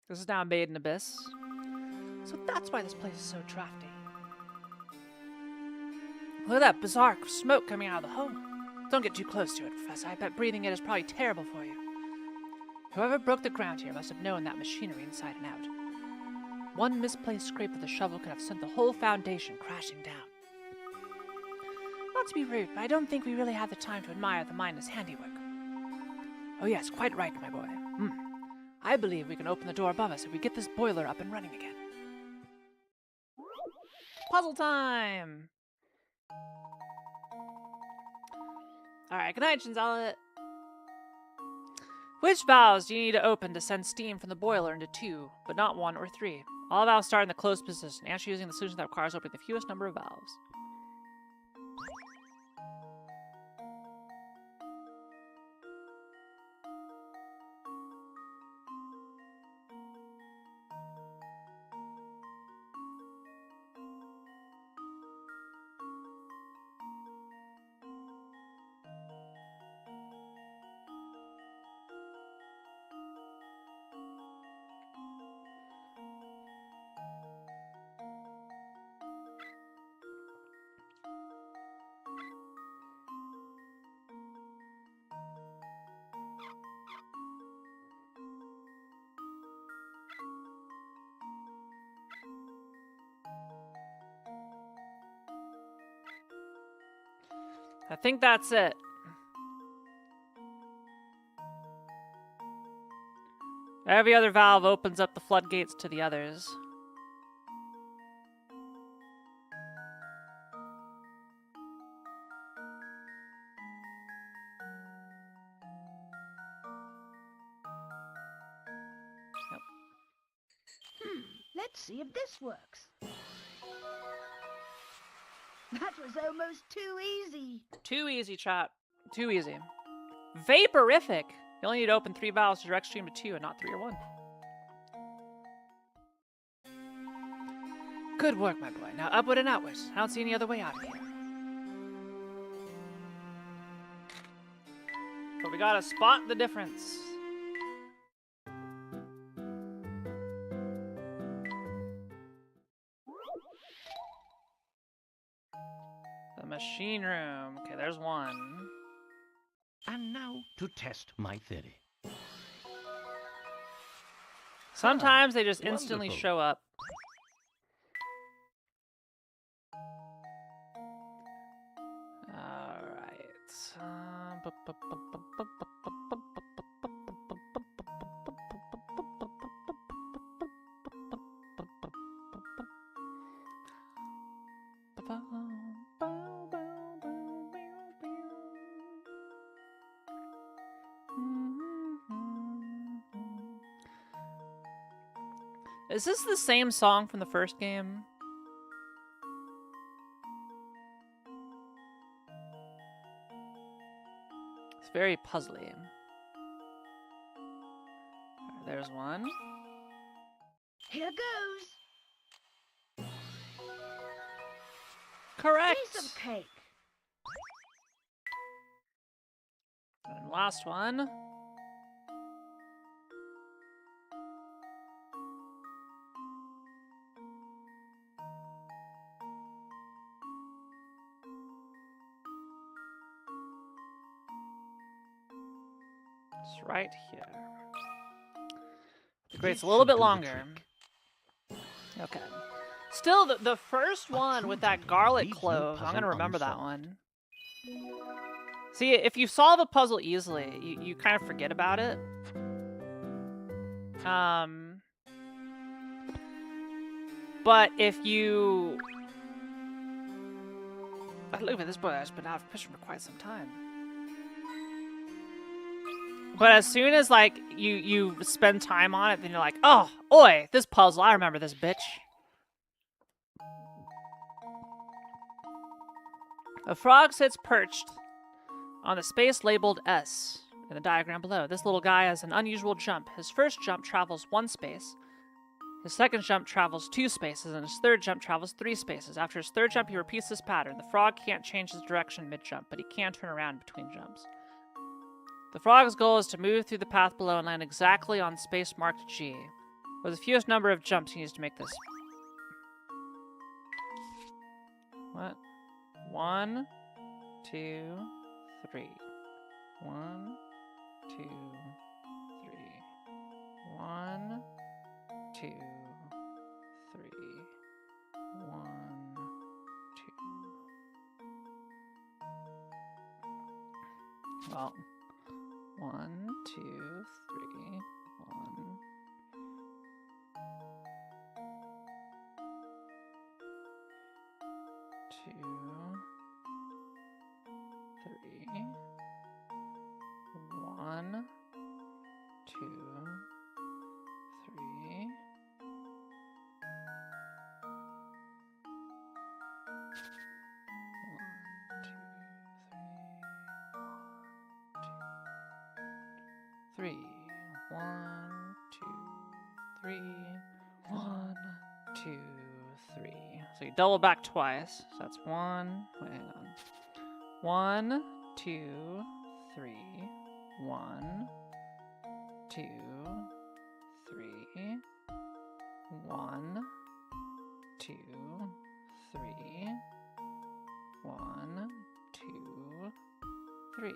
This is now Maiden Abyss. So that's why this place is so drafty. Look at that bizarre smoke coming out of the hole. Don't get too close to it, Professor. I bet breathing it is probably terrible for you. Whoever broke the ground here must have known that machinery inside and out. One misplaced scrape of the shovel could have sent the whole foundation crashing down. Not to be rude, but I don't think we really have the time to admire the miner's handiwork. Oh yes, quite right, my boy. I believe we can open the door above us if we get this boiler up and running again. Puzzle time! Alright, good night, Shinzala. Which valves do you need to open to send steam from the boiler into 2, but not 1 or 3? All valves start in the closed position. Answer using the solution that requires opening the fewest number of valves. I think that's it. Every other valve opens up the floodgates to the others. Let's see if this works. That was almost too easy. Too easy, chat. Too easy. Vaporific! You only need to open 3 valves to direct stream to 2 and not 3 or 1. Good work, my boy. Now upward and outwards. I don't see any other way out of here. But we gotta spot the difference. The machine room. Okay, there's one. And now to test my theory. Sometimes they just instantly Wonderful. show up. Is this the same song from the first game? It's very puzzly. There's one. Here goes. Correct. Piece of cake. And last one. It's right here. Great, it's a little bit longer. Okay. Still, the first one with that garlic clove, I'm gonna remember that one. See, if you solve a puzzle easily, you kind of forget about it. But if you... Oh, look at this boy, has been out of prison for quite some time. But as soon as, like, you spend time on it, then you're like, oh, oi, this puzzle, I remember this bitch. A frog sits perched on the space labeled S in the diagram below. This little guy has an unusual jump. His first jump travels 1 space. His second jump travels 2 spaces, and his third jump travels 3 spaces. After his third jump, he repeats this pattern. The frog can't change his direction mid-jump, but he can turn around between jumps. The frog's goal is to move through the path below and land exactly on space marked G. With the fewest number of jumps he needs to make this. What? 1, 2, 3. 1, 2, 3. 1, 2, 3. 1, 2. Well, 1, 2, 3. 1. 2, 3. 1, 2, 3. 3. 1, 2, 3. 1, 2, 3. So you double back twice. So that's 1. Wait, hang on. 1, 2, 3. 1, 2, 3. 1, 2, 3. 1, 2, 3.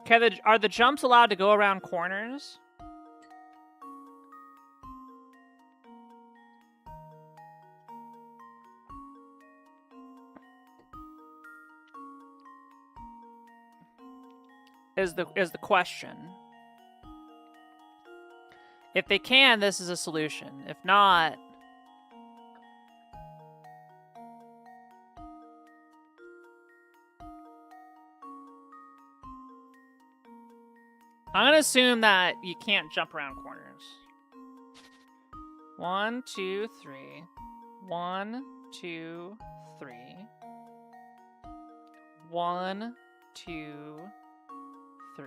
Okay, are the jumps allowed to go around corners? is the question. If they can, this is a solution. If not, I'm gonna assume that you can't jump around corners. 1, 2, 3. 1, 2, 3. 1, 2, 3.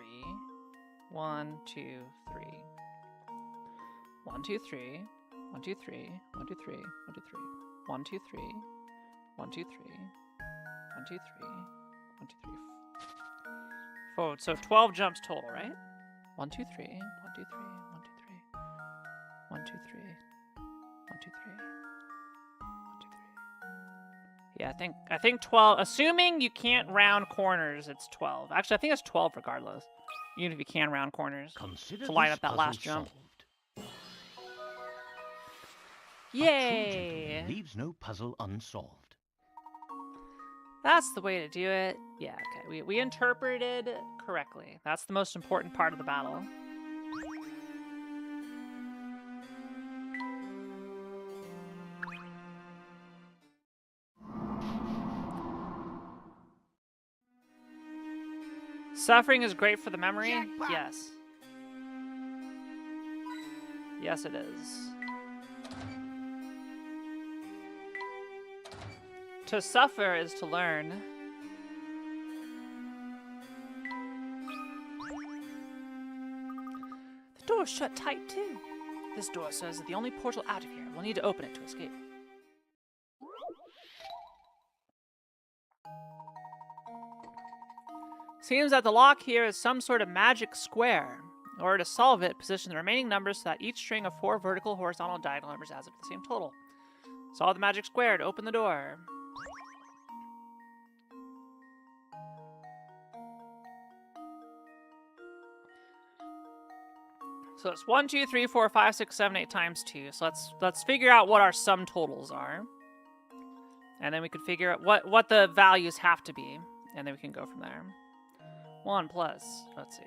1, 2, 3. 1, 2, 3. 1, 2, 3. 1, 2, 3. 1, 2, 3. 1, 2, 3. 1, 2, 3. 1, 2, 3. 1, 2, 3. Oh, so 12 jumps total, right? 1, 2, 3. 1, 2, 3. 1, 2, 3. 1, 2, 3. 1, 2, 3. 1, 2, 3. Yeah, I think 12. Assuming you can't round corners, it's 12. Actually, I think it's 12 regardless. Even if you can round corners. Consider To line this up that puzzle last jump. solved. A true Yay! gentleman leaves no puzzle unsolved. That's the way to do it. Yeah, okay. We interpreted correctly. That's the most important part of the battle. Suffering is great for the memory? Jackpot! Yes. Yes, it is. To suffer is to learn. The door's shut tight, too. This door serves as the only portal out of here. We'll need to open it to escape. Seems that the lock here is some sort of magic square. In order to solve it, position the remaining numbers so that each string of 4 vertical, horizontal, and diagonal numbers adds up to the same total. Solve the magic square to open the door. So it's 1, 2, 3, 4, 5, 6, 7, 8 times 2. So let's figure out what our sum totals are. And then we can figure out what the values have to be. And then we can go from there. 1 plus, let's see.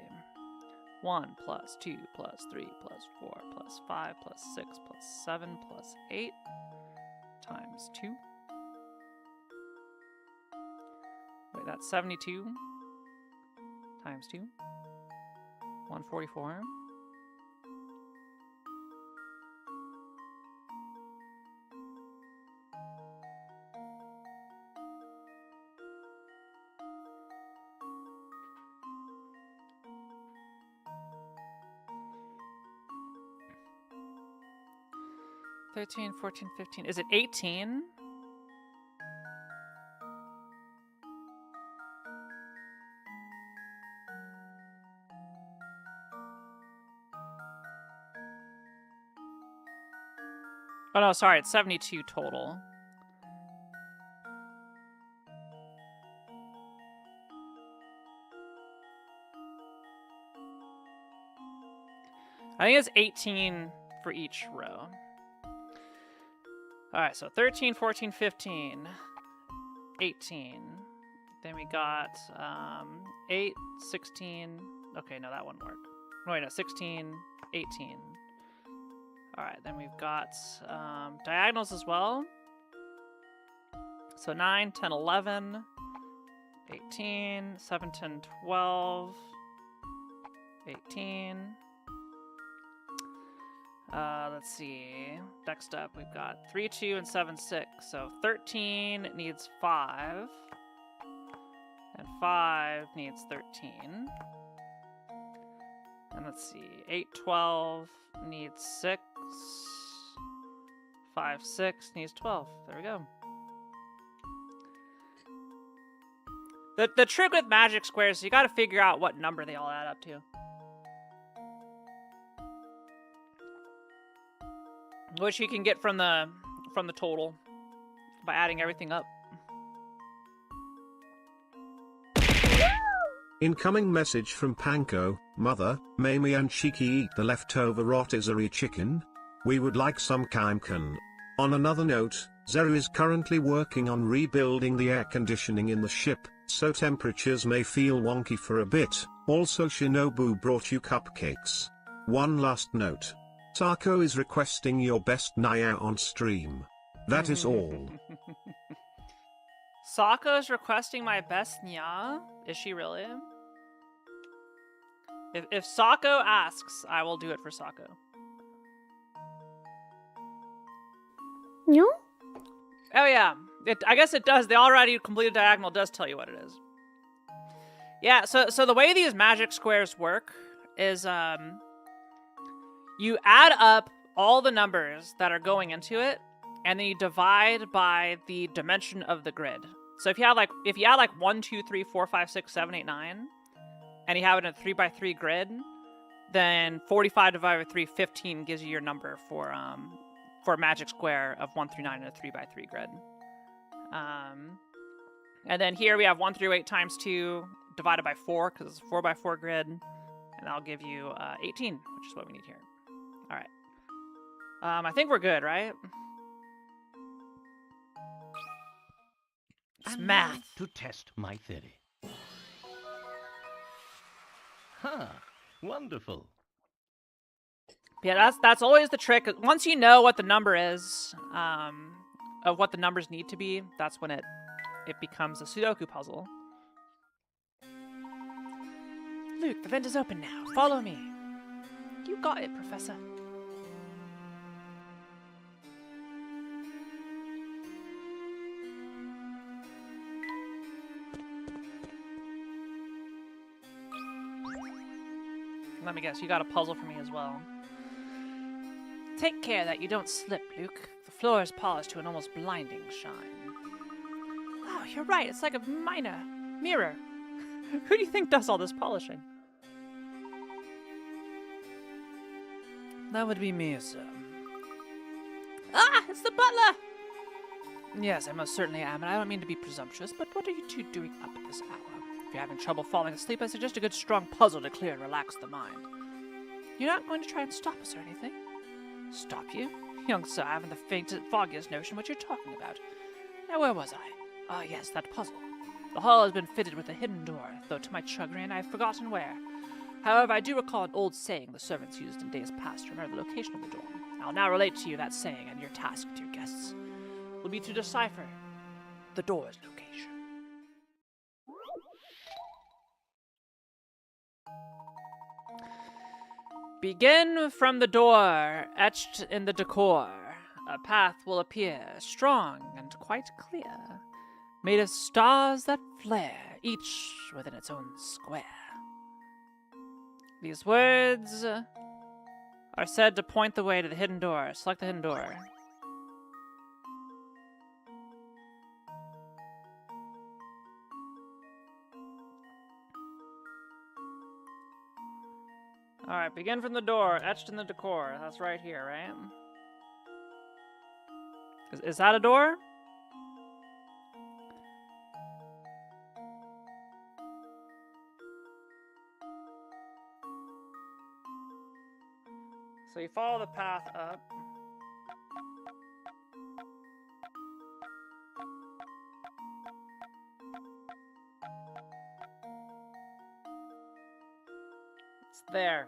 1 plus 2 plus 3 plus 4 plus 5 plus 6 plus 7 plus 8 times 2. Wait, that's 72 times 2. 144. $13, $14, $15. Is it 18? Oh no, sorry, it's 72 total. I think it's 18 for each row. Alright, so 13, 14, 15, 18. Then we got 8, 16. Okay, no, that wouldn't work. No, wait, no, 16, 18. Alright, then we've got diagonals as well. So 9, 10, 11, 18, 7, 10, 12, 18. Let's see. Next up, we've got 3, 2, and 7, 6. So 13 needs 5. And 5 needs 13. And let's see. 8, 12 needs 6. 5, 6 needs 12. There we go. The trick with magic squares is you gotta figure out what number they all add up to. Which you can get from the total by adding everything up. Incoming message from Panko. Mother, Mamie and Shiki eat the leftover rotisserie chicken. We would like some Kaimkan. On another note, Zeru is currently working on rebuilding the air conditioning in the ship, so temperatures may feel wonky for a bit. Also Shinobu brought you cupcakes. One last note. Sako is requesting your best Naya on stream. That is all. Sako is requesting my best Nya? Is she really? If Sako asks, I will do it for Sako. No? Oh yeah, I guess it does. The already completed diagonal does tell you what it is. Yeah, so the way these magic squares work is you add up all the numbers that are going into it, and then you divide by the dimension of the grid. So if you add like 1, 2, 3, 4, 5, 6, 7, 8, 9, and you have it in a 3x3 grid, then 45 divided by 3, 15 gives you your number for a magic square of 1 through 9 in a 3x3 grid. And then here we have 1 through 8 times 2 divided by 4 because it's a 4x4 grid, and that'll give you 18, which is what we need here. All right. I think we're good, right? It's And math. now to test my theory. Huh. Wonderful. Yeah, that's always the trick. Once you know what the number is, of what the numbers need to be, that's when it becomes a Sudoku puzzle. Luke, the vent is open now. Follow me. You got it, Professor. Let me guess, you got a puzzle for me as well. Take care that you don't slip, Luke. The floor is polished to an almost blinding shine. Oh, you're right. It's like a minor mirror. Who do you think does all this polishing? That would be me, sir. Ah, it's the butler! Yes, I most certainly am, and I don't mean to be presumptuous, but what are you two doing up at this hour? If you're having trouble falling asleep, I suggest a good strong puzzle to clear and relax the mind. You're not going to try and stop us or anything? Stop you? Young sir, I haven't the faintest, foggiest notion what you're talking about. Now, where was I? Ah, yes, that puzzle. The hall has been fitted with a hidden door, though to my chagrin I have forgotten where. However, I do recall an old saying the servants used in days past to remember the location of the door. I'll now relate to you that saying, and your task, dear guests, will be to decipher the door's location. Begin from the door, etched in the decor. A path will appear, strong and quite clear, made of stars that flare, each within its own square. These words are said to point the way to the hidden door. Select the hidden door. Alright, begin from the door, etched in the decor. That's right here, right? Is that a door? So you follow the path up. It's there.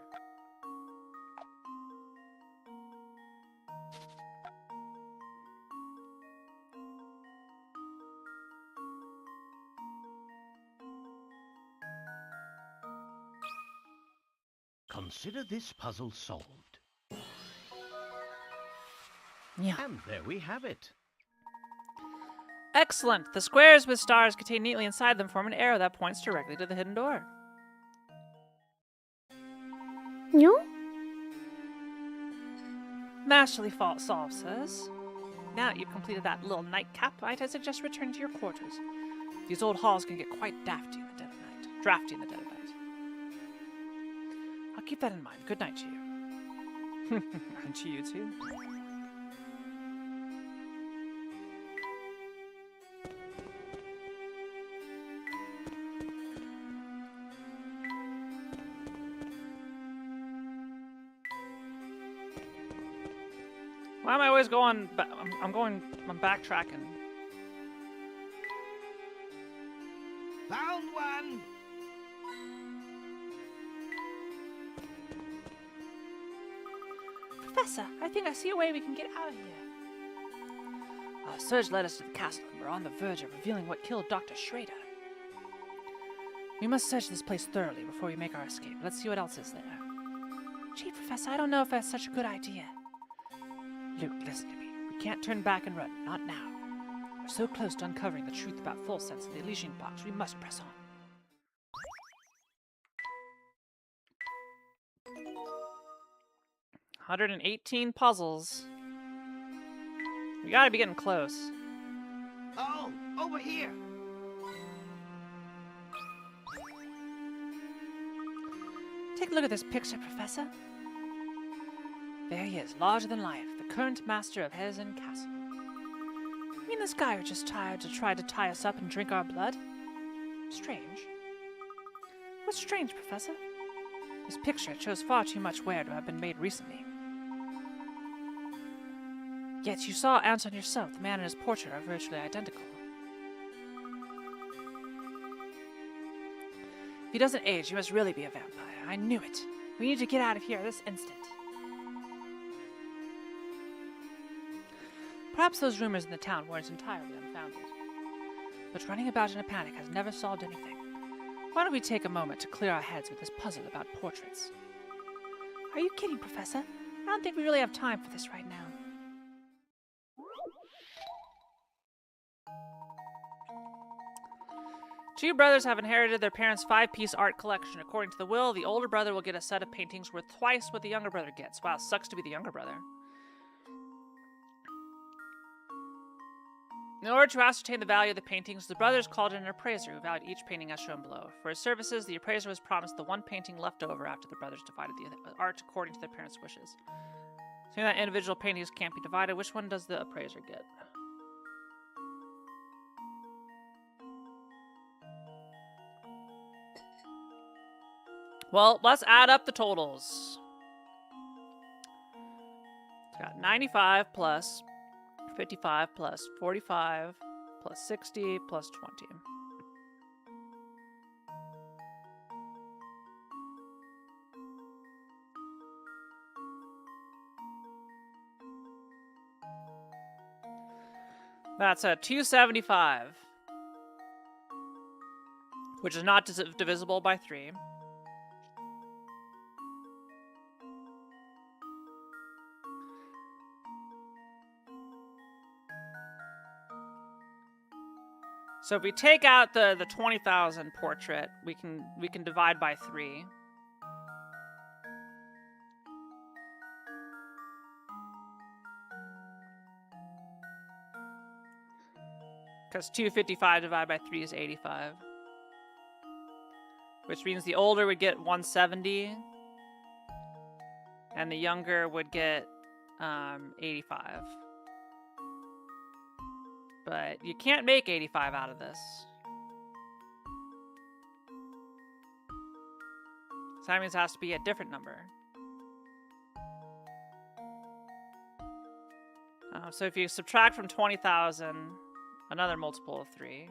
Consider this puzzle solved. Yeah. And there we have it. Excellent! The squares with stars contained neatly inside them form an arrow that points directly to the hidden door. No? Masterly solved, sirs. Now that you've completed that little nightcap, I suggest returning to your quarters. These old halls can get quite drafty in the dead of night. I'll keep that in mind. Good night to you. And to you too. Why am I always going? I'm backtracking. Found one! Professor. I think I see a way we can get out of here. Our surge led us to the castle, and we're on the verge of revealing what killed Dr. Schrader. We must search this place thoroughly before we make our escape. Let's see what else is there. Gee, Professor, I don't know if that's such a good idea. Luke, listen to me. We can't turn back and run. Not now. We're so close to uncovering the truth about full sense and the Elysian box. We must press on. $118 puzzles. We gotta be getting close. Oh, over here. Take a look at this picture, Professor. There he is, larger than life, the current master of Hezen Castle. You mean this guy who just tried to tie us up and drink our blood? Strange. What's strange, Professor? This picture shows far too much wear to have been made recently. Yet you saw Anton yourself. The man and his portrait are virtually identical. If he doesn't age, he must really be a vampire. I knew it. We need to get out of here this instant. Perhaps those rumors in the town weren't entirely unfounded. But running about in a panic has never solved anything. Why don't we take a moment to clear our heads with this puzzle about portraits? Are you kidding, Professor? I don't think we really have time for this right now. Two brothers have inherited their parents' 5-piece art collection. According to the will, the older brother will get a set of paintings worth twice what the younger brother gets. Wow, sucks to be the younger brother. In order to ascertain the value of the paintings, the brothers called in an appraiser who valued each painting as shown below. For his services, the appraiser was promised the one painting left over after the brothers divided the art according to their parents' wishes. Seeing that individual paintings can't be divided, which one does the appraiser get? Well, let's add up the totals. It's got 95 plus 55 plus 45 plus 60 plus 20. That's a 275, which is not divisible by 3. So if we take out the 20,000 portrait, we can divide by 3. Because 255 divided by 3 is 85. Which means the older would get 170. And the younger would get 85. But you can't make 85 out of this. So that means it has to be a different number. So if you subtract from 20,000, another multiple of 3.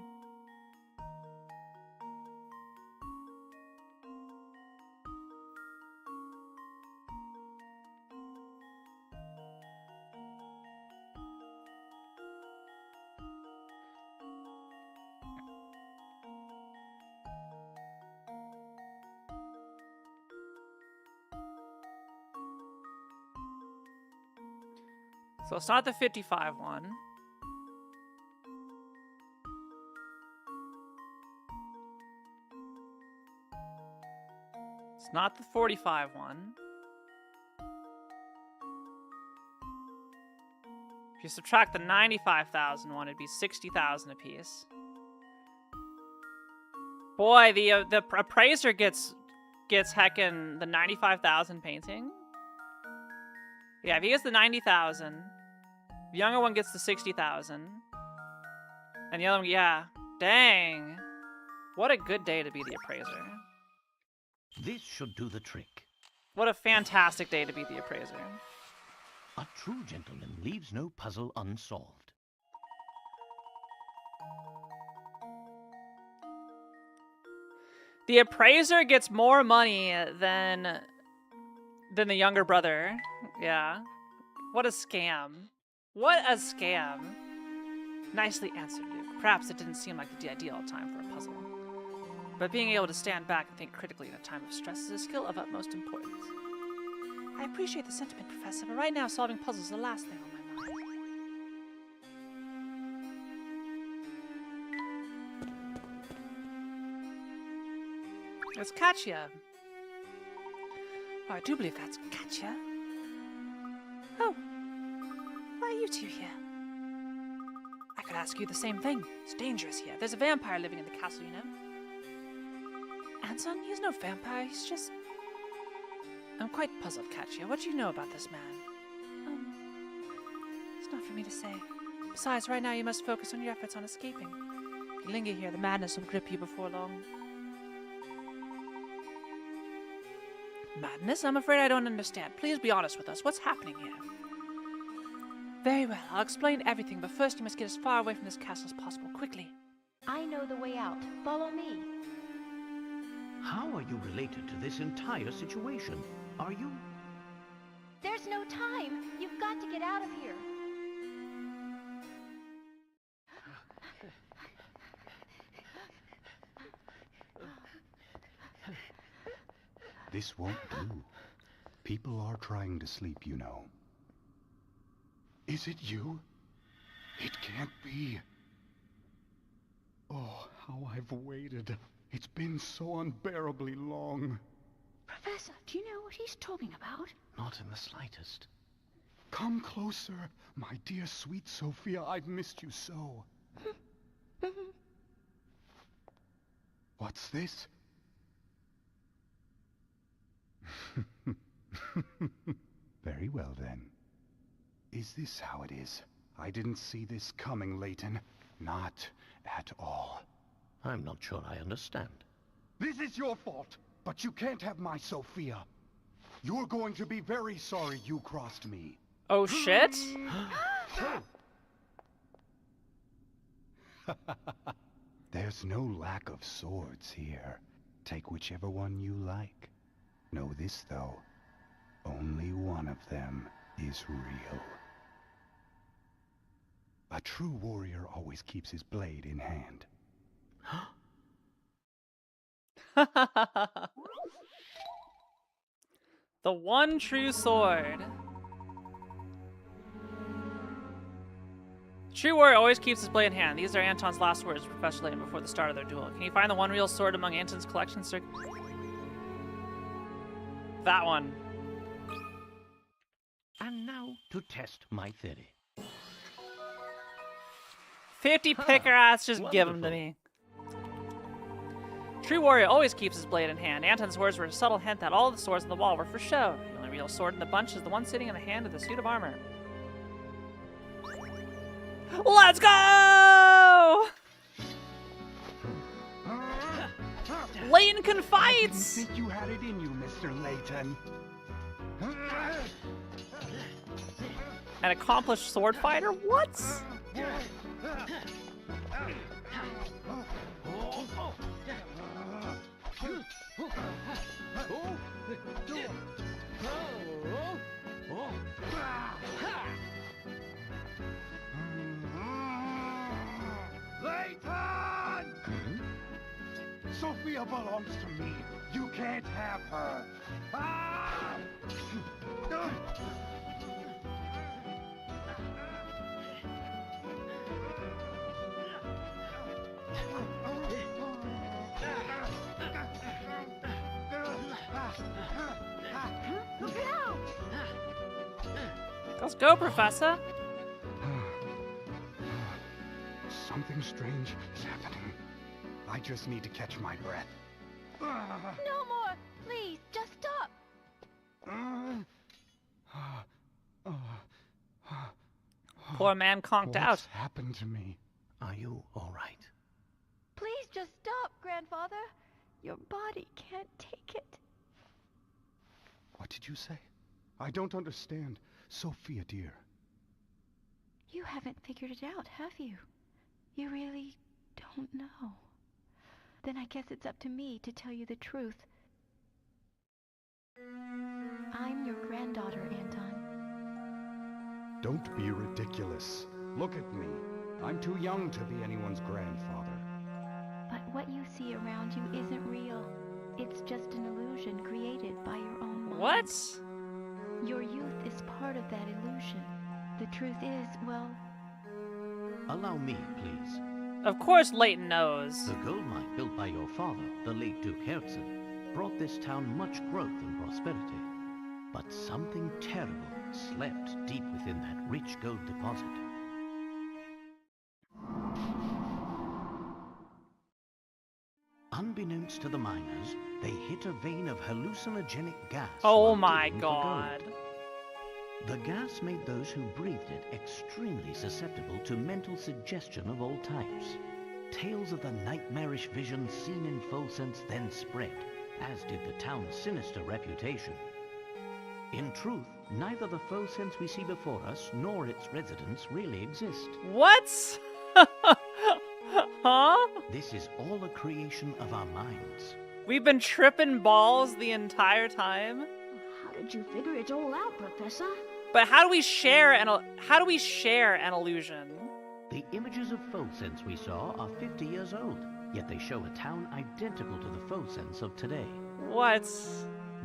So it's not the 55 one. It's not the 45 one. If you subtract the 95,000 one, it'd be 60,000 apiece. Boy, the appraiser gets heckin' the 95,000 painting. Yeah, if he gets the 90,000, the younger one gets the 60,000. And the other one, yeah. Dang. What a good day to be the appraiser. This should do the trick. What a fantastic day to be the appraiser. A true gentleman leaves no puzzle unsolved. The appraiser gets more money than the younger brother. Yeah. What a scam. What a scam. Nicely answered, Luke. Perhaps it didn't seem like the ideal time for a puzzle. But being able to stand back and think critically in a time of stress is a skill of utmost importance. I appreciate the sentiment, Professor, but right now solving puzzles is the last thing on my mind. It's Katya. Oh, I do believe that's Katya. Oh, why are you two here? I could ask you the same thing. It's dangerous here. There's a vampire living in the castle, you know. Anton, he's no vampire, he's just... I'm quite puzzled, Katya. What do you know about this man? It's not for me to say. Besides, right now you must focus on your efforts on escaping. If you linger here, the madness will grip you before long. Madness? I'm afraid I don't understand. Please be honest with us. What's happening here? Very well. I'll explain everything, but first you must get as far away from this castle as possible. Quickly. I know the way out. Follow me. How are you related to this entire situation? Are you? There's no time. You've got to get out of here. This won't do. People are trying to sleep, you know. Is it you? It can't be. Oh, how I've waited. It's been so unbearably long. Professor, do you know what he's talking about? Not in the slightest. Come closer, my dear sweet Sophia. I've missed you so. What's this? Very well, then. Is this how it is? I didn't see this coming, Layton. Not at all. I'm not sure I understand. This is your fault, but you can't have my Sophia. You're going to be very sorry you crossed me. Oh, shit? There's no lack of swords here. Take whichever one you like. Know this, though. Only one of them is real. A true warrior always keeps his blade in hand. The one true sword. True warrior always keeps his blade in hand. These are Anton's last words to Professor Layton before the start of their duel. Can you find the one real sword among Anton's collection, sir? That one. And now to test my theory. 50 picker ass, just give them to me. True warrior always keeps his blade in hand. Anton's words were a subtle hint that all the swords in the wall were for show. The only real sword in the bunch is the one sitting in the hand of the suit of armor. Let's go! Layton can fight! You think you had it in you, Mr. Layton? An accomplished sword fighter? What? Layton! Sophia belongs to me. You can't have her. Ah! Let's go, Professor. Something strange is happening. I just need to catch my breath. No more! Please, just stop! Poor man conked out. What's happened to me? Are you all right? Please just stop, Grandfather. Your body can't take it. What did you say? I don't understand. Sophia, dear. You haven't figured it out, have you? You really don't know. Then I guess it's up to me to tell you the truth. I'm your granddaughter, Anton. Don't be ridiculous. Look at me. I'm too young to be anyone's grandfather. But what you see around you isn't real. It's just an illusion created by your own mind. What? Your youth is part of that illusion. The truth is, well... Allow me, please. Of course Leighton knows. The gold mine built by your father, the late Duke Herzen, brought this town much growth and prosperity. But something terrible slept deep within that rich gold deposit. Unbeknownst to the miners, they hit a vein of hallucinogenic gas. Oh while my digging for god. gold. The gas made those who breathed it extremely susceptible to mental suggestion of all types. Tales of the nightmarish visions seen in Fulsense then spread, as did the town's sinister reputation. In truth, neither the Fulsense we see before us nor its residents really exist. What? Huh? This is all a creation of our minds. We've been tripping balls the entire time? How did you figure it all out, Professor? But how do we share an illusion? The images of Fulsense we saw are 50 years old, yet they show a town identical to the Fulsense of today. What?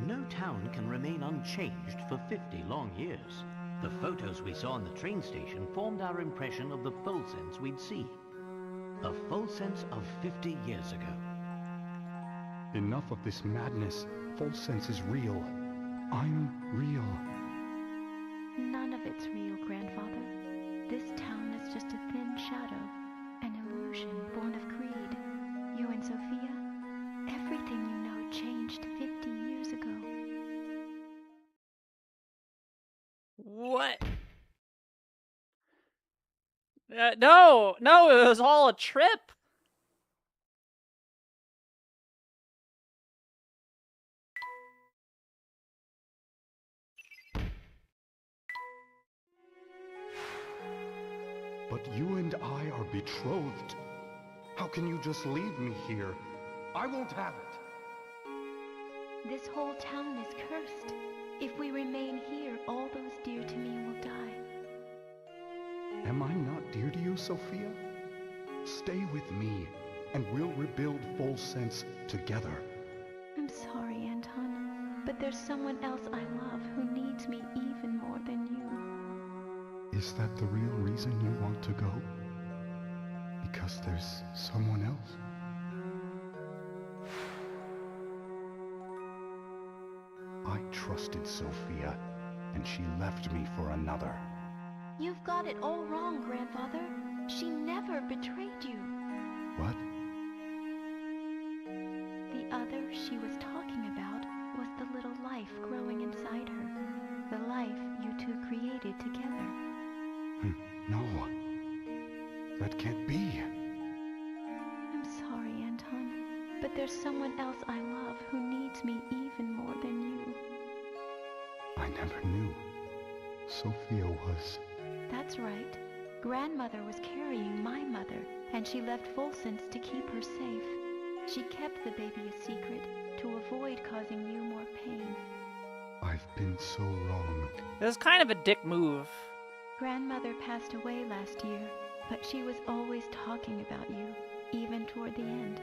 No town can remain unchanged for 50 long years. The photos we saw in the train station formed our impression of the Fulsense we'd see. A Fulsense of 50 years ago. Enough of this madness. Fulsense is real. I'm real. None of it's real, Grandfather. This town is just a thin shadow, an illusion born of greed. You and Sophia, everything you know changed 50 years ago. What? No, it was all a trip. But you and I are betrothed. How can you just leave me here? I won't have it. This whole town is cursed. If we remain here, all those dear to me will die. Am I not dear to you, Sophia? Stay with me, and we'll rebuild Fulsense together. I'm sorry, Anton, but there's someone else I love who needs me even more than you. Is that the real reason you want to go? Because there's someone else? I trusted Sophia, and she left me for another. You've got it all wrong, Grandfather. She never betrayed you. What? The other she was talking about was the little life growing inside her. The life you two created together. No. That can't be. I'm sorry, Anton, but there's someone else I love who needs me even more than you. I never knew. Sophia was... That's right. Grandmother was carrying my mother, and she left Fulsense to keep her safe. She kept the baby a secret to avoid causing you more pain. I've been so wrong. This is kind of a dick move. Grandmother passed away last year, but she was always talking about you, even toward the end.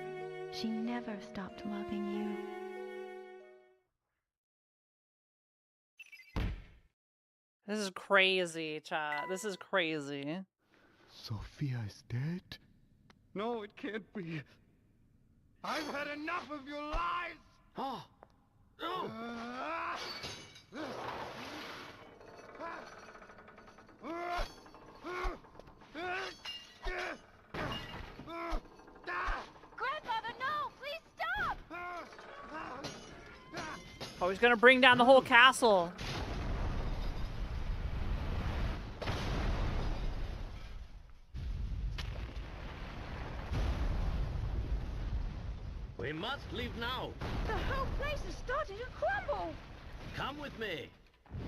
She never stopped loving you. This is crazy, chat. This is crazy. Sophia is dead? No, it can't be. I've had enough of your lies! Oh! No! Grandfather, no! Please stop! Oh, he's gonna bring down the whole castle. We must leave now. The whole place is starting to crumble! Come with me.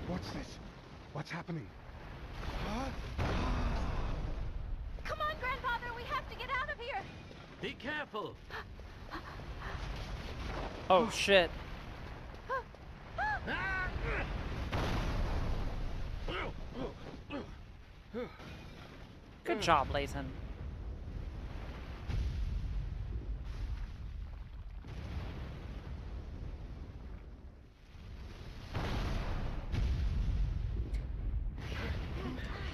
What's this? What's happening? Come on, Grandfather, we have to get out of here! Be careful. Oh shit. Good job, Layton.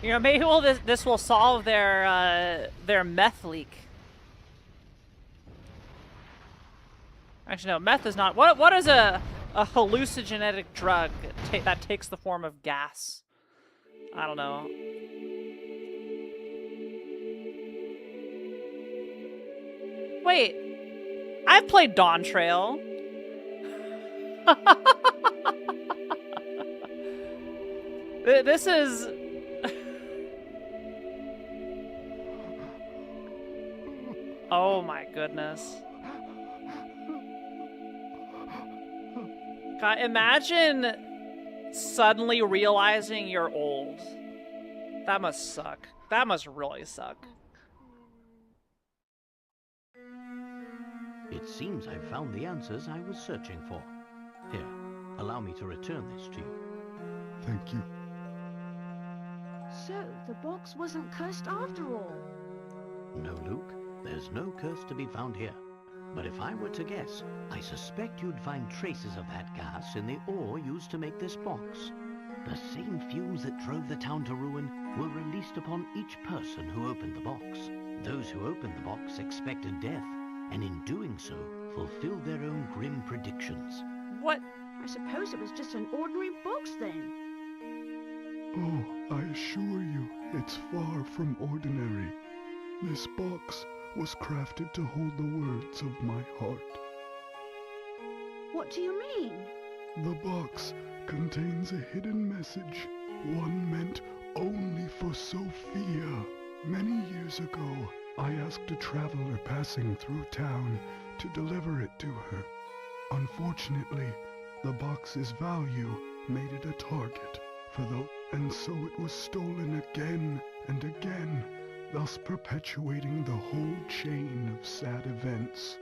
You know, maybe this will solve their meth leak. Actually, no, meth is not. What is a hallucinogenic drug that takes the form of gas? I don't know. Wait, I've played Dawn Trail. This is. Oh my goodness. God, imagine suddenly realizing you're old. That must suck. That must really suck. It seems I've found the answers I was searching for. Here, allow me to return this to you. Thank you. So, the box wasn't cursed after all. No, Luke, there's no curse to be found here. But if I were to guess, I suspect you'd find traces of that gas in the ore used to make this box. The same fumes that drove the town to ruin were released upon each person who opened the box. Those who opened the box expected death, and in doing so, fulfilled their own grim predictions. What? I suppose it was just an ordinary box then. Oh, I assure you, it's far from ordinary. This box was crafted to hold the words of my heart. What do you mean? The box contains a hidden message, one meant only for Sophia. Many years ago, I asked a traveler passing through town to deliver it to her. Unfortunately, the box's value made it a target and so it was stolen again and again, thus perpetuating the whole chain of sad events.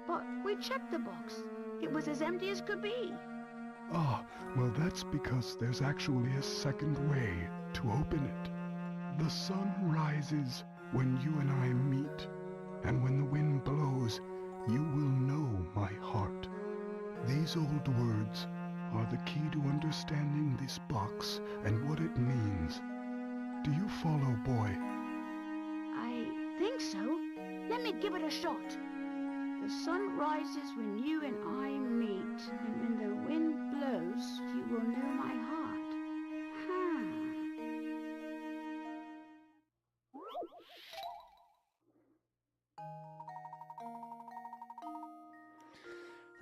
But we checked the box. It was as empty as could be. Ah, well that's because there's actually a second way to open it. The sun rises when you and I meet, and when the wind blows, you will know my heart. These old words are the key to understanding this box and what it means. Do you follow, boy? I think so. Let me give it a shot. The sun rises when you and I meet, and when the wind blows, you will know my heart.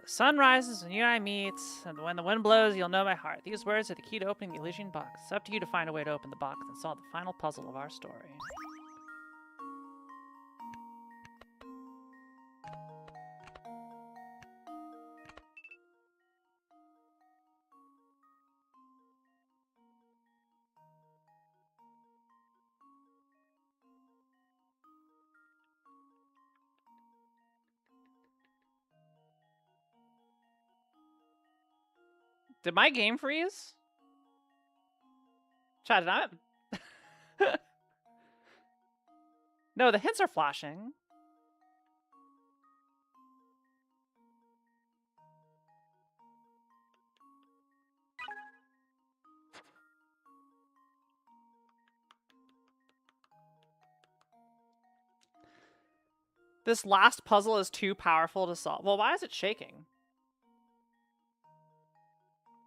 The sun rises when you and I meet, and when the wind blows, you'll know my heart. These words are the key to opening the Elysian box. It's up to you to find a way to open the box and solve the final puzzle of our story. Did my game freeze? Chat, did I? No, the hints are flashing. This last puzzle is too powerful to solve. Well, why is it shaking?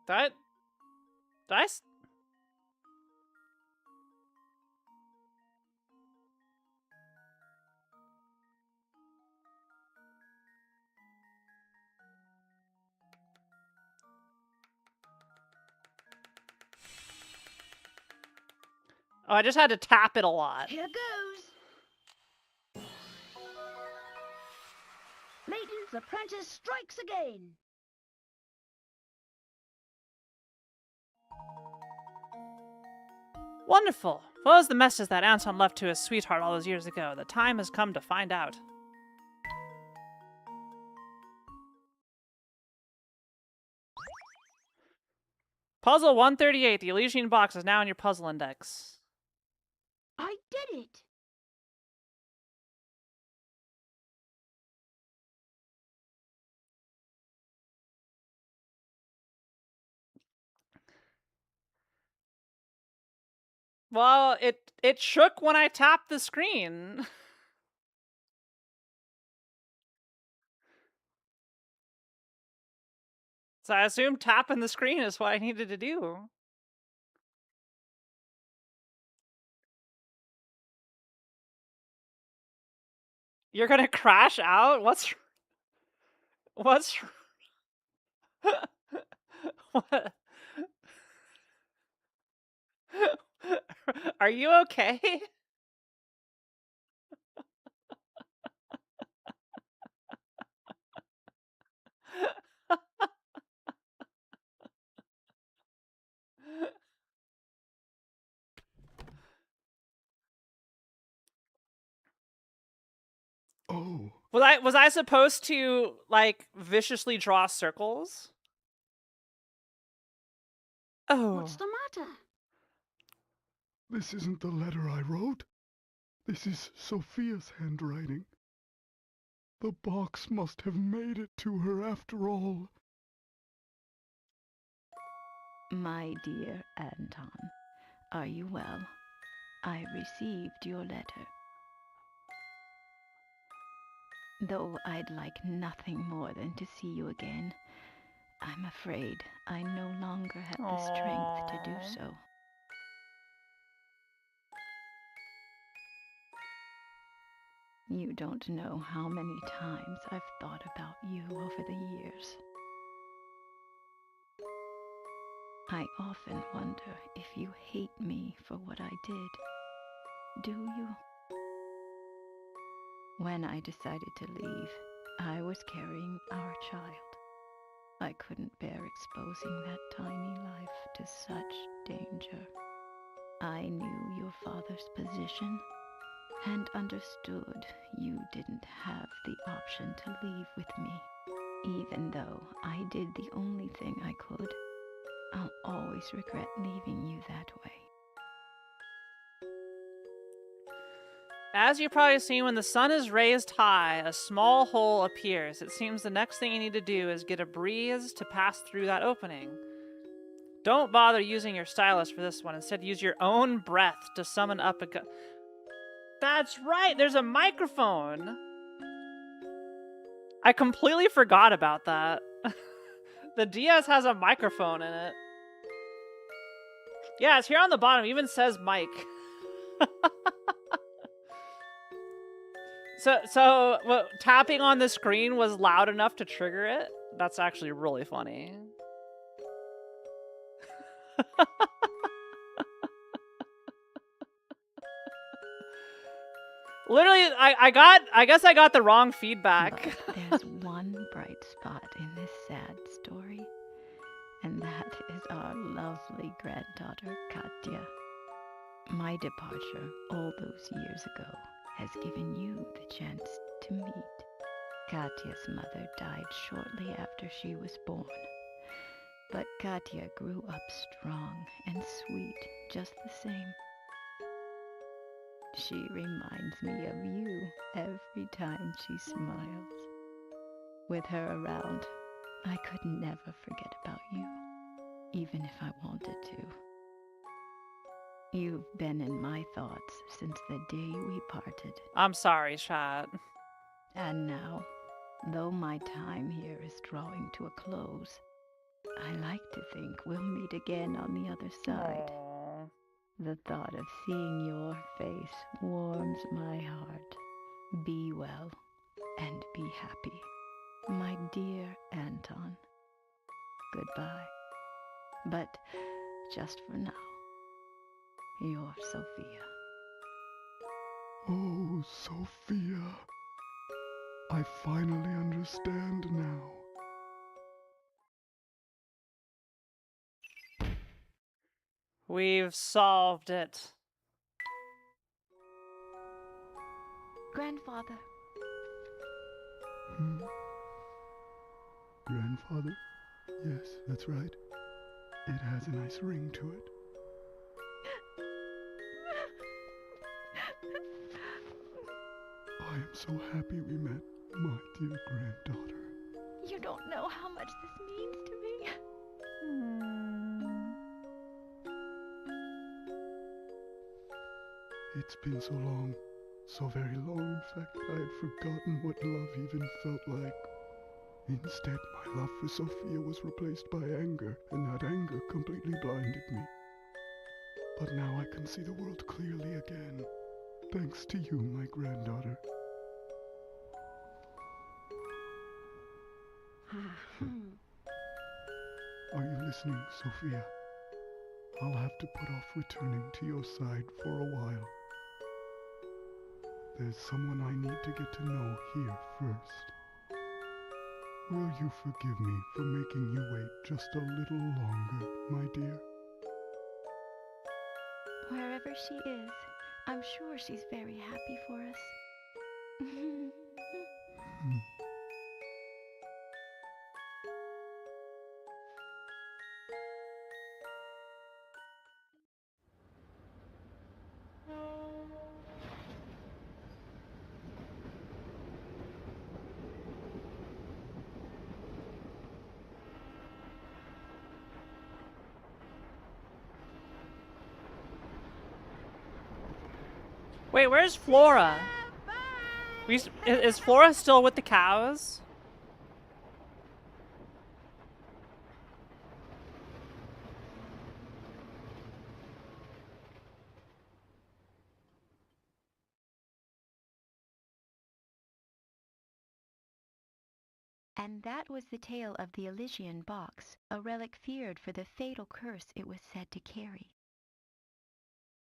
Did I Oh, I just had to tap it a lot. Here goes. Layton's apprentice strikes again. Wonderful. What was the message that Anton left to his sweetheart all those years ago? The time has come to find out. Puzzle 138. The Elysian box is now in your puzzle index. I did it! Well, it shook when I tapped the screen. So I assume tapping the screen is what I needed to do. You're gonna crash out? What's what? Are you okay? Oh, Was I supposed to like viciously draw circles? Oh. What's the matter? this isn't the letter I wrote. This is Sophia's handwriting. The box must have made it to her after all. My dear Anton, are you well? I received your letter. Though I'd like nothing more than to see you again, I'm afraid I no longer have the strength to do so. You don't know how many times I've thought about you over the years. I often wonder if you hate me for what I did. Do you? When I decided to leave, I was carrying our child. I couldn't bear exposing that tiny life to such danger. I knew your father's position and understood you didn't have the option to leave with me. Even though I did the only thing I could, I'll always regret leaving you that way. As you've probably seen, when the sun is raised high, a small hole appears. It seems the next thing you need to do is get a breeze to pass through that opening. Don't bother using your stylus for this one. Instead, use your own breath to summon up a... That's right! There's a microphone! I completely forgot about that. The DS has a microphone in it. Yeah, it's here on the bottom. It even says mic. So what, tapping on the screen was loud enough to trigger it? That's actually really funny. Literally, I guess I got the wrong feedback. But there's one bright spot in this sad story, and that is our lovely granddaughter, Katya. My departure all those years ago has given you the chance to meet. Katya's mother died shortly after she was born, but Katya grew up strong and sweet just the same. She reminds me of you every time she smiles. With her around, I could never forget about you, even if I wanted to. You've been in my thoughts since the day we parted. I'm sorry, chat. And now, though my time here is drawing to a close, I like to think we'll meet again on the other side. Aww. The thought of seeing your face warms my heart. Be well and be happy, my dear Anton. Goodbye. But just for now, your Sophia. Oh, Sophia. I finally understand now. We've solved it. Grandfather. Grandfather? Yes, that's right. It has a nice ring to it. I am so happy we met, my dear granddaughter. You don't know how much this means to me. It's been so long, so very long, in fact, I had forgotten what love even felt like. Instead, my love for Sophia was replaced by anger, and that anger completely blinded me. But now I can see the world clearly again, thanks to you, my granddaughter. Are you listening, Sophia? I'll have to put off returning to your side for a while. There's someone I need to get to know here first. Will you forgive me for making you wait just a little longer, my dear? Wherever she is, I'm sure she's very happy for us. Wait, where's Flora? Is Flora still with the cows? And that was the tale of the Elysian box, a relic feared for the fatal curse it was said to carry.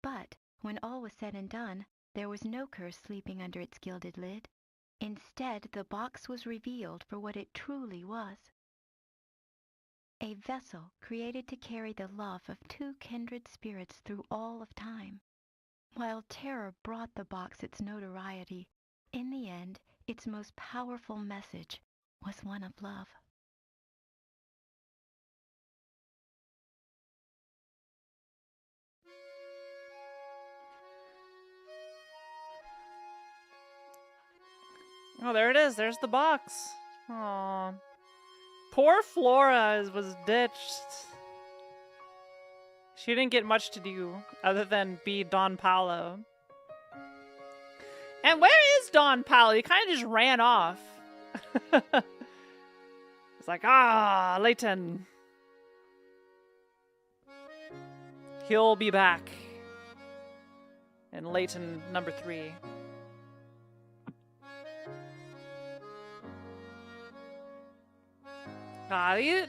But when all was said and done, there was no curse sleeping under its gilded lid. Instead, the box was revealed for what it truly was. A vessel created to carry the love of two kindred spirits through all of time. While terror brought the box its notoriety, in the end, its most powerful message was one of love. Oh, there it is. There's the box. Aww. Poor Flora was ditched. She didn't get much to do other than be Don Paolo. And where is Don Paolo? He kind of just ran off. It's like, Leighton. He'll be back. And Leighton number 3.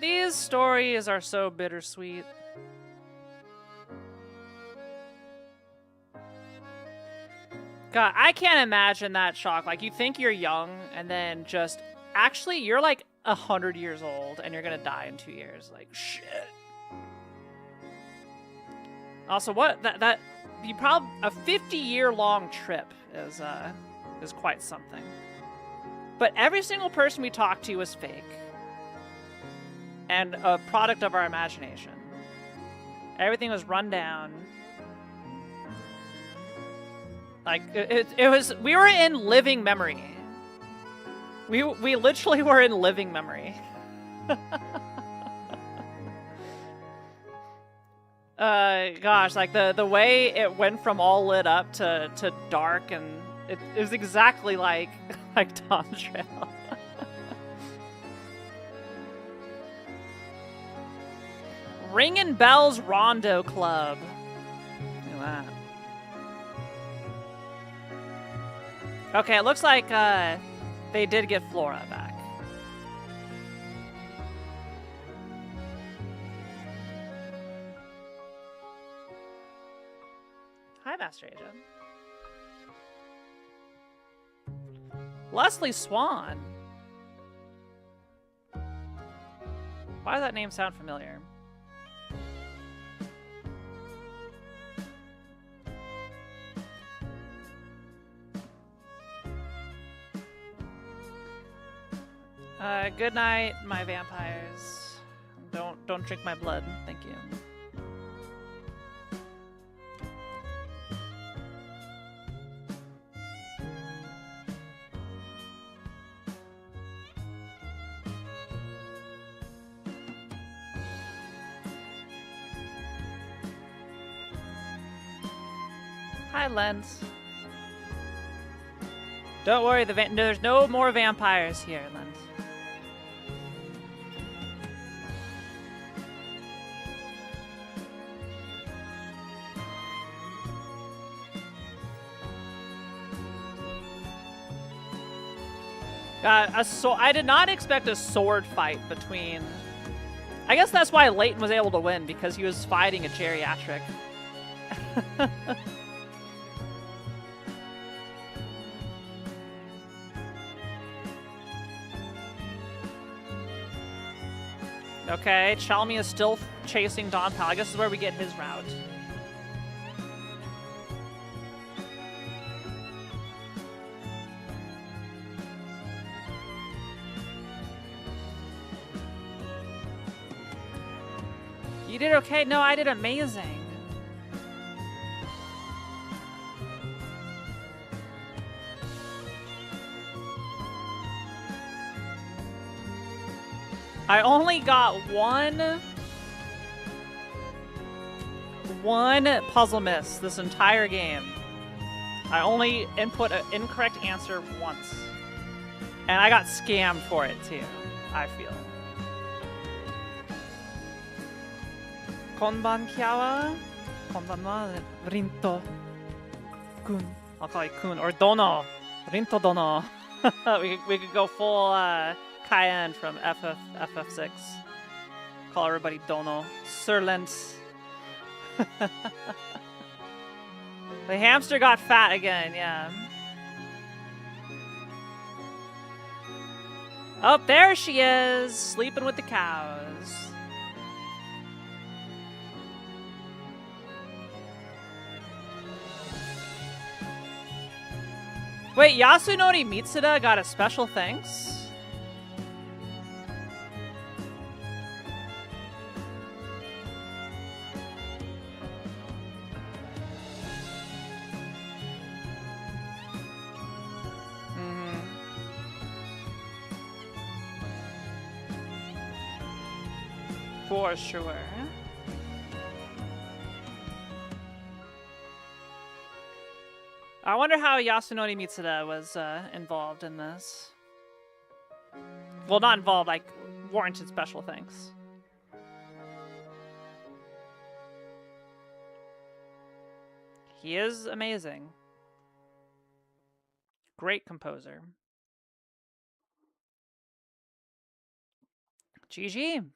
These stories are so bittersweet. God, I can't imagine that shock. Like, you think you're young, and then just... Actually, you're like 100 years old, and you're gonna die in 2 years. Like, shit. Also, what... You probably... A 50-year-long trip is quite something. But every single person we talked to was fake. And a product of our imagination. Everything was run down. Like, it was... We were in living memory. We literally were in living memory. Gosh, like, the way it went from all lit up to dark, and it was exactly like Dawn Trail. Ringin' Bells Rondo Club. Look at that. Okay, it looks like they did get Flora back. Hi, Master Agent. Leslie Swan. Why does that name sound familiar? Good night, my vampires. Don't Don't drink my blood. Thank you. Hi, Lens. Don't worry, there's no more vampires here, Lens. I did not expect a sword fight between... I guess that's why Leighton was able to win, because he was fighting a geriatric. Okay, Chalmy is still chasing Don Pal. I guess this is where we get his route. You did okay? No, I did amazing. I only got one puzzle miss this entire game. I only input an incorrect answer once. And I got scammed for it too, I feel. Konbankiawa? Konbanwa Rinto Kun. I'll call you Kun. Or Dono. Rinto Dono. we could go full Cayenne from FF6. Call everybody Dono. Surlent. The hamster got fat again, yeah. Oh, there she is, sleeping with the cows. Wait, Yasunori Mitsuda got a special thanks? For sure. I wonder how Yasunori Mitsuda was involved in this. Well, not involved, like, warranted special thanks. He is amazing. Great composer. GG.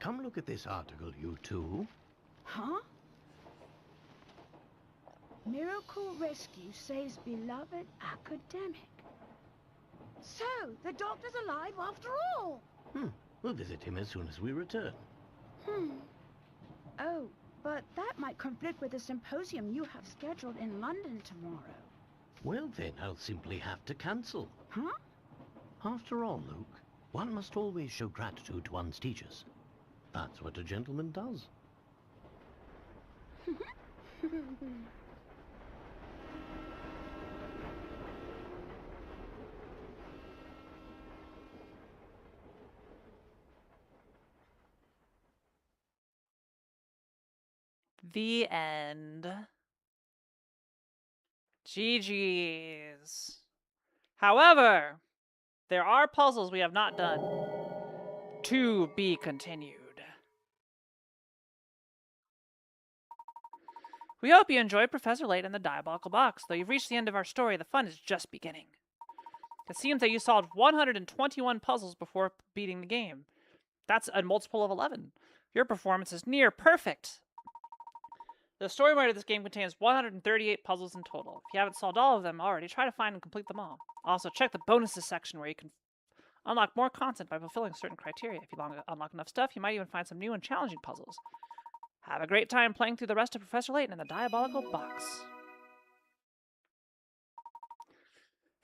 Come look at this article, you two. Huh? Miracle Rescue saves beloved academic. So, the doctor's alive after all. We'll visit him as soon as we return. Oh, but that might conflict with the symposium you have scheduled in London tomorrow. Well then, I'll simply have to cancel. Huh? After all, Luke, one must always show gratitude to one's teachers. That's what a gentleman does. The end. GG's. However, there are puzzles we have not done. To be continued. We hope you enjoyed Professor Layton and the Diabolical Box. Though you've reached the end of our story, the fun is just beginning. It seems that you solved 121 puzzles before beating the game. That's a multiple of 11. Your performance is near perfect. The story mode of this game contains 138 puzzles in total. If you haven't solved all of them already, try to find and complete them all. Also, check the bonuses section where you can unlock more content by fulfilling certain criteria. If you unlock enough stuff, you might even find some new and challenging puzzles. Have a great time playing through the rest of Professor Layton and the Diabolical Box.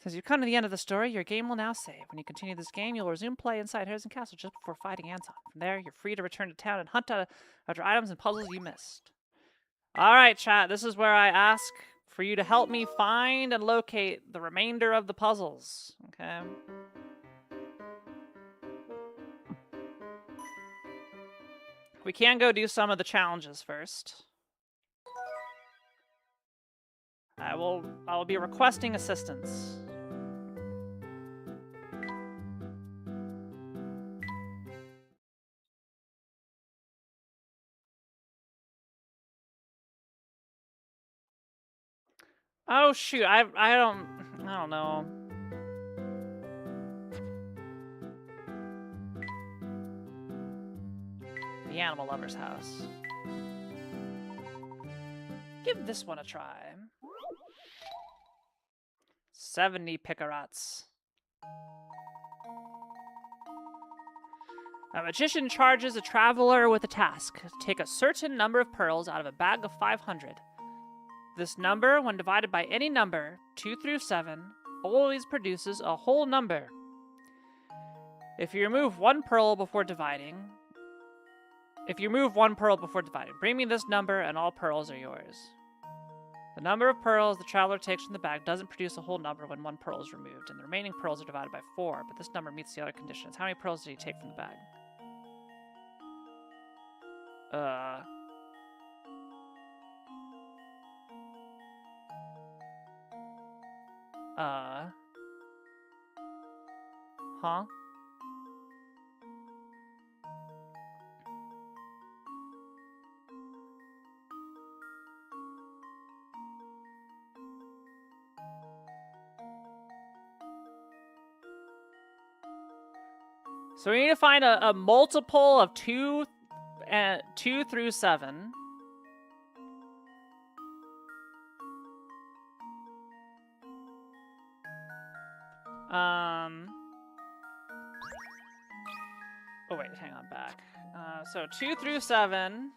Since you've come to the end of the story, your game will now save. When you continue this game, you'll resume play inside Harrison Castle just before fighting Anton. From there, you're free to return to town and hunt after items and puzzles you missed. Alright, chat, this is where I ask for you to help me find and locate the remainder of the puzzles. Okay? We can go do some of the challenges first. I will be requesting assistance. Oh shoot, I don't know. The Animal Lover's House. Give this one a try. 70 picarats. A magician charges a traveler with a task. Take a certain number of pearls out of a bag of 500. This number, when divided by any number, 2 through 7, always produces a whole number. If you remove one pearl before dividing, bring me this number and all pearls are yours. The number of pearls the traveler takes from the bag doesn't produce a whole number when one pearl is removed, and the remaining pearls are divided by 4, but this number meets the other conditions. How many pearls did he take from the bag? Huh? So we need to find a multiple of 2 through 7. Oh wait, hang on back. So 2 through 7.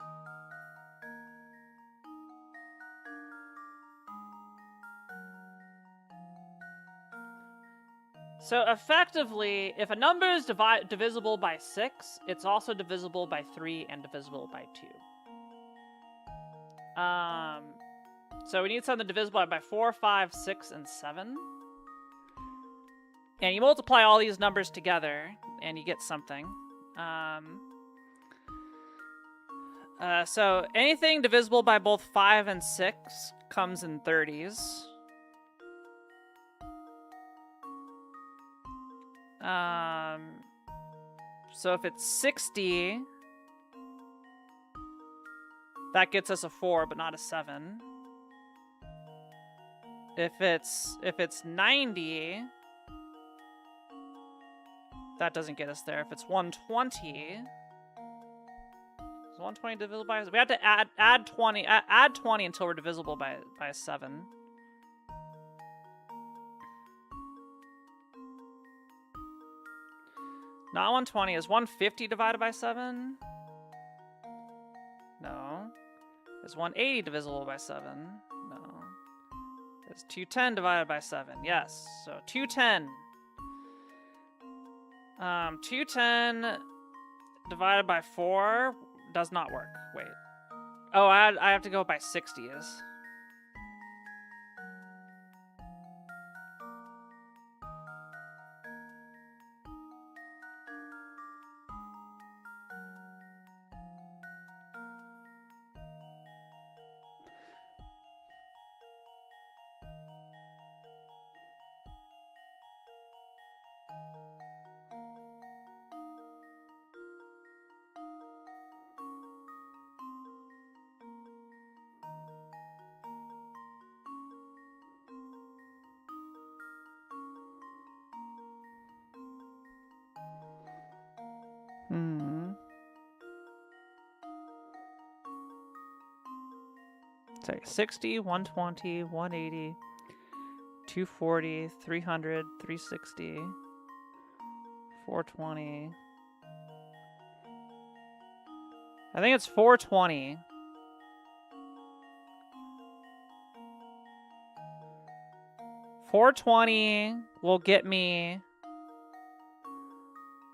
So effectively, if a number is divisible by 6, it's also divisible by 3 and divisible by 2. So we need something divisible by 4, 5, 6, and 7. And you multiply all these numbers together, and you get something. So anything divisible by both 5 and 6 comes in 30s. So if it's 60, that gets us a 4, but not a 7. If it's 90, that doesn't get us there. If it's 120, is 120 divisible by? We have to add 20 until we're divisible by 7. Not 120. Is 150 divided by 7? No. Is 180 divisible by 7? No. Is 210 divided by 7? Yes. So 210. 210 divided by 4 does not work. Wait. Oh, I have to go by 60s. Sorry, 60, 120, 180, 240, 300, 360, 420. I think it's 420. 420 will get me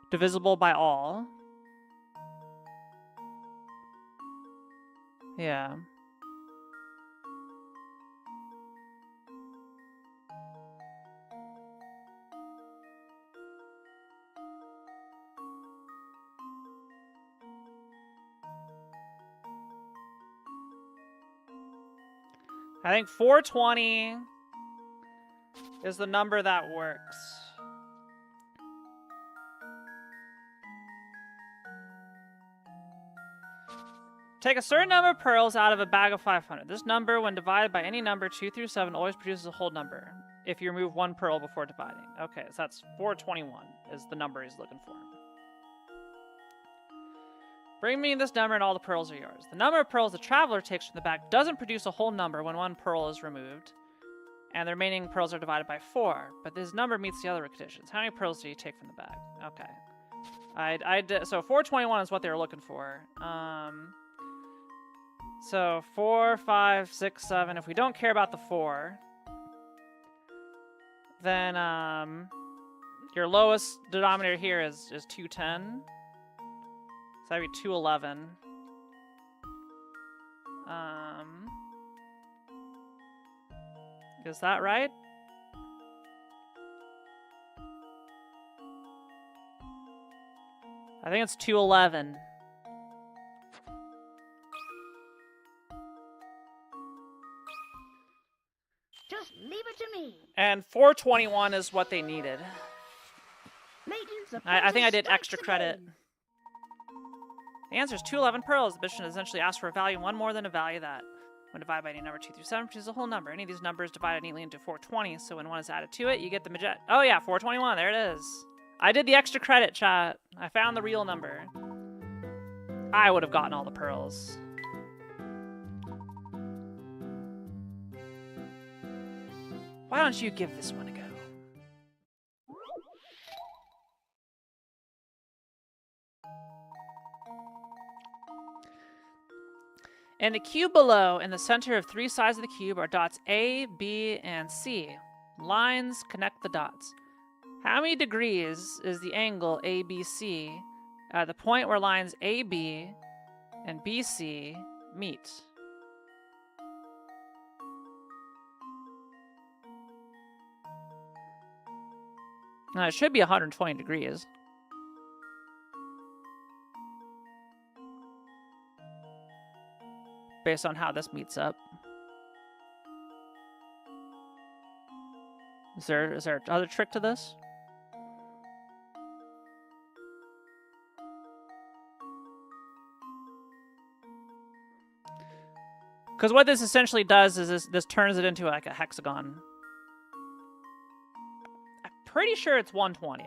divisible by all. Yeah. I think 420 is the number that works. Take a certain number of pearls out of a bag of 500. This number, when divided by any number 2 through 7, always produces a whole number if you remove one pearl before dividing. Okay, so that's 421 is the number he's looking for. Bring me this number and all the pearls are yours. The number of pearls the traveler takes from the bag doesn't produce a whole number when one pearl is removed, and the remaining pearls are divided by 4, but this number meets the other conditions. How many pearls do you take from the bag? Okay. So 421 is what they were looking for. So 4, 5, 6, 7. If we don't care about the 4, then your lowest denominator here is 210. So that'd be 211. Is that right? I think it's 211. Just leave it to me. And 421 is what they needed. Ladies, the I think I did princess extra strikes credit. again. The answer is 211 pearls. The mission essentially asks for a value one more than a value that, when divided by any number 2 through 7, produces a whole number. Any of these numbers divided neatly into 420, so when one is added to it, you get the Oh yeah, 421, there it is. I did the extra credit, chat. I found the real number. I would have gotten all the pearls. Why don't you give this one a go? In the cube below, in the center of 3 sides of the cube, are dots A, B, and C. Lines connect the dots. How many degrees is the angle ABC at the point where lines AB and BC meet? Now, it should be 120 degrees. Based on how this meets up. Is there other trick to this? Because what this essentially does is this turns it into like a hexagon. I'm pretty sure it's 120.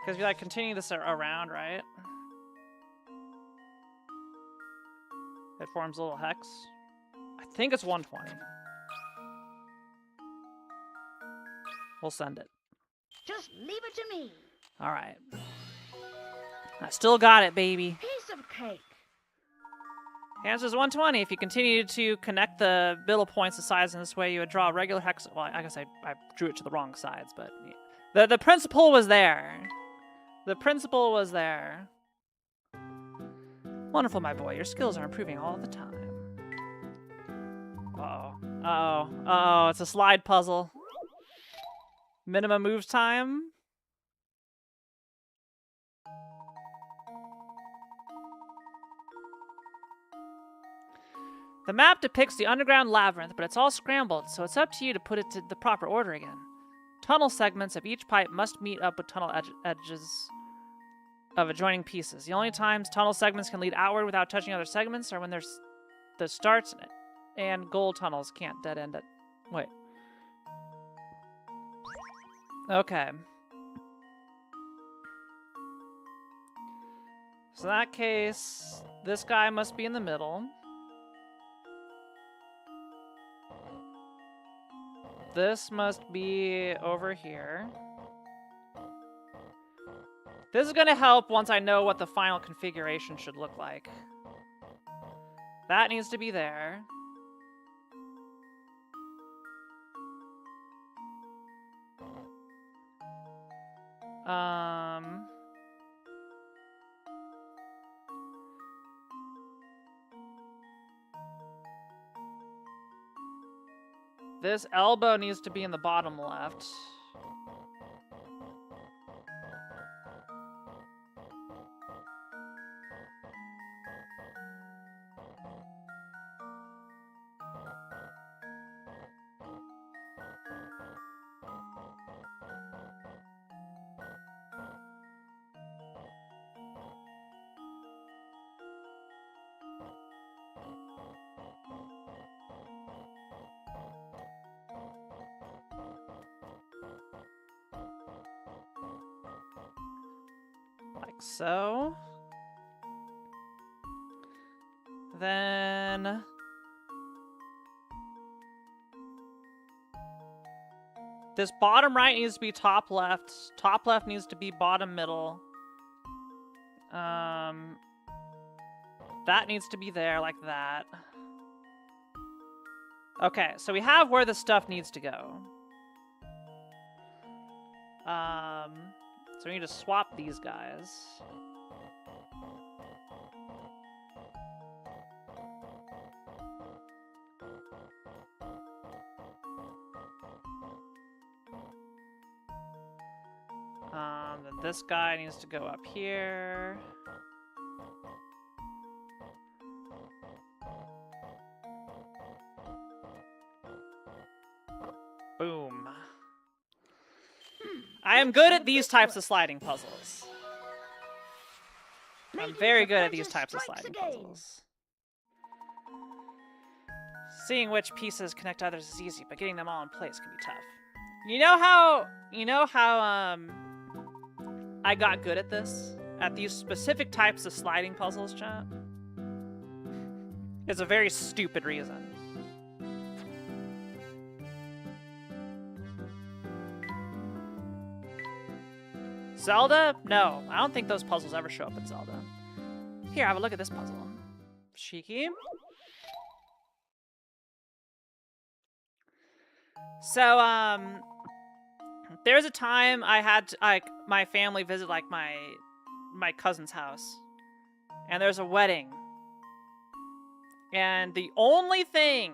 Because you like continue this around, right? It forms a little hex. I think it's 120. We'll send it. Just leave it to me. All right. I still got it, baby. Piece of cake. The answer is 120. If you continue to connect the middle points to sides in this way, you would draw a regular hex. Well, I guess I drew it to the wrong sides, but the principle was there. The principle was there. Wonderful, my boy. Your skills are improving all the time. Uh-oh. Uh-oh. Uh-oh. It's a slide puzzle. Minimum move time. The map depicts the underground labyrinth, but it's all scrambled, so it's up to you to put it to the proper order again. Tunnel segments of each pipe must meet up with tunnel edges of adjoining pieces. The only times tunnel segments can lead outward without touching other segments are when there's the starts and goal tunnels can't dead end it. Wait. Okay. So in that case, this guy must be in the middle. This must be over here. This is going to help once I know what the final configuration should look like. That needs to be there. This elbow needs to be in the bottom left. Like so. Then this bottom right needs to be top left. Top left needs to be bottom middle. That needs to be there like that. Okay, so we have where the stuff needs to go. So we need to swap these guys. Then this guy needs to go up here. Boom. I am good at these types of sliding puzzles. I'm very good at these types of sliding puzzles. Seeing which pieces connect others is easy, but getting them all in place can be tough. You know how I got good at this? At these specific types of sliding puzzles, chat? It's a very stupid reason. Zelda? No, I don't think those puzzles ever show up in Zelda. Here, have a look at this puzzle. Cheeky. So, there was a time I had to, like, my family visit, like, my cousin's house. And there's a wedding. And the only thing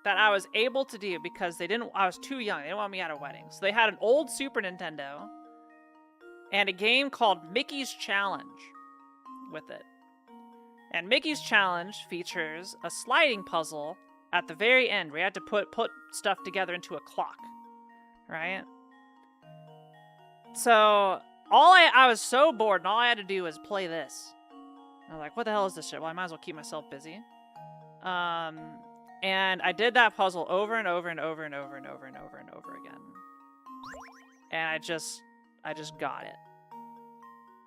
that I was able to do, because I was too young, they didn't want me at a wedding. So they had an old Super Nintendo and a game called Mickey's Challenge with it. And Mickey's Challenge features a sliding puzzle at the very end where you had to put stuff together into a clock, right? So I was so bored, and all I had to do was play this. I was like, what the hell is this shit? Well, I might as well keep myself busy. And I did that puzzle over and over and over and over and over and over and over again. And I just got it.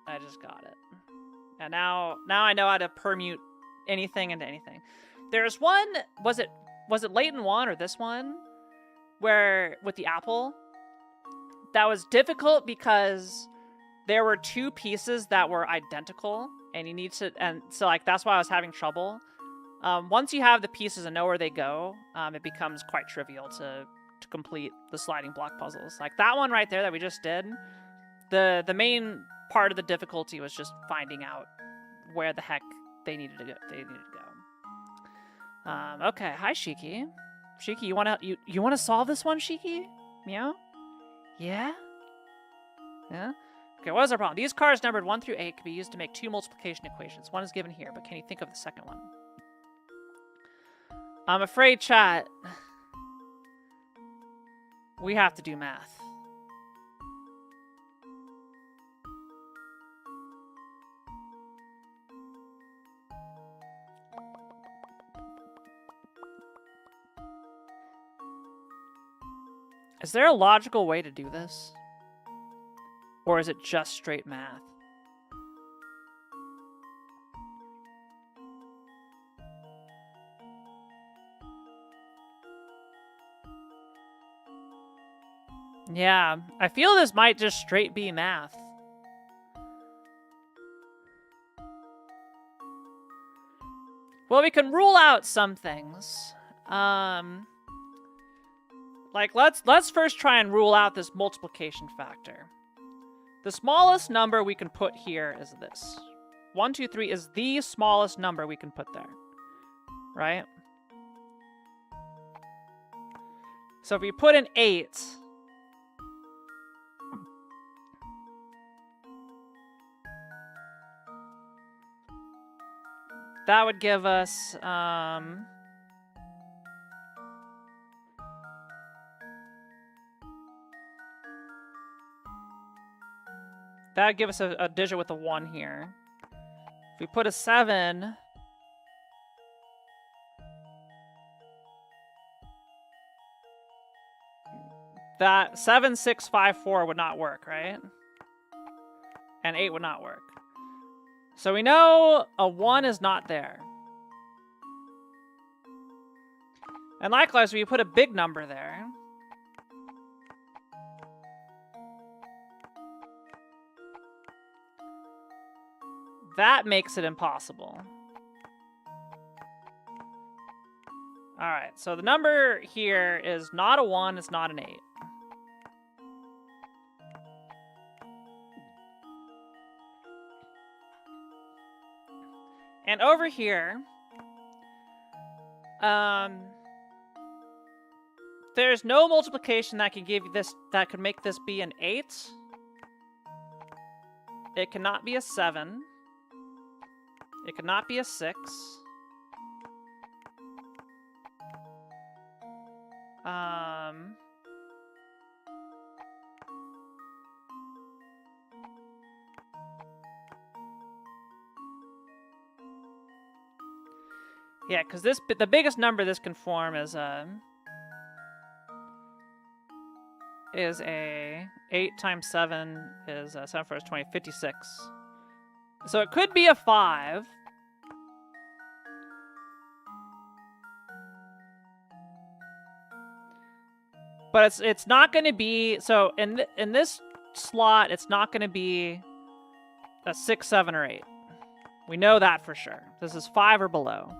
I just got it. And now I know how to permute anything into anything. There's one, was it Layton 1 or this one? Where, with the apple, that was difficult because there were two pieces that were identical, and you need to, and so like that's why I was having trouble. Once you have the pieces and know where they go, it becomes quite trivial to complete the sliding block puzzles. Like that one right there that we just did, the main part of the difficulty was just finding out where the heck they needed to go. Okay, hi Shiki. Shiki, you wanna solve this one, Shiki? Meow? Yeah? Yeah? Okay, what is our problem? These cards numbered 1 through 8 can be used to make 2 multiplication equations. One is given here, but can you think of the second one? I'm afraid, chat, we have to do math. Is there a logical way to do this? Or is it just straight math? Yeah, I feel this might just straight be math. Well, we can rule out some things. Like, let's first try and rule out this multiplication factor. The smallest number we can put here is this. 1, 2, 3 is the smallest number we can put there. Right? So if we put an 8... that would give us... that would give us a digit with a 1 here. If we put a 7... that 7, 6, 5, 4 would not work, right? And 8 would not work. So we know a 1 is not there. And likewise, when you put a big number there, that makes it impossible. Alright, so the number here is not a 1, it's not an 8. And over here, there's no multiplication that can give you this, that could make this be an 8. It cannot be a 7. It cannot be a 6. Yeah, because the biggest number this can form is a 8 times 7 is 7 4 is 20, 56. So it could be a 5. But it's not going to be, so in this slot it's not going to be a 6, 7, or 8. We know that for sure. This is 5 or below.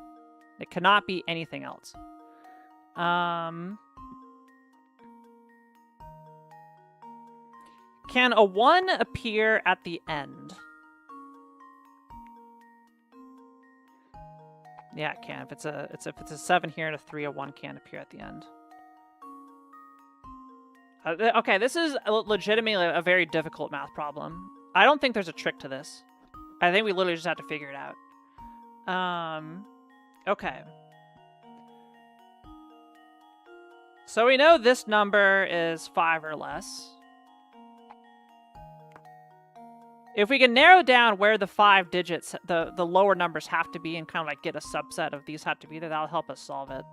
It cannot be anything else. Can a 1 appear at the end? Yeah, it can. If it's a 7 here and a 3, a 1 can appear at the end. Okay, this is legitimately a very difficult math problem. I don't think there's a trick to this. I think we literally just have to figure it out. Okay. So we know this number is 5 or less. If we can narrow down where the 5 digits, the lower numbers have to be and kind of like get a subset of these have to be there, that'll help us solve it.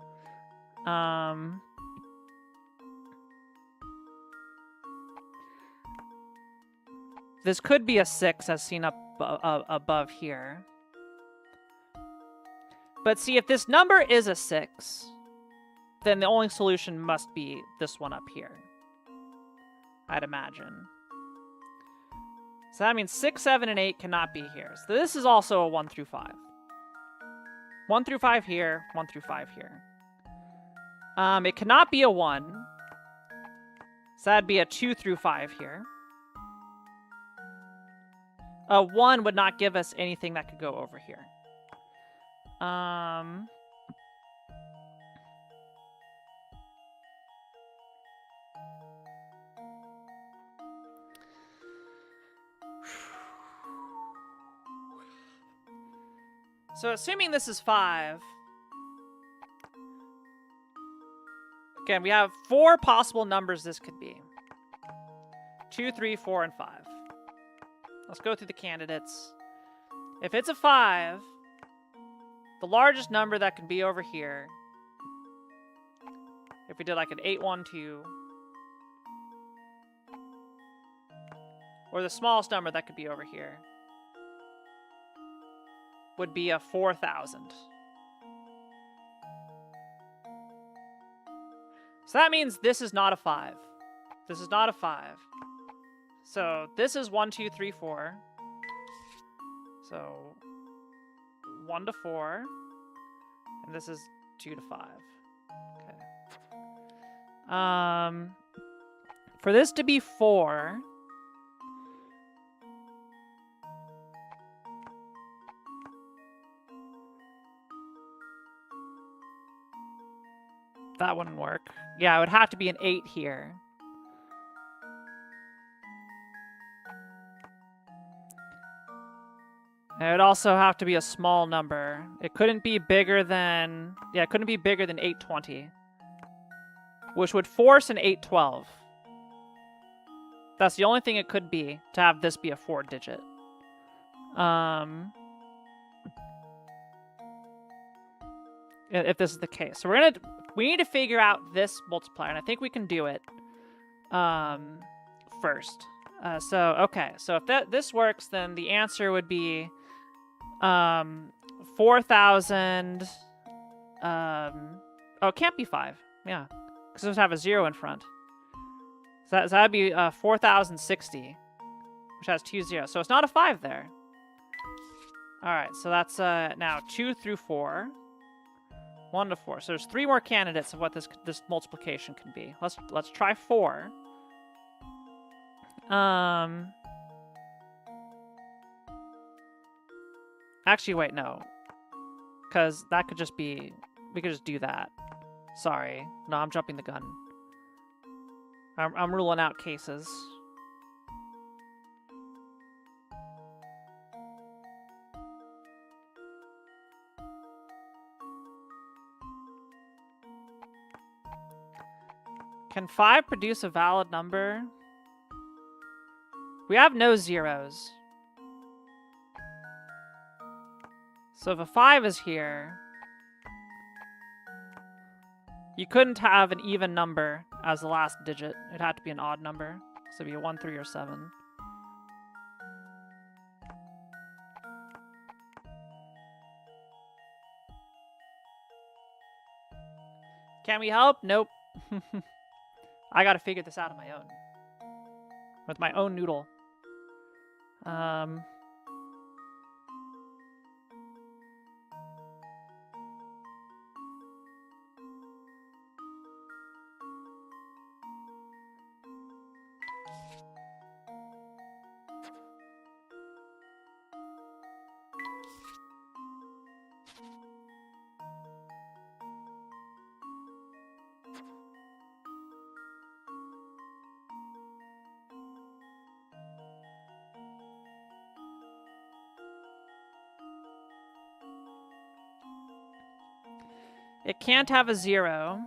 This could be a 6 as seen up above here. But see, if this number is a 6, then the only solution must be this one up here, I'd imagine. So that means 6, 7, and 8 cannot be here. So this is also a 1 through 5. 1 through 5 here, 1 through 5 here. It cannot be a 1. So that'd be a 2 through 5 here. A 1 would not give us anything that could go over here. So assuming this is 5, again, we have 4 possible numbers this could be. 2, 3, 4, and 5. Let's go through the candidates. If it's a 5, the largest number that can be over here, if we did like an 8, 1, 2, or the smallest number that could be over here, would be a 4,000. So that means this is not a 5. This is not a 5. So this is 1, 2, 3, 4. So 1 to 4. And this is 2 to 5. Okay. For this to be 4... That wouldn't work. Yeah, it would have to be an 8 here. It would also have to be a small number. It couldn't be bigger than... Yeah, it couldn't be bigger than 820. Which would force an 812. That's the only thing it could be, to have this be a 4-digit. If this is the case. So we need to figure out this multiplier, and I think we can do it first. Okay. So if this works, then the answer would be 4,000... oh, it can't be 5. Yeah. Because it would have a 0 in front. So that would be 4,060, which has 2 zeros. So it's not a 5 there. All right, so that's now 2 through 4. 1 to 4. So there's 3 more candidates of what this multiplication can be. Let's try 4. Actually, wait, no. Because that could just be... We could just do that. Sorry. No, I'm jumping the gun. I'm ruling out cases. Can 5 produce a valid number? We have no zeros. So if a 5 is here, you couldn't have an even number as the last digit. It'd have to be an odd number. So it'd be a 1, 3, or 7. Can we help? Nope. I gotta figure this out on my own. With my own noodle. It can't have a 0.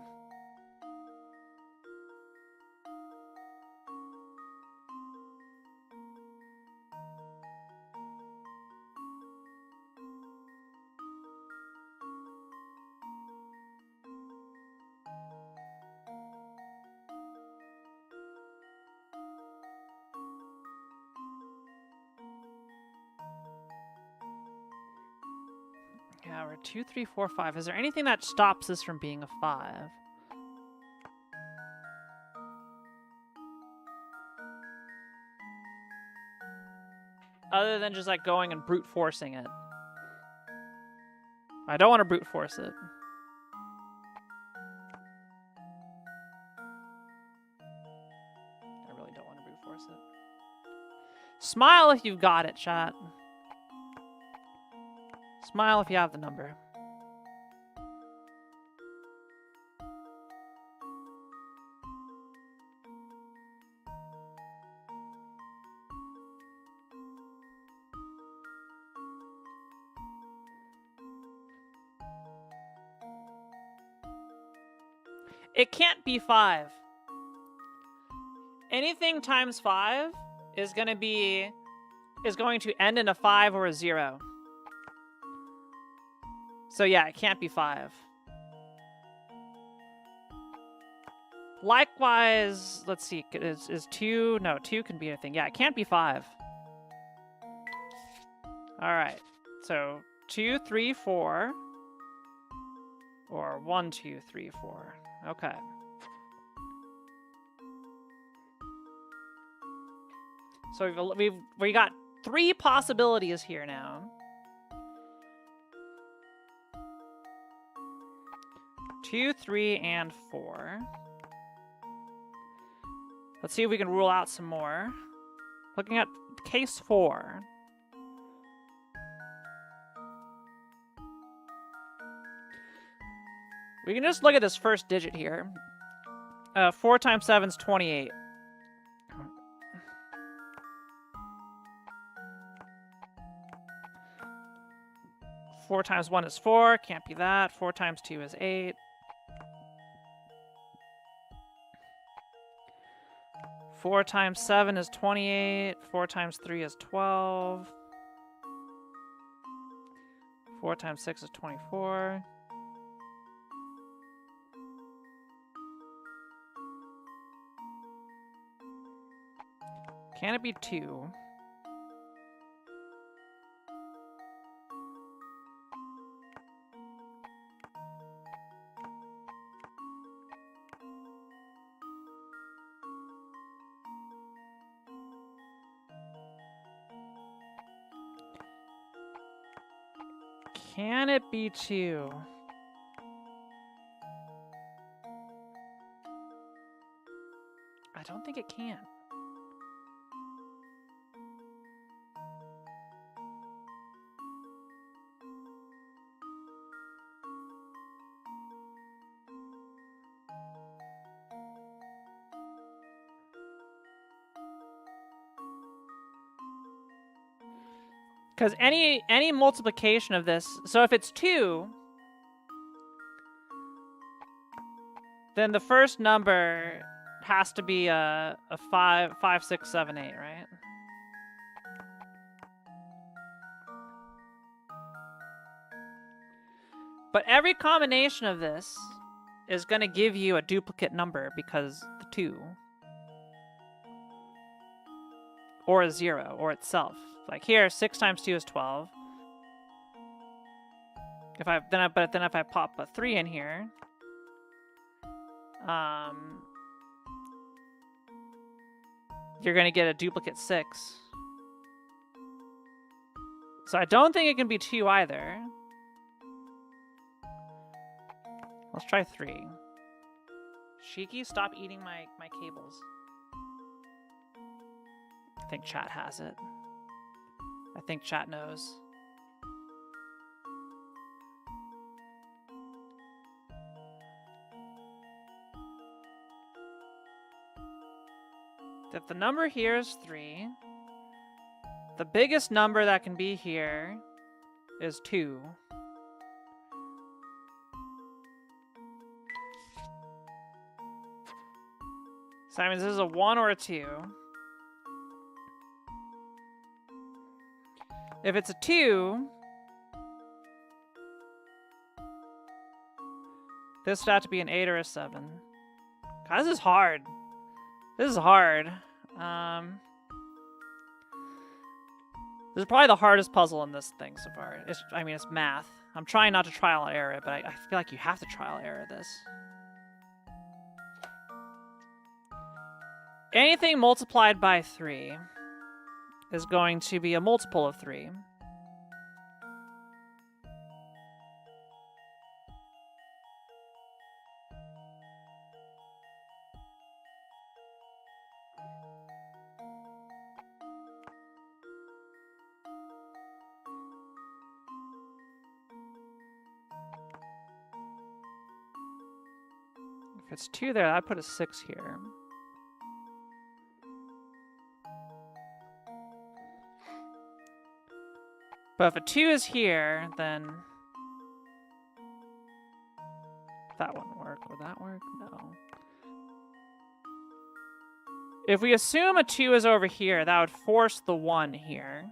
Yeah, we're 2, 3, 4, 5. Is there anything that stops this from being a 5? Other than just like going and brute forcing it. I don't want to brute force it. I really don't want to brute force it. Smile if you've got it, chat. Smile if you have the number. It can't be 5. Anything times 5 is going to end in a 5 or a 0. So yeah, it can't be 5. Likewise, let's see, is 2? No, 2 can be anything. Yeah, it can't be 5. All right, so 2, 3, 4, or 1, 2, 3, 4. Okay. So we got 3 possibilities here now. 2, 3, and 4. Let's see if we can rule out some more. Looking at case 4. We can just look at this first digit here. 4 times 7 is 28. Four times 1 is 4. Can't be that. 4 times 2 is 8. 4 times 7 is 28. 4 times 3 is 12. 4 times 6 is 24. Can it be 2? Can it be 2? I don't think it can. Because any multiplication of this, so if it's 2, then the first number has to be a 5, 6, 7, 8, right? But every combination of this is going to give you a duplicate number because the 2. Or a 0, or itself. Like here, 6 times 2 is 12. But then if I pop a 3 in here, you're gonna get a duplicate 6. So I don't think it can be 2 either. Let's try 3. Shiki, stop eating my cables. I think chat has it. I think chat knows. If the number here is 3, the biggest number that can be here is 2. So that means this is a 1 or a 2. If it's a 2, this would have to be an 8 or a 7. God, this is hard. This is hard. This is probably the hardest puzzle in this thing so far. It's math. I'm trying not to trial and error it, but I feel like you have to trial and error this. Anything multiplied by 3 is going to be a multiple of 3. If it's 2 there, I'd put a 6 here. But if a 2 is here, then that wouldn't work. Would that work? No. If we assume a 2 is over here, that would force the 1 here.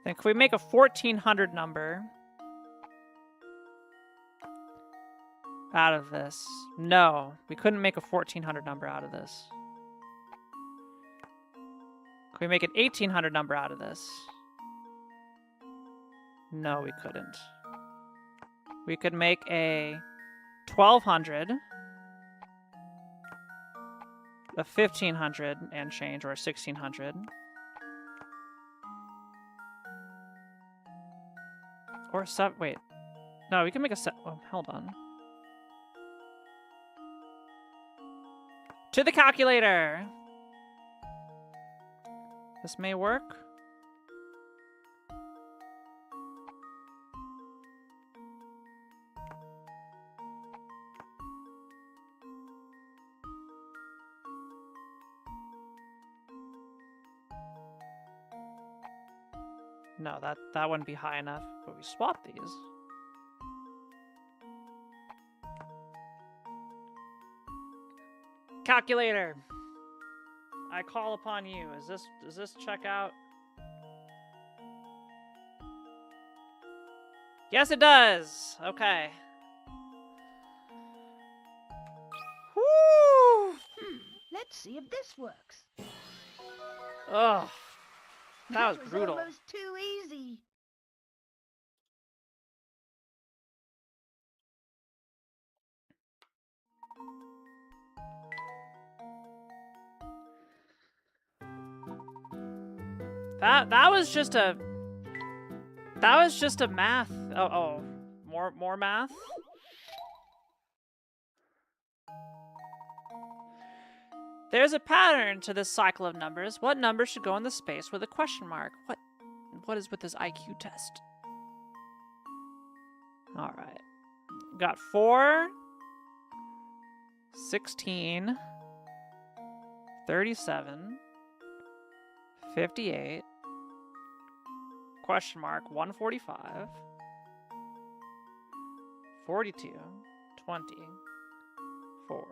Then can we make a 1400 number out of this? No, we couldn't make a 1400 number out of this. Can we make an 1800 number out of this? No, we couldn't. We could make a 1200, a 1500 and change, or a 1600. Or wait. No, we can make a oh, hold on. To the calculator! This may work. No, that wouldn't be high enough, but we swap these. Calculator, I call upon you. Does this check out? Yes, it does. Okay. Woo! Let's see if this works. Ugh. That was brutal. Almost too easy. That was just a math. Oh, more math. There's a pattern to this cycle of numbers. What number should go in the space with a question mark? What is with this IQ test? All right. Got 4, 16, 37, 58, question mark, 145, 42, 20, 4.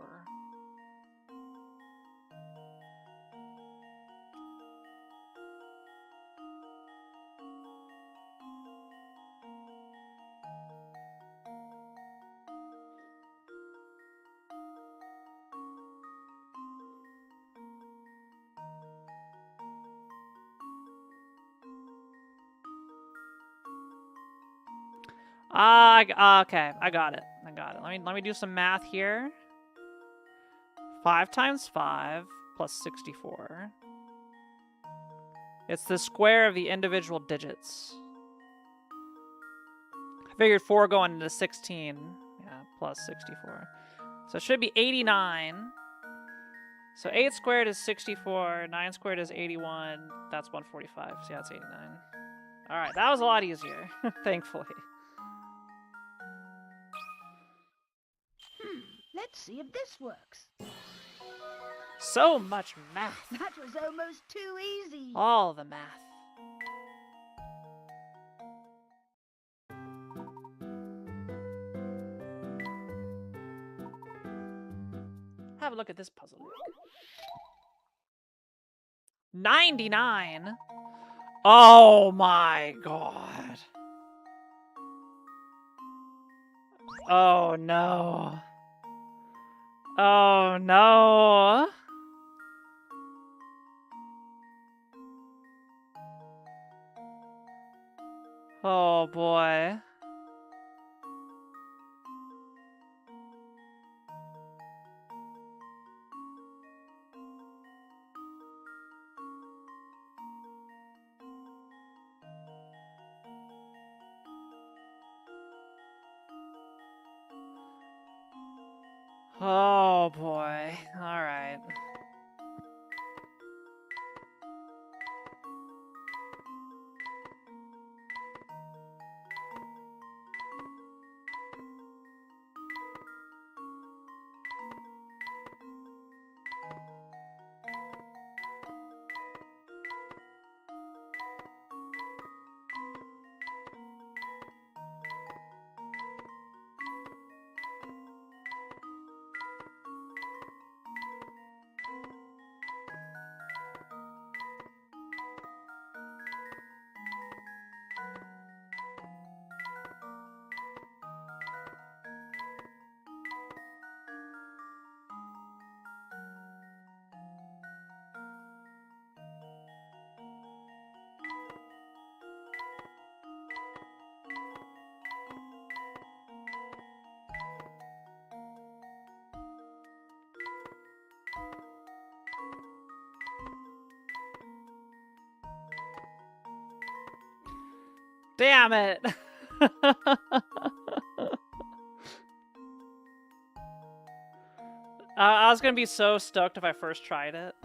Okay, I got it. Let me do some math here. 5 times 5 plus 64. It's the square of the individual digits. I figured 4 going into 16. Yeah, plus 64. So it should be 89. So 8 squared is 64. 9 squared is 81. That's 145. So yeah, it's 89. Alright, that was a lot easier, thankfully. Let's see if this works. So much math. That was almost too easy. All the math. Have a look at this puzzle. 99? Oh my god. Oh no. Oh no. Oh boy. Oh boy. All right. Damn it! I was gonna be so stoked if I first tried it.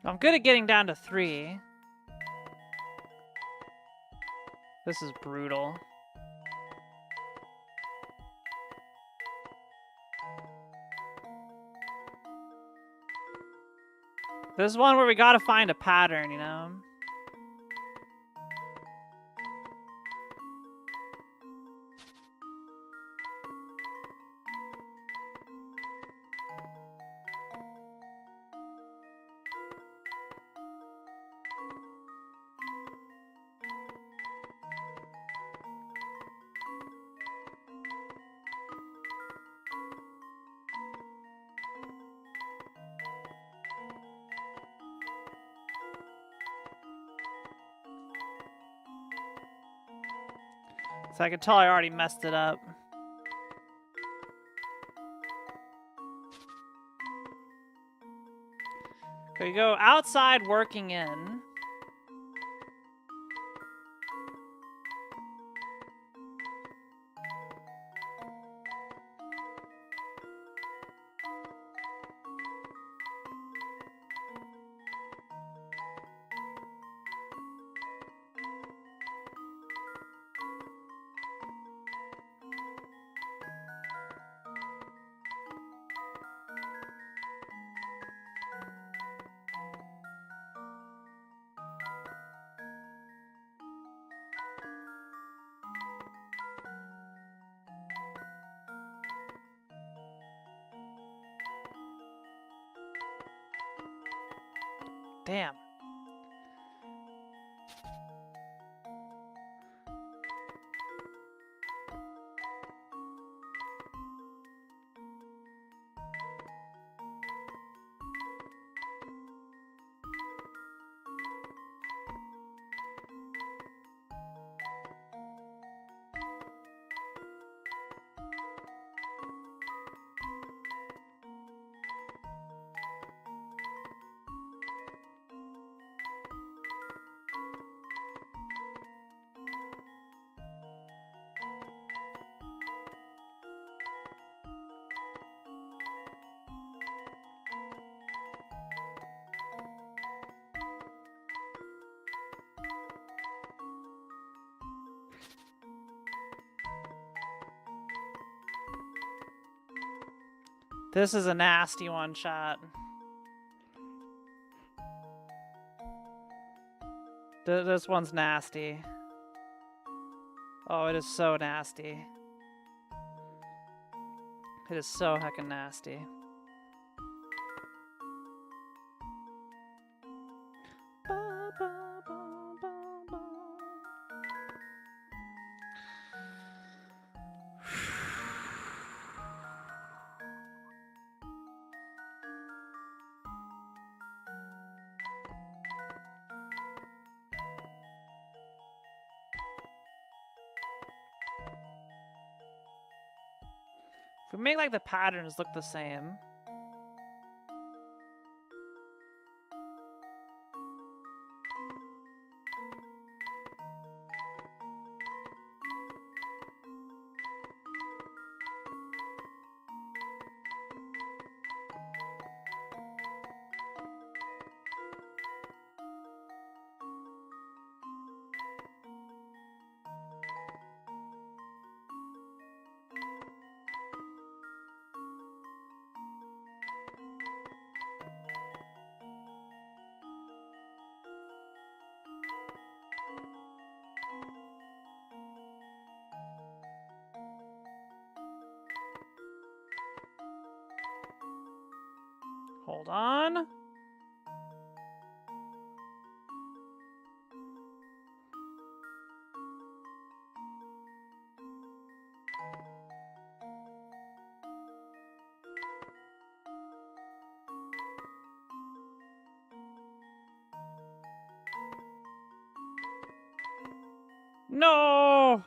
I'm good at getting down to 3. This is brutal. This is one where we gotta find a pattern, you know? So I can tell I already messed it up. Okay, we go outside working in. Damn. This is a nasty one, chat. This one's nasty. Oh, it is so nasty. It is so heckin' nasty. If we make like the patterns look the same. Hold on. No!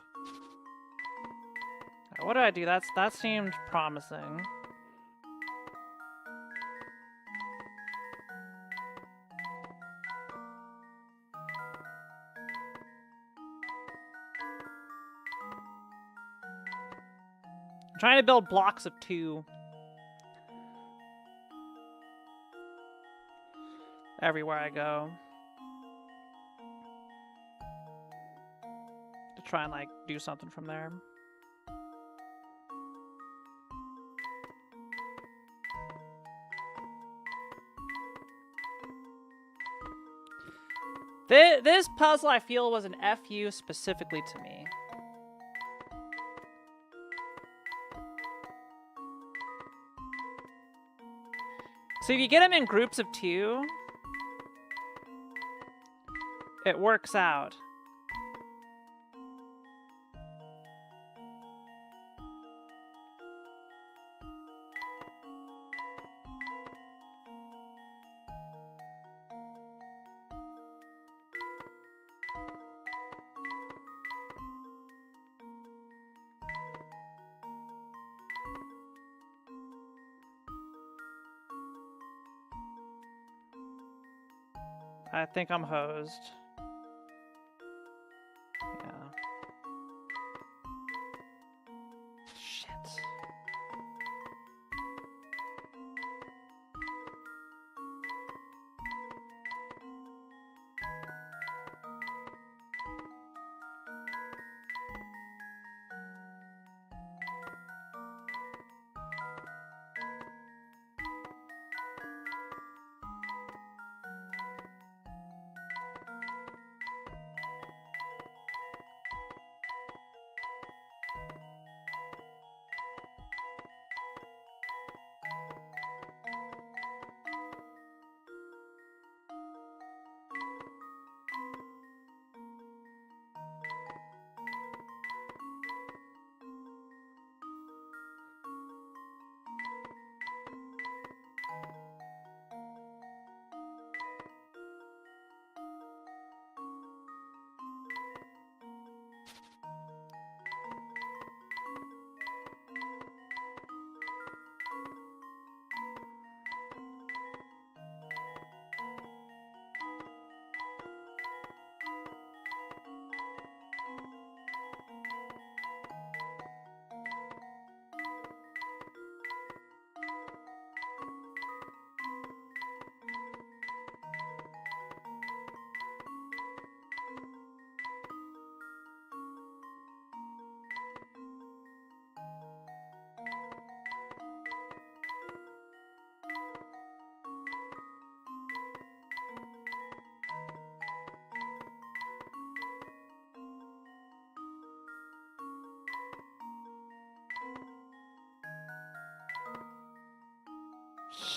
What did I do? That seemed promising. I'm trying to build blocks of 2. Everywhere I go. To try and, like, do something from there. This puzzle, I feel, was an FU specifically to me. So if you get them in groups of 2, it works out. I think I'm hosed. Yeah. Shit.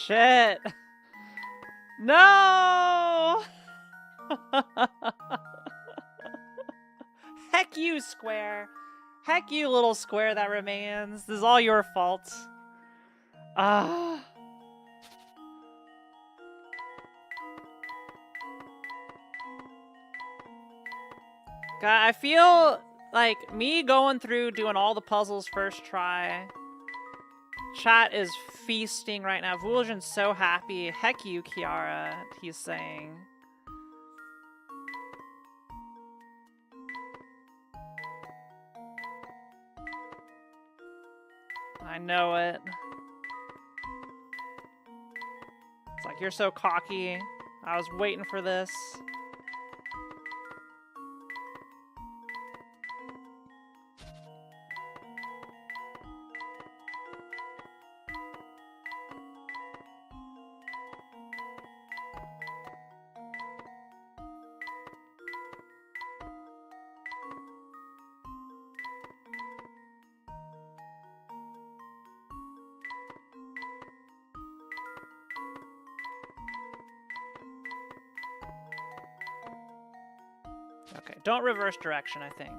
Shit. No! Heck you, square. Heck you, little square that remains. This is all your fault. Ah. God, I feel like me going through doing all the puzzles first try. Chat is feasting right now. Vuljin's so happy. Heck you, Kiara, he's saying. I know it. It's like, you're so cocky. I was waiting for this. Okay, don't reverse direction, I think.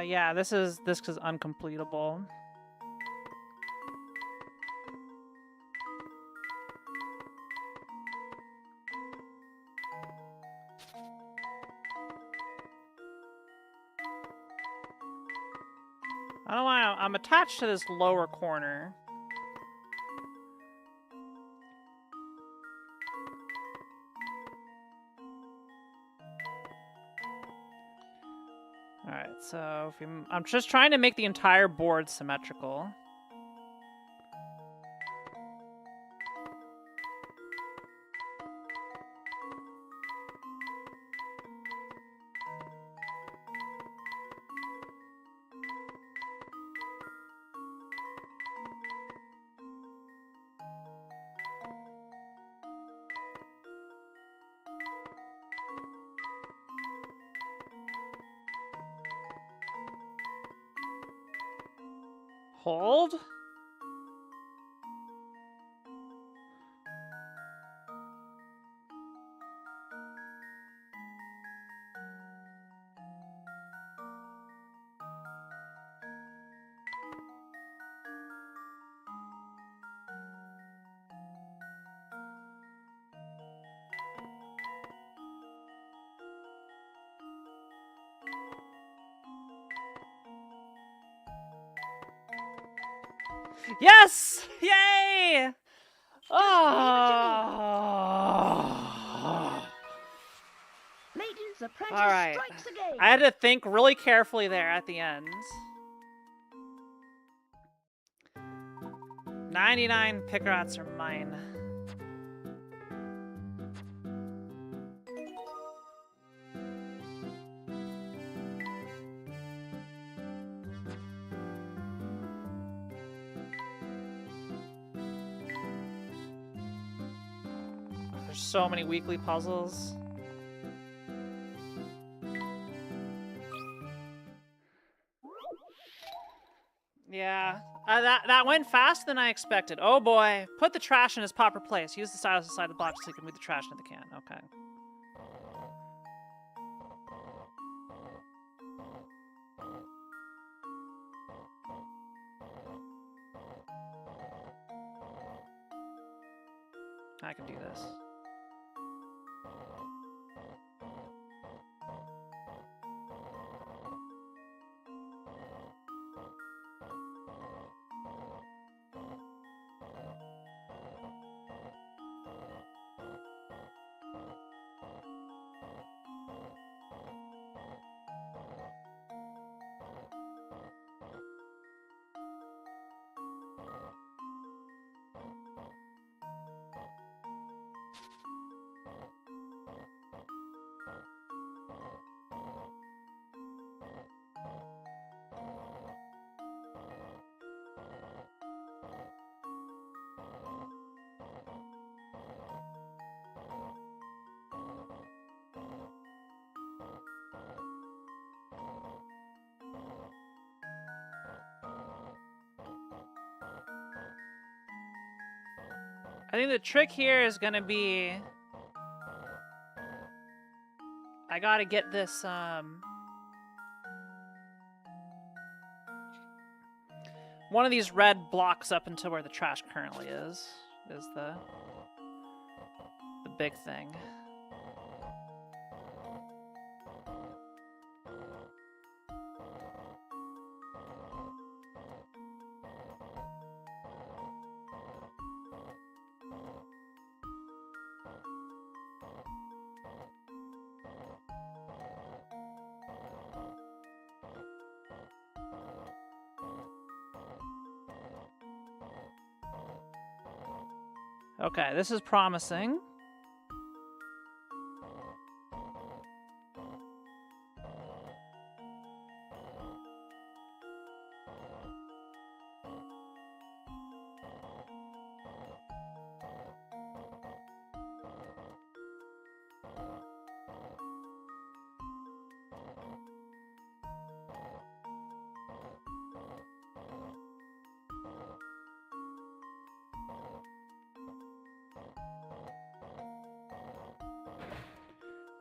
Yeah, this is uncompletable. I don't know why I'm attached to this lower corner. Alright, so if I'm just trying to make the entire board symmetrical. Hold? Yes! Yay! Oh. Layton's apprentice All right. strikes again. I had to think really carefully there at the end. 99 Pickrats are mine. There's so many weekly puzzles. Yeah, that went faster than I expected. Oh boy. Put the trash in its proper place. Use the stylus inside the box so you can move the trash into the can. Okay. I can do this. I think the trick here is gonna be I gotta get this one of these red blocks up into where the trash currently is the big thing. Okay, this is promising.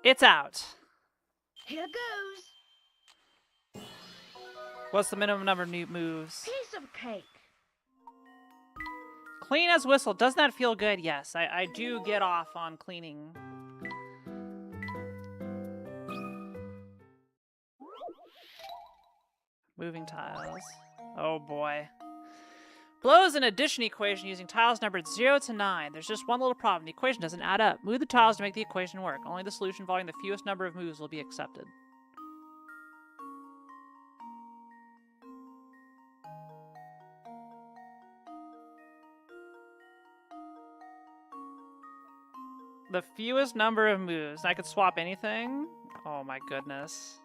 It's out. Here goes. What's the minimum number of new moves? Piece of cake. Clean as whistle. Doesn't that feel good? Yes, I do get off on cleaning. Moving tiles. Oh boy. Below is an addition equation using tiles numbered 0 to 9. There's just one little problem. The equation doesn't add up. Move the tiles to make the equation work. Only the solution involving the fewest number of moves will be accepted. The fewest number of moves. I could swap anything? Oh my goodness.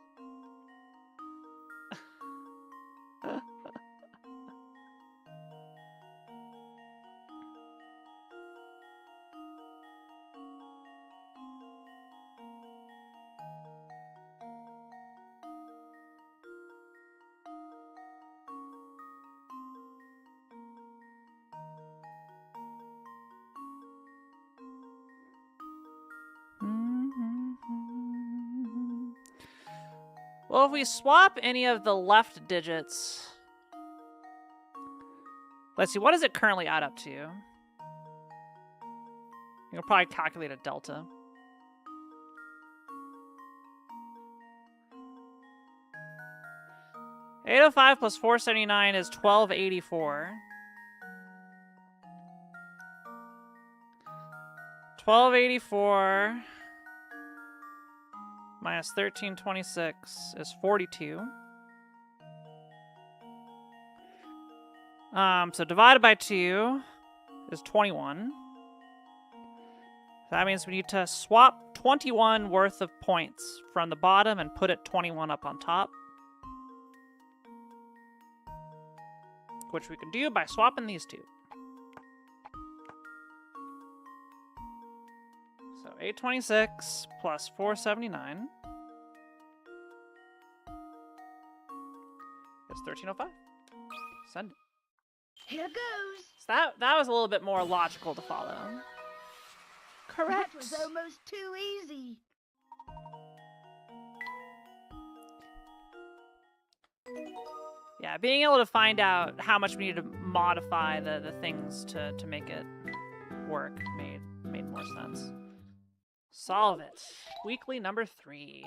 Well, if we swap any of the left digits... Let's see, what does it currently add up to? You'll probably calculate a delta. $805 plus $479 is $1284. $1284 minus 1326 is 42. So divided by 2 is 21. That means we need to swap 21 worth of points from the bottom and put it 21 up on top. Which we can do by swapping these two. So 826 plus 479 is 1305. Send it. Here goes. So that was a little bit more logical to follow. Correct. That was almost too easy. Yeah, being able to find out how much we need to modify the things to make it work made more sense. Solve it. Weekly number 3.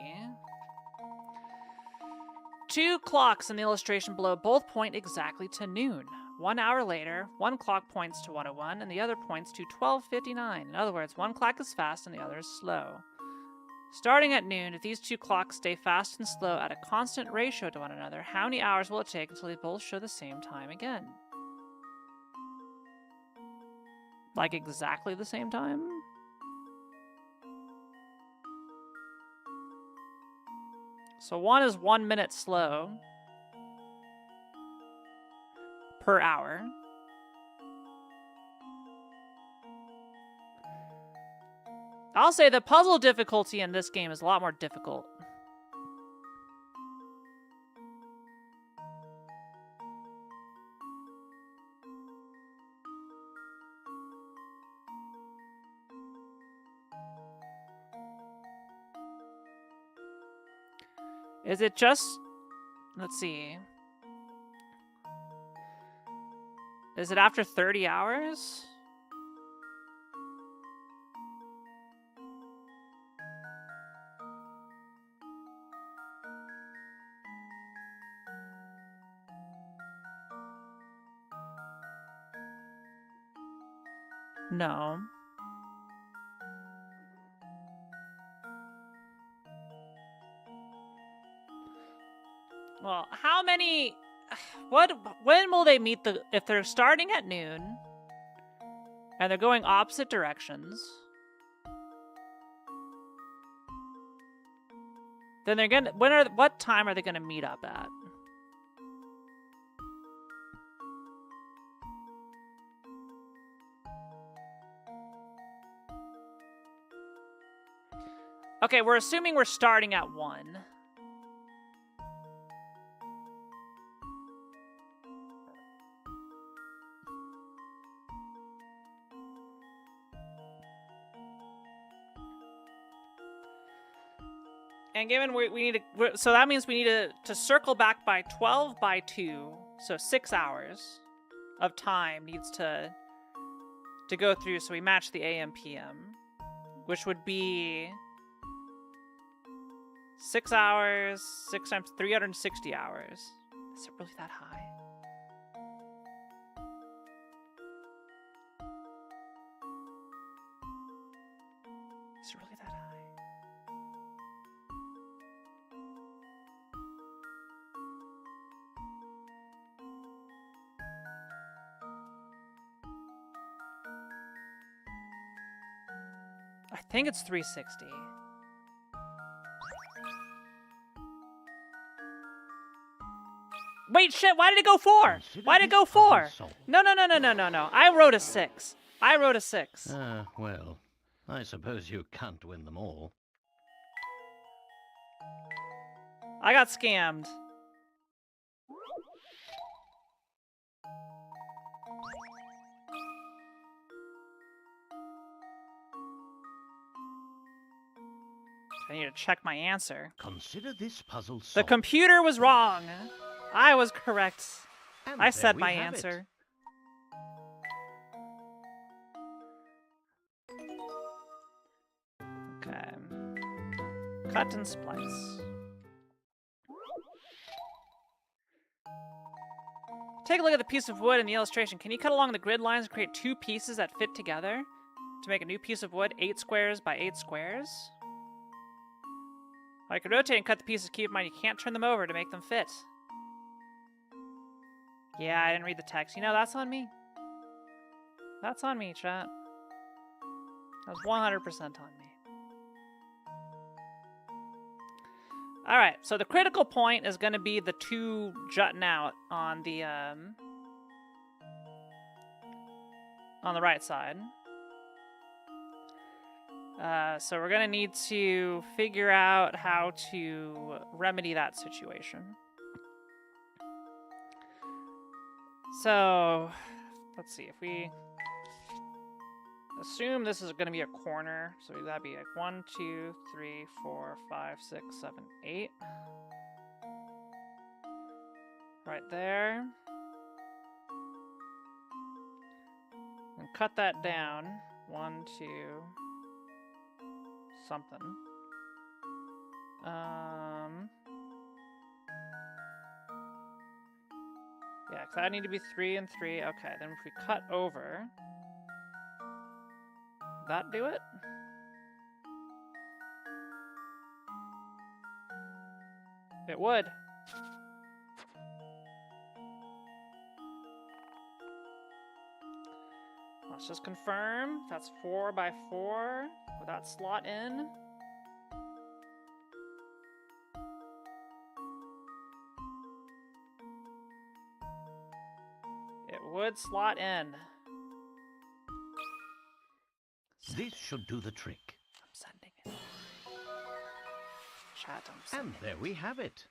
2 clocks in the illustration below both point exactly to noon. 1 hour later, one clock points to 1:01 and the other points to 12:59. In other words, one clock is fast and the other is slow. Starting at noon, if these 2 clocks stay fast and slow at a constant ratio to one another, how many hours will it take until they both show the same time again? Like exactly the same time? So one is 1 minute slow per hour. I'll say the puzzle difficulty in this game is a lot more difficult. Is it just... Let's see. Is it after 30 hours? No. Well, how many... When will they meet the... If they're starting at noon, And they're going opposite directions. Then they're gonna. What time are they gonna meet up at? Okay, we're assuming we're starting at 1. And given we need to, so that means we need to circle back by 12 by 2, so 6 hours of time needs to go through, so we match the AM PM, which would be 6 hours, 6 times 360 hours. Is it really that high? Is it really that high? I think it's 360. Wait, shit, why did it go 4? Why did it go 4? No. I wrote a 6. I wrote a 6. Well, I suppose you can't win them all. I got scammed. I need to check my answer. Consider this puzzle solved. The computer was wrong. I was correct. And I there said we my have it. answer. Okay. Cut and splice. Take a look at the piece of wood in the illustration. Can you cut along the grid lines and create 2 pieces that fit together to make a new piece of wood 8 squares by 8 squares? I could rotate and cut the pieces. Keep in mind, you can't turn them over to make them fit. Yeah, I didn't read the text. You know, that's on me. That's on me, chat. That was 100% on me. Alright, so the critical point is going to be the 2 jutting out on the right side. So we're going to need to figure out how to remedy that situation. So, let's see, if we assume this is going to be a corner, so that'd be like 1, 2, 3, 4, 5, 6, 7, 8. Right there. And cut that down. 1, 2, something. Yeah, because I need to be 3 and 3. Okay, then if we cut over, that do it? It would. Let's just confirm. That's 4 by 4 with that slot in. It would slot in. This should do the trick. I'm sending it. Chat, I'm sending And there we have it.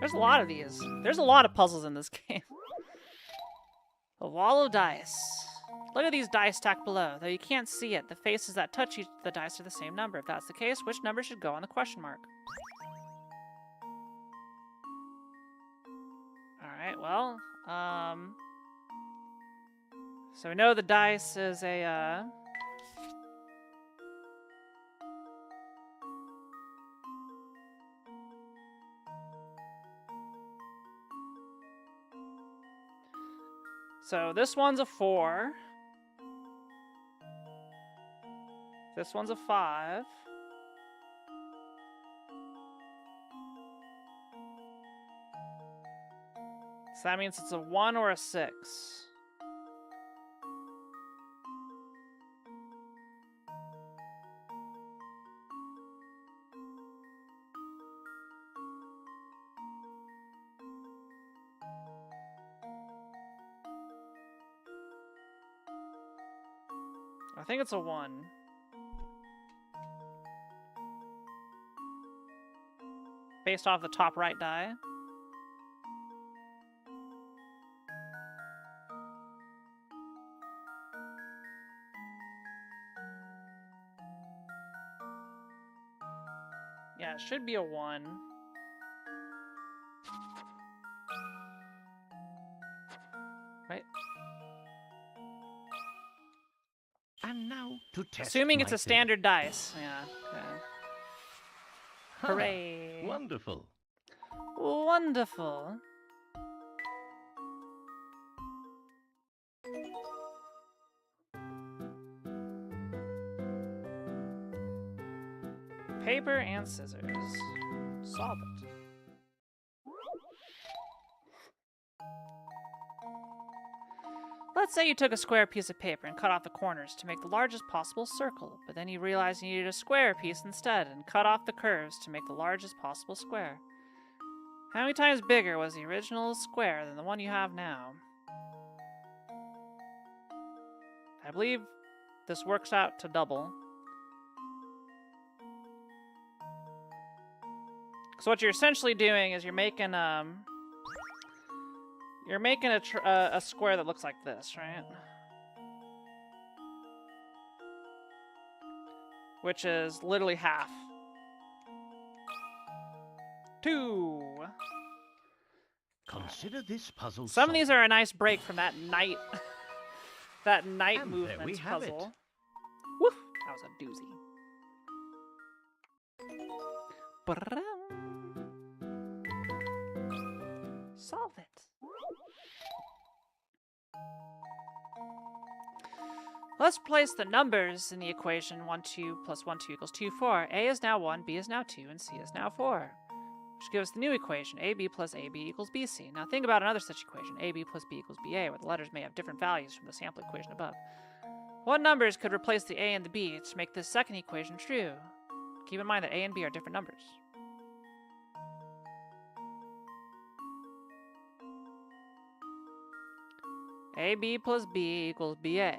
There's a lot of these. There's a lot of puzzles in this game. A wall of dice. Look at these dice stacked below. Though you can't see it, the faces that touch the dice are the same number. If that's the case, which number should go on the question mark? Alright, well, so we know the dice is a, so this one's a 4. This one's a 5. So that means it's a 1 or a 6. I think it's a 1. Based off the top right die. Yeah, it should be a 1. Right? And now to test Assuming it's my a standard dice. Yeah, okay. Ha, Hooray. Wonderful. Wonderful. Paper and scissors. Solve it. Let's say you took a square piece of paper and cut off the corners to make the largest possible circle, but then you realized you needed a square piece instead and cut off the curves to make the largest possible square. How many times bigger was the original square than the one you have now? I believe this works out to double. So what you're essentially doing is you're making a square that looks like this, right? Which is literally half. 2. Consider this puzzle Some of these solved. are a nice break from that night that night And there we movements have it. puzzle. Woof! That was a doozy. Solve it. Let's place the numbers in the equation 1, 2 plus 1, 2 equals 2, 4. A is now 1, B is now 2, and C is now 4. Which gives us the new equation, AB plus AB equals BC. Now think about another such equation, AB plus B equals BA, where the letters may have different values from the sample equation above. What numbers could replace the A and the B to make this second equation true? Keep in mind that A and B are different numbers. AB plus B equals BA.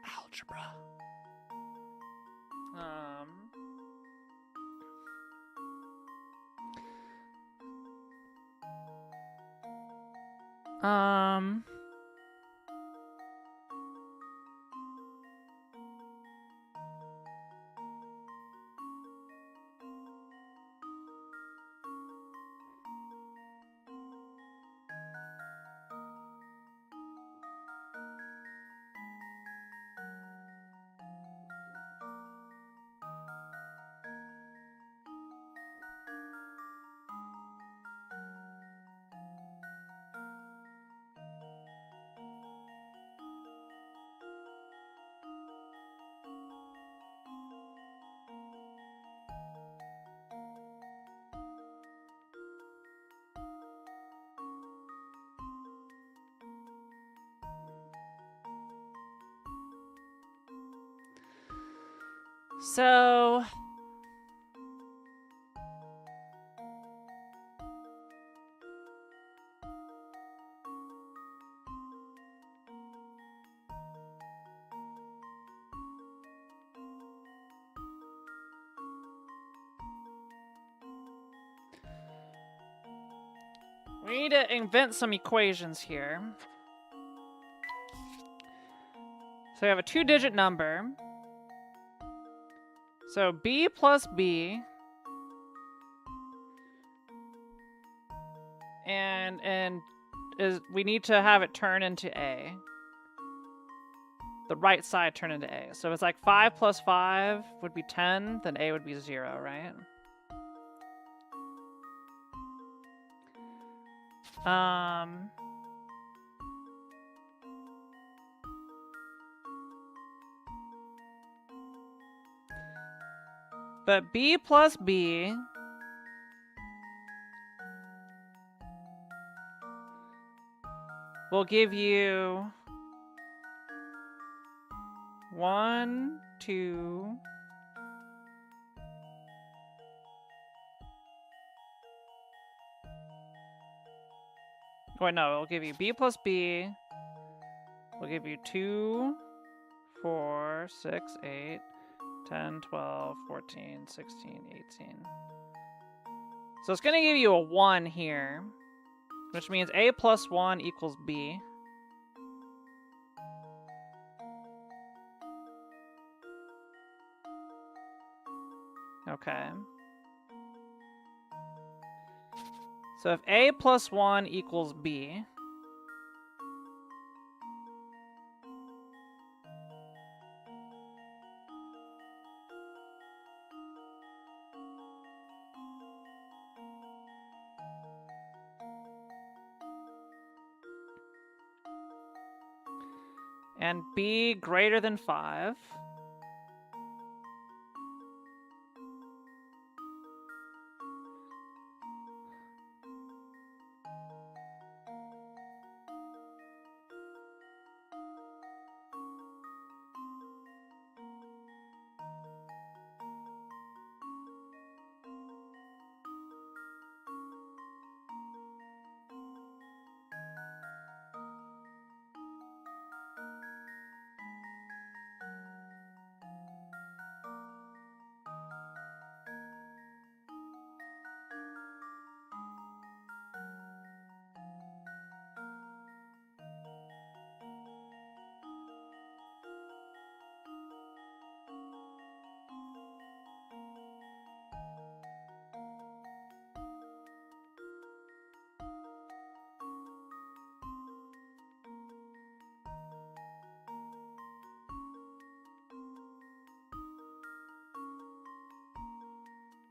Algebra. Um. So we need to invent some equations here. So we have a 2-digit number. So B plus B and we need to have it turn into A. the right side turn into A. So it's like 5 plus 5 would be 10, then A would be 0, right? But B plus B will give you 1, 2, wait, no, it'll give you B plus B. We'll give you 2, 4, 6, 8, 10, 12, 14, 16, 18. So it's going to give you a 1 here, which means A plus 1 equals B. Okay. So if A plus 1 equals B, and B greater than 5,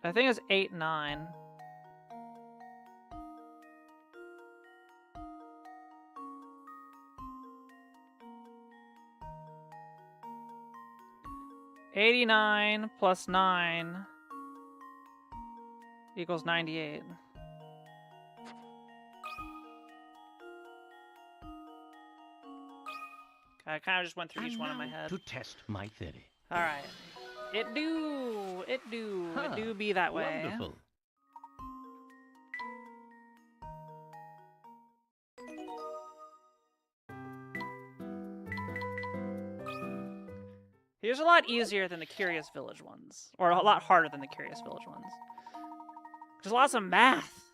I think it's 8, 9. $89 plus 9 equals 98. I kind of just went through each one in my head. To test my theory. All right. It do be that way. Wonderful. Here's a lot easier than the Curious Village ones, or a lot harder than the Curious Village ones. There's lots of math.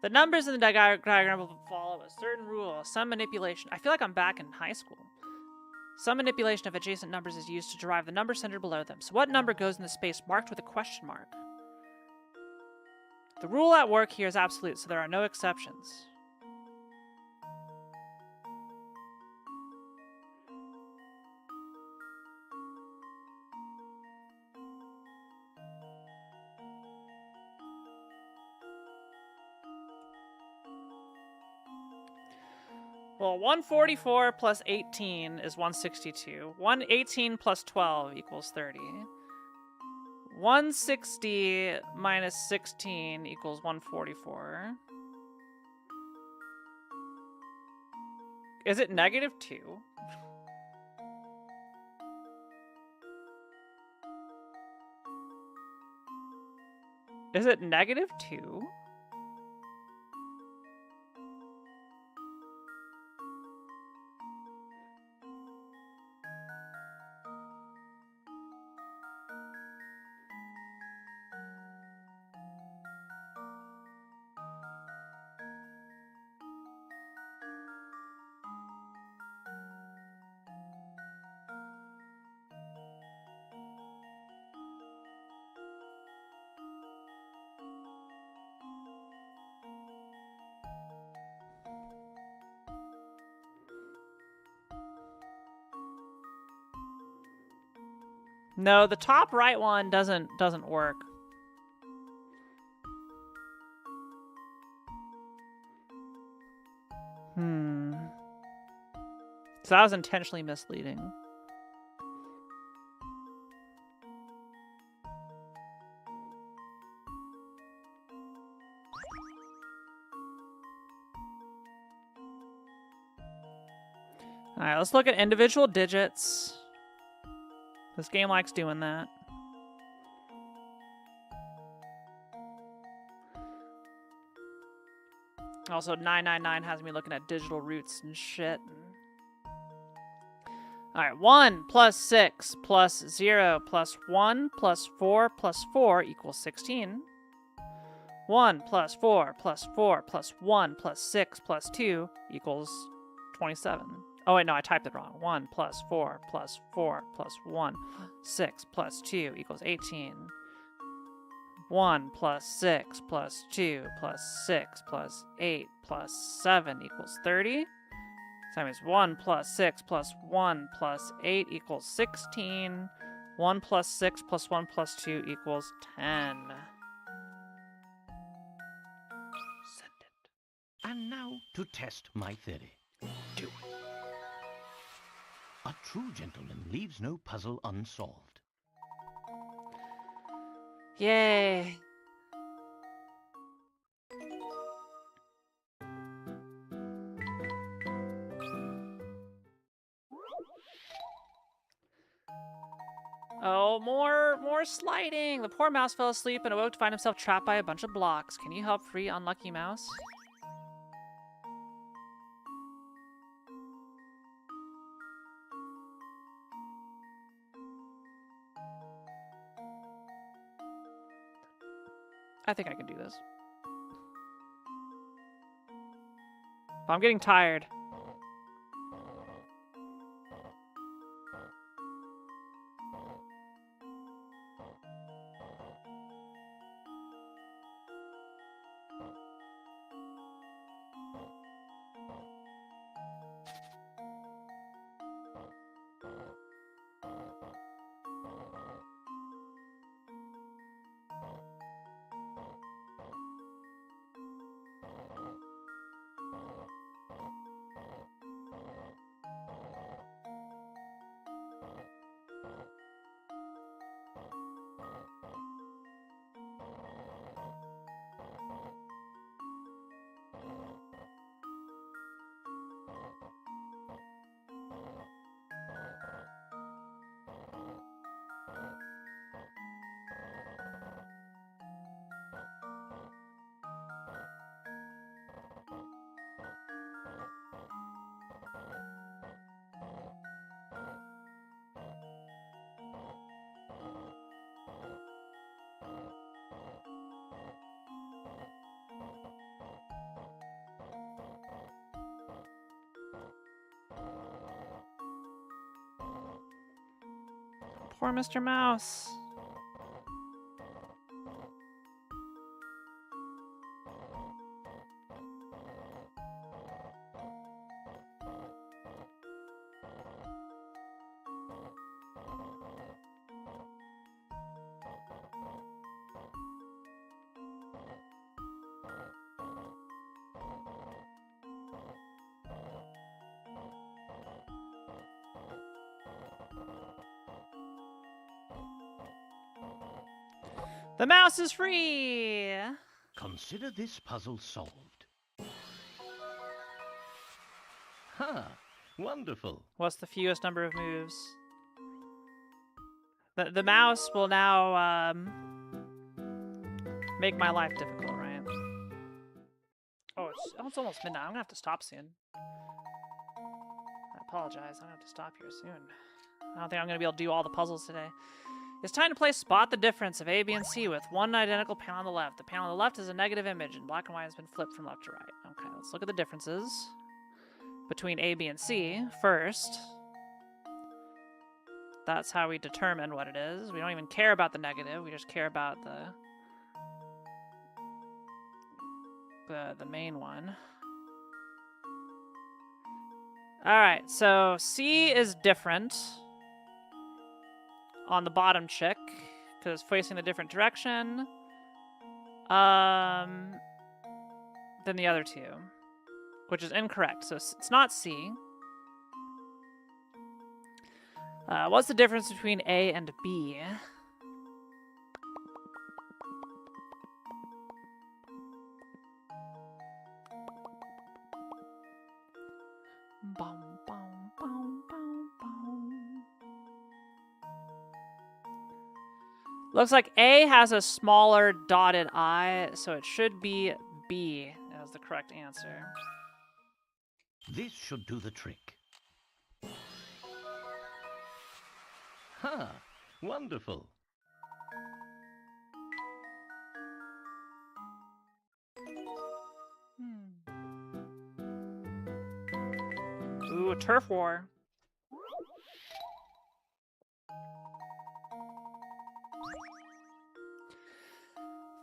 The numbers in the diagram will follow a certain rule, some manipulation. I feel like I'm back in high school. Some manipulation of adjacent numbers is used to derive the number centered below them. So what number goes in the space marked with a question mark? The rule at work here is absolute, so there are no exceptions. Well, 144 plus 18 is 162. 118 plus 12 equals 30. 160 minus 16 equals 144. Is it negative 2? Is it negative 2? No, the top right one doesn't work. So that was intentionally misleading. All right, let's look at individual digits. This game likes doing that. Also, 999 has me looking at digital roots and shit. Alright, 1 plus 6 plus 0 plus 1 plus 4 plus 4 equals 16. 1 plus 4 plus 4 plus 1 plus 6 plus 2 equals 27. Oh wait, no, I typed it wrong. 1 plus 4 plus 4 plus 1, 6 plus 2 equals 18. 1 plus 6 plus 2 plus 6 plus 8 plus 7 equals 30. So that means 1 plus 6 plus 1 plus 8 equals 16. 1 plus 6 plus 1 plus 2 equals 10. Send it. And now to test my theory. Do it. A true gentleman leaves no puzzle unsolved. Yay. Oh, more sliding. The poor mouse fell asleep and awoke to find himself trapped by a bunch of blocks. Can you help free unlucky mouse? I think I can do this. But I'm getting tired. Poor Mr. Mouse. The mouse is free! Consider this puzzle solved. Ha! Wonderful. What's the fewest number of moves? The mouse will now make my life difficult, right? Oh, it's almost midnight. I'm gonna have to stop soon. I apologize. I'm gonna have to stop here soon. I don't think I'm gonna be able to do all the puzzles today. It's time to play Spot the Difference of A, B, and C with one identical panel on the left. The panel on the left is a negative image, and black and white has been flipped from left to right. Okay, let's look at the differences between A, B, and C first. That's how we determine what it is. We don't even care about the negative. We just care about the main one. All right, so C is different. on the bottom chick because it's facing a different direction than the other two, which is incorrect. So it's not C. What's the difference between A and B? Bum, bum, bum, bum, bum. Looks like A has a smaller dotted I, so it should be B as the correct answer. This should do the trick. Ha! Wonderful. Ooh, a turf war.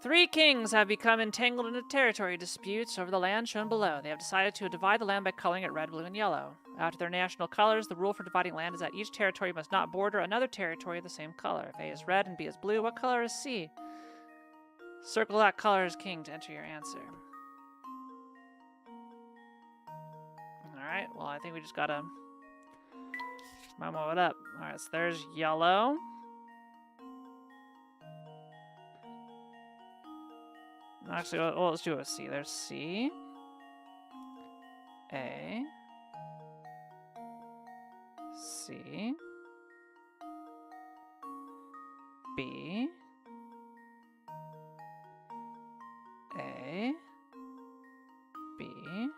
Three kings have become entangled in a territory disputes over the land shown below. They have decided to divide the land by coloring it red, blue, and yellow. After their national colors, the rule for dividing land is that each territory must not border another territory of the same color. If A is red and B is blue, what color is C? Circle that color as king to enter your answer. Alright, well, I think we just gotta memo it up. Alright, so there's yellow. Actually, well, let's do it with C. There's C. A. C. B. A. B.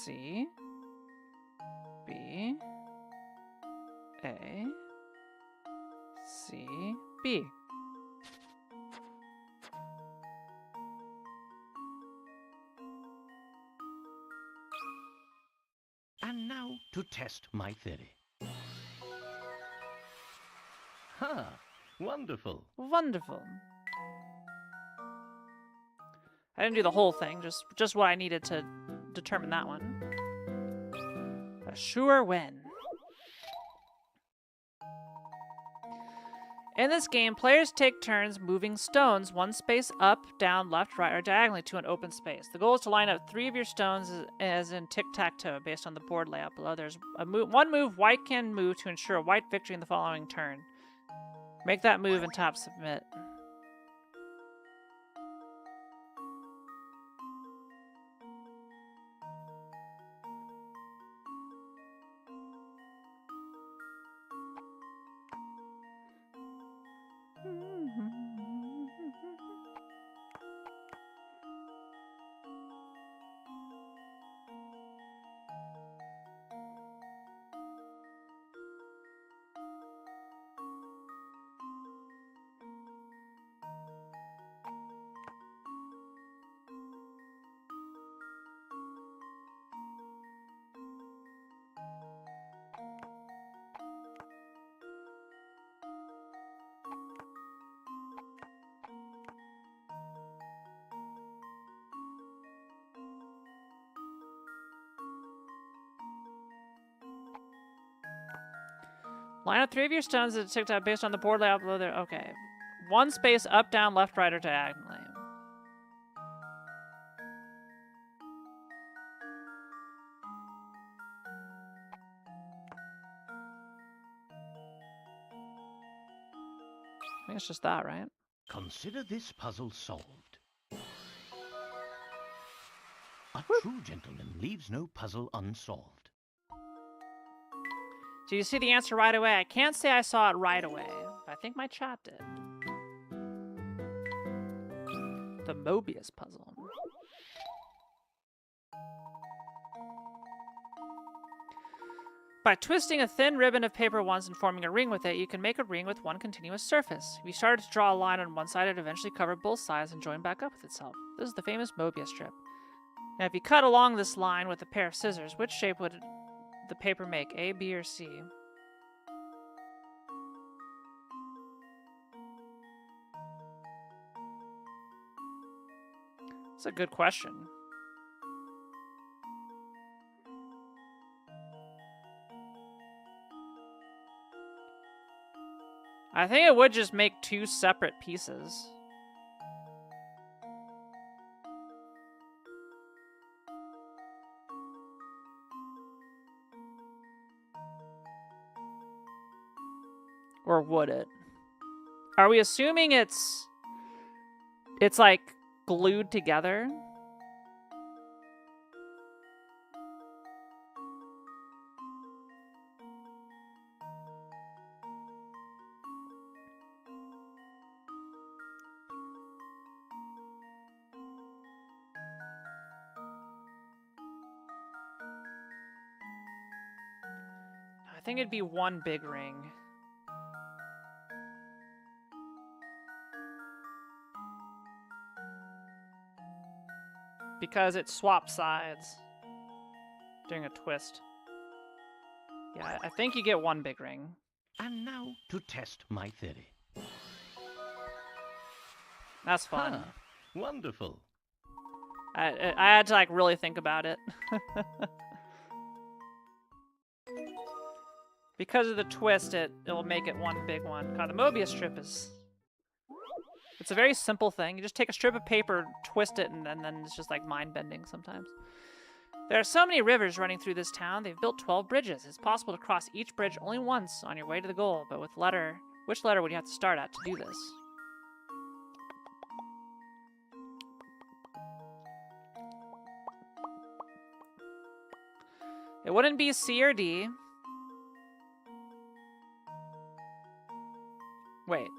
C. B. A. C. B. And now to test my theory. Ha! Wonderful. Wonderful. I didn't do the whole thing, just what I needed to determine that one. A sure win. In this game, players take turns moving stones one space up, down, left, right, or diagonally to an open space. The goal is to line up 3 of your stones as in tic-tac-toe based on the board layout below. There's one move white can move to ensure a white victory in the following turn. Make that move and tap submit. Line up 3 of your stones at tic-tac based on the board layout below there. Okay. 1 space up, down, left, right, or diagonally. I think it's just that, right? Consider this puzzle solved. A true gentleman leaves no puzzle unsolved. Do you see the answer right away? I can't say I saw it right away, but I think my chat did. The Mobius puzzle. By twisting a thin ribbon of paper once and forming a ring with it, you can make a ring with one continuous surface. If you started to draw a line on one side, it eventually covered both sides and joined back up with itself. This is the famous Mobius strip. Now, if you cut along this line with a pair of scissors, which shape would the paper make, A, B, or C? That's a good question. I think it would just make 2 separate pieces. Or would it? Are we assuming it's like glued together? I think it'd be one big ring. Because it swaps sides during a twist. Yeah, I think you get one big ring. And now to test my theory. That's fun. Ah, wonderful. I had to like really think about it. Because of the twist, it'll make it one big one. God, the Mobius strip is... It's a very simple thing. You just take a strip of paper, twist it, and then it's just like mind-bending sometimes. There are so many rivers running through this town, they've built 12 bridges. It's possible to cross each bridge only once on your way to the goal, but which letter would you have to start at to do this? It wouldn't be C or D. Wait.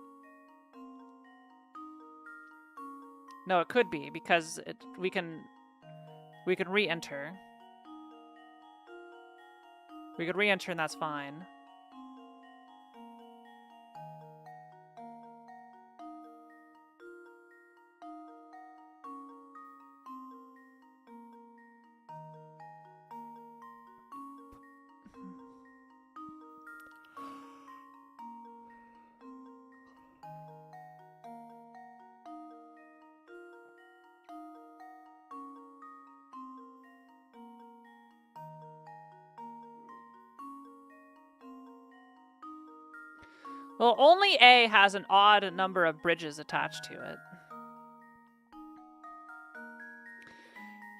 No, it could be because we can re-enter. We could re-enter and that's fine. Well, only A has an odd number of bridges attached to it.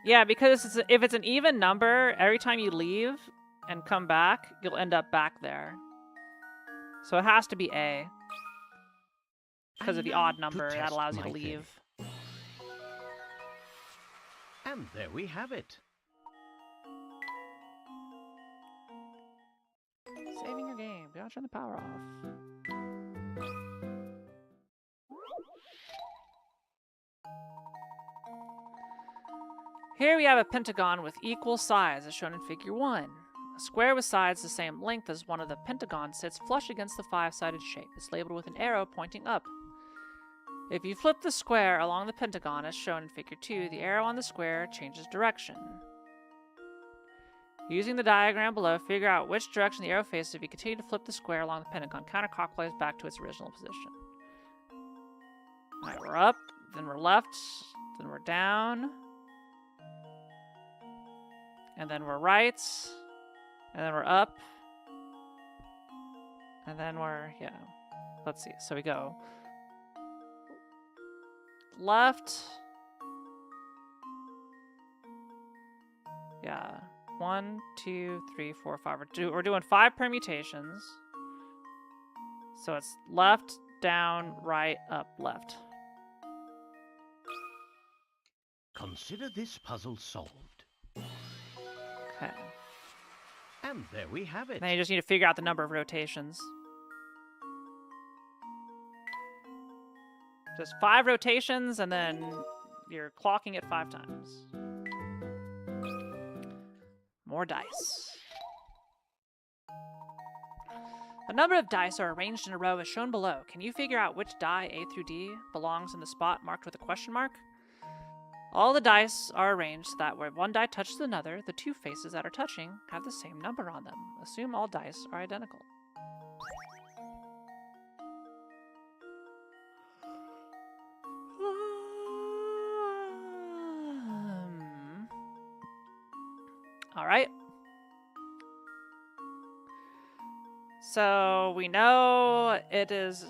Yeah, because if it's an even number, every time you leave and come back, you'll end up back there. So it has to be A. Because of the odd number, that allows you to leave. And there we have it. Saving your game. Do not turn the power off. Here we have a pentagon with equal sides as shown in figure 1. A square with sides the same length as one of the pentagons sits flush against the 5-sided shape. It's labeled with an arrow pointing up. If you flip the square along the pentagon as shown in figure 2, the arrow on the square changes direction. Using the diagram below, figure out which direction the arrow faces if you continue to flip the square along the pentagon counterclockwise back to its original position. Alright, we're up, then we're left, then we're down. And then we're right, and then we're up, and then we're, yeah, let's see, so we go left, yeah, 1, 2, 3, 4, 5, we're doing 5 permutations, so it's left, down, right, up, left. Consider this puzzle solved. Okay. And there we have it. Then you just need to figure out the number of rotations. Just 5 rotations, and then you're clocking it 5 times. More dice. A number of dice are arranged in a row as shown below. Can you figure out which die, A through D, belongs in the spot marked with a question mark? All the dice are arranged so that where one die touches another, the 2 faces that are touching have the same number on them. Assume all dice are identical. Alright. So we know it is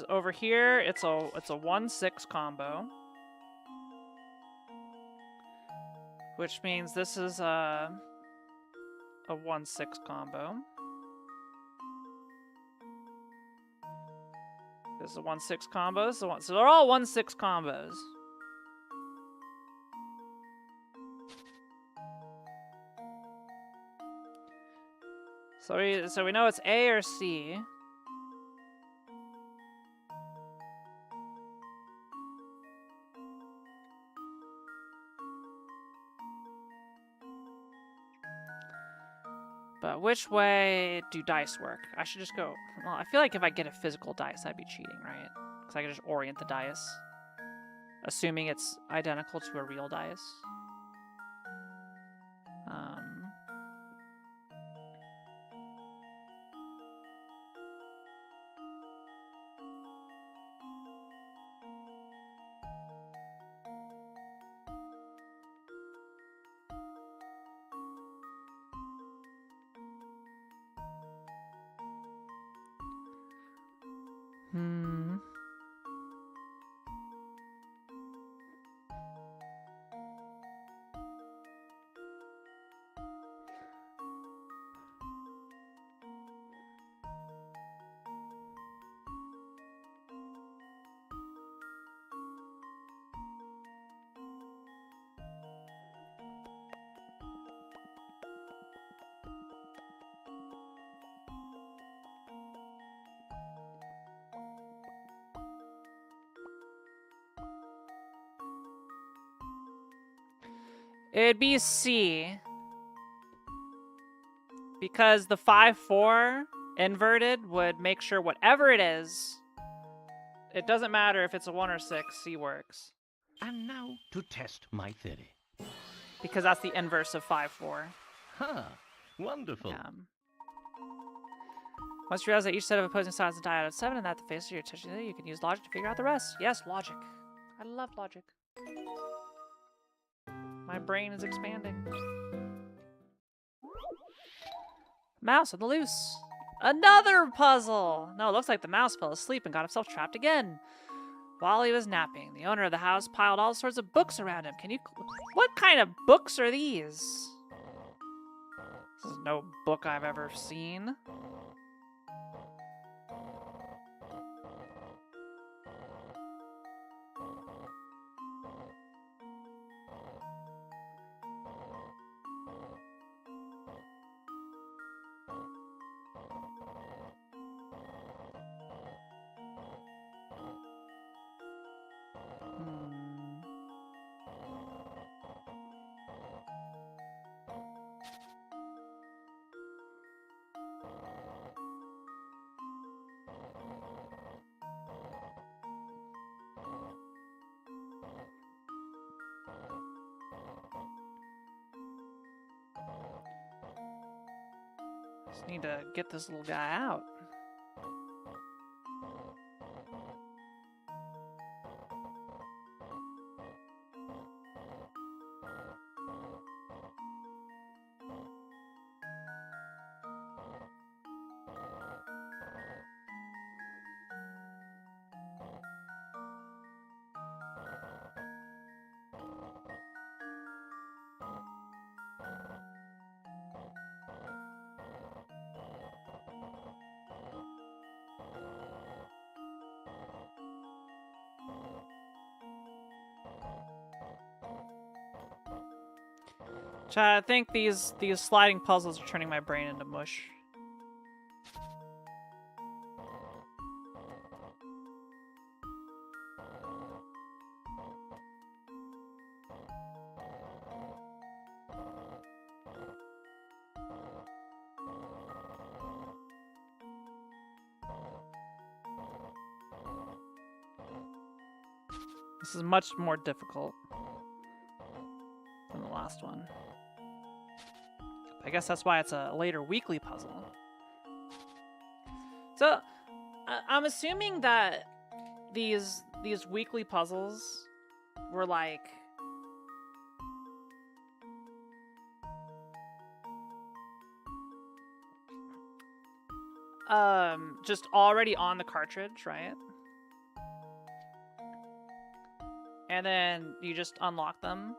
over here. It's a 1-6 combo. Which means this is a 1-6 combo. This is a 1-6 combo. This is a one, so they're all 1-6 combos. So we know it's A or C. But which way do dice work? I should just go... Well, I feel like if I get a physical dice, I'd be cheating, right? Because I can just orient the dice. Assuming it's identical to a real dice. It'd be C. Because the 5-4 inverted would make sure whatever it is, it doesn't matter if it's a 1 or 6, C works. And now to test my theory. Because that's the inverse of 5-4. Huh. Wonderful. Once you realize that each set of opposing sides is die out of 7 and that the face of your attention, you can use logic to figure out the rest. Yes, logic. I love logic. My brain is expanding. Mouse on the loose. Another puzzle! No, it looks like the mouse fell asleep and got himself trapped again. While he was napping, the owner of the house piled all sorts of books around him. What kind of books are these? This is no book I've ever seen. Just need to get this little guy out. Chad, I think these sliding puzzles are turning my brain into mush. This is much more difficult than the last one. I guess that's why it's a later weekly puzzle. So, I'm assuming that these weekly puzzles were like... just already on the cartridge, right? And then you just unlock them.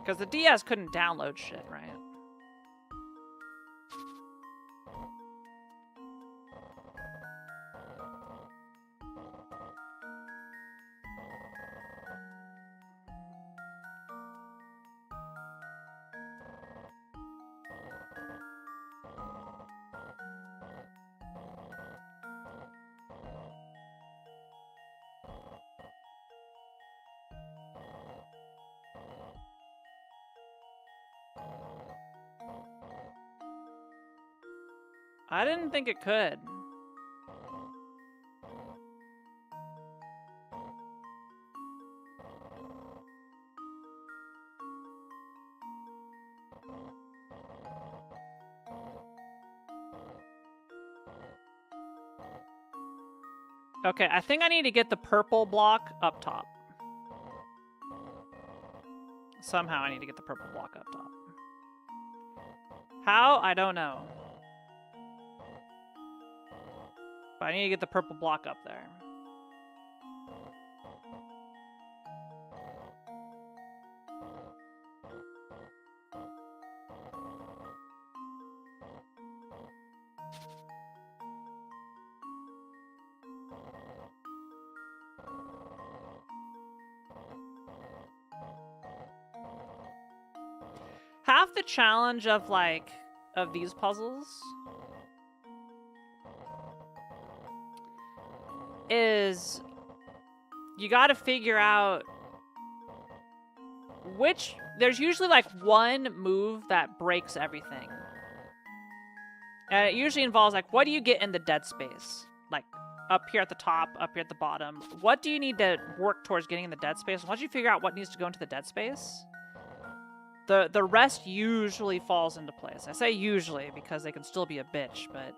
Because the DS couldn't download shit, right? I didn't think it could. Okay, I think I need to get the purple block up top. Somehow I need to get the purple block up top. How? I don't know. But I need to get the purple block up there. Half the challenge of, like, of these puzzles is you gotta figure out which... There's usually, like, one move that breaks everything. And it usually involves, like, what do you get in the dead space? Like, up here at the top, up here at the bottom. What do you need to work towards getting in the dead space? Once you figure out what needs to go into the dead space, the rest usually falls into place. I say usually because they can still be a bitch, but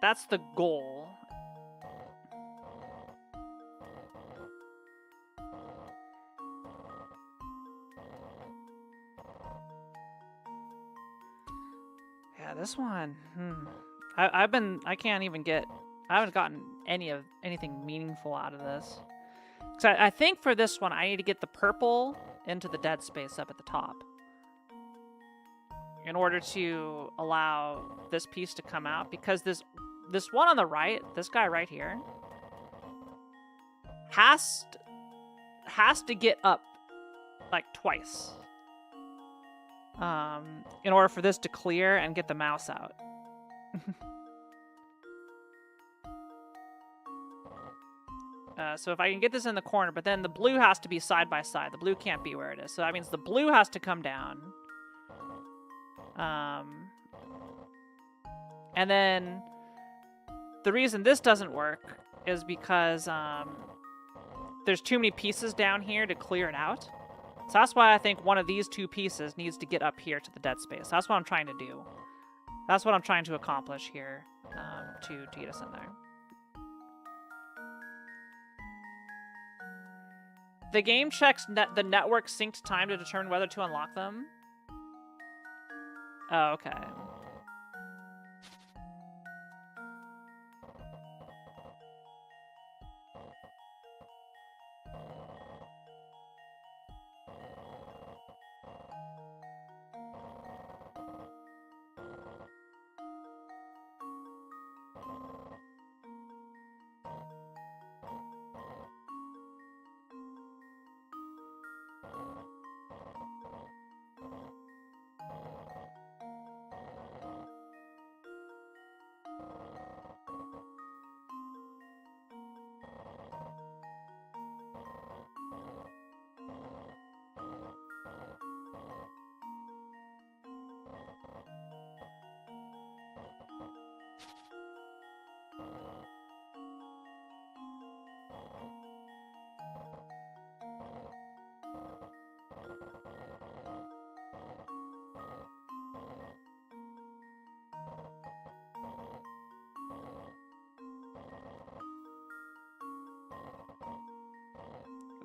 that's the goal. Yeah, this one. I can't even get. I haven't gotten anything meaningful out of this. So I think for this one, I need to get the purple into the dead space up at the top in order to allow this piece to come out, because this one on the right, this guy right here, has to get up like twice in order for this to clear and get the mouse out. So if I can get this in the corner, but then the blue has to be side by side. The blue can't be where it is. So that means the blue has to come down. And then the reason this doesn't work is because there's too many pieces down here to clear it out. So that's why I think one of these two pieces needs to get up here to the dead space. That's what I'm trying to do. That's what I'm trying to accomplish here to get us in there. The game checks the network synced time to determine whether to unlock them. Oh, okay.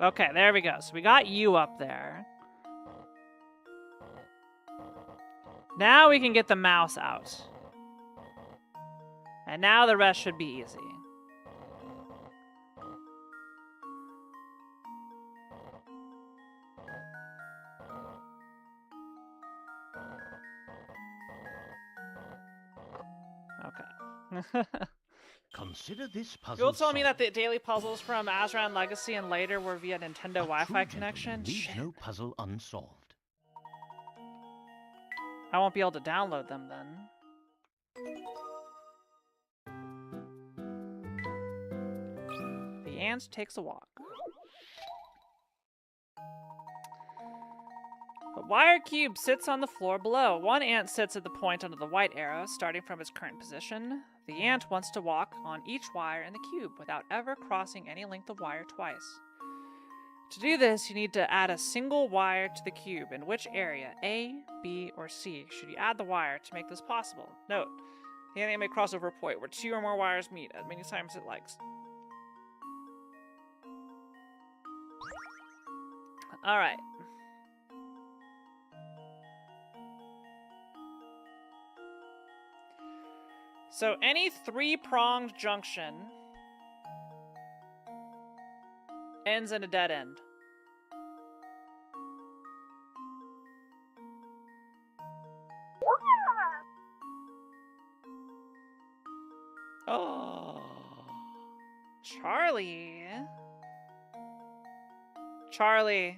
Okay, there we go. So we got you up there. Now we can get the mouse out. And now the rest should be easy. Okay. Consider this puzzle. You'll tell me that solved. the daily puzzles from Azran Legacy and later were via Nintendo A Wi-Fi true gentleman connection? leaves Shit. no puzzle unsolved. I won't be able to download them then. The ant takes a walk. The wire cube sits on the floor below. One ant sits at the point under the white arrow, starting from its current position. The ant wants to walk on each wire in the cube without ever crossing any length of wire twice. To do this, you need to add a single wire to the cube. In which area, A, B, or C, should you add the wire to make this possible? Note, the anime crossover point where 2 or more wires meet as many times it likes. Alright. So any 3-pronged junction ends in a dead end. Oh, Charlie. Charlie,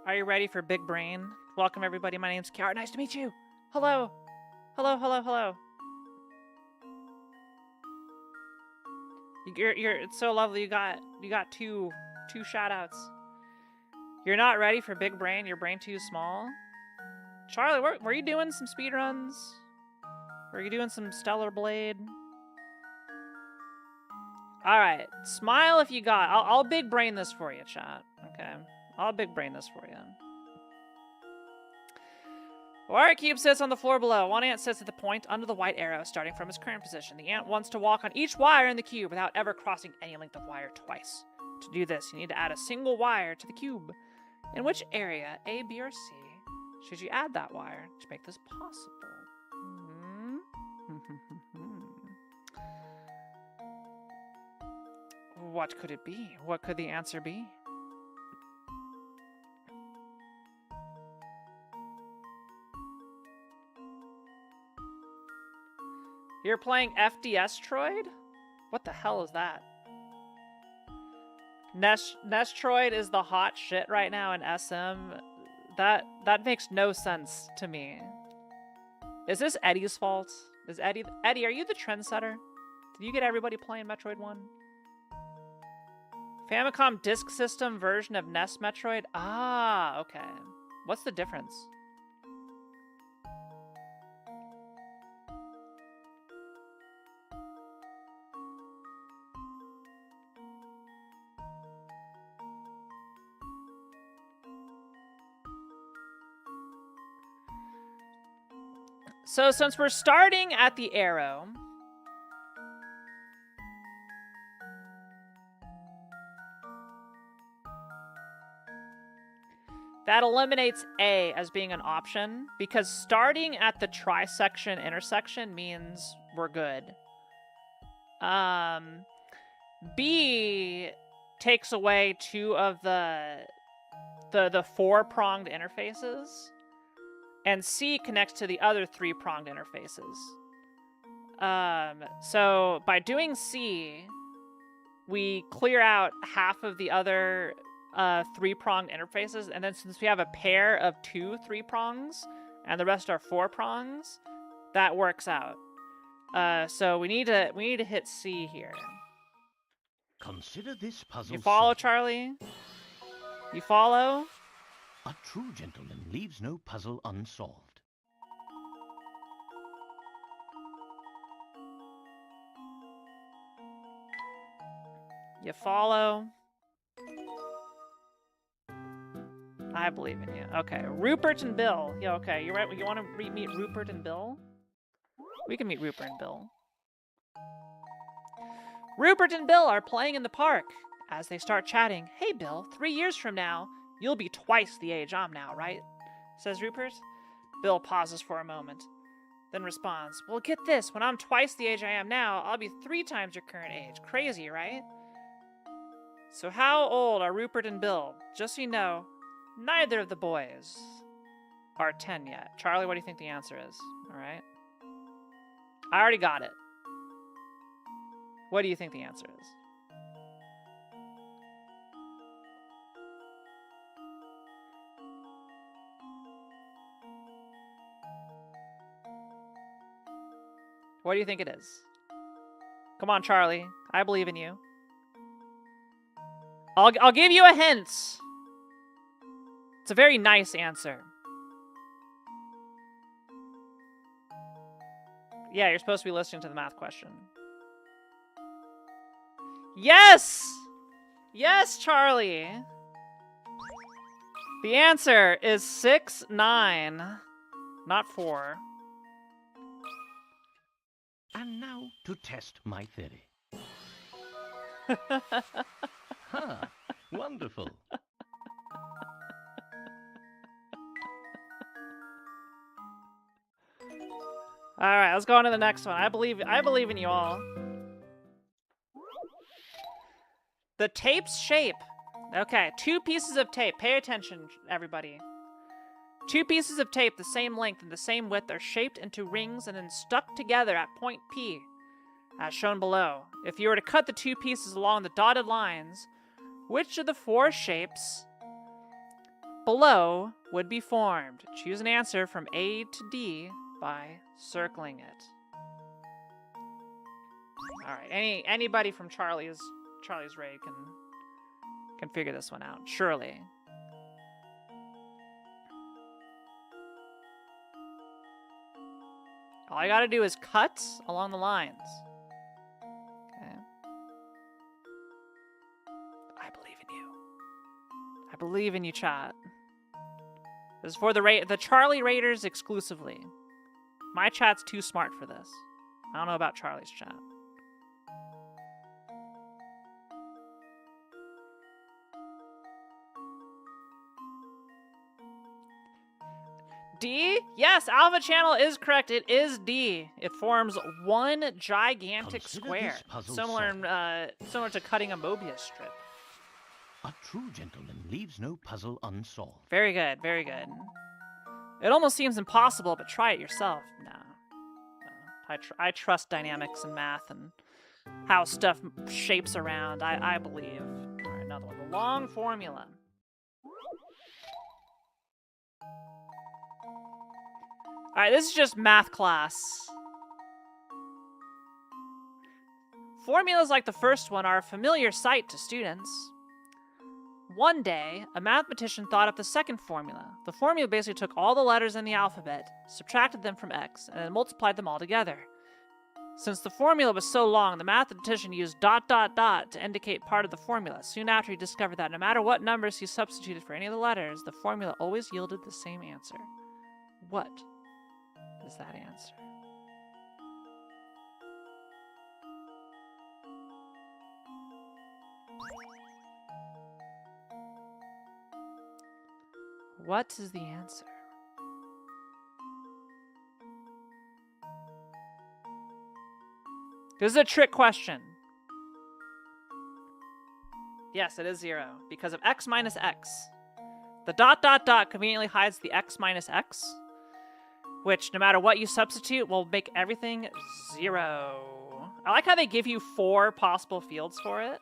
are you ready for Big Brain? Welcome everybody, my name's Kiara. Nice to meet you. Hello. Hello, hello, hello. It's so lovely. You got two shout outs. You're not ready for Big Brain? Your brain too small? Charlie, were you doing some speed runs? Were you doing some Stellar Blade? Alright, smile if you got. I'll Big Brain this for you, chat. Okay, I'll Big Brain this for you. Wire cube sits on the floor below. One ant sits at the point under the white arrow, starting from its current position. The ant wants to walk on each wire in the cube without ever crossing any length of wire twice. To do this, you need to add a single wire to the cube. In which area, A, B, or C, should you add that wire to make this possible? What could it be? What could the answer be? You're playing FDStroid? What the hell is that? Nestroid is the hot shit right now in SM. That makes no sense to me. Is this Eddie's fault? Is Eddie, are you the trendsetter? Did you get everybody playing Metroid 1? Famicom Disk System version of NES Metroid? Ah, okay. What's the difference? So since we're starting at the arrow, that eliminates A as being an option, because starting at the trisection intersection means we're good. B takes away 2 of the 4-pronged interfaces, and C connects to the other 3-pronged interfaces. So by doing C, we clear out half of the other 3-pronged interfaces, and then since we have a pair of 2 3-prongs and the rest are 4 prongs, that works out. So we need to hit C here. Consider this puzzle. You follow, solved. Charlie? You follow? A true gentleman leaves no puzzle unsolved. You follow? I believe in you. Okay, Rupert and Bill. Yeah, okay, you're right. You want to meet Rupert and Bill? We can meet Rupert and Bill. Rupert and Bill are playing in the park. As they start chatting, "Hey Bill, 3 years from now, you'll be twice the age I'm now, right?" says Rupert. Bill pauses for a moment, then responds, well, get this. When I'm twice the age I am now, I'll be 3 times your current age. Crazy, right? So how old are Rupert and Bill? Just so you know, neither of the boys are 10 yet. Charlie, what do you think the answer is? All right. I already got it. What do you think the answer is? What do you think it is? Come on, Charlie. I believe in you. I'll give you a hint. It's a very nice answer. Yeah, you're supposed to be listening to the math question. Yes! Yes, Charlie! The answer is 6, 9, not 4. And now to test my theory. Ha! Wonderful. All right, let's go on to the next one. I believe in you all. The tape's shape. Okay, 2 pieces of tape. Pay attention, everybody. 2 pieces of tape the same length and the same width are shaped into rings and then stuck together at point P, as shown below. If you were to cut the 2 pieces along the dotted lines, which of the 4 shapes below would be formed? Choose an answer from A to D by circling it. All right, anybody from Charlie's raid can figure this one out, surely. All I gotta do is cut along the lines. Okay. I believe in you. I believe in you, chat. This is for the Charlie Raiders exclusively. My chat's too smart for this. I don't know about Charlie's chat. D? Yes, Alpha Channel is correct. It is D. It forms one gigantic square, similar to cutting a Mobius strip. A true gentleman leaves no puzzle unsolved. Very good, very good. It almost seems impossible, but try it yourself. No. I trust dynamics and math and how stuff shapes around. I believe. All right, another one. The long formula. All right, this is just math class. Formulas like the first one are a familiar sight to students. One day, a mathematician thought up the second formula. The formula basically took all the letters in the alphabet, subtracted them from x, and then multiplied them all together. Since the formula was so long, the mathematician used ... to indicate part of the formula. Soon after, he discovered that no matter what numbers he substituted for any of the letters, the formula always yielded the same answer. What is that answer? What is the answer? This is a trick question. Yes, it is 0, because of x minus x. The ... conveniently hides the x minus x, which, no matter what you substitute, will make everything 0. I like how they give you 4 possible fields for it.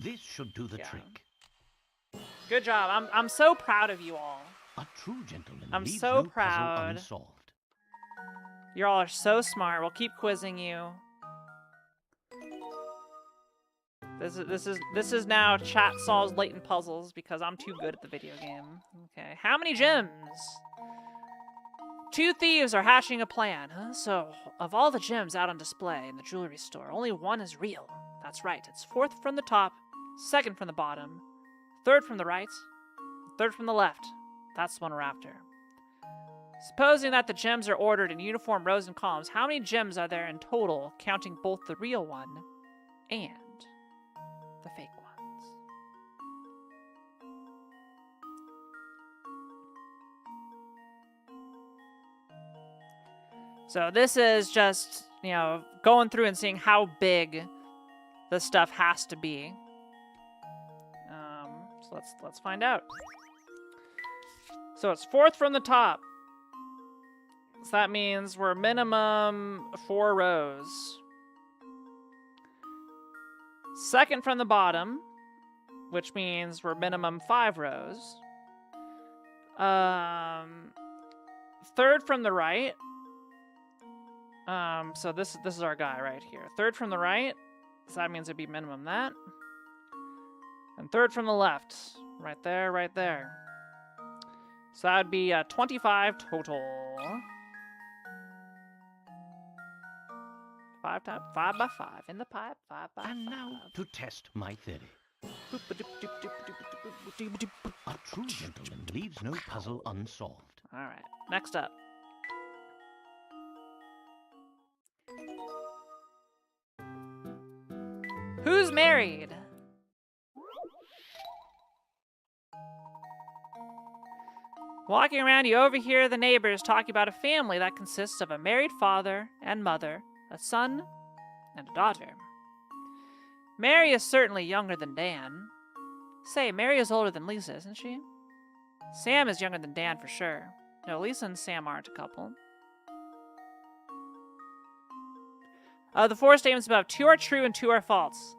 This should do the trick. Good job. I'm so proud of you all. A true gentleman I'm leaves so no proud. puzzle unsolved. You all are so smart. We'll keep quizzing you. This is now chat solves latent puzzles because I'm too good at the video game. Okay. How many gems? 2 thieves are hashing a plan. Huh? So, of all the gems out on display in the jewelry store, only 1 is real. That's right. It's 4th from the top, 2nd from the bottom, 3rd from the right, 3rd from the left. That's the one we're after. Supposing that the gems are ordered in uniform rows and columns, how many gems are there in total, counting both the real one and the fake ones? So this is just, you know, going through and seeing how big the stuff has to be. So let's find out. So it's 4th from the top. So that means we're minimum 4 rows. 2nd from the bottom, which means we're minimum 5 rows. 3rd from the right. So this is our guy right here. 3rd from the right, so that means it'd be minimum that. And 3rd from the left, right there, right there. So that would be 25 total. 5 by 5 in the pipe, 5 by 5. And now to test my theory. A true gentleman leaves no puzzle unsolved. All right, next up. Who's married? Walking around, you overhear the neighbors talking about a family that consists of a married father and mother, a son, and a daughter. Mary is certainly younger than Dan. Say, Mary is older than Lisa, isn't she? Sam is younger than Dan for sure. No, Lisa and Sam aren't a couple. The 4 statements above, 2 are true and 2 are false.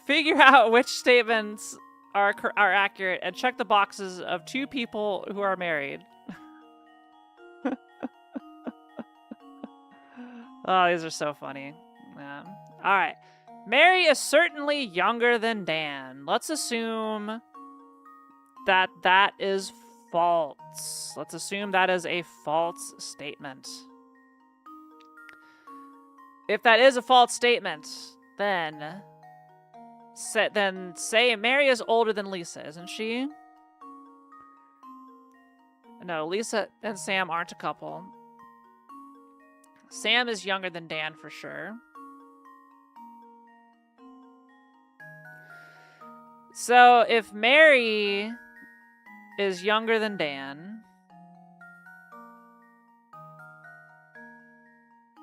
Figure out which statements are accurate and check the boxes of 2 people who are married. Oh, these are so funny. All right. Mary is certainly younger than Dan. Let's assume that that is false. Let's assume that is a false statement. If that is a false statement, then say Mary is older than Lisa, isn't she? No, Lisa and Sam aren't a couple. Sam is younger than Dan for sure. So if Mary is younger than Dan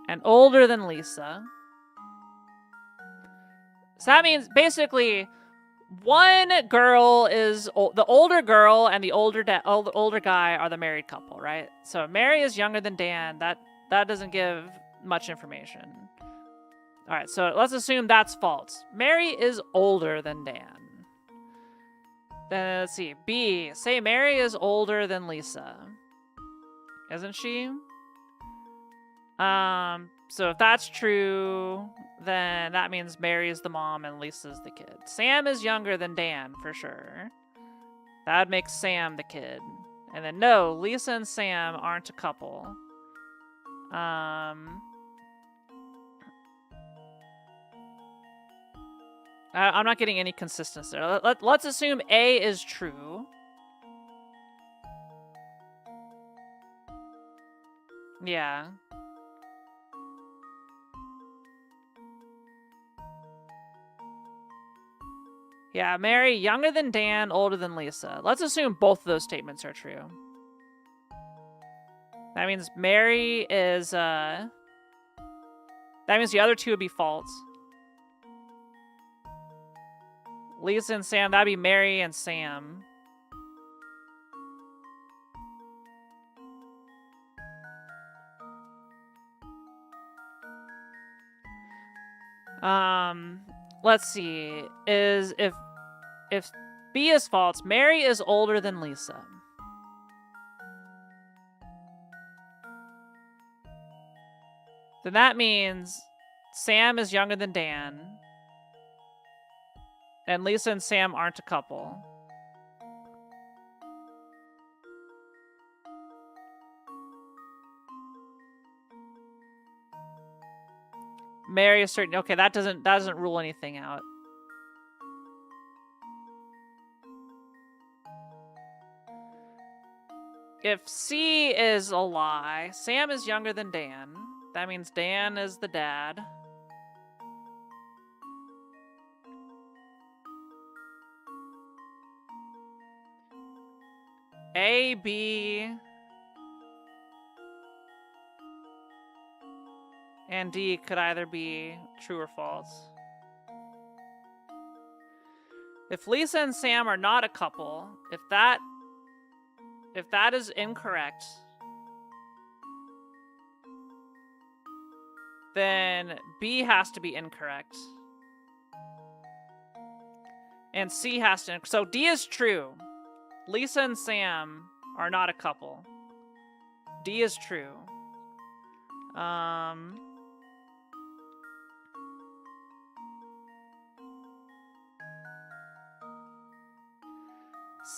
and older than Lisa, so that means basically one girl is the older girl and the older guy are the married couple, right? So Mary is younger than Dan. That doesn't give much information. All right, so let's assume that's false. Mary is older than Dan. Then let's see. B. Say Mary is older than Lisa. Isn't she? So if that's true, then that means Mary is the mom and Lisa's the kid. Sam is younger than Dan, for sure. That would make Sam the kid. And then no, Lisa and Sam aren't a couple. I'm not getting any consistency there. Let's assume A is true. Yeah. Yeah, Mary, younger than Dan, older than Lisa. Let's assume both of those statements are true. That means Mary is, that means the other 2 would be false. Lisa and Sam, that'd be Mary and Sam. Let's see. If B is false, Mary is older than Lisa. Then that means Sam is younger than Dan. And Lisa and Sam aren't a couple. Mary is certain. Okay, that doesn't rule anything out. If C is a lie, Sam is younger than Dan. That means Dan is the dad. A, B, and D could either be true or false. If Lisa and Sam are not a couple, if that is incorrect, then B has to be incorrect. And C has to... So D is true. Lisa and Sam are not a couple. D is true.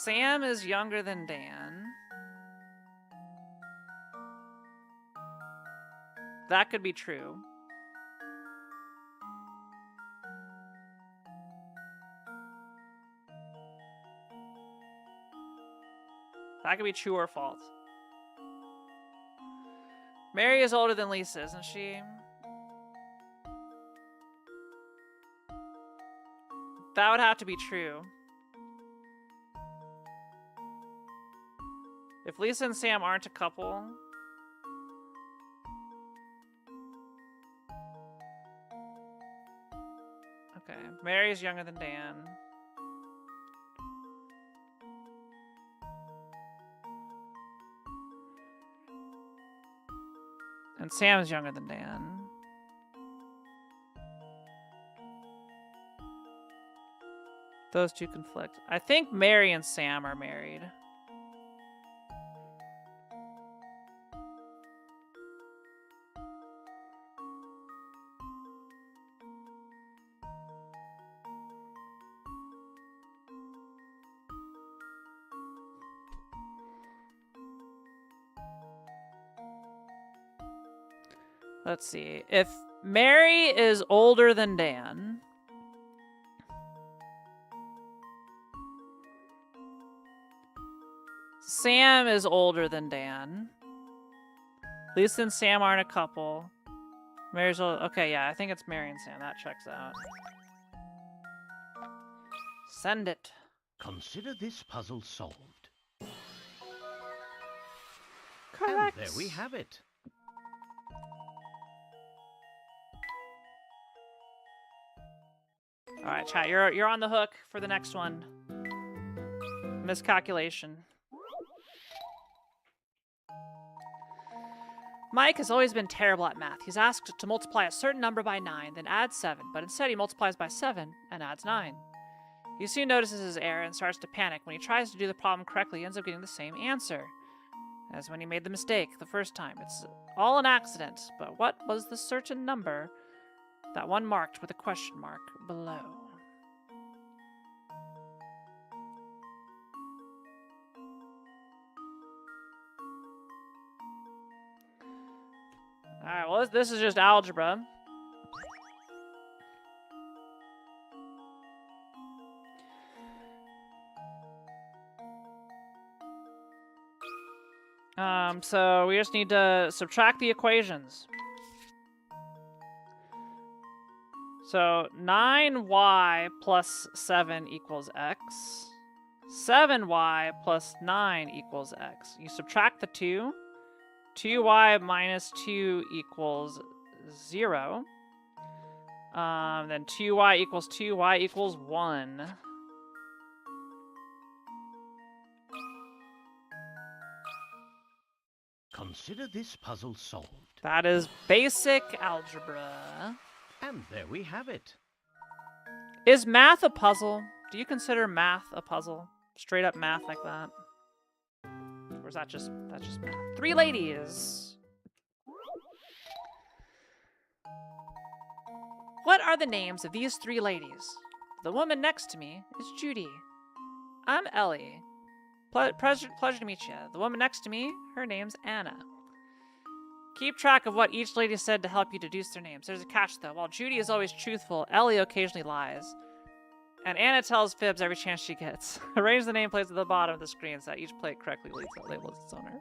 Sam is younger than Dan. That could be true. That could be true or false. Mary is older than Lisa, isn't she? That would have to be true. If Lisa and Sam aren't a couple... Okay, Mary's younger than Dan. And Sam's younger than Dan. Those two conflict. I think Mary and Sam are married. Let's see. If Mary is older than Dan, Sam is older than Dan. Lisa and Sam aren't a couple. Mary's old. Okay, yeah, I think it's Mary and Sam. That checks out. Send it. Consider this puzzle solved. Correct. And there we have it. All right, chat. You're on the hook for the next one. Miscalculation. Mike has always been terrible at math. He's asked to multiply a certain number by 9, then add 7, but instead he multiplies by 7 and adds 9. He soon notices his error and starts to panic. When he tries to do the problem correctly, he ends up getting the same answer as when he made the mistake the first time. It's all an accident, but what was the certain number? That one marked with a question mark below. Alright, well, this is just algebra. So we just need to subtract the equations. So 9y plus 7 equals x. 7y plus 9 equals x. You subtract the 2. 2y minus 2 equals 0. Then 2y equals 2, y equals 1. Consider this puzzle solved. That is basic algebra. And there we have it. Is math a puzzle? Do you consider math a puzzle? Straight up math like that? Or is that's just math? 3 ladies. What are the names of these 3 ladies? The woman next to me is Judy. I'm Ellie. Pleasure to meet you. The woman next to me, her name's Anna. Keep track of what each lady said to help you deduce their names. There's a catch, though. While Judy is always truthful, Ellie occasionally lies. And Anna tells fibs every chance she gets. Arrange the nameplates at the bottom of the screen so that each plate correctly labels its owner.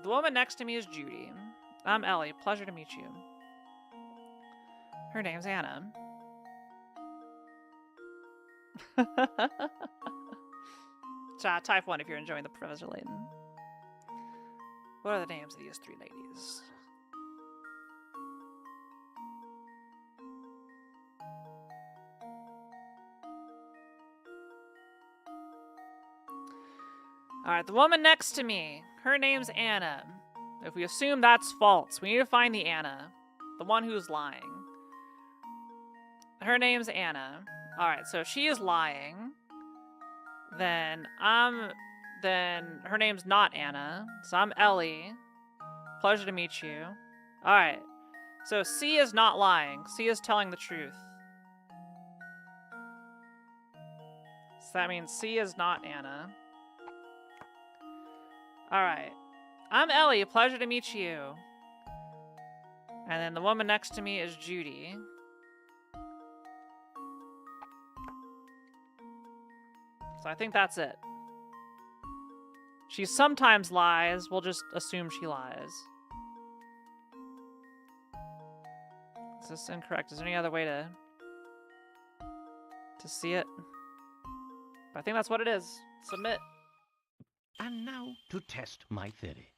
The woman next to me is Judy. I'm Ellie. Pleasure to meet you. Her name's Anna. Type 1 if you're enjoying the Professor Layton. What are the names of these three ladies? Alright, the woman next to me. Her name's Anna. If we assume that's false, we need to find the Anna. The one who's lying. Her name's Anna. Alright, so if she is lying, then her name's not Anna. So I'm Ellie. Pleasure to meet you. Alright. So C is not lying. C is telling the truth. So that means C is not Anna. Alright. I'm Ellie. Pleasure to meet you. And then the woman next to me is Judy. So I think that's it. She sometimes lies. We'll just assume she lies. Is this incorrect? Is there any other way to see it? But I think that's what it is. Submit. And now to test my theory.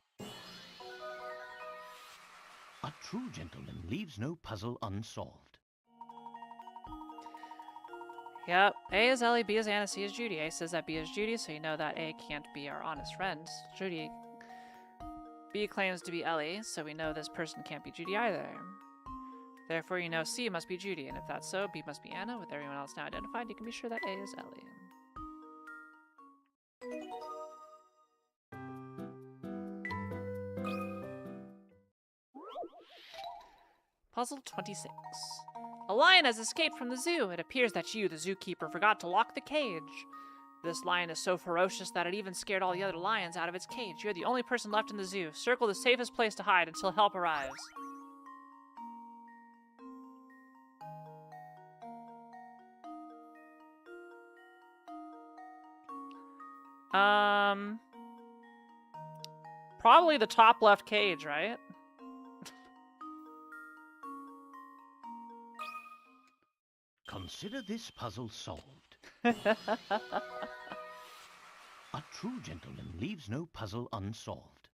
A true gentleman leaves no puzzle unsolved. Yep. A is Ellie, B is Anna, C is Judy. A says that B is Judy, so you know that A can't be our honest friend, Judy. B claims to be Ellie, so we know this person can't be Judy either. Therefore, you know C must be Judy, and if that's so, B must be Anna. With everyone else now identified, you can be sure that A is Ellie. Puzzle 26. A lion has escaped from the zoo. It appears that you, the zookeeper, forgot to lock the cage. This lion is so ferocious that it even scared all the other lions out of its cage. You're the only person left in the zoo. Circle the safest place to hide until help arrives. Probably the top left cage, right? Consider this puzzle solved. A true gentleman leaves no puzzle unsolved.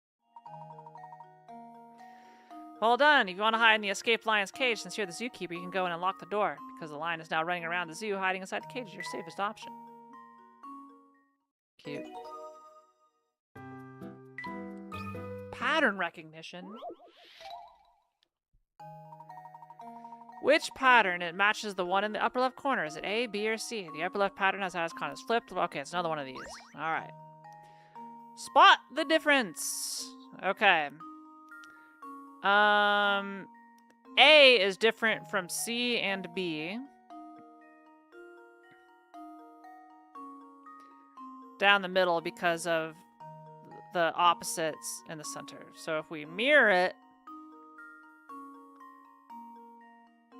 Well done. If you want to hide in the escaped lion's cage, since you're the zookeeper, you can go in and lock the door. Because the lion is now running around the zoo, hiding inside the cage is your safest option. Cute. Pattern recognition. Which pattern? It matches the one in the upper left corner. Is it A, B, or C? The upper left pattern has icons flipped. Okay, it's another one of these. Alright. Spot the difference. Okay. A is different from C and B. Down the middle because of the opposites in the center. So if we mirror it,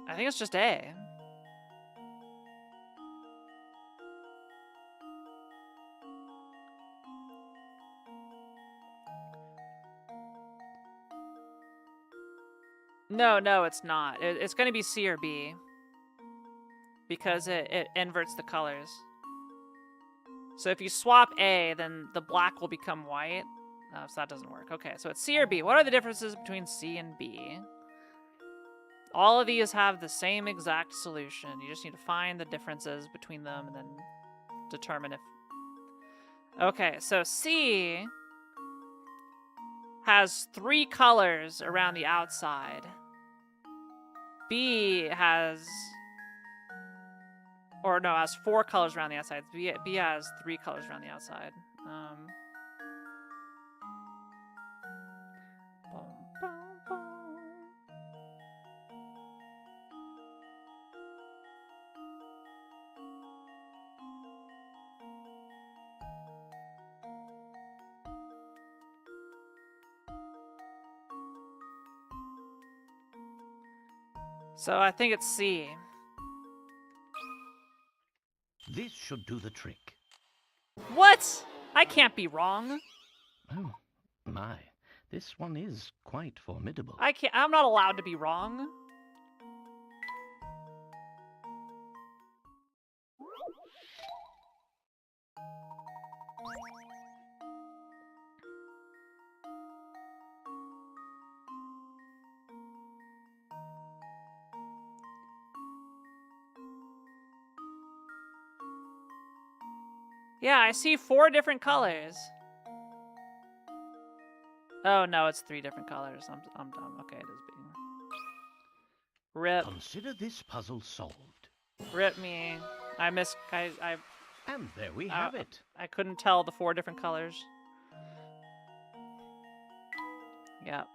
I think it's just A. No, it's not. It's going to be C or B. Because it inverts the colors. So if you swap A, then the black will become white. No, so that doesn't work. Okay, so it's C or B. What are the differences between C and B? All of these have the same exact solution. You just need to find the differences between them and then determine if... Okay, so C has 3 colors around the outside. B has... Or no, has 4 colors around the outside. B has 3 colors around the outside. So I think it's C. This should do the trick. What? I can't be wrong. Oh, my. This one is quite formidable. I'm not allowed to be wrong. Yeah, I see 4 different colors. Oh no, it's 3 different colors. I'm dumb. Okay, it is being. Rip. Consider this puzzle solved. Rip me. I missed. And there we have it. I couldn't tell the 4 different colors. Yep.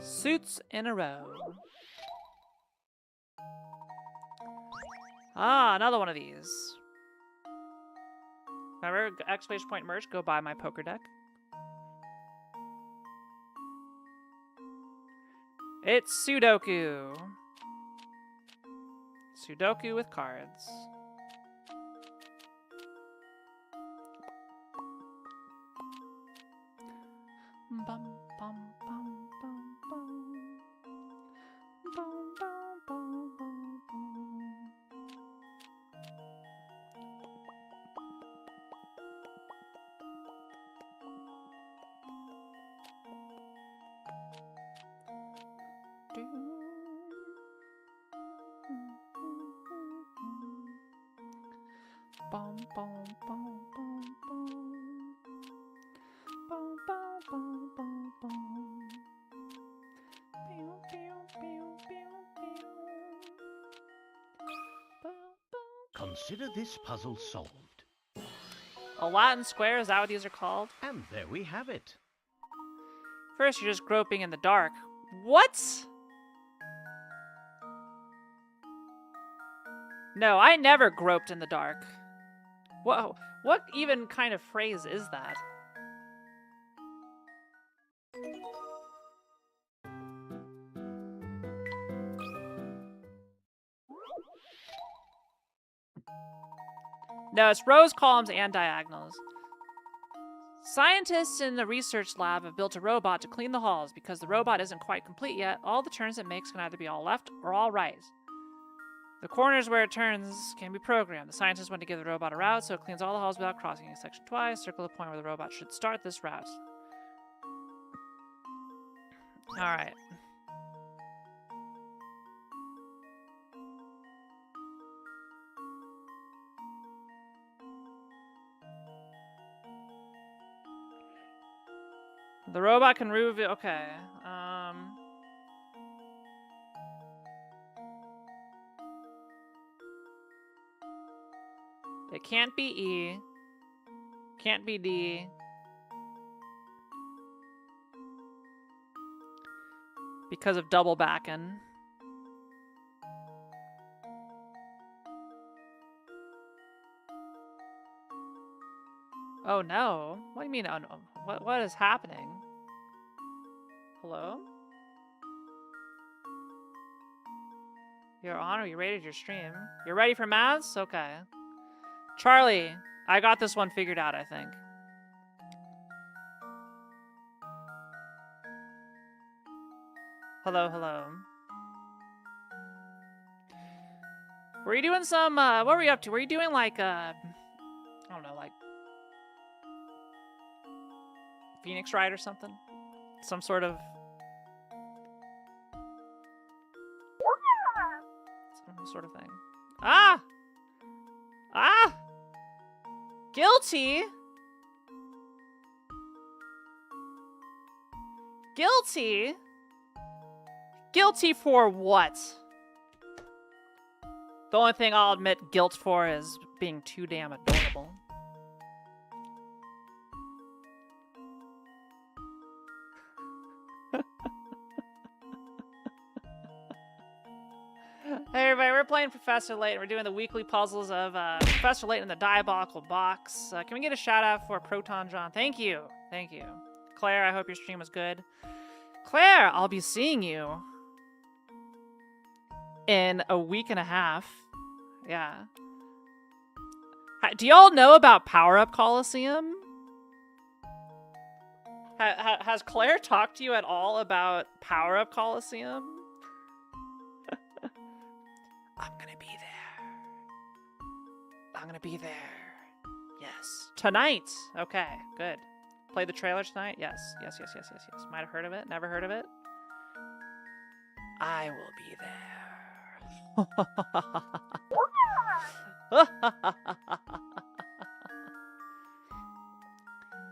Suits in a row. Ah, another one of these. Remember, exclamation point merch, go buy my poker deck. It's Sudoku. Sudoku with cards. Bum, bum, bum, bum, bum. Bum, bum, bum, bum, bum. Bum, bum, bum, bum, bum. Bum, bum, bum, bum, bum. Pew, pew, pew, pew, pew. Bum, bum. Consider this puzzle solved. A Latin square, is that what these are called? And there we have it. First, you're just groping in the dark. What? No, I never groped in the dark. Whoa, what even kind of phrase is that? No, it's rows, columns, and diagonals. Scientists in the research lab have built a robot to clean the halls. Because the robot isn't quite complete yet, all the turns it makes can either be all left or all right. The corners where it turns can be programmed. The scientists want to give the robot a route, so it cleans all the halls without crossing a section twice. Circle the point where the robot should start this route. Alright. The robot can move it. Okay. It can't be E. Can't be D. Because of double backing. Oh no. What do you mean? Oh no. What is happening? Hello? You're on or you rated your stream? You're ready for maths? Okay. Charlie, I got this one figured out, I think. Hello, hello. Were you doing some, what were you up to? Were you doing like, I don't know, like Phoenix Ride or something? Some sort of thing. Ah! Ah! Guilty? Guilty? Guilty for what? The only thing I'll admit guilt for is being too damn adorable. Hey everybody, we're playing Professor Layton. We're doing the weekly puzzles of Professor Layton in the Diabolical Box. Can we get a shout out for Proton John? Thank you. Thank you. Claire, I hope your stream was good. Claire, I'll be seeing you in a week and a half. Yeah. Do y'all know about Power Up Coliseum? Has Claire talked to you at all about Power Up Coliseum? I'm gonna be there. I'm gonna be there. Yes. Tonight. Okay, good. Play the trailer tonight? Yes. Yes. Might have heard of it. Never heard of it. I will be there.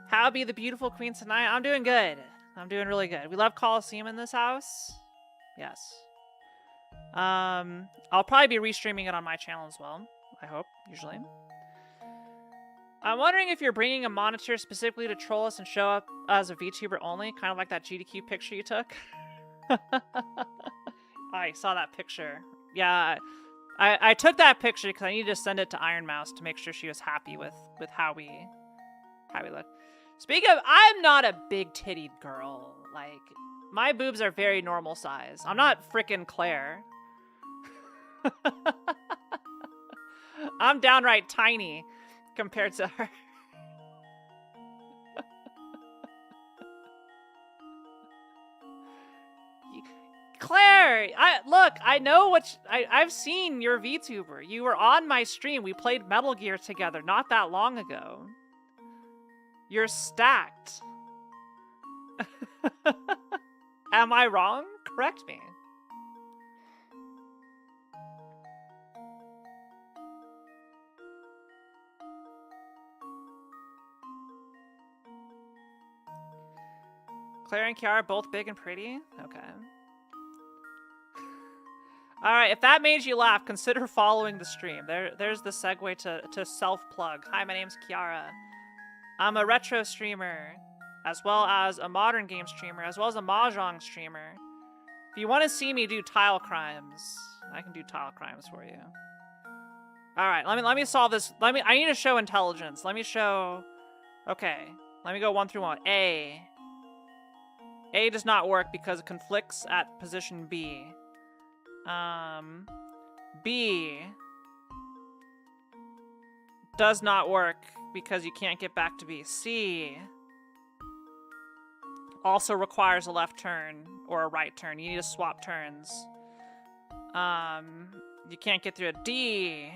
How be the beautiful queen tonight? I'm doing good. I'm doing really good. We love Coliseum in this house. Yes. I'll probably be restreaming it on my channel as well. I hope, usually. I'm wondering if you're bringing a monitor specifically to troll us and show up as a VTuber only, kind of like that GDQ picture you took. I saw that picture. Yeah, I took that picture because I needed to send it to Iron Mouse to make sure she was happy with how we look. Speaking of, I'm not a big tittied girl. Like, my boobs are very normal size. I'm not frickin' Claire. I'm downright tiny compared to her. Claire, I know what I've seen your VTuber. You were on my stream. We played Metal Gear together not that long ago. You're stacked. Am I wrong? Correct me. Claire and Kiara both big and pretty? Okay. Alright, if that made you laugh, consider following the stream. There's the segue to self-plug. Hi, my name's Kiara. I'm a retro streamer, as well as a modern game streamer, as well as a mahjong streamer. If you want to see me do tile crimes, I can do tile crimes for you. Alright, let me solve this. I need to show intelligence. Let me show... Okay, let me go 1 through 1. A does not work because it conflicts at position B. B does not work because you can't get back to B. C also requires a left turn or a right turn. You need to swap turns. You can't get through it. D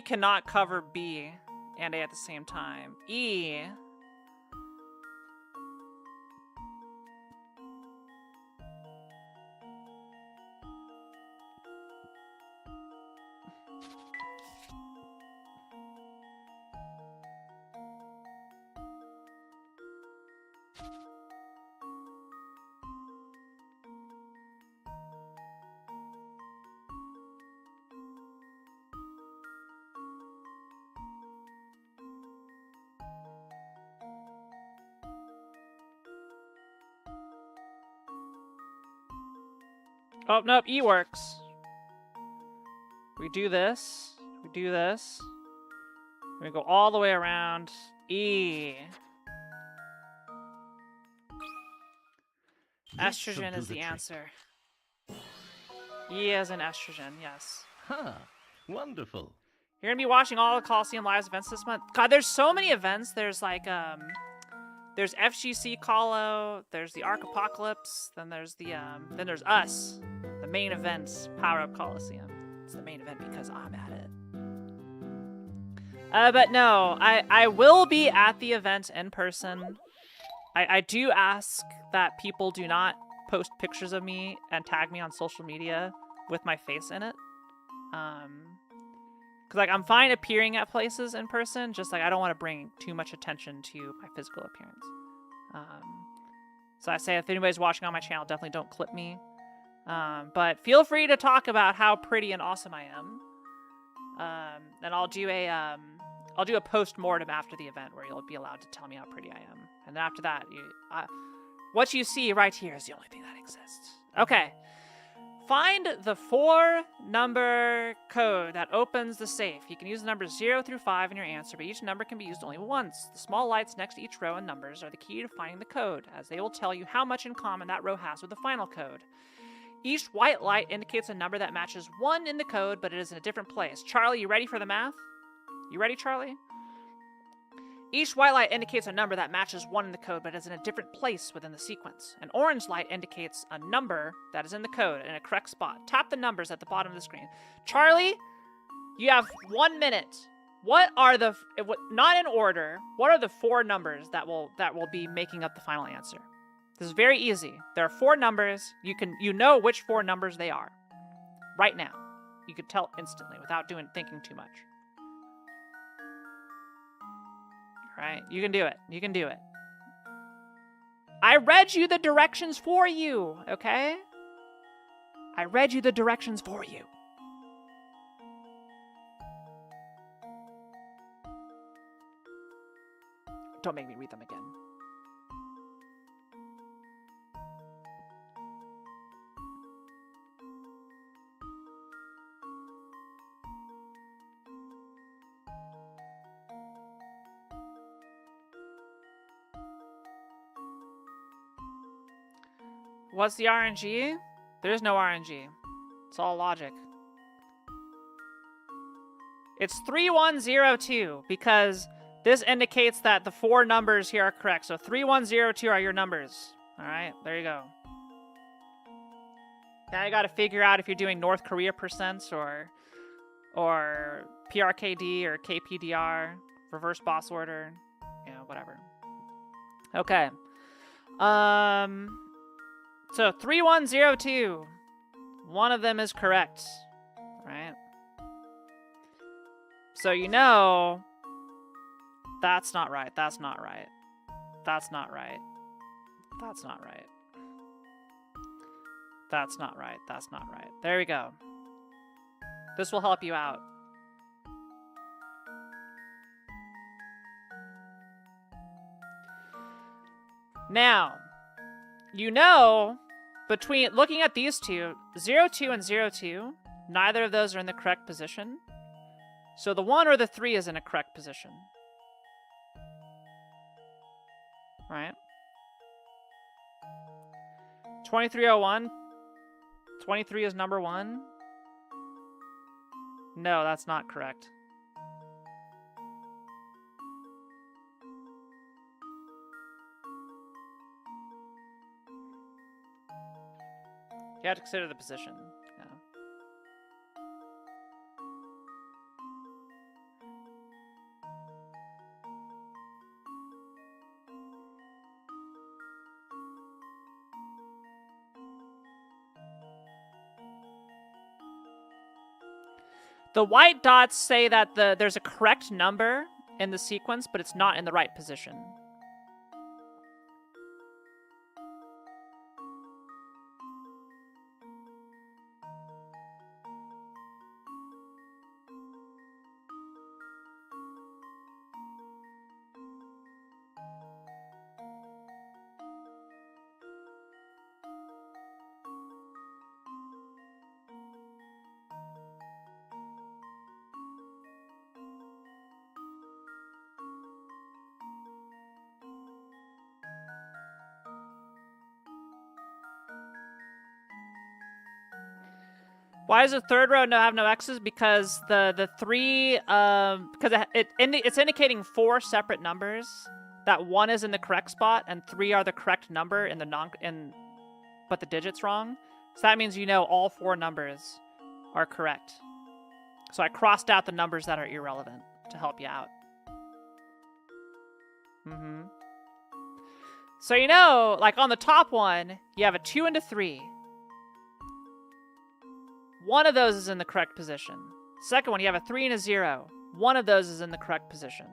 cannot cover B and A at the same time. E Oh, nope, E works. We do this. We do this. We go all the way around. E. Estrogen is the answer. E as in estrogen, yes. Huh. Wonderful. You're gonna be watching all the Coliseum Lives events this month? God, there's so many events. There's like, there's FGC Colo, there's the Arc Apocalypse, then there's the, then there's us. The main event, Power Up Coliseum. It's the main event because I'm at it. But no, I will be at the event in person. I do ask that people do not post pictures of me and tag me on social media with my face in it. Cause like I'm fine appearing at places in person, just like I don't want to bring too much attention to my physical appearance. So I say if anybody's watching on my channel, definitely don't clip me. But feel free to talk about how pretty and awesome I am. And I'll do a post-mortem after the event where you'll be allowed to tell me how pretty I am. And then after that, what you see right here is the only thing that exists. Okay. Find the 4-number code that opens the safe. You can use the numbers 0 through 5 in your answer, but each number can be used only once. The small lights next to each row and numbers are the key to finding the code, as they will tell you how much in common that row has with the final code. Each white light indicates a number that matches 1 in the code, but it is in a different place. Charlie, you ready for the math? You ready, Charlie? Each white light indicates a number that matches 1 in the code, but is in a different place within the sequence. An orange light indicates a number that is in the code in a correct spot. Tap the numbers at the bottom of the screen. Charlie, you have 1 minute. What are the, not in order, what are the 4 numbers that will be making up the final answer? This is very easy. There are 4 numbers. You know which 4 numbers they are. Right now. You could tell instantly without thinking too much. Right? You can do it. You can do it. I read you the directions for you, okay? I read you the directions for you. Don't make me read them again. What's the RNG? There's no RNG. It's all logic. It's 3102 because this indicates that the 4 numbers here are correct. So 3102 are your numbers. All right, there you go. Now you got to figure out if you're doing North Korea percents or PRKD or KPDR, reverse boss order, you know, whatever. Okay. So 3102. One of them is correct. Right? So you know that's not right. That's not right. That's not right. That's not right. That's not right. That's not right. There we go. This will help you out. Now, you know, between looking at these two, 02 and 02, neither of those are in the correct position. So the 1 or the 3 is in a correct position. Right? 2301. 23 is number 1. No, that's not correct. You have to consider the position. Yeah. The white dots say that there's a correct number in the sequence, but it's not in the right position. Why does the third row have no X's? Because the 3 because it's indicating 4 separate numbers. That 1 is in the correct spot and 3 are the correct number in the but the digit's wrong. So that means you know all 4 numbers are correct. So I crossed out the numbers that are irrelevant to help you out. So you know, like on the top one, you have a 2 and a 3. One of those is in the correct position. Second one, you have a 3 and a 0. One of those is in the correct position.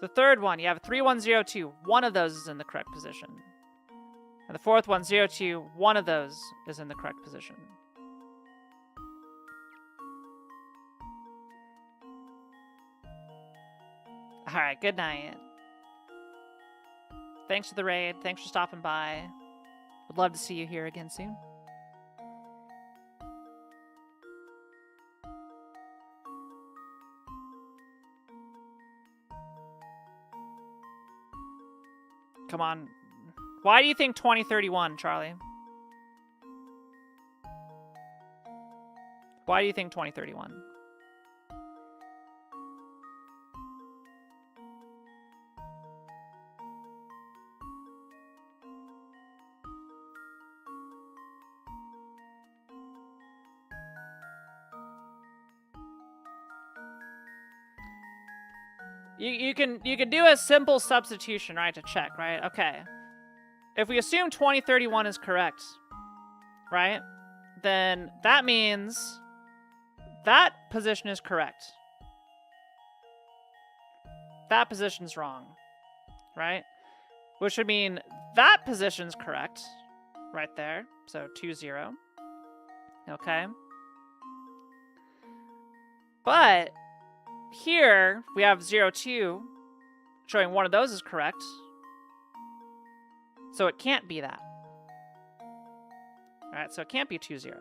The third one, you have a 3102. One of those is in the correct position. And the fourth one, 02. One of those is in the correct position. All right, good night. Thanks for the raid. Thanks for stopping by. Would love to see you here again soon. Come on. Why do you think 2031, Charlie? Why do you think 2031? You can do a simple substitution, right, to check, right? Okay. If we assume 2031 is correct, right? Then that means that position is correct. That position's wrong, right? Which would mean that position's correct, right there. So 20. Okay. But here we have 02, showing one of those is correct. So it can't be that. All right, so it can't be 20.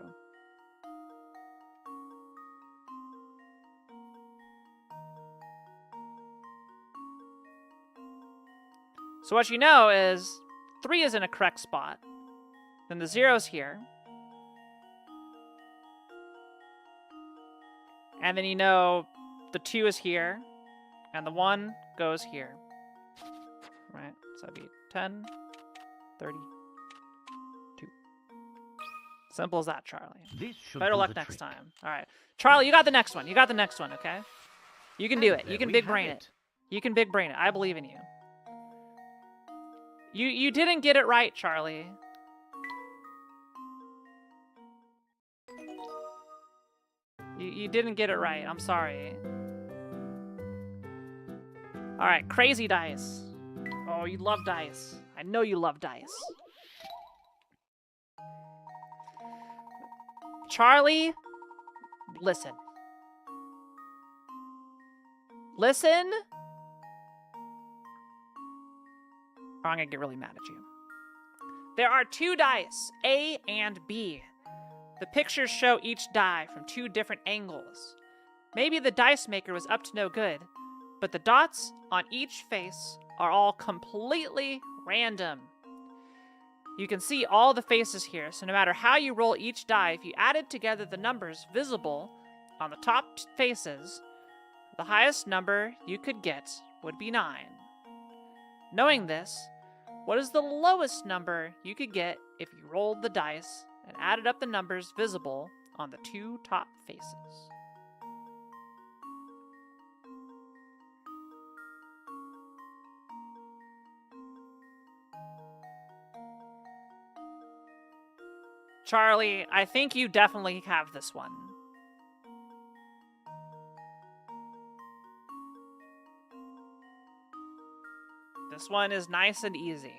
So what you know is 3 is in a correct spot. Then the 0's here. And then you know the 2 is here. And the 1 goes here. Right? So that'd be 10, 30, 2. Simple as that, Charlie. This should Better do luck the next trick. time. All right. Charlie, you got the next one. You got the next one, okay? You can do And it. You there can we big have brain it. You can big brain it. I believe in you. You didn't get it right, Charlie. You didn't get it right. I'm sorry. All right, crazy dice. Oh, you love dice. I know you love dice. Charlie, listen. Listen. Or I'm gonna get really mad at you. There are 2 dice, A and B. The pictures show each die from 2 different angles. Maybe the dice maker was up to no good, but the dots on each face are all completely random. You can see all the faces here, so no matter how you roll each die, if you added together the numbers visible on the top faces, the highest number you could get would be 9. Knowing this, what is the lowest number you could get if you rolled the dice and added up the numbers visible on the 2 top faces? Charlie, I think you definitely have this one. This one is nice and easy.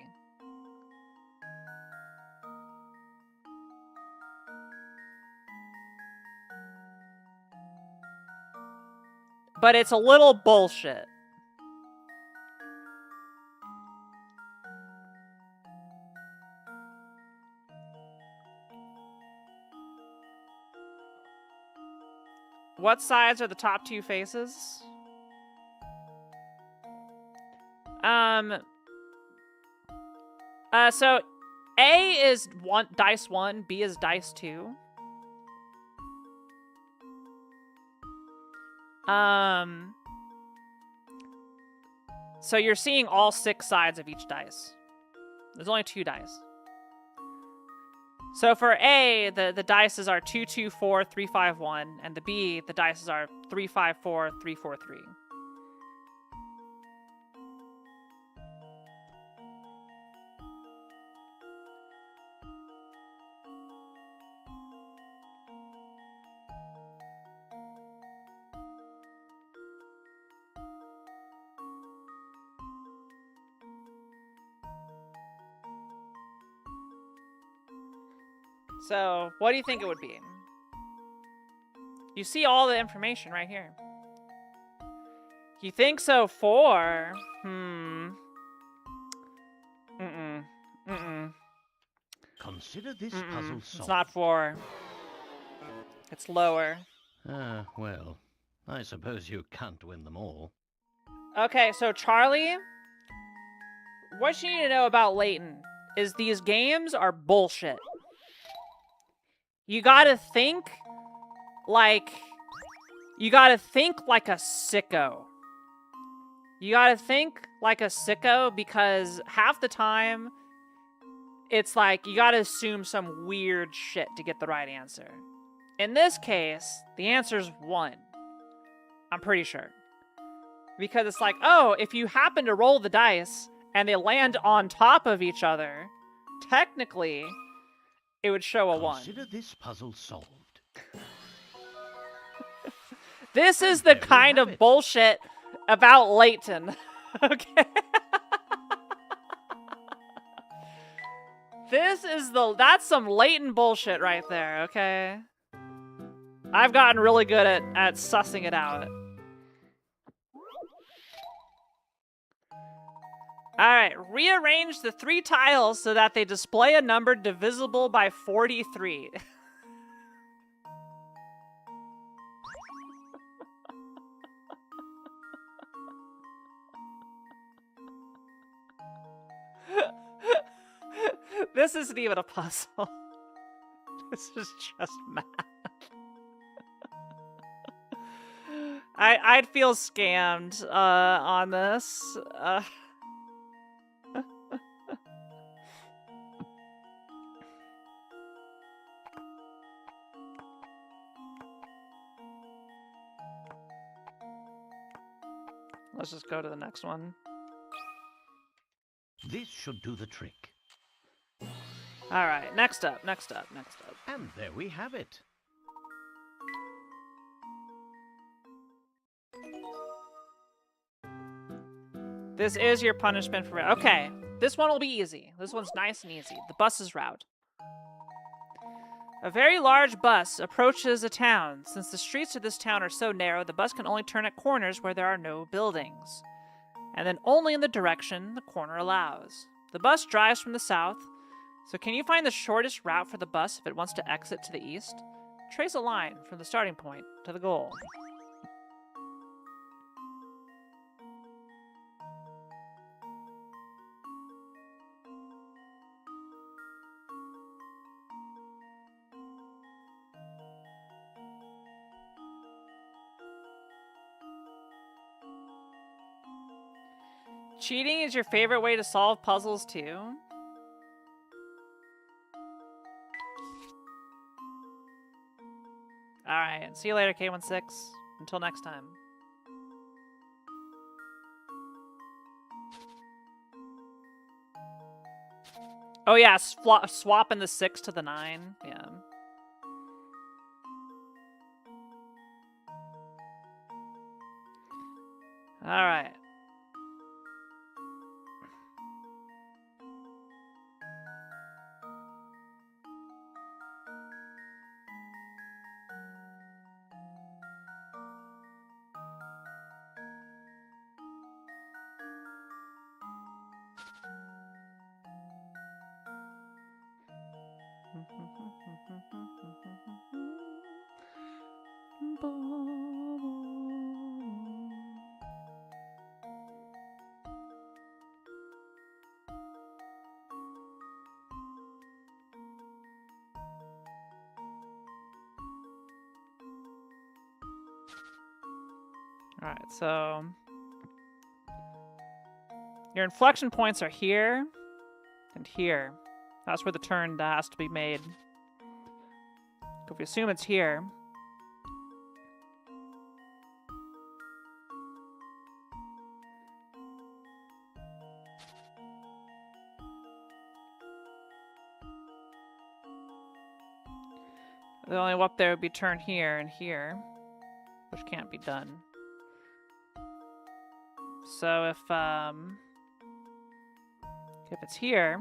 But it's a little bullshit. What sides are the top 2 faces? So A is dice 1, B is dice 2. So you're seeing all 6 sides of each dice. There's only 2 dice. So for A, the dices are 2, 2, 4, 3, 5, 1, and the B, the dices are 3, 5, 4, 3, 4, 3. So, what do you think it would be? You see all the information right here. You think so? 4? Consider this puzzle solved. It's not 4. It's lower. Well, I suppose you can't win them all. Okay, so Charlie, what you need to know about Layton is these games are bullshit. You gotta think like a sicko. You gotta think like a sicko because half the time it's like you gotta assume some weird shit to get the right answer. In this case, the answer's 1. I'm pretty sure. Because it's like, oh, if you happen to roll the dice and they land on top of each other, technically, it would show a 1. Consider this puzzle solved. This is the kind of bullshit about Layton. Okay. That's some latent bullshit right there, okay? I've gotten really good at sussing it out. Alright, rearrange the 3 tiles so that they display a number divisible by 43. This isn't even a puzzle. This is just math. I'd feel scammed on this. Let's just go to the next one. This should do the trick. All right, next up. And there we have it. This is your punishment for... Okay, this one will be easy. This one's nice and easy. The bus's route. A very large bus approaches a town. Since the streets of this town are so narrow, the bus can only turn at corners where there are no buildings. And then only in the direction the corner allows. The bus drives from the south. So can you find the shortest route for the bus if it wants to exit to the east? Trace a line from the starting point to the goal. Cheating is your favorite way to solve puzzles too? Alright, see you later, K16. Until next time. Oh yeah, swapping the 6 to the 9. Yeah. Alright. Alright, so your inflection points are here and here. That's where the turn has to be made. If we assume it's here, the only up there would be turn here and here, which can't be done. So if it's here,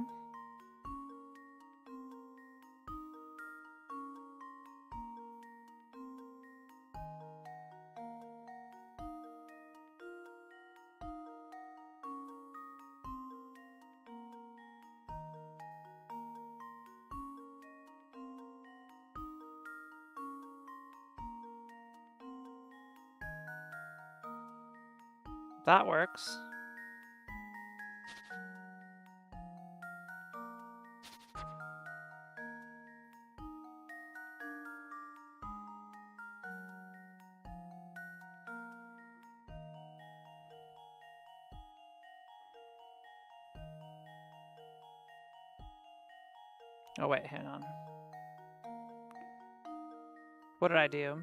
that works. Oh wait, hang on. What did I do?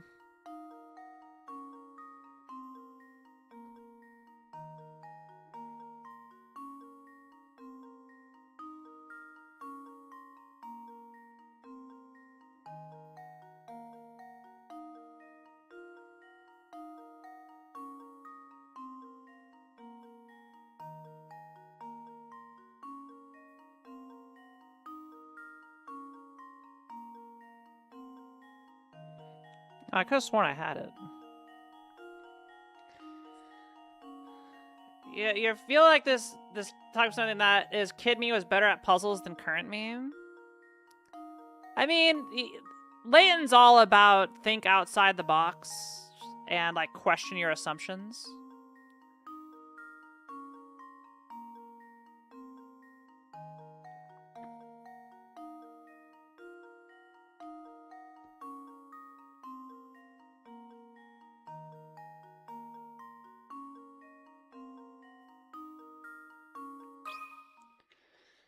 I could have sworn I had it. You feel like this type of something that is kid me was better at puzzles than current me? I mean, Layton's all about think outside the box and like question your assumptions.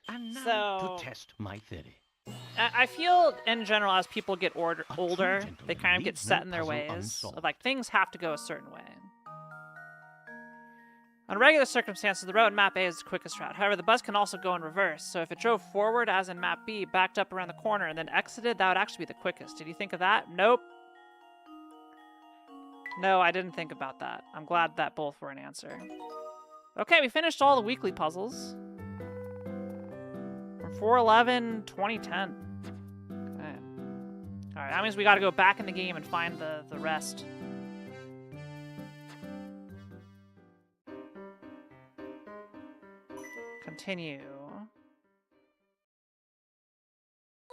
And now to test my theory. I feel, in general, as people get older, gentleman they kind of get leaves set no in their puzzle ways. unsolved. Like, things have to go a certain way. On regular circumstances, the road in map A is the quickest route. However, the bus can also go in reverse, so if it drove forward, as in map B, backed up around the corner, and then exited, that would actually be the quickest. Did you think of that? Nope. No, I didn't think about that. I'm glad that both were an answer. Okay, we finished all the weekly puzzles. From 4/11/2010. Okay. Alright, that means we gotta go back in the game and find the rest. Continue.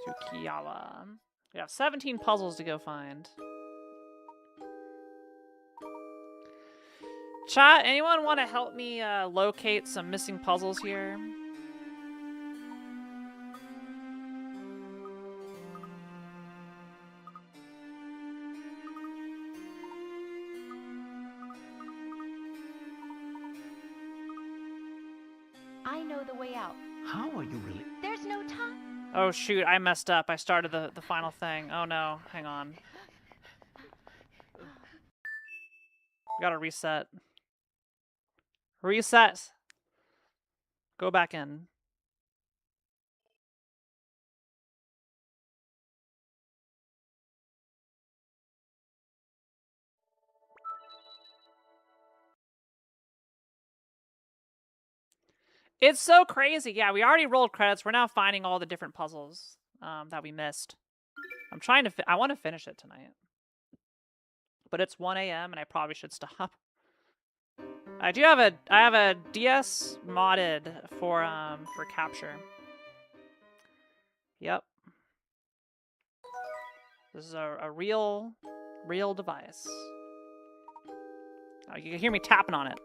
To Kiala. We have 17 puzzles to go find. Chat, anyone want to help me locate some missing puzzles here? I know the way out. How are you really? There's no time. Oh shoot, I messed up. I started the final thing. Oh no, hang on. Gotta reset. Reset! Go back in. It's so crazy. Yeah, we already rolled credits. We're now finding all the different puzzles that we missed. I'm trying to I want to finish it tonight. But it's 1 a.m. and I probably should stop. I have a DS modded for capture. Yep. This is a real device. Oh, you can hear me tapping on it.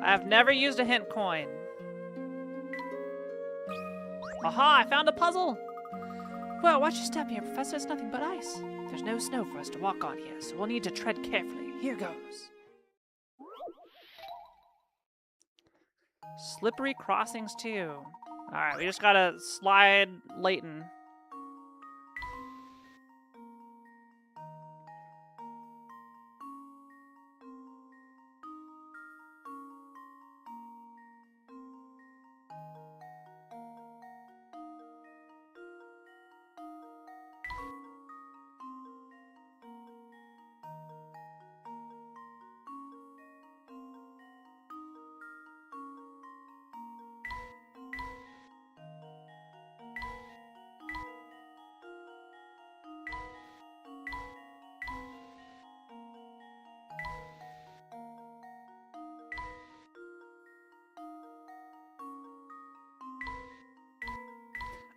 I've never used a hint coin. Aha, I found a puzzle! Well, watch your step here, Professor. It's nothing but ice. There's no snow for us to walk on here, so we'll need to tread carefully. Here goes. Slippery crossings, too. Alright, we just gotta slide Layton.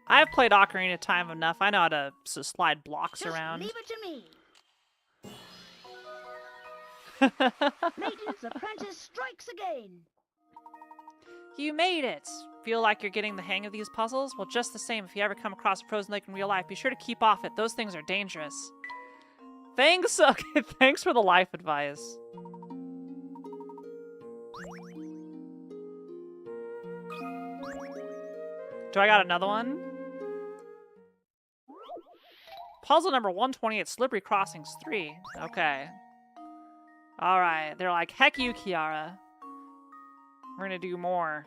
I've played Ocarina of Time enough. I know how to slide blocks Just around. leave it to me. Layton's apprentice strikes again. You made it! Feel like you're getting the hang of these puzzles? Well, just the same, if you ever come across a frozen lake in real life, be sure to keep off it. Those things are dangerous. Thanks! Okay, thanks for the life advice. Do I got another one? puzzle number 128, Slippery Crossings 3. Okay. Alright, they're like, heck you, Kiara. We're gonna do more.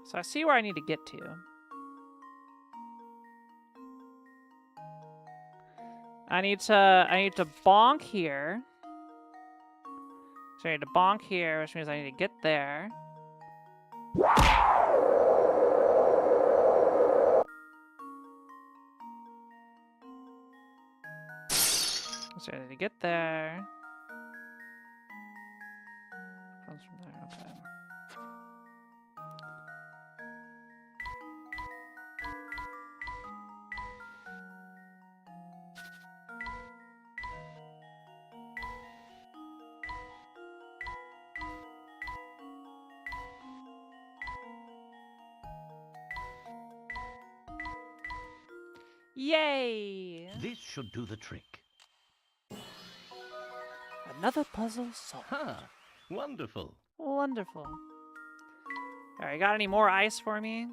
So I see where I need to get to. I need to bonk here. So I need to bonk here, which means I need to get there. So I need to get there. Comes from there, okay. Yay! This should do the trick. Another puzzle solved. Ha! Wonderful. Wonderful. Alright, got any more ice for me?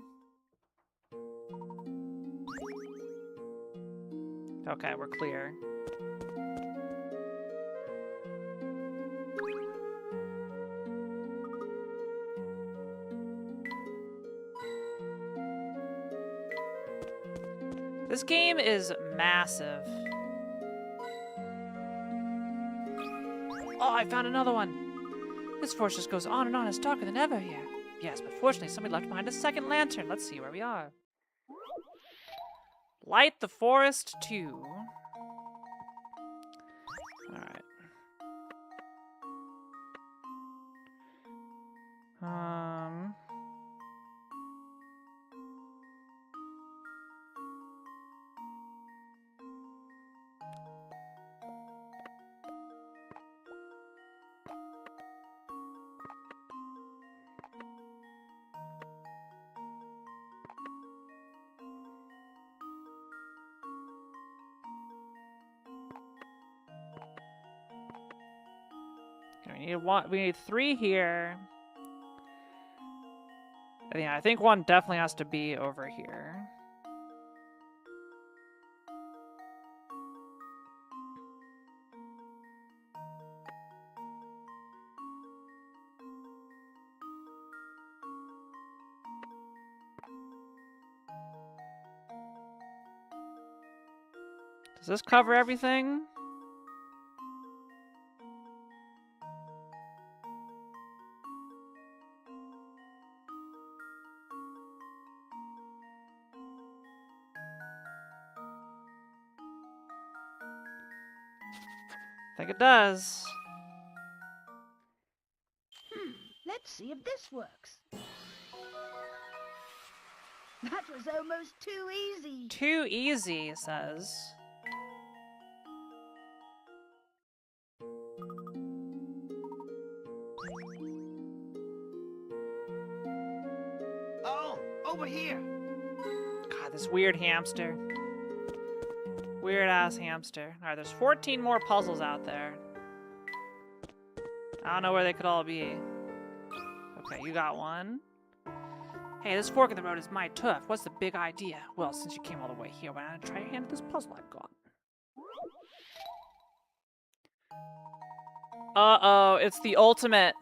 Okay, we're clear. This game is massive. Oh, I found another one. This forest just goes on and on. It's darker than ever here. Yes, but fortunately somebody left behind a second lantern. Let's see where we are. Light the forest too. Alright. We need 3 here. Yeah, I think one definitely has to be over here. Does this cover everything? I think it does. Let's see if this works. That was almost too easy. Too easy, it says. Oh, over here. God, this weird hamster. Weird ass hamster. Alright, there's 14 more puzzles out there. I don't know where they could all be. Okay, you got one. Hey, this fork in the road is my turf. What's the big idea? Well, since you came all the way here, why not try your hand at this puzzle I've got? Uh-oh, it's the ultimate.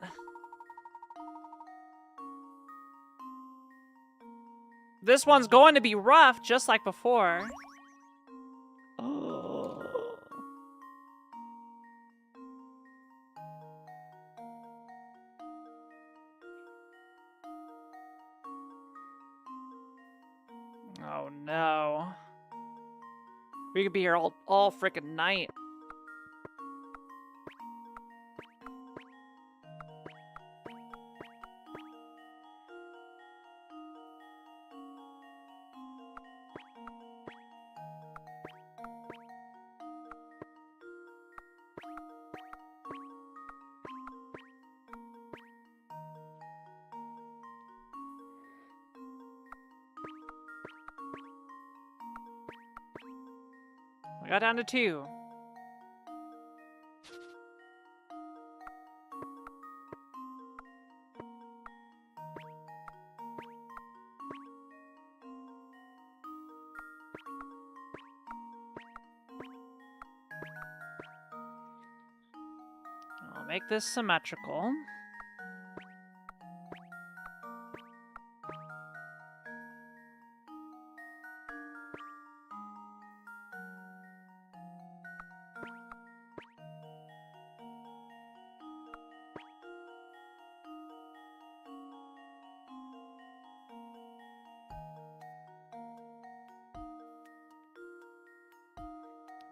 This one's going to be rough, just like before. Oh. Oh no. We could be here all freaking night. We got down to 2. I'll make this symmetrical.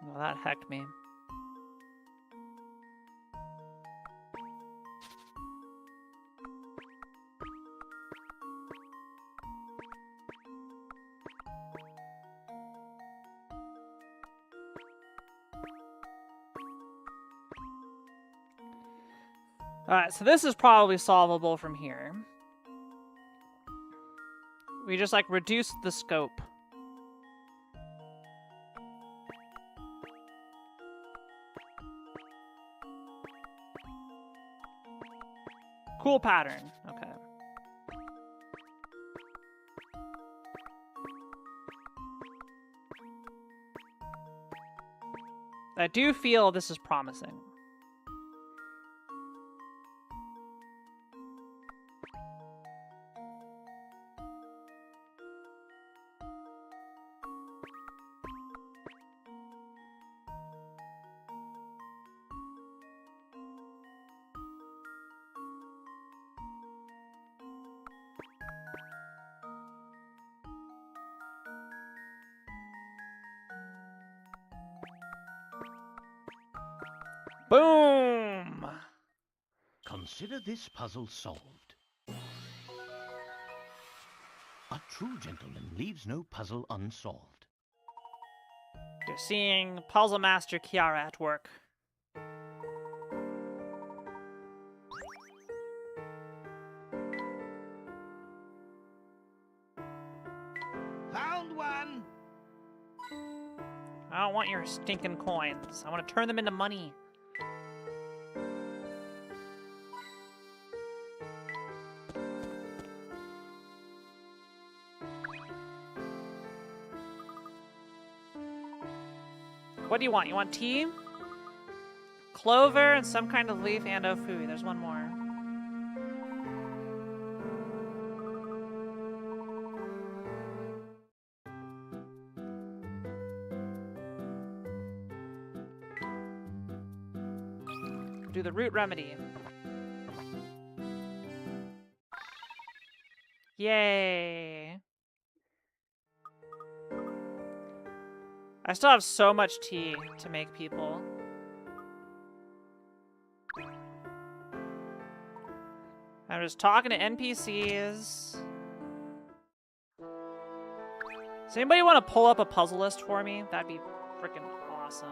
Well, that hecked me. Alright, so this is probably solvable from here. We just, like, reduce the scope. Cool pattern. Okay. I do feel this is promising. Boom! Consider this puzzle solved. A true gentleman leaves no puzzle unsolved. You're seeing Puzzle Master Kiara at work. Found one! I don't want your stinking coins. I want to turn them into money. What do you want? You want tea? Clover and some kind of leaf and ofui. There's one more. Do the root remedy. Yay. I still have so much tea to make people. I'm just talking to NPCs. Does anybody want to pull up a puzzle list for me? That'd be freaking awesome.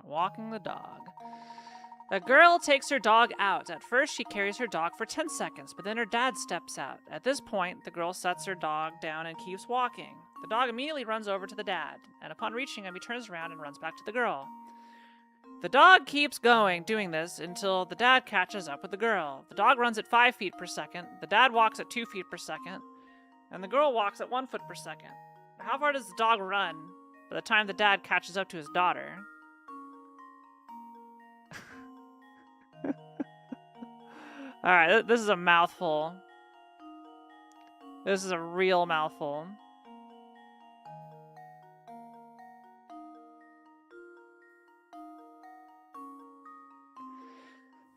Walking the dog. A girl takes her dog out. At first, she carries her dog for 10 seconds, but then her dad steps out. At this point, the girl sets her dog down and keeps walking. The dog immediately runs over to the dad, and upon reaching him, he turns around and runs back to the girl. The dog keeps going, doing this until the dad catches up with the girl. The dog runs at 5 feet per second, the dad walks at 2 feet per second, and the girl walks at 1 foot per second. How far does the dog run by the time the dad catches up to his daughter? Alright, this is a mouthful. This is a real mouthful.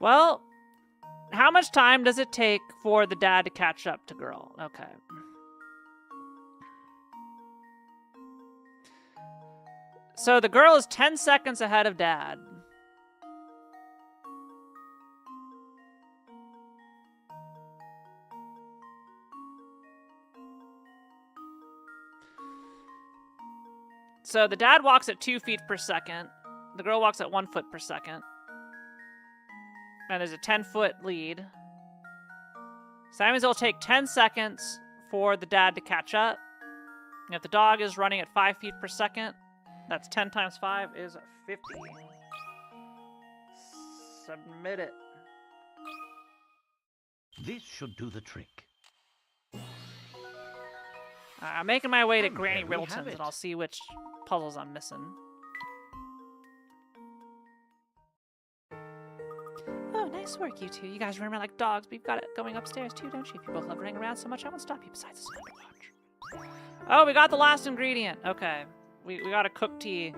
Well, how much time does it take for the dad to catch up to girl? Okay. So the girl is 10 seconds ahead of dad. So the dad walks at 2 feet per second. The girl walks at 1 foot per second. And there's a 10-foot lead. So that means it'll take 10 seconds for the dad to catch up. And if the dog is running at 5 feet per second, that's 10 times 5 is 50. Submit it. This should do the trick. I'm making my way to And Granny there we have Riddleton's, it. and I'll see which puzzles I'm missing. Oh, nice work, you two. You guys run around like dogs, but you've got it going upstairs too, don't you? If you both love running around so much, I won't stop you. Besides, it's fun to watch. Oh, we got the last ingredient. Okay. We got a cooked tea.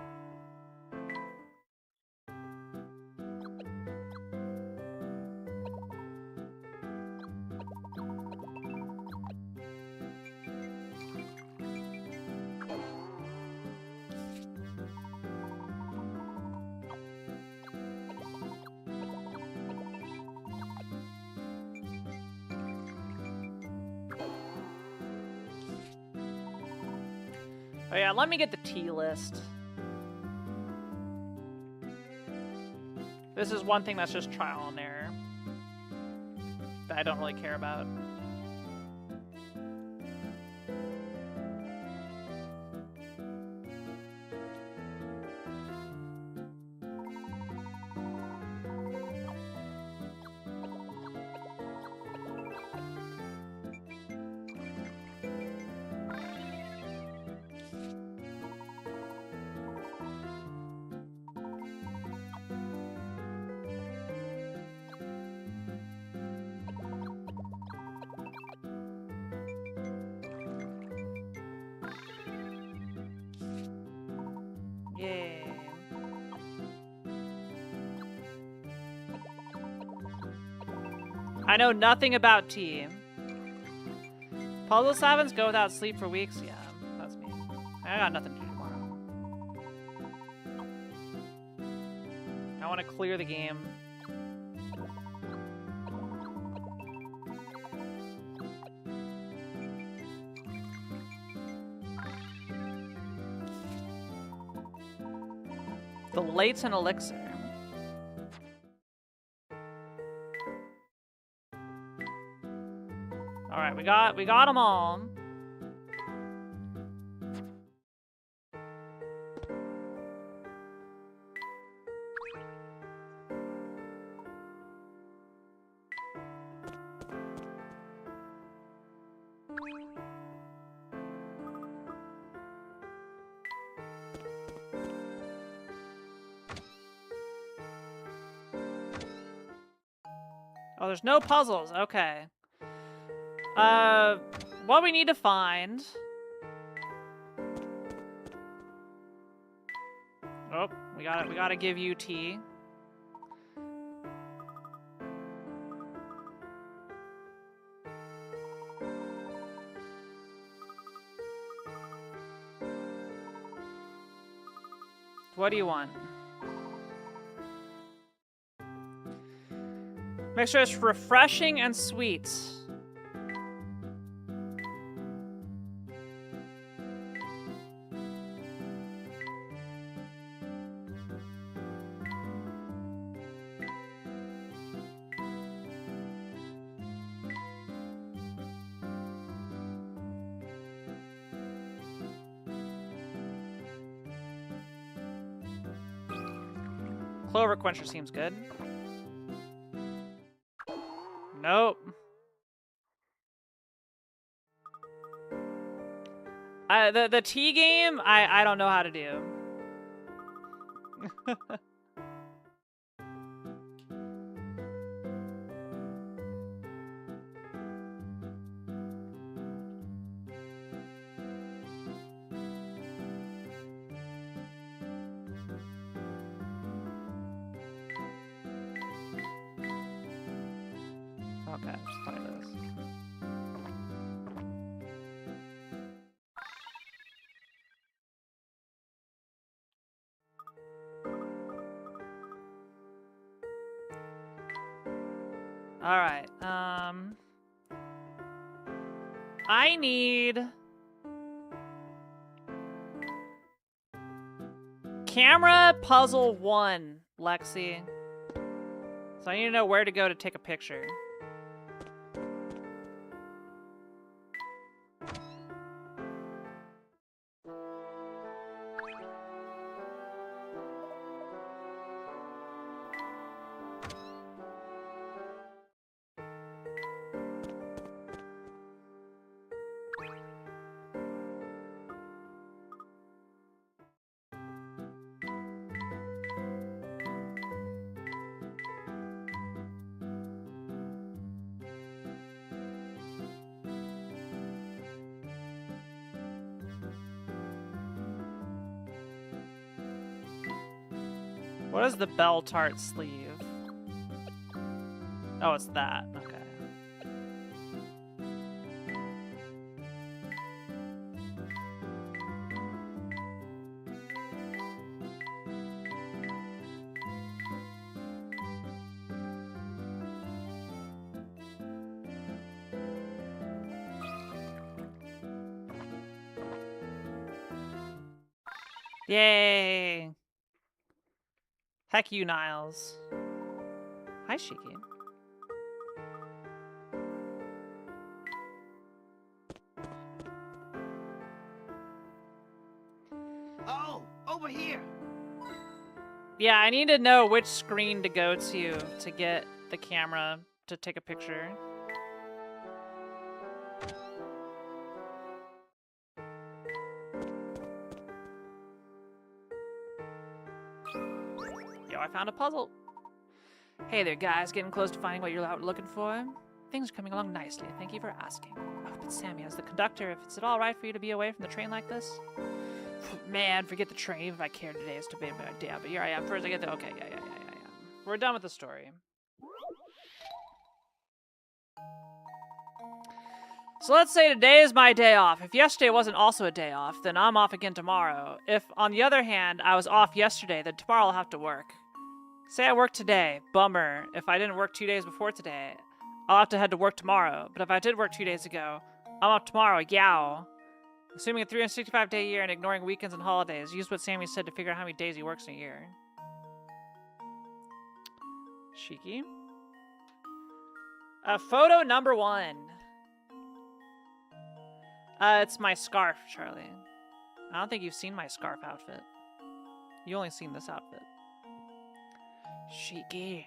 Oh yeah, let me get the tea list. This is one thing that's just trial and error that I don't really care about. Yay. I know nothing about tea. Puzzle sevens go without sleep for weeks? Yeah, that's me. I got nothing to do tomorrow. I want to clear the game. The latent elixir. All right, we got them all. Oh, there's no puzzles. Okay. What we need to find. Oh, we gotta give you tea. What do you want? Make sure it's refreshing and sweet. Clover Quencher seems good. Nope. The tea game, I don't know how to do. Okay, just play this. Alright, I need camera puzzle 1, Lexi. So I need to know where to go to take a picture. What is the bell tart sleeve? Oh, it's that. Okay. Yay! Heck you, Niles. Hi, Shiki. Oh, over here. Yeah, I need to know which screen to go to get the camera to take a picture. Yo, I found a puzzle. Hey there, guys. Getting close to finding what you're out looking for? Things are coming along nicely. Thank you for asking. Oh, but Sammy, as the conductor, if it's at all right for you to be away from the train like this? Man, forget the train. If I care today, it's to be my idea. But here I am. First, I get the... Okay, yeah. We're done with the story. So let's say today is my day off. If yesterday wasn't also a day off, then I'm off again tomorrow. If, on the other hand, I was off yesterday, then tomorrow I'll have to work. Say I work today. Bummer. If I didn't work 2 days before today, I'll have to head to work tomorrow. But if I did work 2 days ago, I'm off tomorrow. Yow. Assuming a 365-day year and ignoring weekends and holidays, use what Sammy said to figure out how many days he works in a year. Shiki. Photo number 1. It's my scarf, Charlie. I don't think you've seen my scarf outfit. You only seen this outfit. Shiki.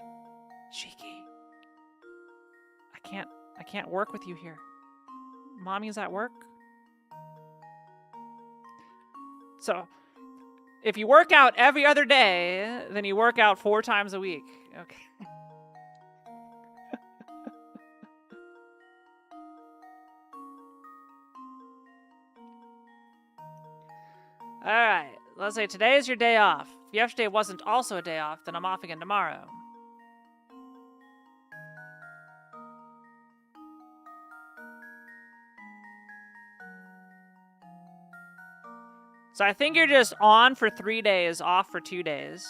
I can't work with you here. Mommy's at work. So, if you work out every other day, then you work out 4 times a week. Okay. Alright, let's say today is your day off. If yesterday wasn't also a day off, then I'm off again tomorrow. So I think you're just on for 3 days, off for 2 days.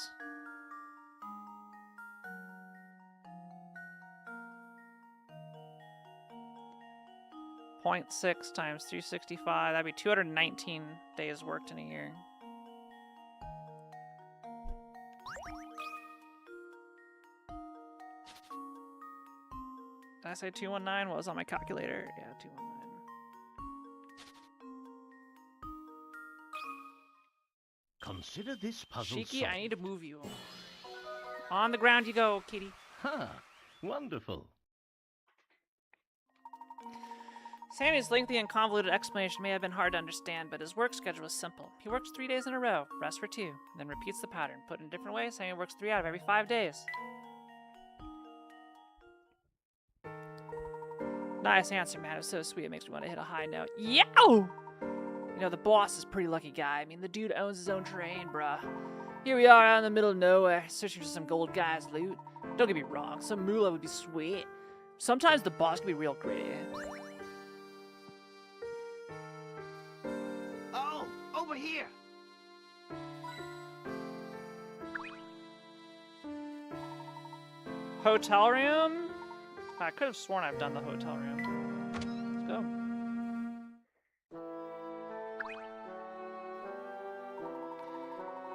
.6 times 365. That'd be 219 days worked in a year. Did I say 219? What was on my calculator? Yeah, 219. Consider this puzzle Shiki, solved. I need to move you. On the ground you go, kitty. Ha! Wonderful. Sammy's lengthy and convoluted explanation may have been hard to understand, but his work schedule is simple. He works 3 days in a row, rests for 2, then repeats the pattern. Put in a different way, Sammy works 3 out of every 5 days. Nice answer, man. It was so sweet. It makes me want to hit a high note. Yow! You know, the boss is a pretty lucky guy. I mean, the dude owns his own train, bruh. Here we are out in the middle of nowhere, searching for some gold guy's loot. Don't get me wrong, some moolah would be sweet. Sometimes the boss can be real greedy. Oh, over here. Hotel room? I could have sworn I've done the hotel room. Let's go.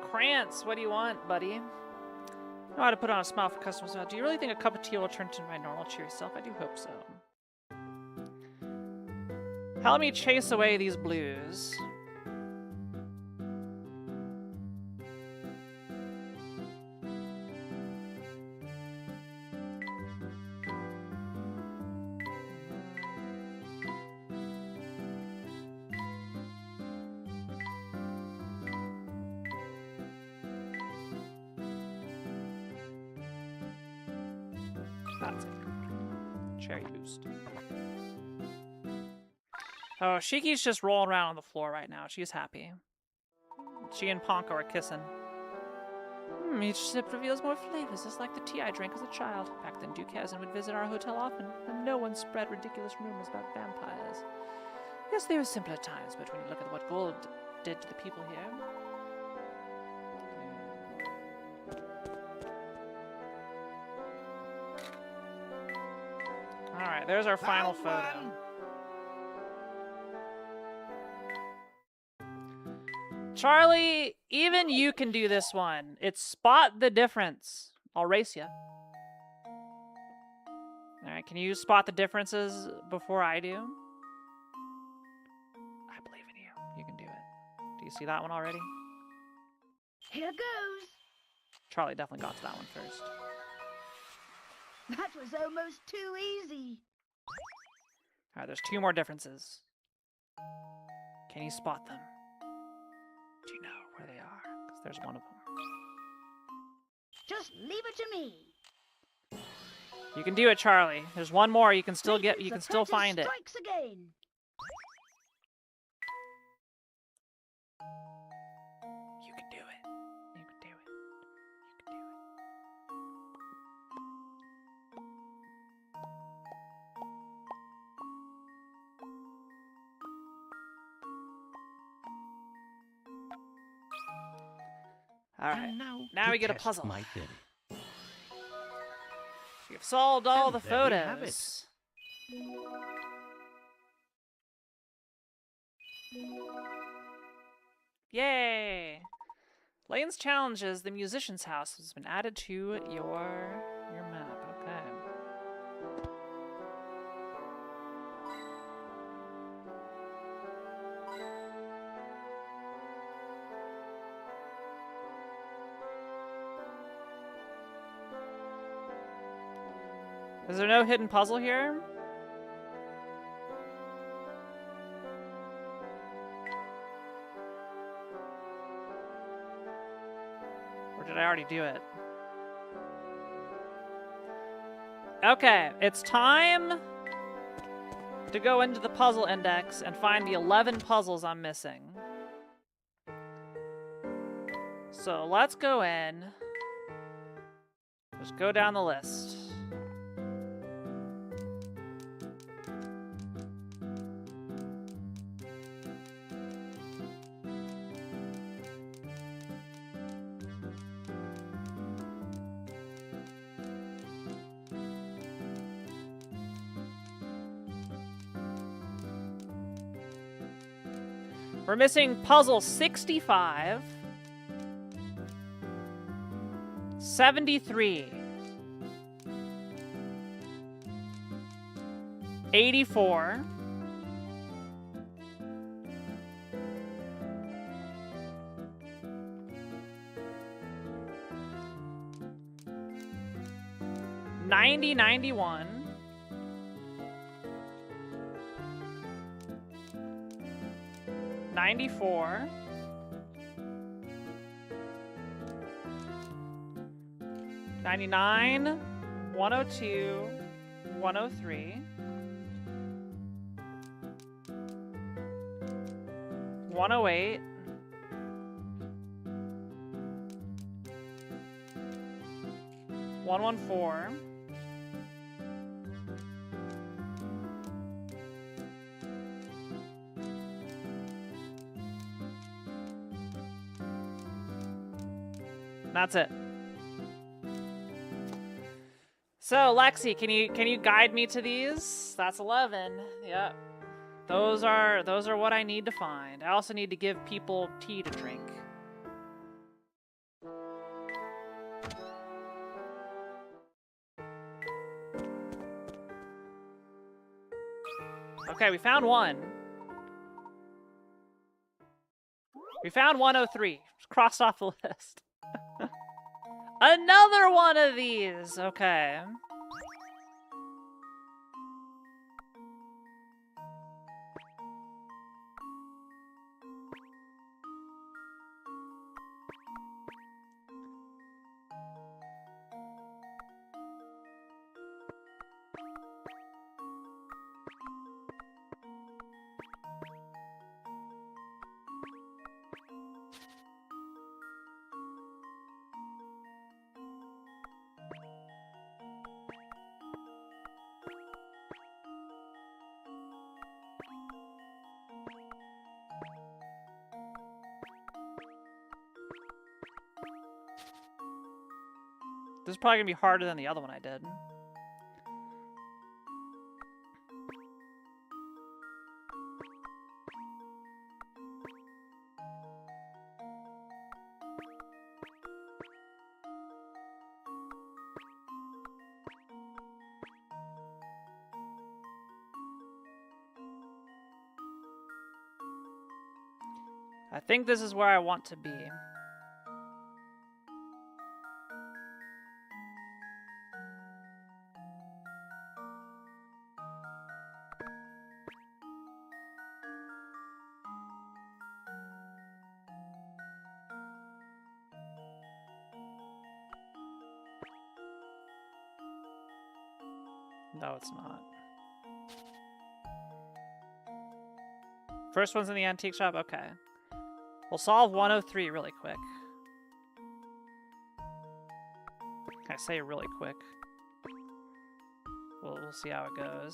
Krantz, what do you want, buddy? Know how to put on a smile for customers. Do you really think a cup of tea will turn to my normal cheery self? I do hope so. Help me chase away these blues. That's it. Cherry boost. Oh, Shiki's just rolling around on the floor right now. She's happy. She and Ponko are kissing. Each sip reveals more flavors, just like the tea I drank as a child. Back then, Duke Hazen would visit our hotel often, and no one spread ridiculous rumors about vampires. Yes, they were simpler times, but when you look at what gold did to the people here... Alright, there's our final photo. Charlie, even you can do this one. It's spot the difference. I'll race you. Alright, can you spot the differences before I do? I believe in you. You can do it. Do you see that one already? Here goes. Charlie definitely got to that one first. That was almost too easy. Alright, there's two more differences. Can you spot them? Do you know where they are? Because there's one of them. Just leave it to me. You can do it, Charlie. There's one more. You can still get. You can still find it. Strikes again. You can do it. You can do it. You can do it. All right. And Now to we get a test puzzle. my theory. We've solved all And the there we have photos. Yay! Lane's challenge is the musician's house has been added to your map. Okay. Is there no hidden puzzle here? Or did I already do it? Okay, it's time to go into the puzzle index and find the 11 puzzles I'm missing. So let's go in. Just go down the list. We're missing puzzle 65, 73, 84, 90, 91, 94, 99, 102, 103, 108, 114, That's it. So, Lexi, can you guide me to these? That's 11. Yep. Those are what I need to find. I also need to give people tea to drink. Okay, we found one. We found 103. Just crossed off the list. Another one of these. Okay. This is probably gonna be harder than the other one I did. I think this is where I want to be. No, it's not. First one's in the antique shop? Okay. We'll solve 103 really quick. I say really quick. We'll see how it goes.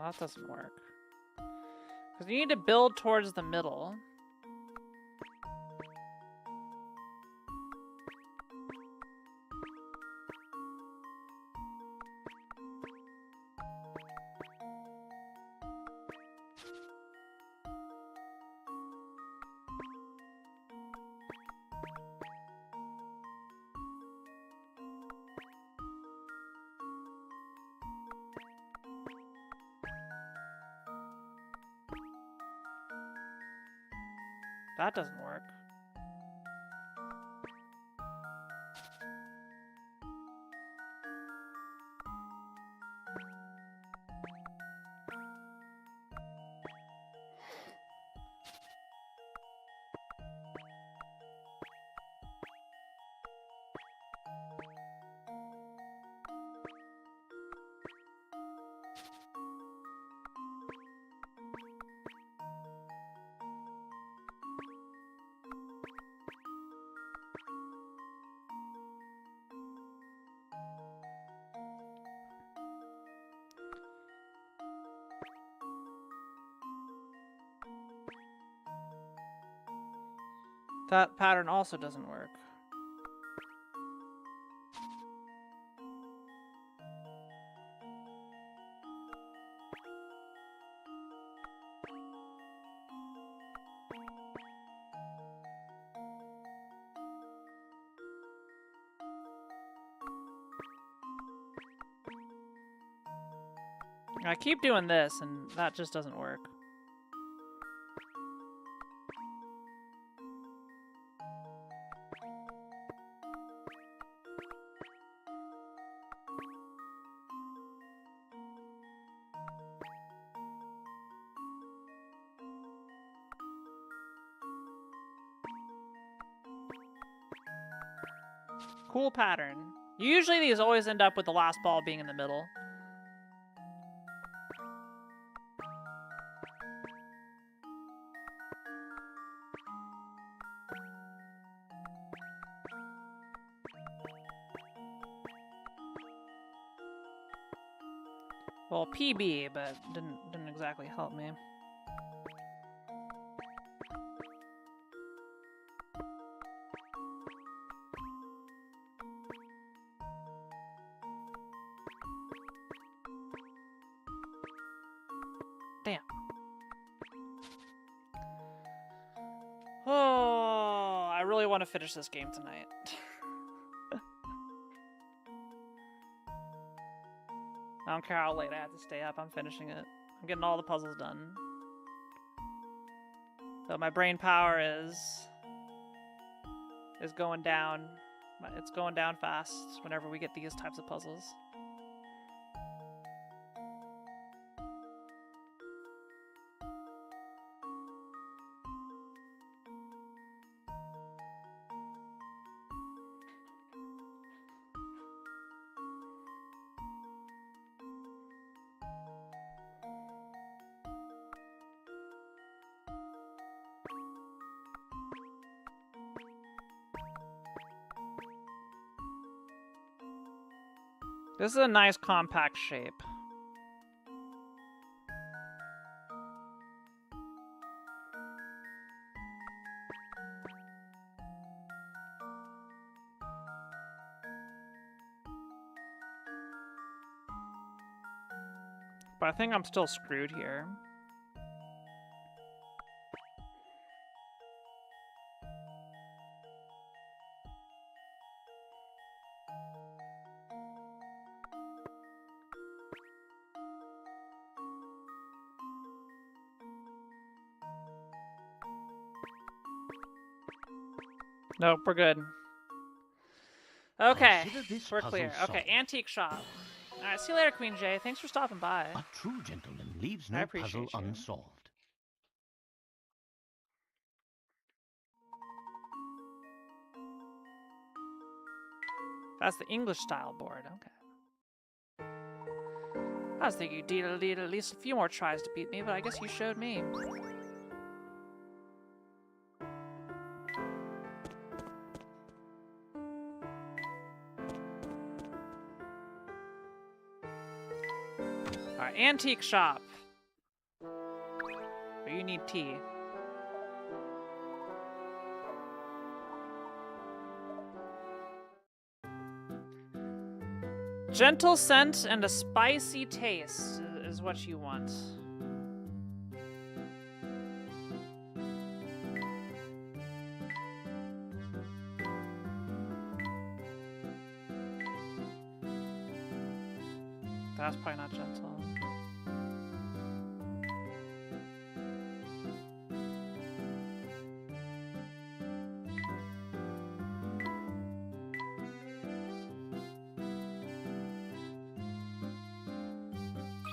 That doesn't work. Because you need to build towards the middle. That doesn't work. That pattern also doesn't work. I keep doing this, and that just doesn't work. Cool pattern. Usually these always end up with the last ball being in the middle. Well, PB, but didn't exactly help me. Damn. Oh, I really want to finish this game tonight. I don't care how late I have to stay up, I'm finishing it. I'm getting all the puzzles done. But my brain power is going down. It's going down fast whenever we get these types of puzzles. This is a nice compact shape. But I think I'm still screwed here. Nope, we're good. Okay, Consider this we're puzzle clear. Okay, solved. antique shop. Alright, see you later, Queen Jay. Thanks for stopping by. A true gentleman leaves I no appreciate puzzle you. unsolved. That's the English style board, okay. I was thinking you'd need at least a few more tries to beat me, but I guess you showed me. Alright, antique shop. Oh, you need tea. Gentle scent and a spicy taste is what you want. That's probably not gentle.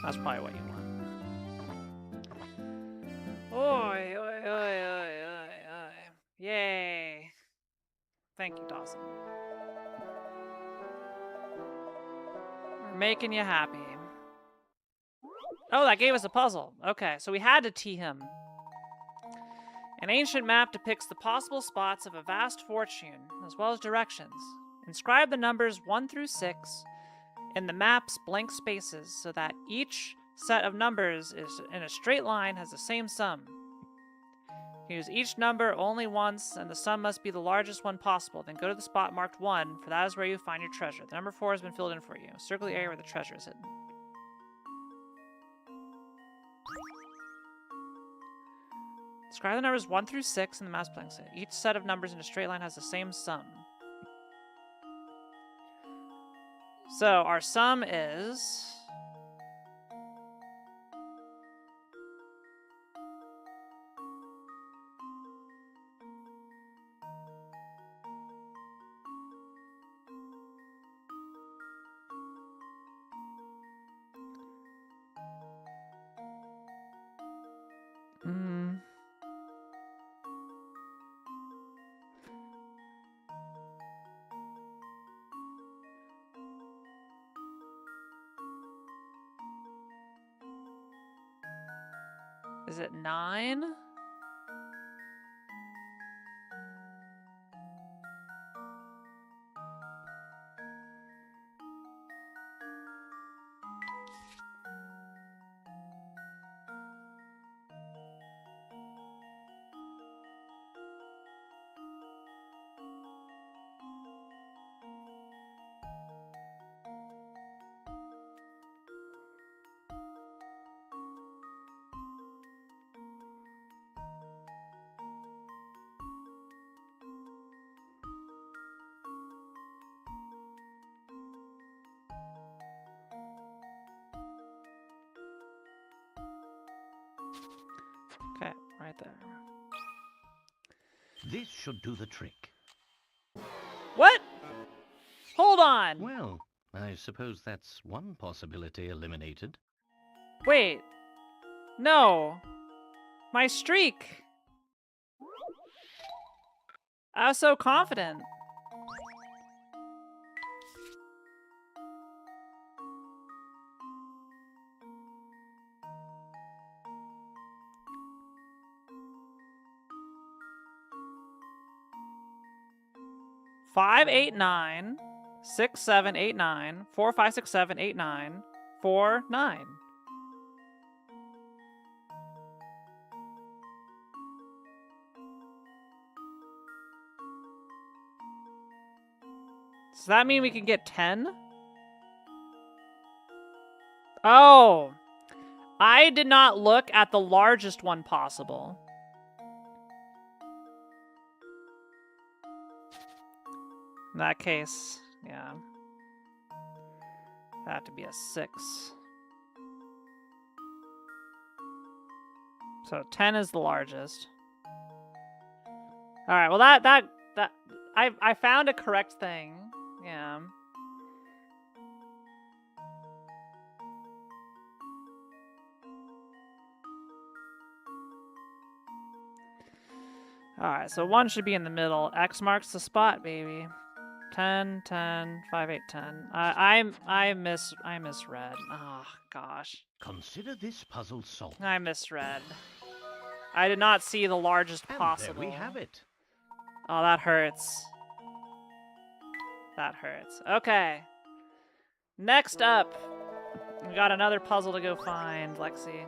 That's probably what you want. Oi, oi, oi, oi, oi, oi. Yay. Thank you, Dawson. We're making you happy. Oh, that gave us a puzzle. Okay, so we had to tee him. An ancient map depicts the possible spots of a vast fortune, as well as directions. Inscribe the numbers 1 through 6 in the map's blank spaces so that each set of numbers is in a straight line has the same sum. Use each number only once, and the sum must be the largest one possible. Then go to the spot marked 1, for that is where you find your treasure. The number 4 has been filled in for you. Circle the area where the treasure is hidden. Describe the numbers 1 through 6 in the map's blank set. Each set of numbers in a straight line has the same sum. So our sum is... Is it 9? Okay, right there. This should do the trick. What? Hold on. Well, I suppose that's one possibility eliminated. Wait. No. My streak. I was so confident. Five, 8, 9, 6, 7, 8, 9, 4, 5, 6, 7, 8, 9, 4, 9. Does that mean we can get 10? Oh. I did not look at the largest one possible. In that case, yeah. That had to be a 6. So 10 is the largest. All right. Well, that I found a correct thing. Yeah. All right. So 1 should be in the middle. X marks the spot, baby. 10, 10, 5, 8, 10. I misread. Oh gosh. Consider this puzzle solved. I misread. I did not see the largest And possible. there we have it. Oh, that hurts. That hurts. Okay. Next up, we got another puzzle to go find, Lexi.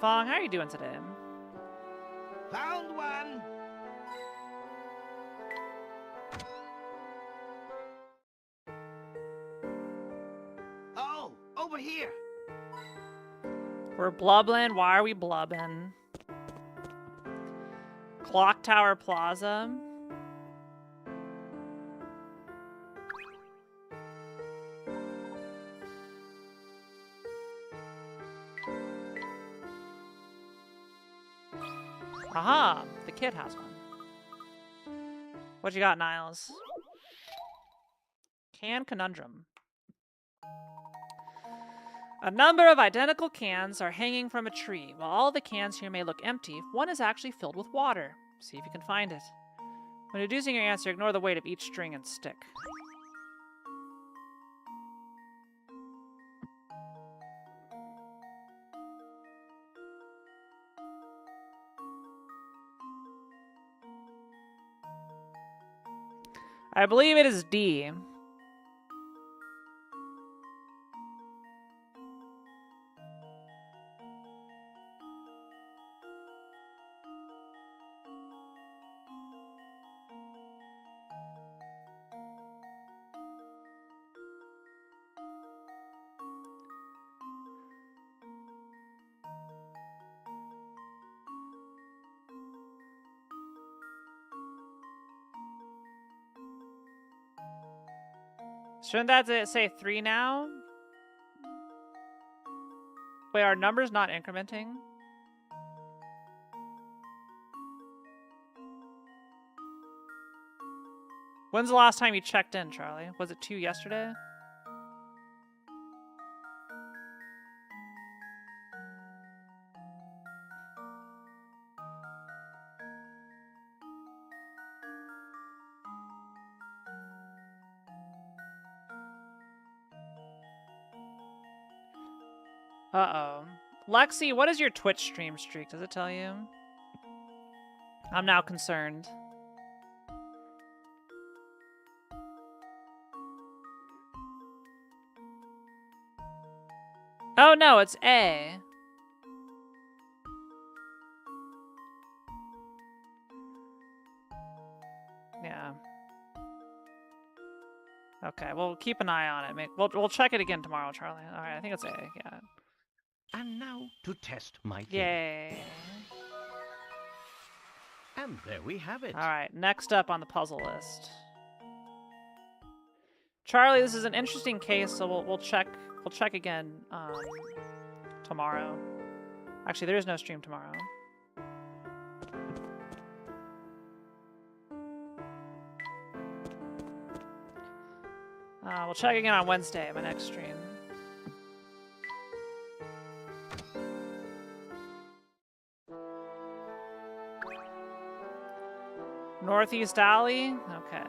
Fong, how are you doing today? Found one. Oh, over here. We're blubbing. Why are we blubbing? Clock Tower Plaza. Aha! The kid has one. What you got, Niles? Can conundrum. A number of identical cans are hanging from a tree. While all the cans here may look empty, one is actually filled with water. See if you can find it. When deducing your answer, ignore the weight of each string and stick. I believe it is D. Shouldn't that say 3 now? Wait, are numbers not incrementing? When's the last time you checked in, Charlie? Was it 2 yesterday? Uh-oh. Lexi, what is your Twitch stream streak? Does it tell you? I'm now concerned. Oh no, it's A. Yeah. Okay, we'll keep an eye on it. We'll check it again tomorrow, Charlie. All right, I think it's A. Yeah. And now to test my theory. Yay. And there we have it. All right, next up on the puzzle list. Charlie, this is an interesting case, so we'll check again tomorrow. Actually, there is no stream tomorrow. We'll check again on Wednesday, my next stream. Northeast Alley? Okay.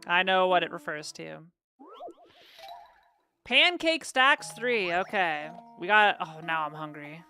I know what it refers to. Pancake Stacks 3. Okay. We got... Oh, now I'm hungry.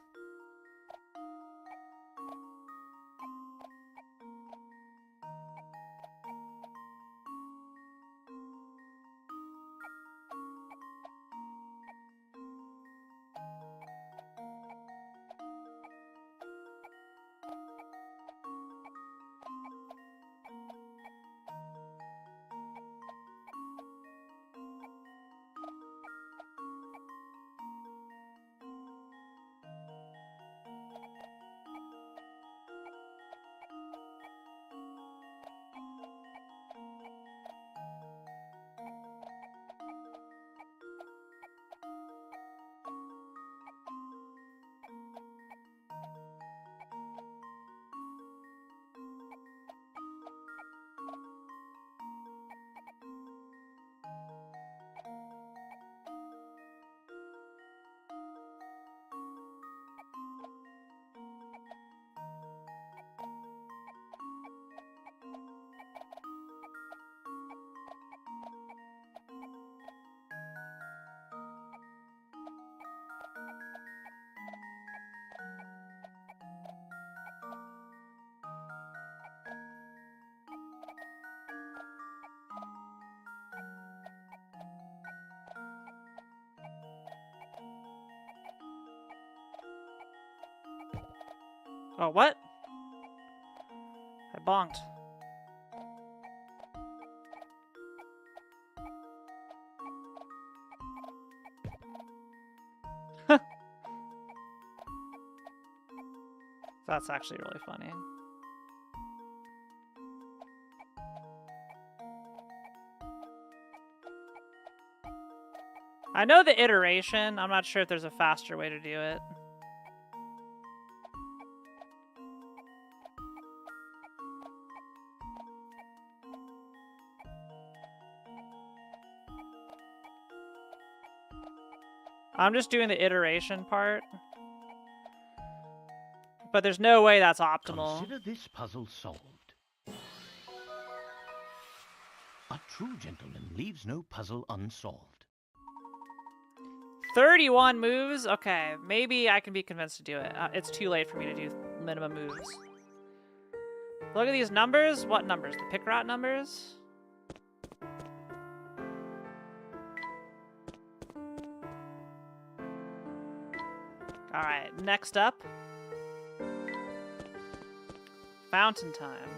Oh, what? I bonked. That's actually really funny. I know the iteration. I'm not sure if there's a faster way to do it. I'm just doing the iteration part. But there's no way that's optimal. Consider this puzzle solved. A true gentleman leaves no puzzle unsolved. 31 moves? Okay, maybe I can be convinced to do it. It's too late for me to do minimum moves. Look at these numbers. What numbers? The pick rot numbers? Alright, next up. Fountain time.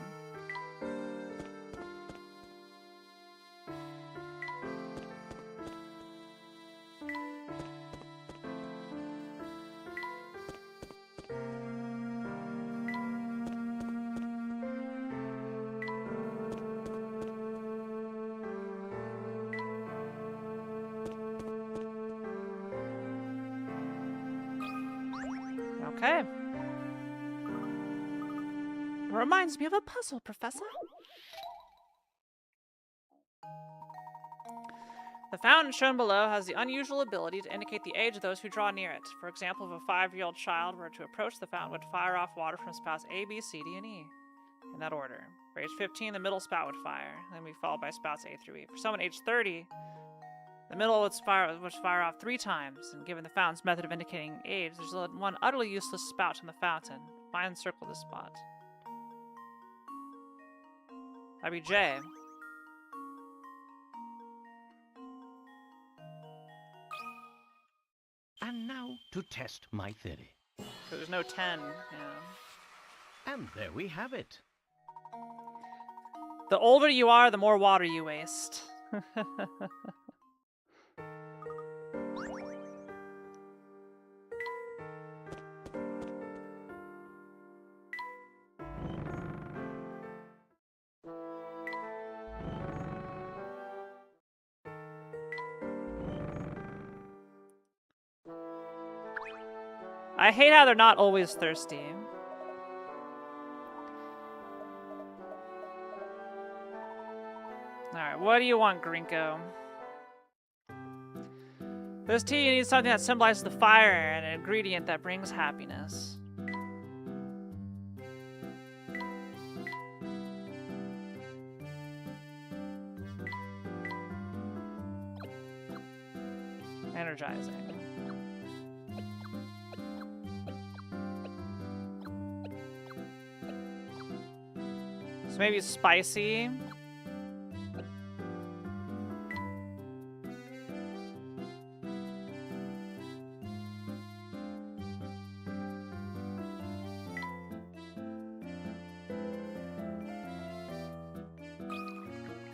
Okay. Reminds me of a puzzle, Professor. The fountain shown below has the unusual ability to indicate the age of those who draw near it. For example, if a 5-year-old child were to approach the fountain, it would fire off water from spouts A, B, C, D, and E. In that order. For age 15, the middle spout would fire, then be followed by spouts A through E. For someone age 30, the middle would fire off 3 times, and given the fountain's method of indicating age, there's one utterly useless spout in the fountain. Find and circle this spot. That'd be J. And now to test my theory. So there's no 10, yeah. And there we have it. The older you are, the more water you waste. I hate how they're not always thirsty. Alright, what do you want, Grinko? This tea, you need something that symbolizes the fire and an ingredient that brings happiness. Energizing. So maybe spicy.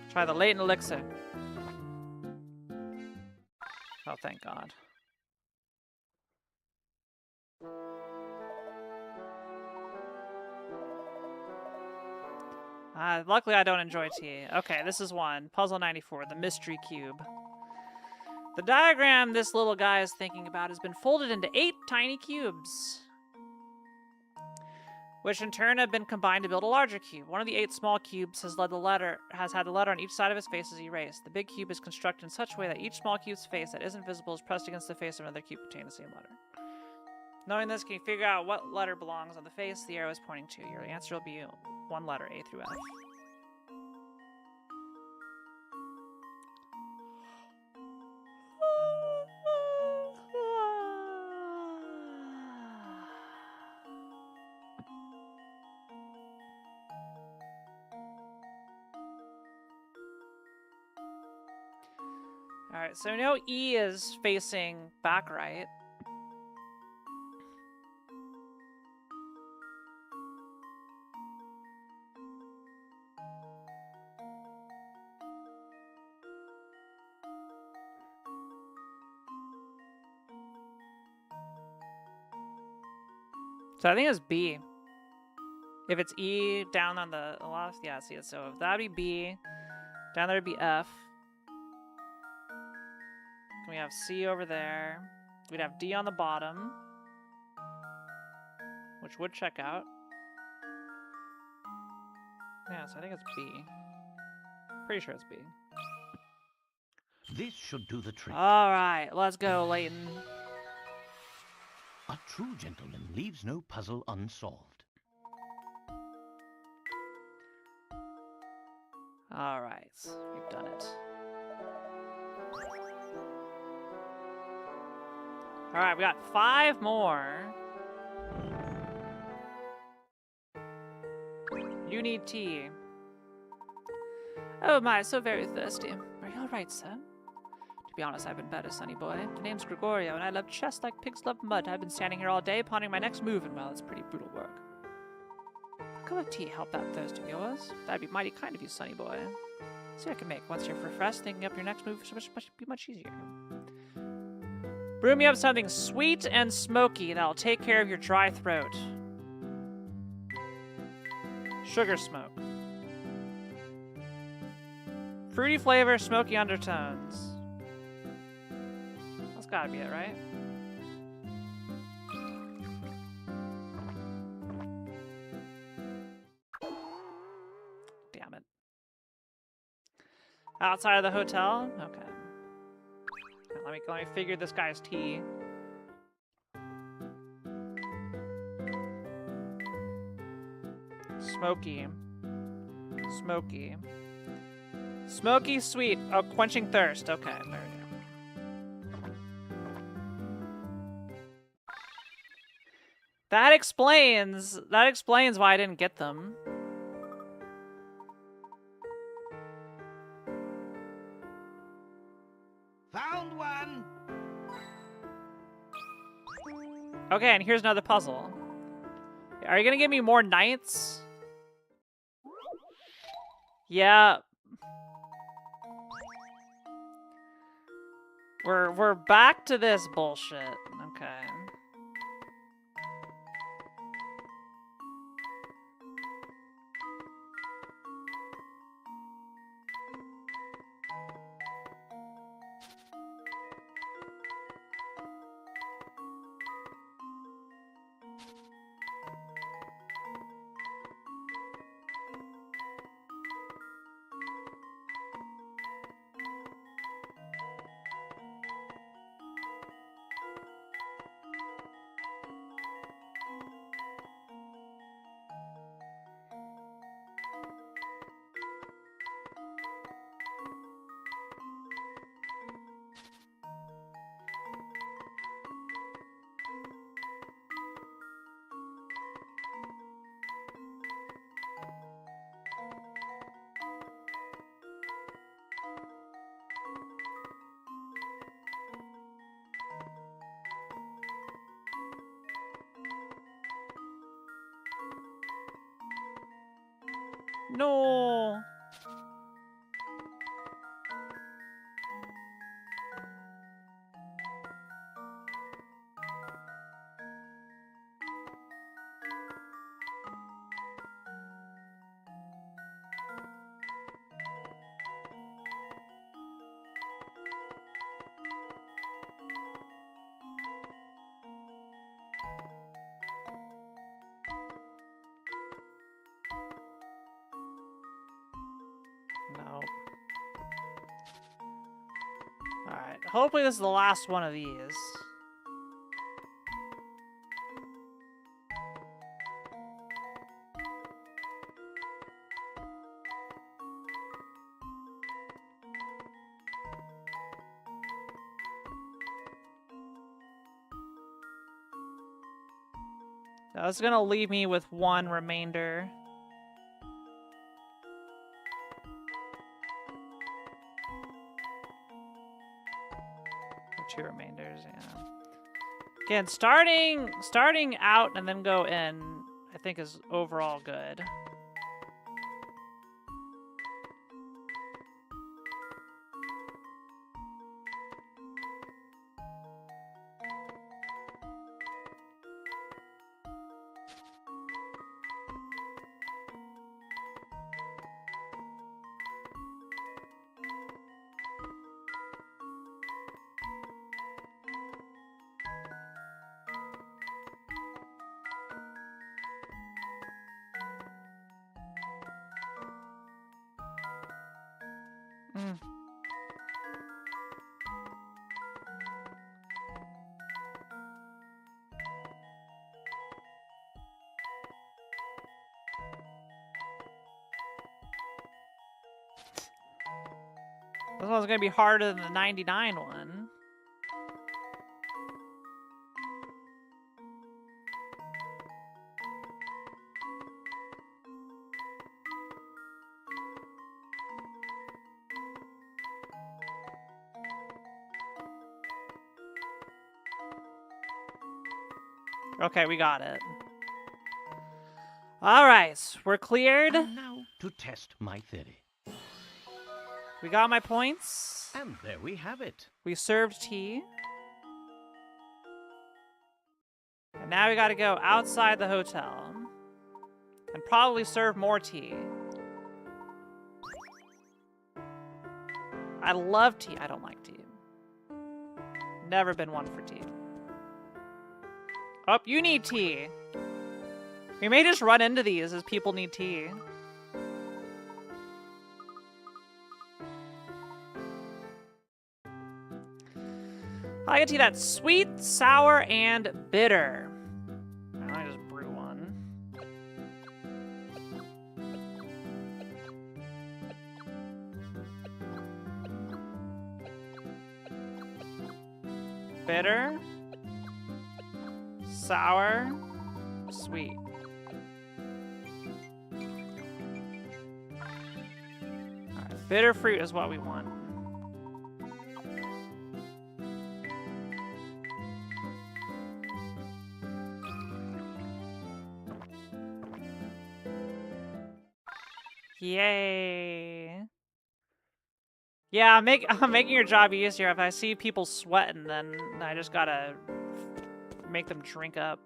Try the latent elixir. Oh, thank God. Luckily, I don't enjoy tea. Okay, this is one. Puzzle 94, the mystery cube. The diagram this little guy is thinking about has been folded into 8 tiny cubes, which in turn have been combined to build a larger cube. One of the 8 small cubes has had the letter on each side of his face as erased. The big cube is constructed in such a way that each small cube's face that isn't visible is pressed against the face of another cube containing the same letter. Knowing this, can you figure out what letter belongs on the face the arrow is pointing to? Your answer will be one letter, A through F. Alright, so we know E is facing back right. So I think it's B. If it's E down on the left, yeah, see it. So if that'd be B, down there would be F. We have C over there. We'd have D on the bottom, which would check out. Yeah, so I think it's B. Pretty sure it's B. This should do the trick. All right, let's go, Layton. A true gentleman leaves no puzzle unsolved. All right, we've done it. All right, we got 5 more. You need tea. Oh my, so very thirsty. Are you all right, sir? To be honest, I've been better, sonny boy. My name's Gregorio, and I love chess like pigs love mud. I've been standing here all day pondering my next move, and well, it's pretty brutal work. A cup of tea help that thirst of yours. That'd be mighty kind of you, sonny boy. See what I can make. Once you're refreshed, thinking up your next move should be much easier. Brew me up something sweet and smoky that'll take care of your dry throat. Sugar smoke. Fruity flavor, smoky undertones. That's gotta be it, right? Damn it. Outside of the hotel? Okay. Let me figure this guy's tea. Smoky. Smoky. Smoky sweet. Oh, quenching thirst. Okay, there we go. That explains why I didn't get them. Found one. Okay, and here's another puzzle. Are you gonna give me more knights? Yeah. We're back to this bullshit. Okay. No. No. Alright, hopefully this is the last one of these. Now, it's gonna leave me with one remainder. Two remainders, yeah. Again, starting out and then go in, I think is overall good. This one's gonna be harder than the 99 one. Okay, we got it. All right, we're cleared. And now to test my theory. We got my points. And there we have it. We served tea. And now we gotta go outside the hotel. And probably serve more tea. I love tea. I don't like tea. Never been one for tea. Oh, you need tea. We may just run into these as people need tea. I get tea that's sweet, sour, and bitter. I just brew one. Bitter, sour, sweet. Alright, bitter fruit is what we want. Yay. Yeah, I'm making your job easier. If I see people sweating, then I just gotta make them drink up.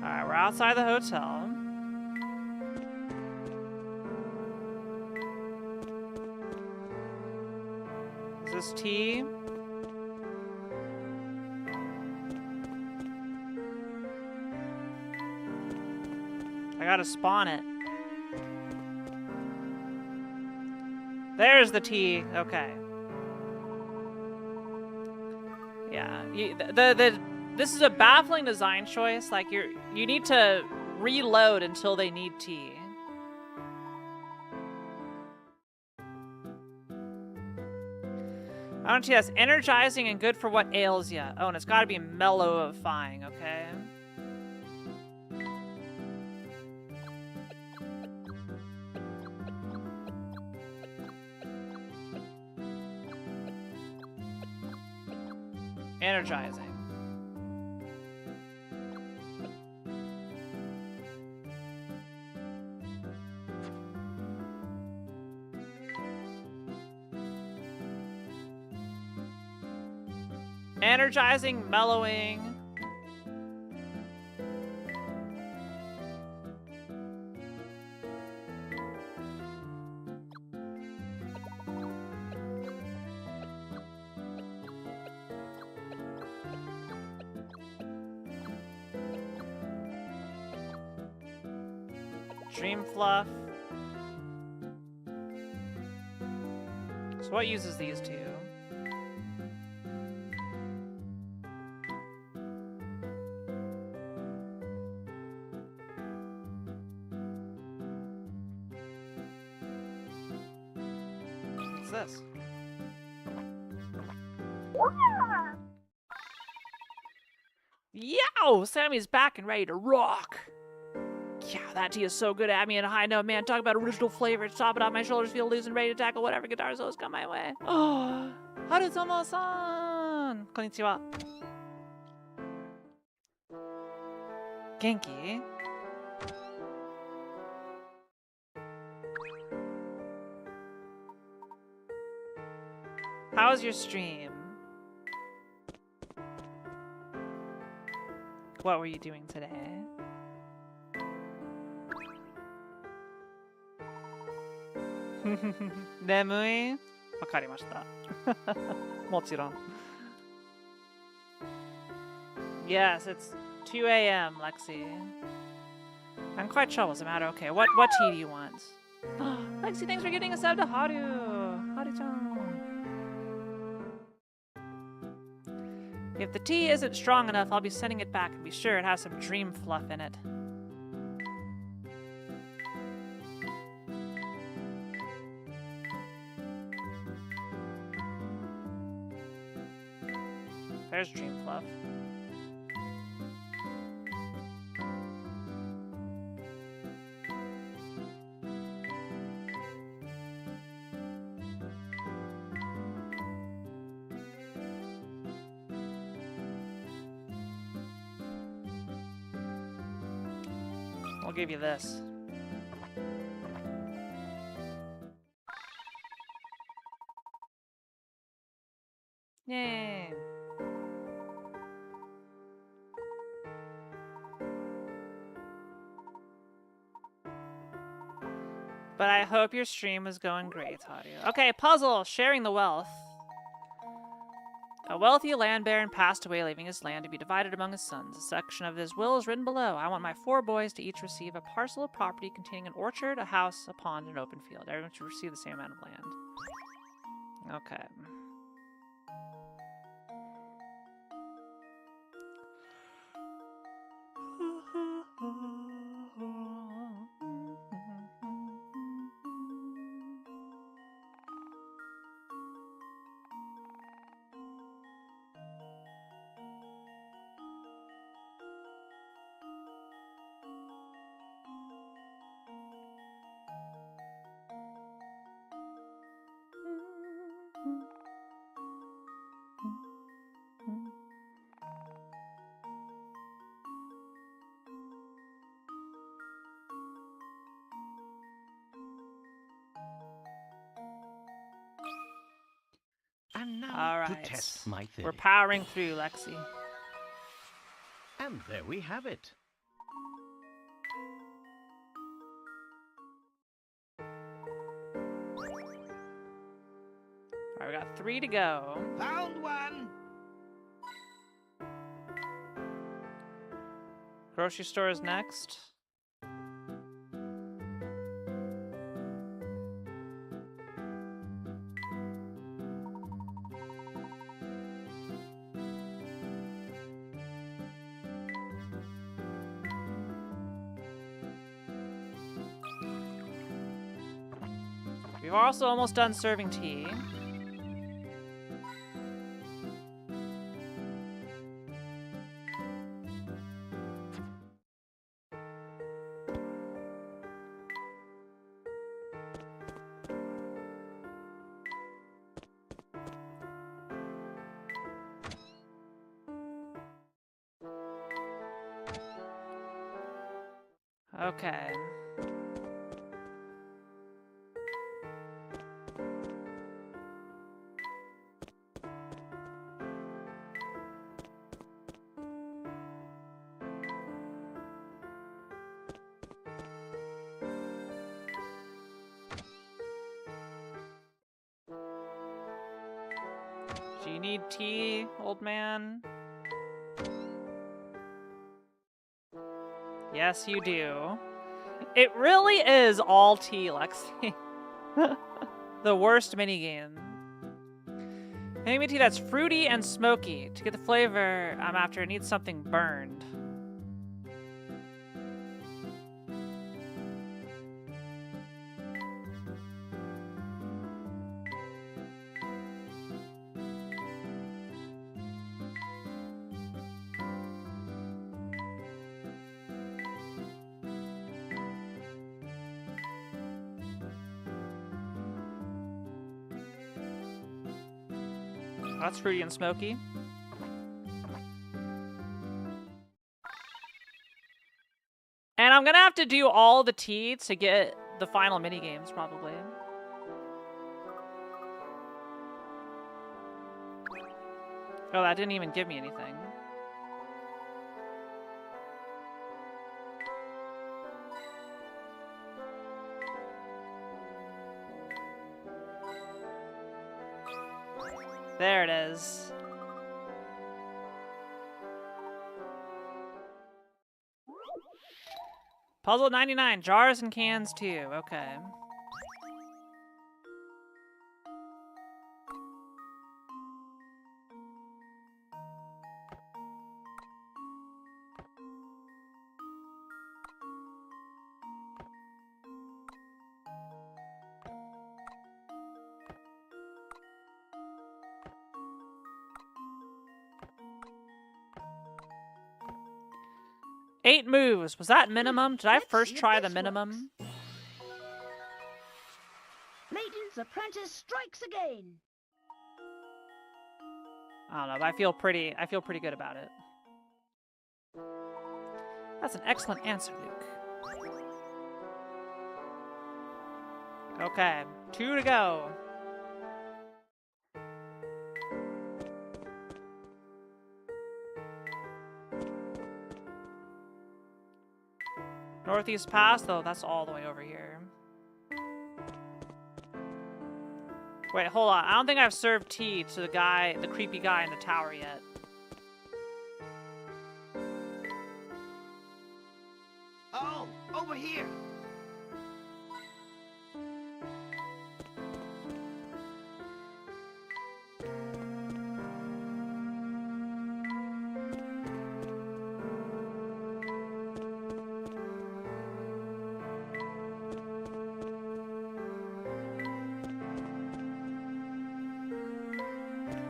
Alright, we're outside the hotel. Is this tea? I gotta spawn it. There's the tea. Okay. Yeah. This is a baffling design choice. Like you need to reload until they need tea. I don't see that's energizing and good for what ails ya. Oh, and it's got to be mellowifying. Okay. Energizing. Energizing, mellowing. Dream fluff. So what uses these two? What's this? Yow! Sammy's back and ready to rock! Yeah, that tea is so good at me at a high note, man. Talk about original flavor. Top it off my shoulders, feel loose and ready to tackle whatever guitar solos come my way. Oh, Harutomo-san! Konnichiwa. Genki? How was your stream? What were you doing today? Nemui? Wakarimashita. Mochiron. Yes, it's 2 a.m., Lexi. I'm quite troubled, as a matter. Okay, what tea do you want? Lexi, thanks for getting a sub to Haru. Haru-chan. If the tea isn't strong enough, I'll be sending it back and be sure it has some dream fluff in it. There's dream fluff. I'll give you this. Yay. But I hope your stream is going great, Audio. Okay, puzzle. Sharing the wealth. A wealthy land baron passed away, leaving his land to be divided among his sons. A section of his will is written below. I want my 4 boys to each receive a parcel of property containing an orchard, a house, a pond, and an open field. Everyone should receive the same amount of land. Okay. And now All to right. test my theory. We're powering through, Lexi. And there we have it. All right, we got 3 to go. Found one. Grocery store is next. We've also almost done serving tea. Okay. Do you need tea, old man? Yes, you do. It really is all tea, Lexi. The worst minigame. Make me tea that's fruity and smoky. To get the flavor I'm after, it needs something burned. That's fruity and smoky. And I'm gonna have to do all the tea to get the final minigames, probably. Oh, that didn't even give me anything. There it is. Puzzle 99, jars and cans too. Okay. Eight moves. Was that minimum? Did I Let's first see if try the this minimum? Layton's apprentice strikes again. I don't know, but I feel pretty good about it. That's an excellent answer, Luke. Okay, 2 to go. Northeast Pass, though, that's all the way over here. Wait, hold on. I don't think I've served tea to the guy, the creepy guy in the tower yet. Oh, over here.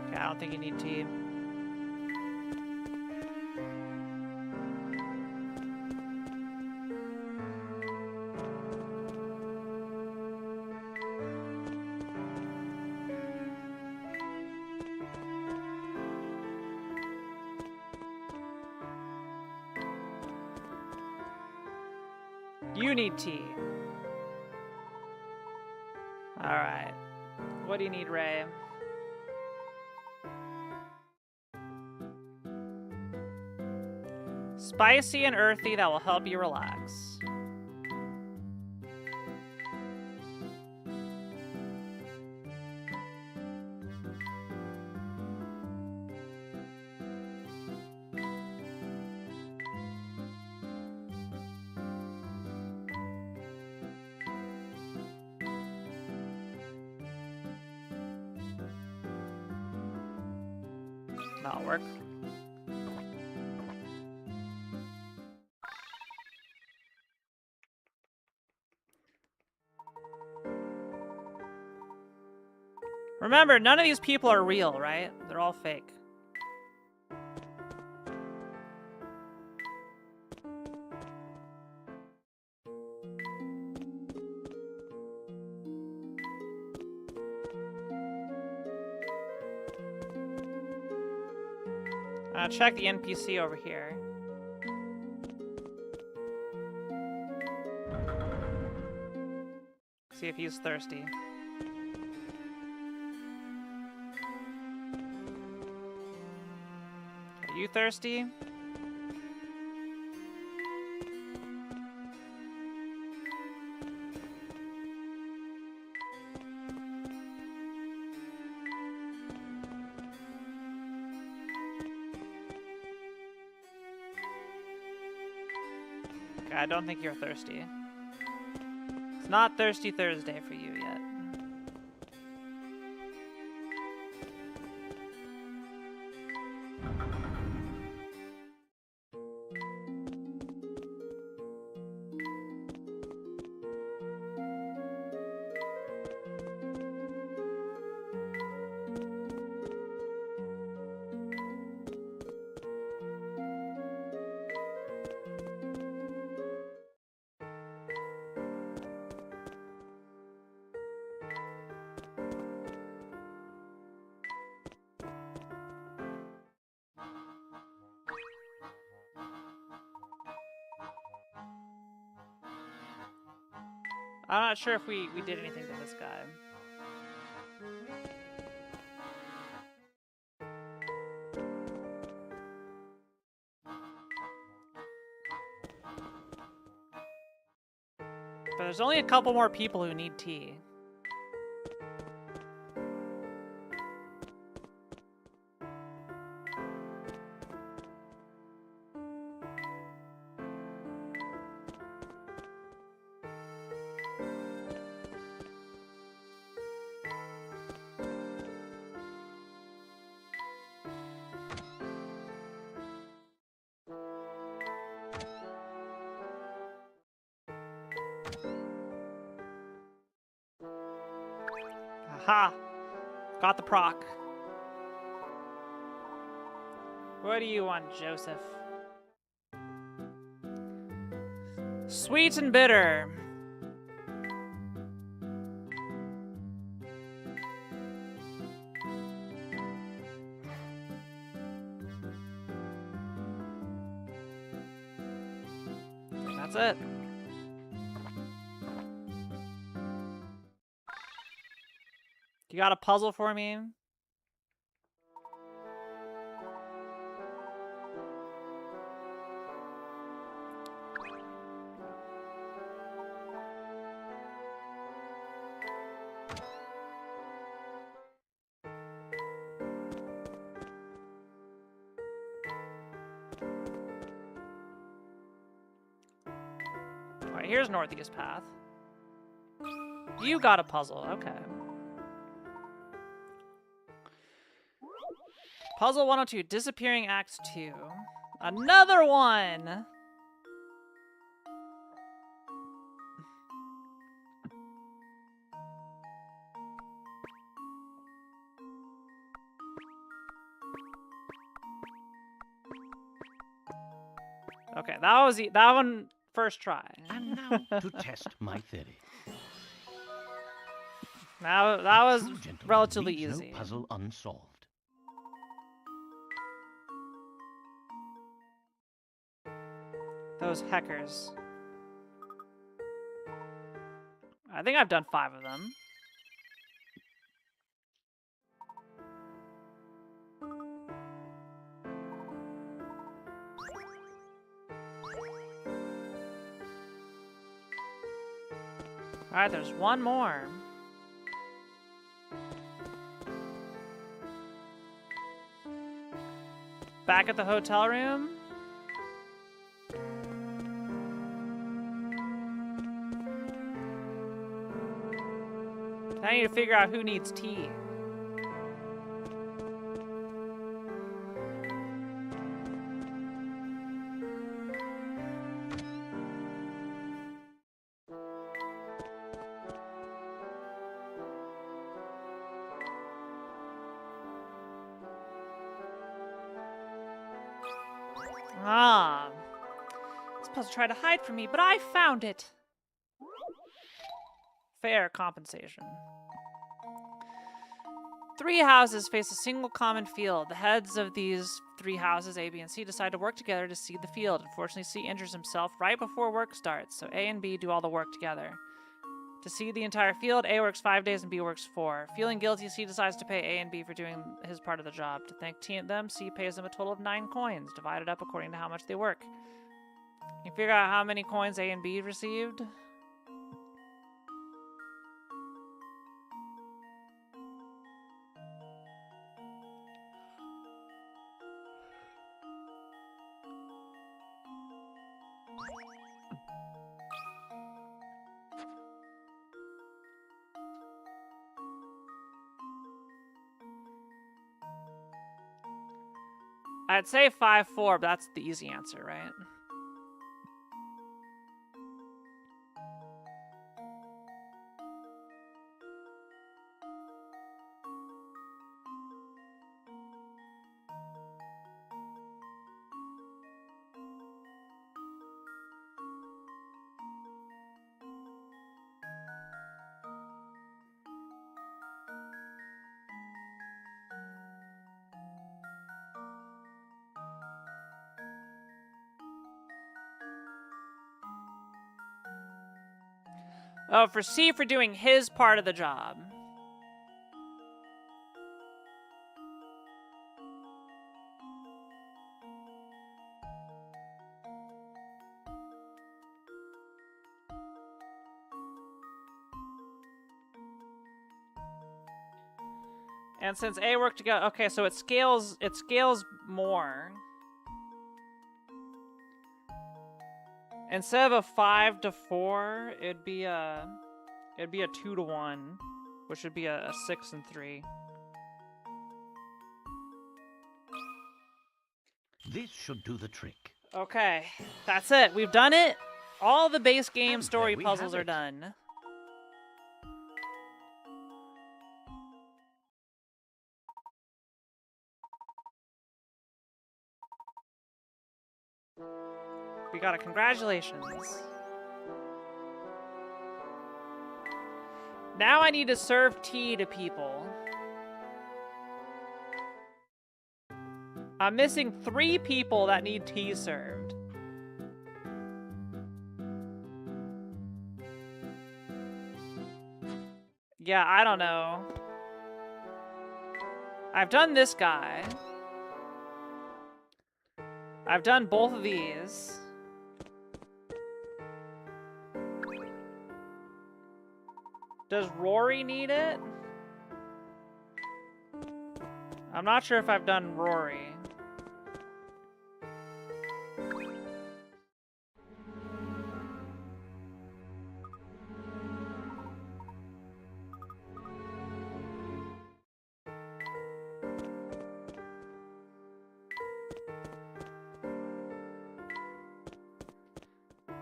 Okay, I don't think you need tea. You need tea. Alright. What do you need, Ray? Spicy and earthy that will help you relax. That'll work. Remember, none of these people are real, right? They're all fake. Check the NPC over here. See if he's thirsty. Are you thirsty? I don't think you're thirsty. It's not Thirsty Thursday for you yet. I'm not sure if we did anything to this guy. But there's only a couple more people who need tea. Aha! Got the proc. What do you want, Joseph? Sweet and bitter. That's it. You got a puzzle for me? here's northeast path. You got a puzzle, okay. Puzzle 102, Disappearing Act 2. Another one! Okay, that one first try. And now to test my theory. Now that was True gentleman relatively leaves easy. No puzzle unsolved. Those heckers. I think I've done 5 of them. Alright, there's one more. Back at the hotel room. I need to figure out who needs tea. Ah. This puzzle tried to hide from me, but I found it. Fair compensation. 3 houses face a single common field. The heads of these 3 houses, A, B, and C, decide to work together to seed the field. Unfortunately, C injures himself right before work starts, so A and B do all the work together. To seed the entire field, A works 5 days and B works 4. Feeling guilty, C decides to pay A and B for doing his part of the job. To thank them, C pays them a total of 9 coins, divided up according to how much they work. Can you figure out how many coins A and B received? I'd say 5-4, but that's the easy answer, right? Oh, for C for doing his part of the job. And since A worked together, okay, so it scales more. Instead of a 5-4, it'd be a 2-1, which would be a 6 and 3. This should do the trick. Okay, that's it. We've done it. All the base game And story there we puzzles have are it. done. We got a congratulations. Now I need to serve tea to people. I'm missing 3 people that need tea served. Yeah, I don't know. I've done this guy. I've done both of these. Does Rory need it? I'm not sure if I've done Rory.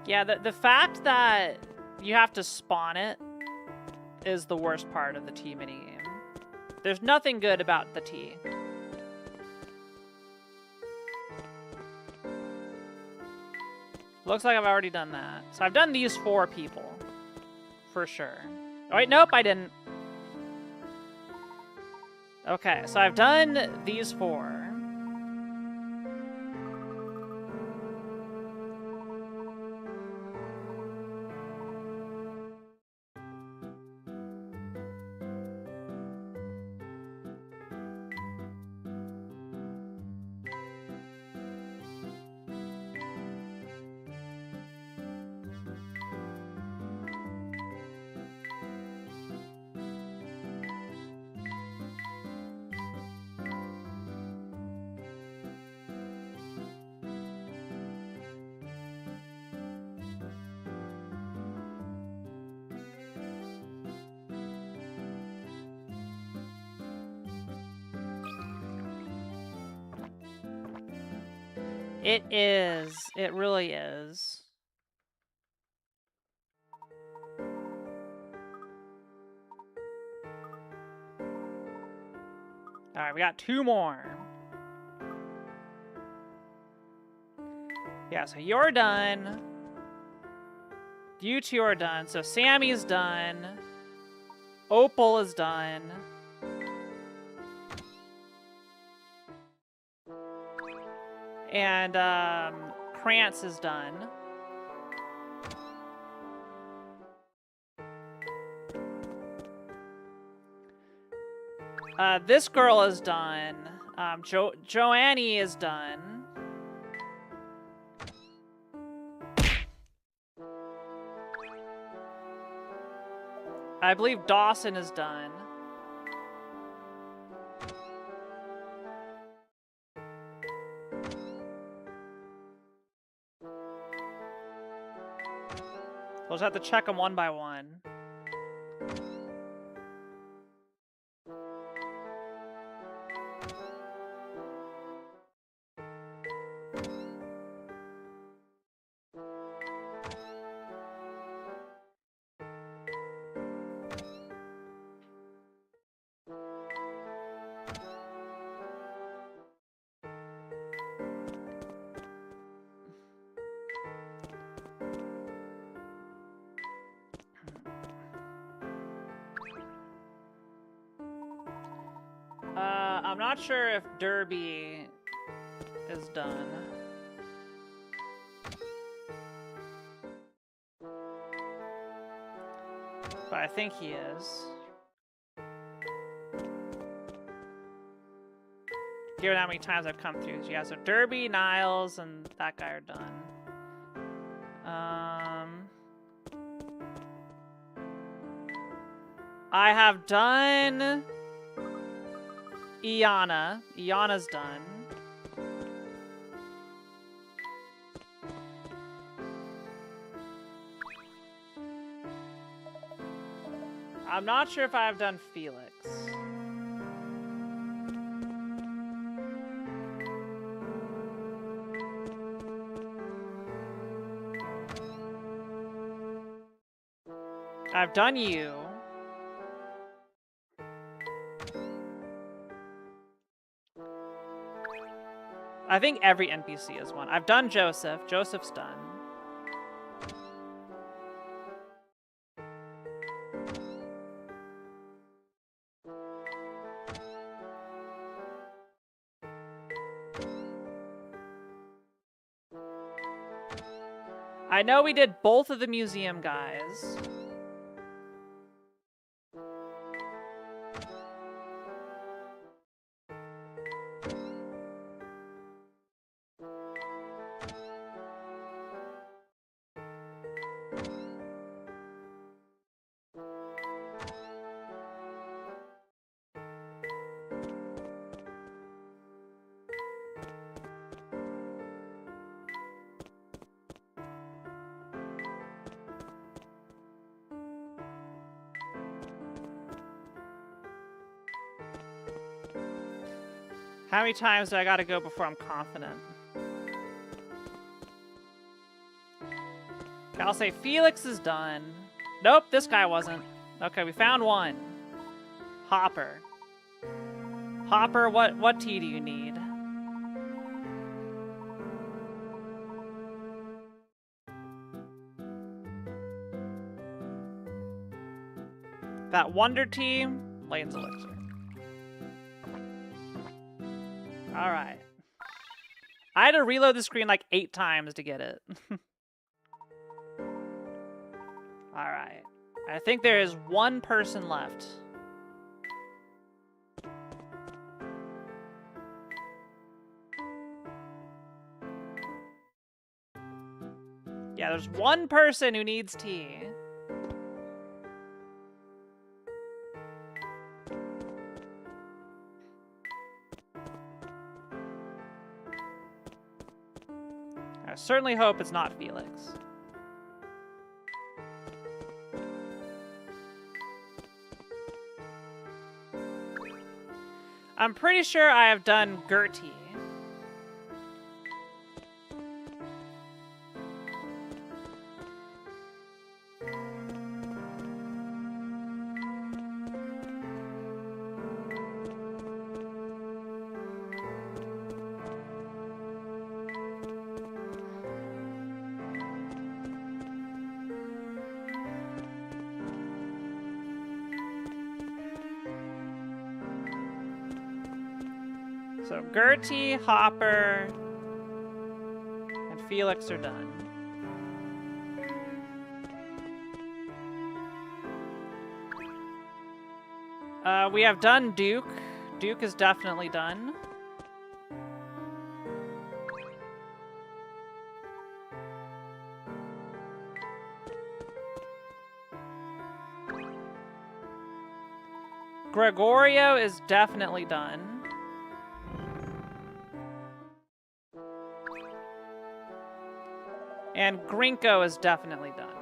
Yeah, the fact that you have to spawn it is the worst part of the tea minigame. There's nothing good about the tea. Looks like I've already done that. So I've done these 4 people. For sure. Oh wait, nope, I didn't. Okay, so I've done these 4. It is. It really is. Alright, we got 2 more. Yeah, so you're done. You 2 are done. So Sammy's done. Opal is done. And Krantz is done. This girl is done. Joannie is done. I believe Dawson is done. We'll just have to check them one by one. I'm not sure if Derby is done. But I think he is. Given how many times I've come through. Yeah, so Derby, Niles, and that guy are done. I have done Iana. Iana's done. I'm not sure if I've done Felix. I've done you. I think every NPC is one. I've done Joseph. Joseph's done. I know we did both of the museum guys. How many times do I gotta go before I'm confident? Okay, I'll say Felix is done. Nope, this guy wasn't. Okay, we found one. Hopper. Hopper, what tea do you need? That Wonder Tea, Lane's Elixir. Alright. I had to reload the screen like 8 times to get it. Alright. I think there is one person left. Yeah, there's one person who needs tea. I certainly hope it's not Felix. I'm pretty sure I have done Gertie. So Gertie, Hopper, and Felix are done. We have done Duke. Duke is definitely done. Gregorio is definitely done. And Grinko is definitely done.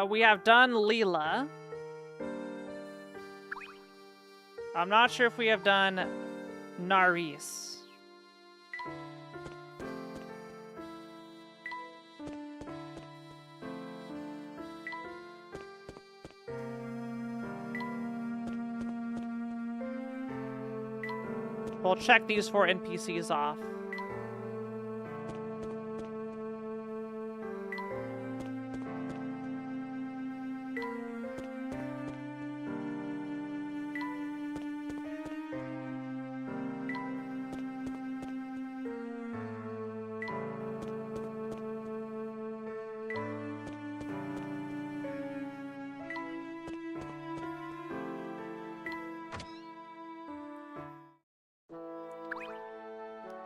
We have done Leela. I'm not sure if we have done Naris. We'll check these 4 NPCs off.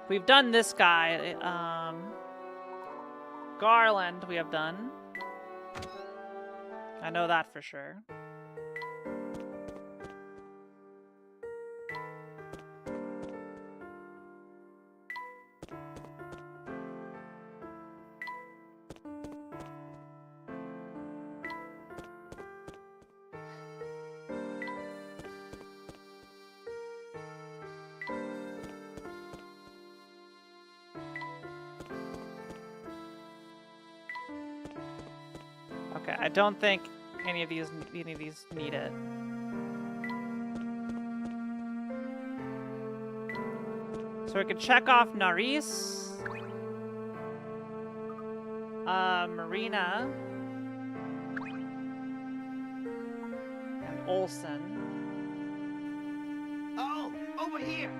We've done this guy. Garland we have done. I know that for sure. Okay, I don't think any of these need it. So we could check off Naris, Marina, and Olsen. Oh, over here.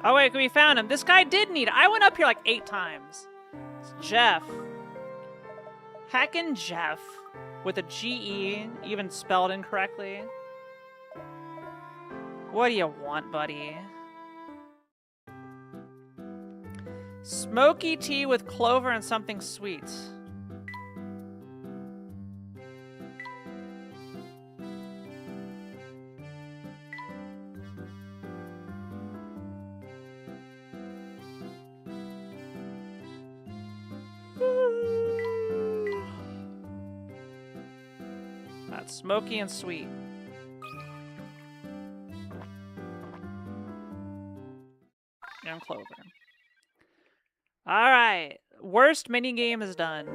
Oh wait, we found him. This guy did need it. I went up here like 8 times. It's Jeff. Heckin' Jeff with a GE, even spelled incorrectly. What do you want, buddy? Smoky tea with clover and something sweet. That's smoky and sweet. And clover. Alright. Worst minigame is done.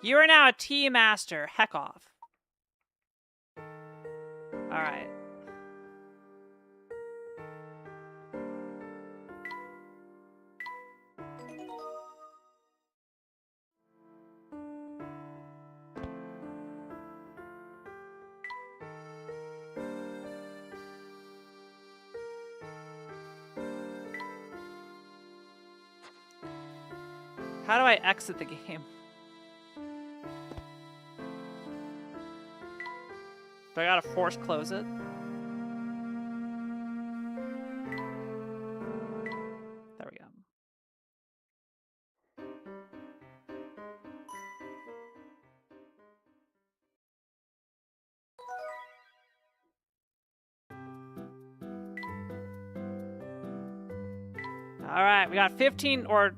You are now a tea master. Heck off. Alright. How do I exit the game? Do I gotta force close it? There we go. All right, we got 15 or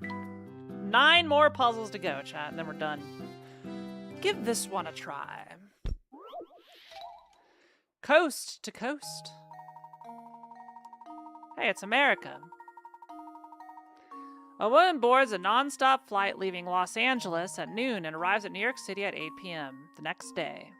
9 more puzzles to go, chat, and then we're done. Give this one a try. Coast to coast. Hey, it's America. A woman boards a non-stop flight leaving Los Angeles at noon and arrives at New York City at 8 p.m. the next day.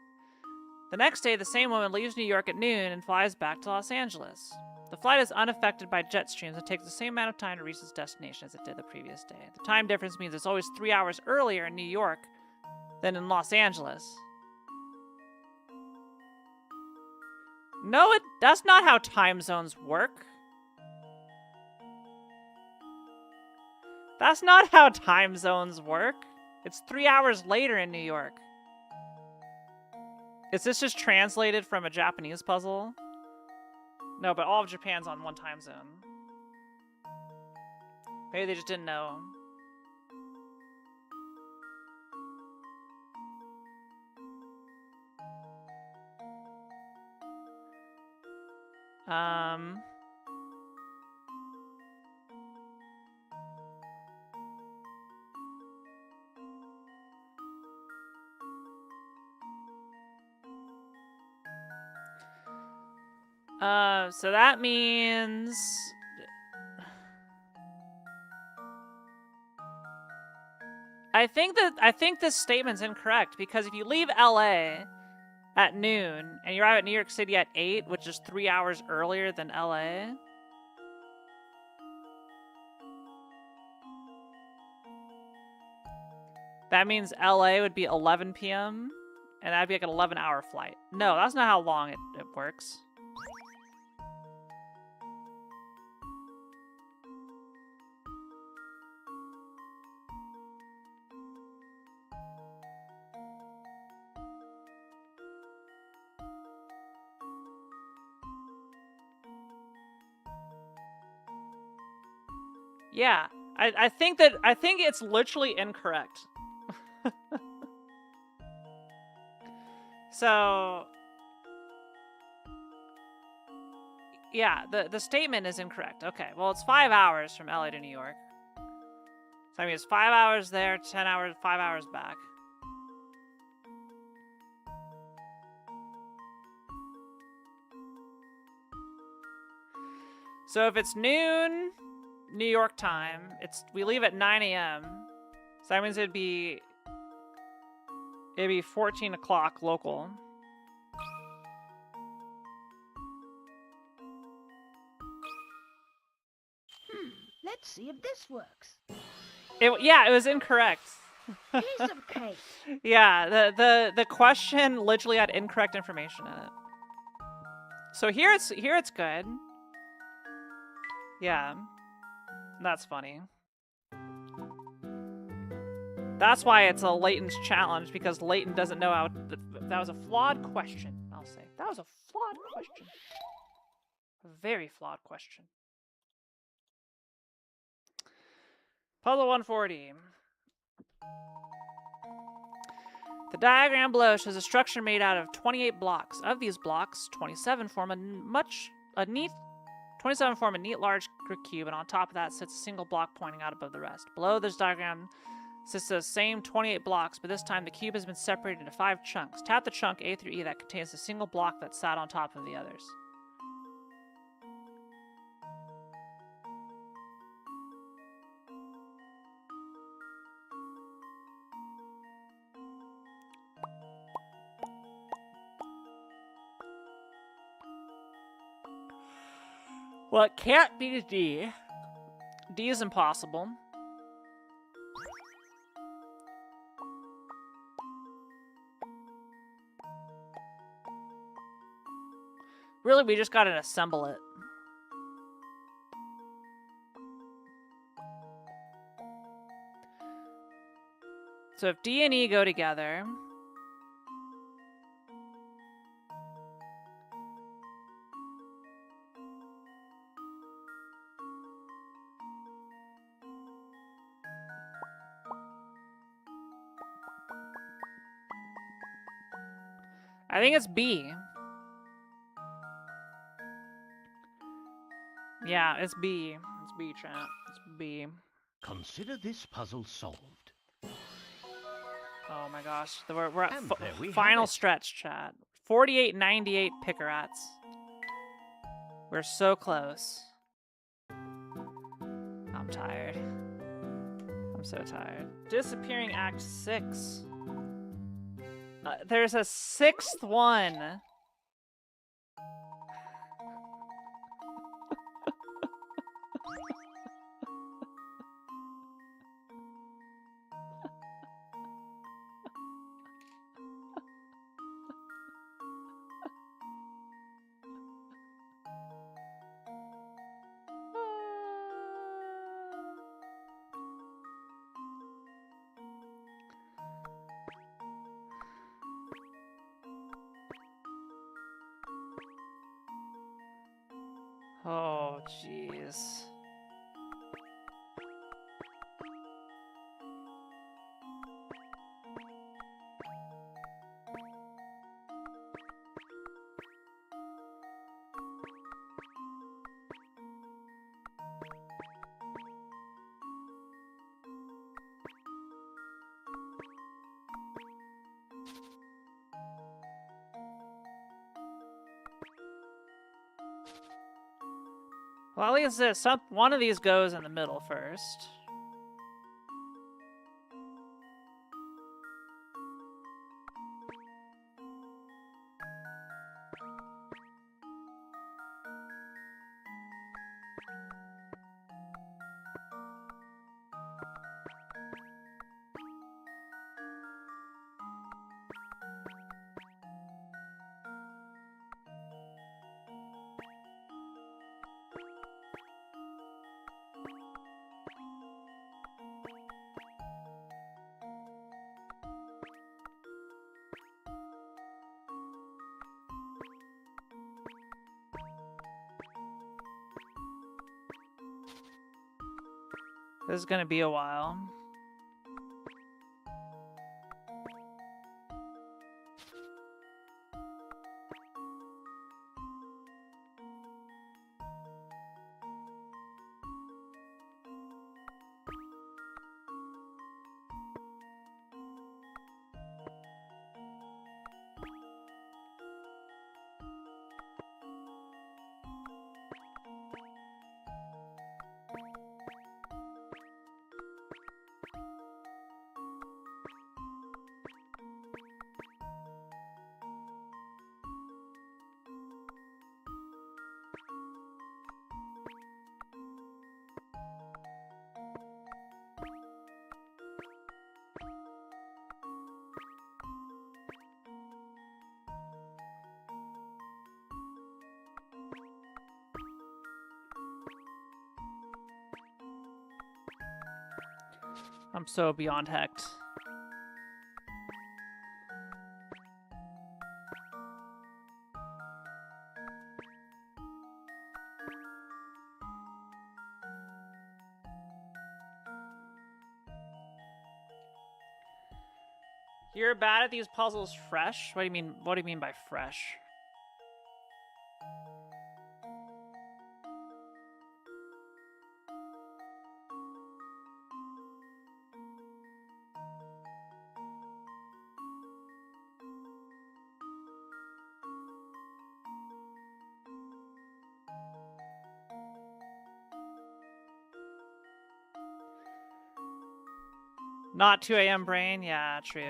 The next day, the same woman leaves New York at noon and flies back to Los Angeles. The flight is unaffected by jet streams and takes the same amount of time to reach its destination as it did the previous day. The time difference means it's always 3 hours earlier in New York than in Los Angeles. No, that's not how time zones work. That's not how time zones work. It's 3 hours later in New York. Is this just translated from a Japanese puzzle? No, but all of Japan's on one time zone. Maybe they just didn't know. So that means I think this statement's incorrect, because if you leave LA at noon and you arrive at New York City at 8, which is 3 hours earlier than LA, that means LA would be 11 p.m. and that'd be like an 11-hour flight. No, that's not how long it works. Yeah, I think it's literally incorrect. So, yeah, the statement is incorrect. Okay, well, it's 5 hours from LA to New York. So I mean, it's 5 hours there, 10 hours, 5 hours back. So if it's noon New York time, we leave at 9 a.m. So that means it'd be 14 o'clock local. Let's see if this works. Yeah, it was incorrect. Piece of cake. Yeah, the question literally had incorrect information in it. So here it's good. Yeah. That's funny. That's why it's a Layton's challenge, because Layton doesn't know how... That was a flawed question, I'll say. That was a flawed question. A very flawed question. Puzzle 140. The diagram below shows a structure made out of 28 blocks. Of these blocks, 27 form a neat large cube, and on top of that sits a single block pointing out above the rest. Below this diagram sits the same 28 blocks, but this time the cube has been separated into 5 chunks. Tap the chunk A through E that contains the single block that sat on top of the others. Well, it can't be D. D is impossible. Really, we just gotta assemble it. So if D and E go together... I think it's B. Yeah, it's B. It's B, chat. It's B. Consider this puzzle solved. Oh my gosh. We're at And there we have final it. stretch, chat. 4898 Pickerats. We're so close. I'm tired. I'm so tired. Disappearing Act 6. There's a 6th one. Oh, jeez. Well, at least one of these goes in the middle first. This is gonna be a while. I'm so beyond hecked. You're bad at these puzzles fresh? What do you mean? What do you mean by fresh? Not 2 a.m. brain? Yeah, true.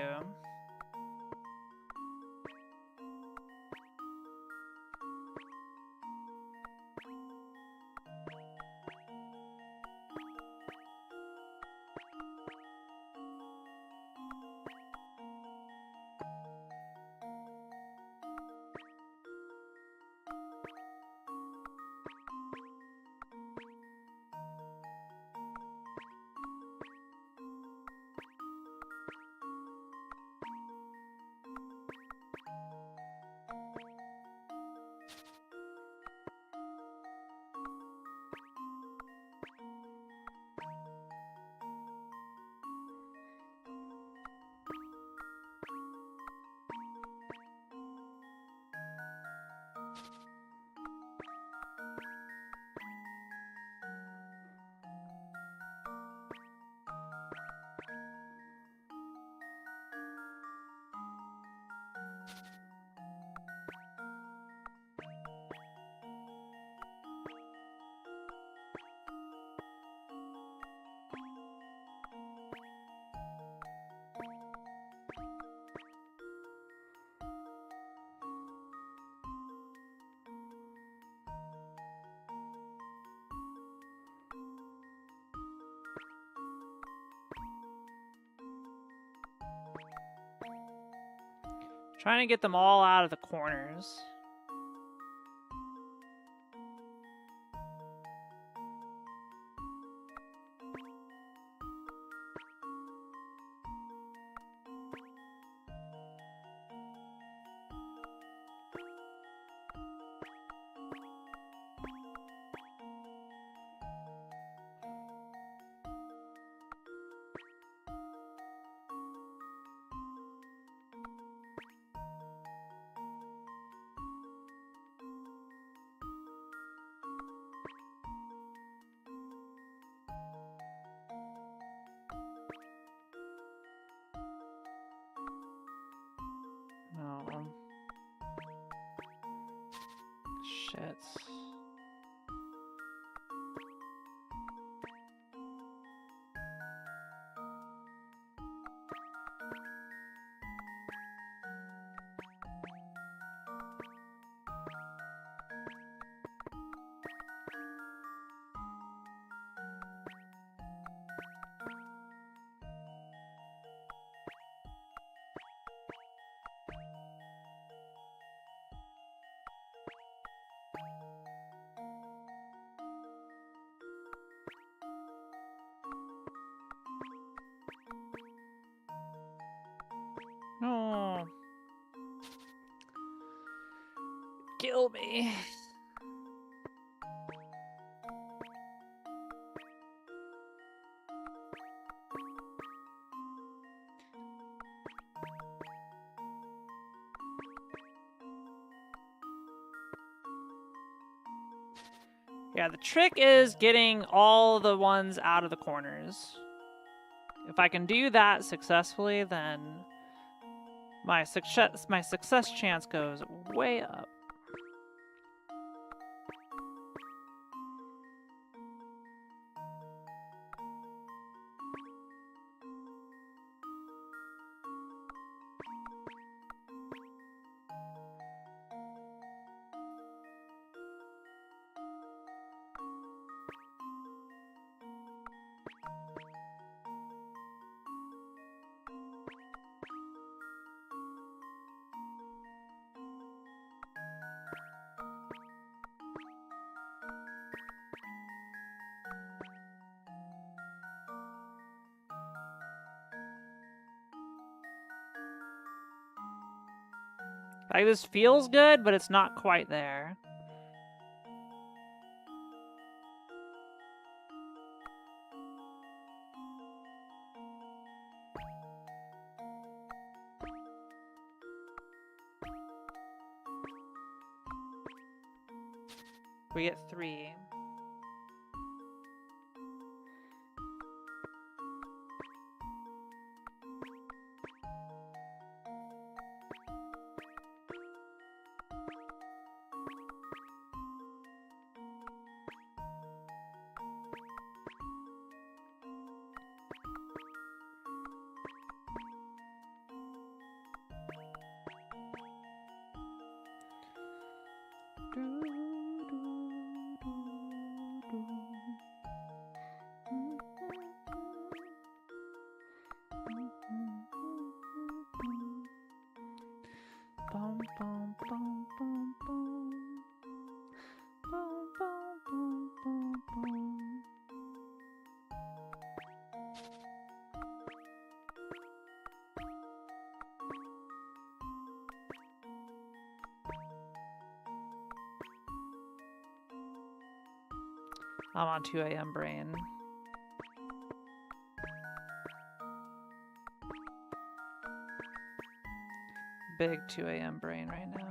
Trying to get them all out of the corners. No. Shit. No. Kill me. Yeah, the trick is getting all the ones out of the corners. If I can do that successfully, then my success chance goes way up. Like, this feels good, but it's not quite there. We get 3. Bum, bum, bum, bum, bum. Bum, bum, bum, bum, bum. I'm on 2 a.m. brain. Big 2 a.m. brain right now.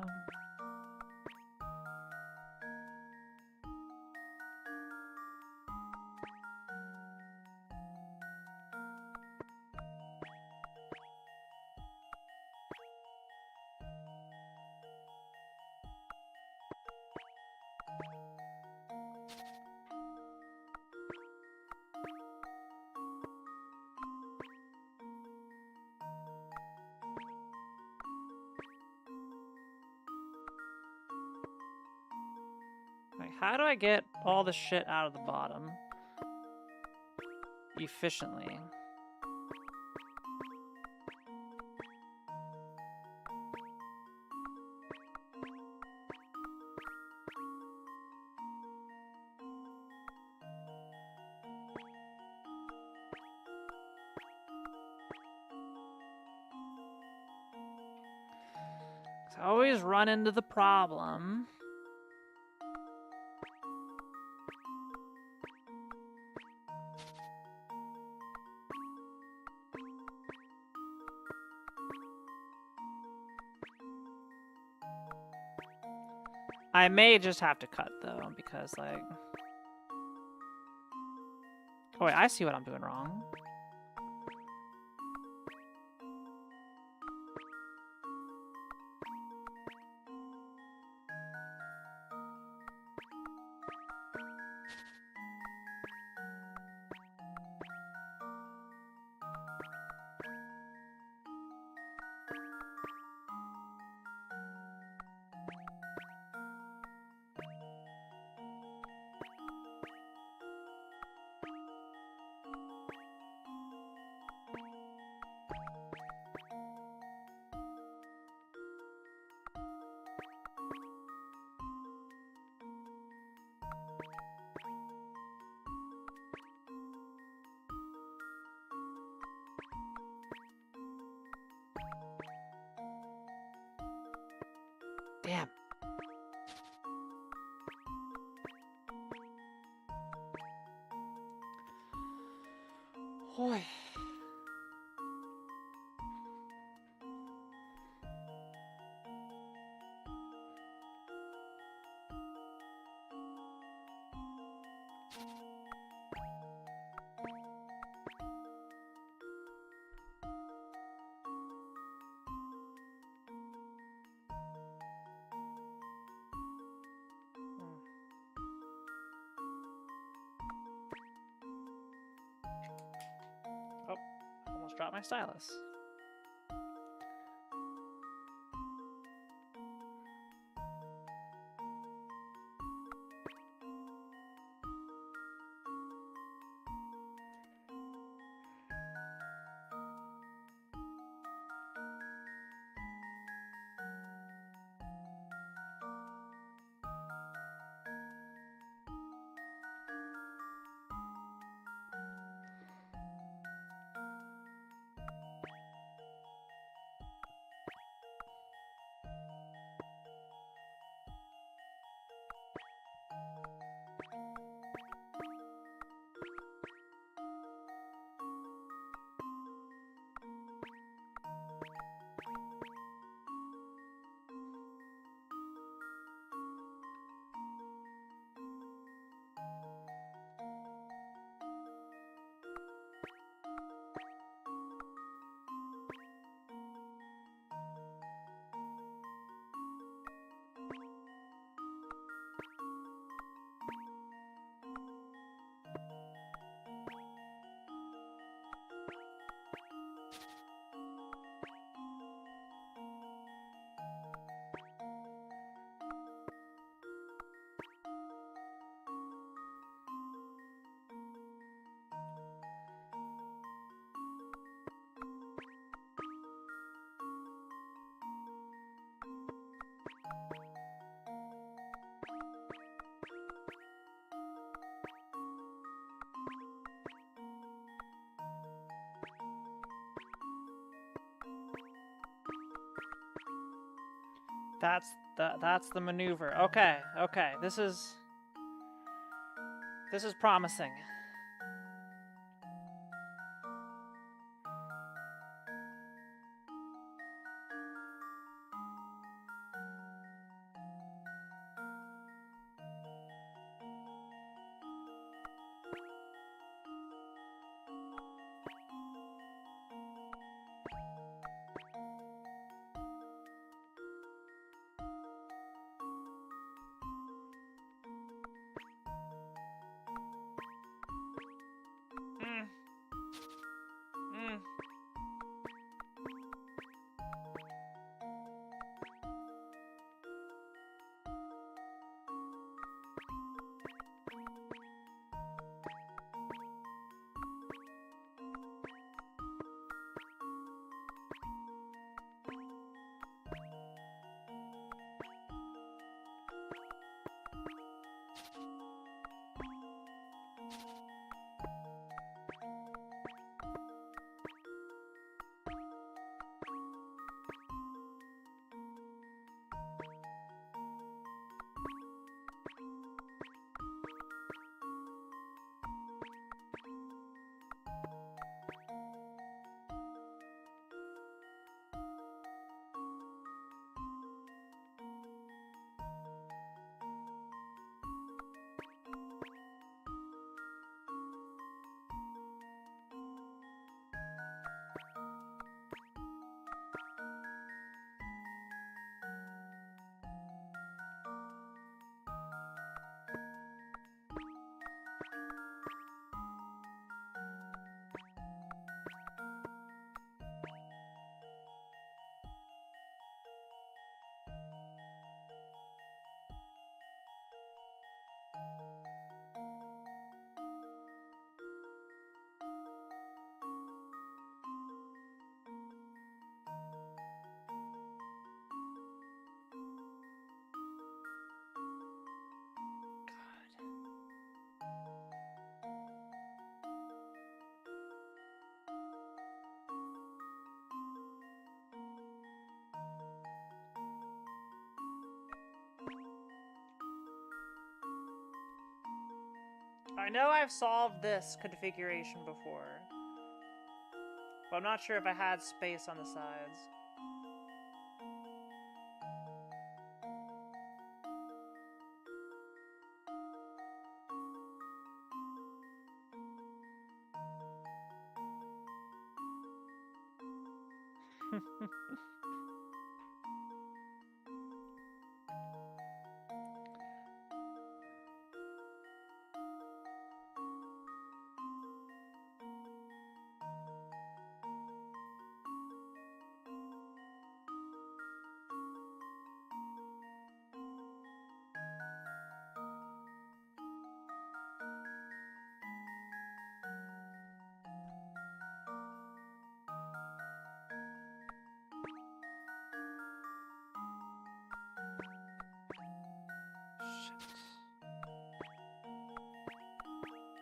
Like, how do I get all the shit out of the bottom efficiently? I always run into the problem. I may just have to cut though, because like... Oh wait, I see what I'm doing wrong. Damn. Boy. Oh, almost dropped my stylus. That's the maneuver. Okay, okay. This is promising. I know I've solved this configuration before, but I'm not sure if I had space on the sides.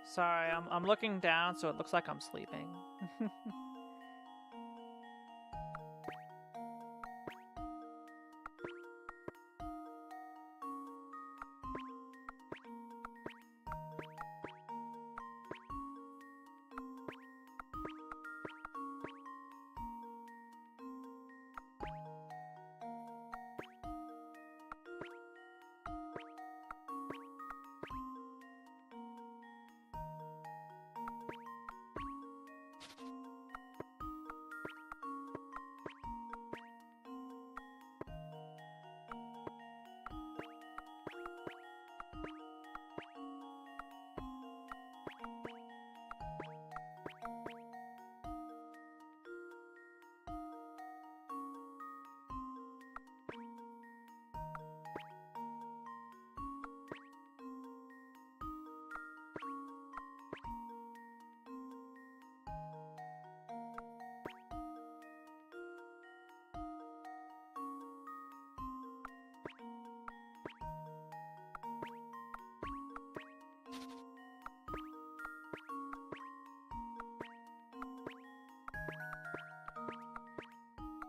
Sorry, I'm looking down, so it looks like I'm sleeping.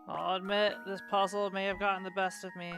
I'll admit, this puzzle may have gotten the best of me.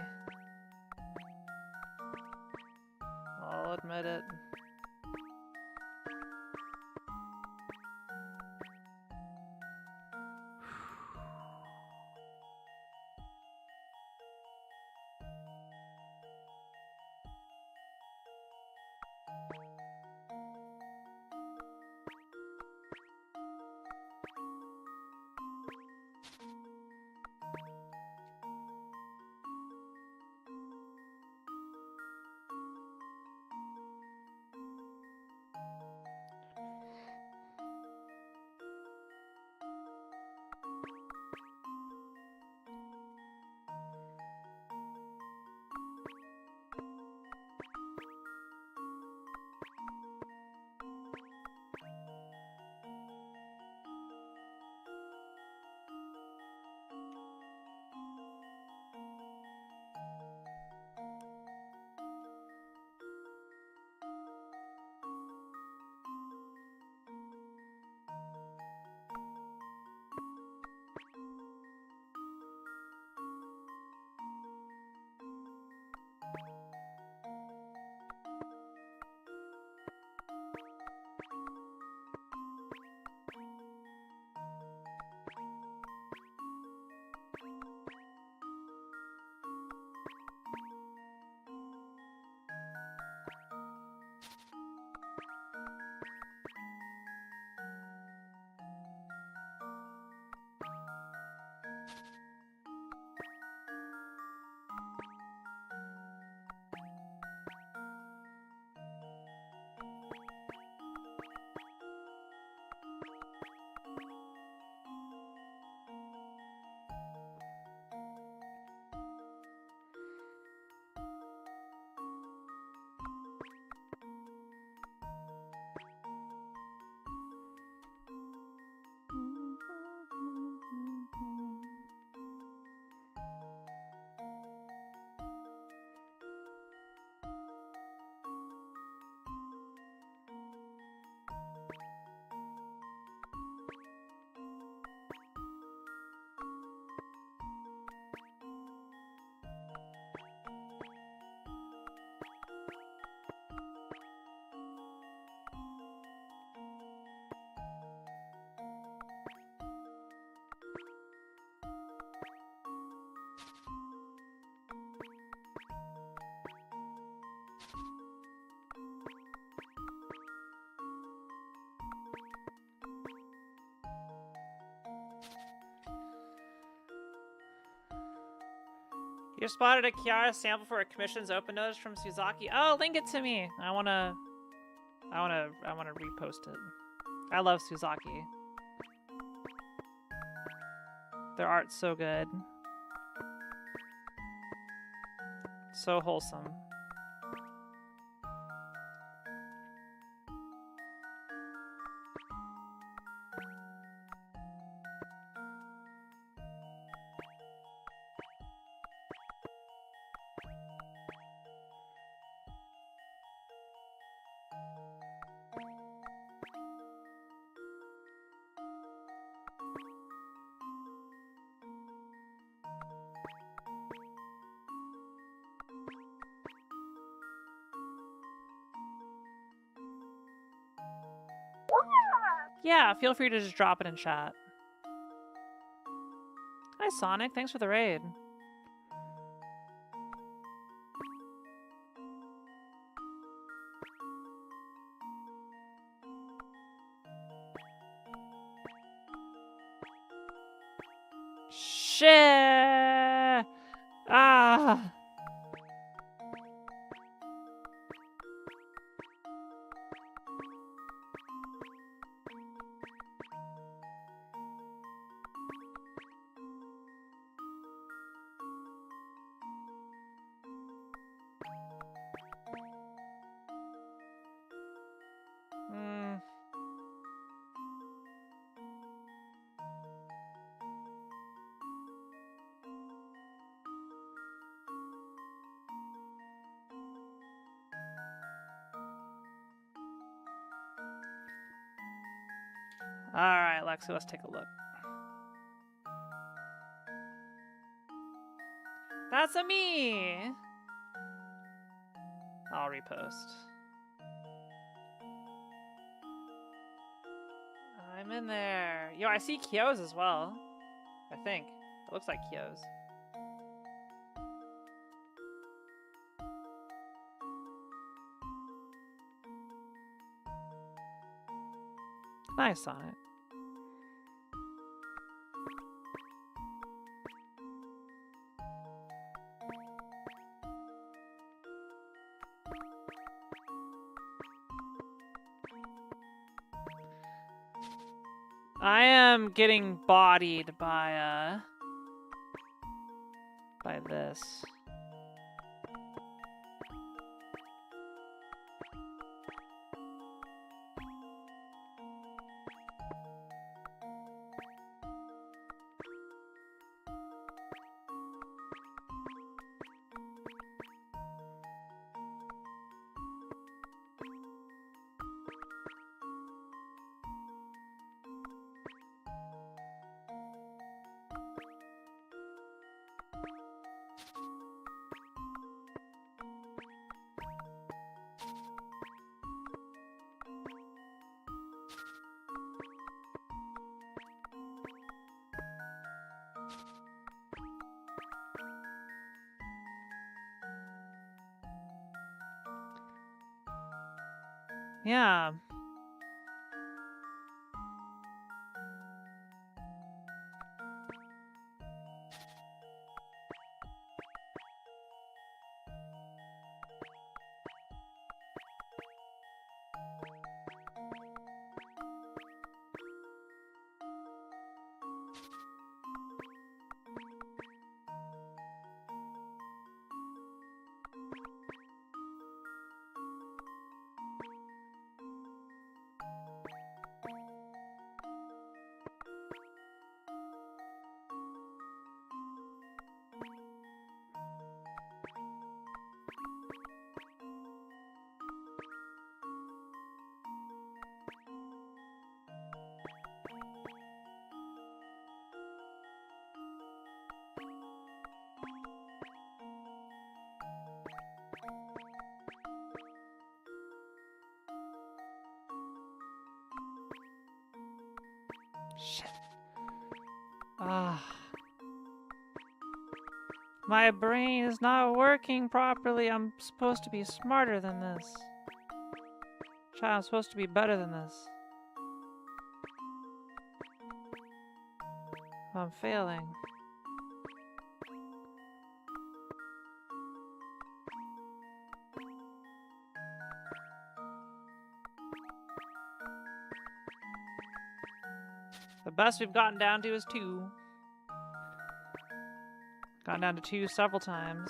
You spotted a Kiara sample for a commission's open notice from Suzaki. Oh, link it to me. I wanna repost it. I love Suzaki. Their art's so good. So wholesome. Yeah, feel free to just drop it in chat. Hi, Sonic. Thanks for the raid. Shit! Ah! Alright, Lexi, let's take a look. That's a me! I'll repost. I'm in there. Yo, I see Kyo's as well. I think. It looks like Kyo's. Nice on it. I am getting bodied by this. Yeah. Shit. Ah. My brain is not working properly. I'm supposed to be smarter than this. Child, I'm supposed to be better than this. I'm failing. The best we've gotten down to is 2. Gotten down to 2 several times.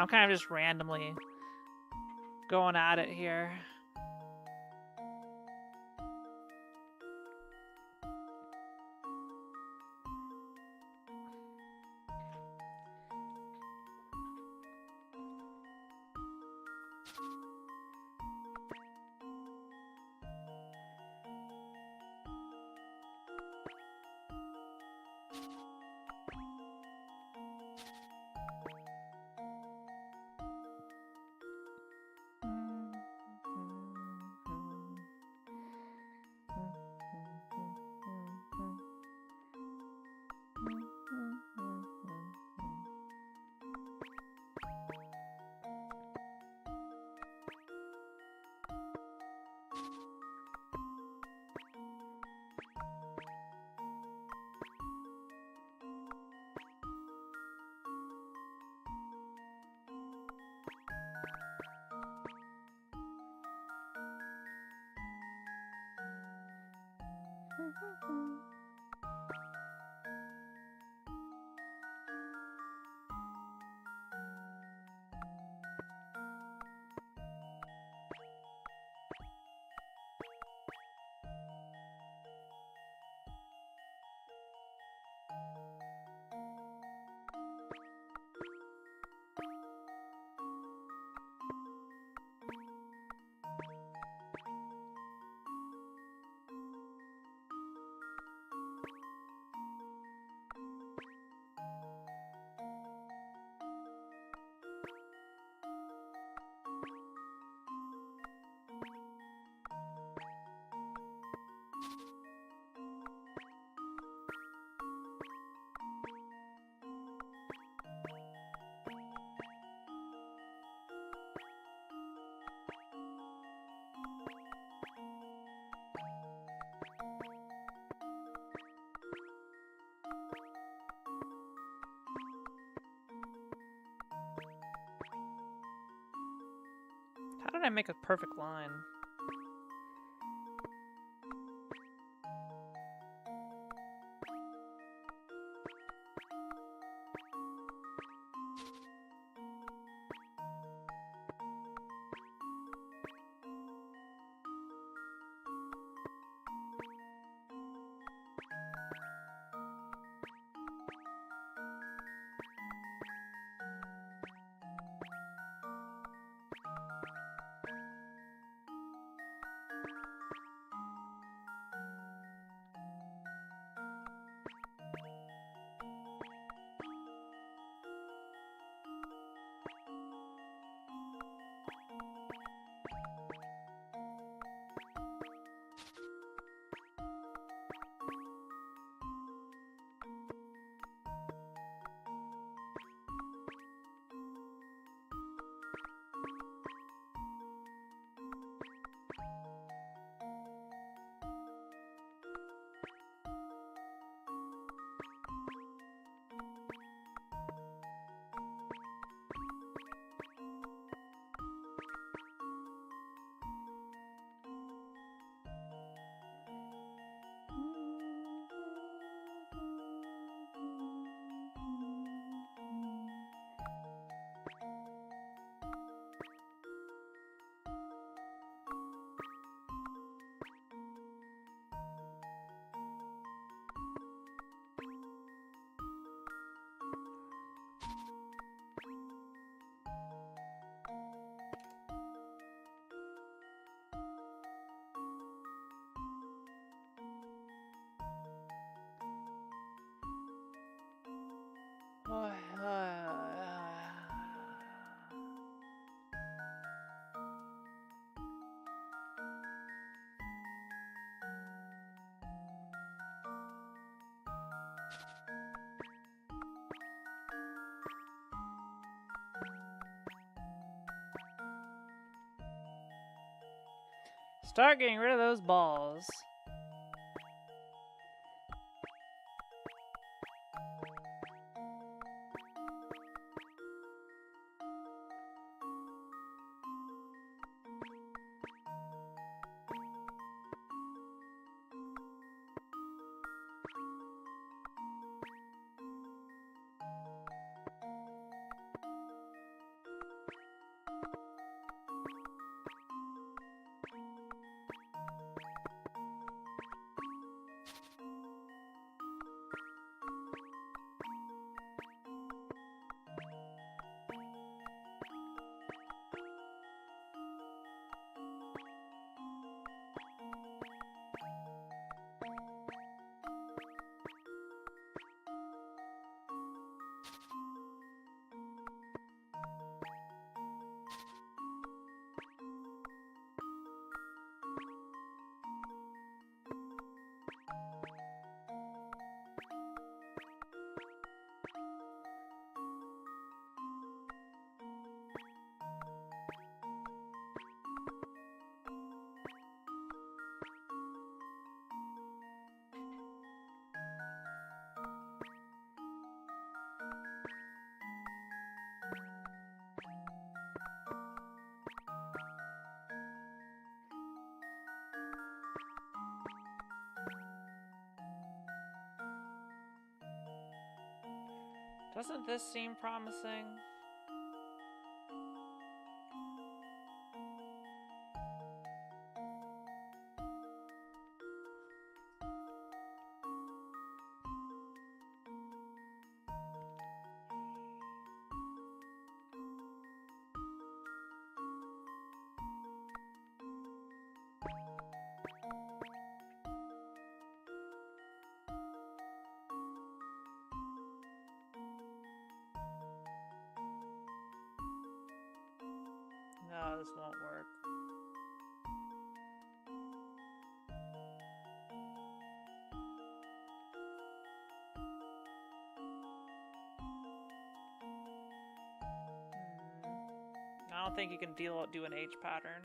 I'm kind of just randomly going at it here. How did I make a perfect line? Start getting rid of those balls. Doesn't this seem promising? No, this won't work. I don't think you can do an H pattern.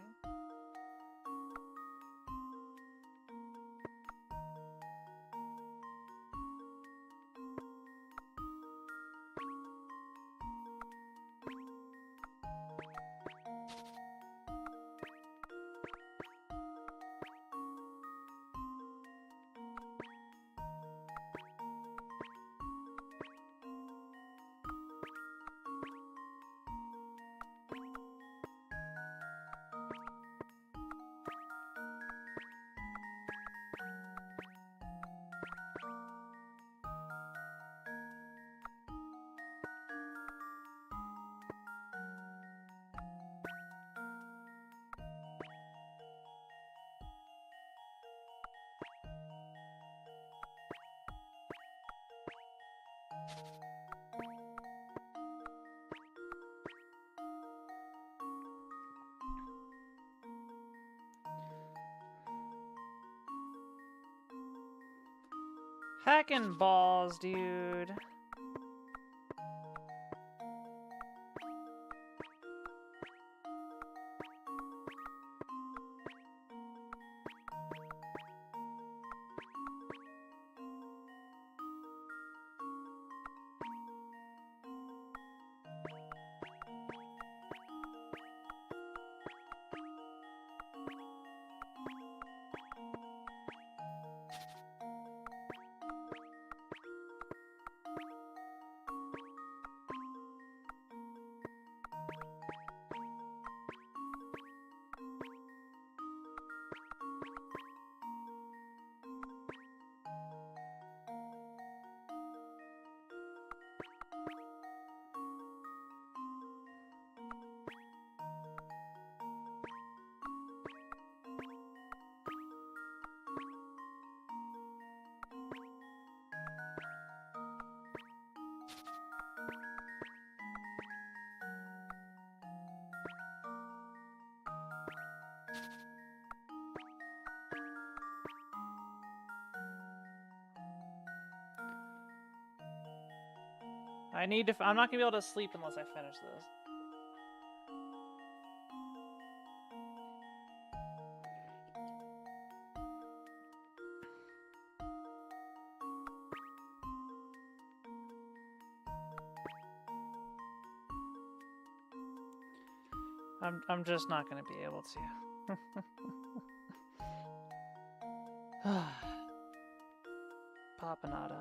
Heckin' balls, dude. I'm not gonna be able to sleep unless I finish this. I'm just not gonna be able to. Papanada.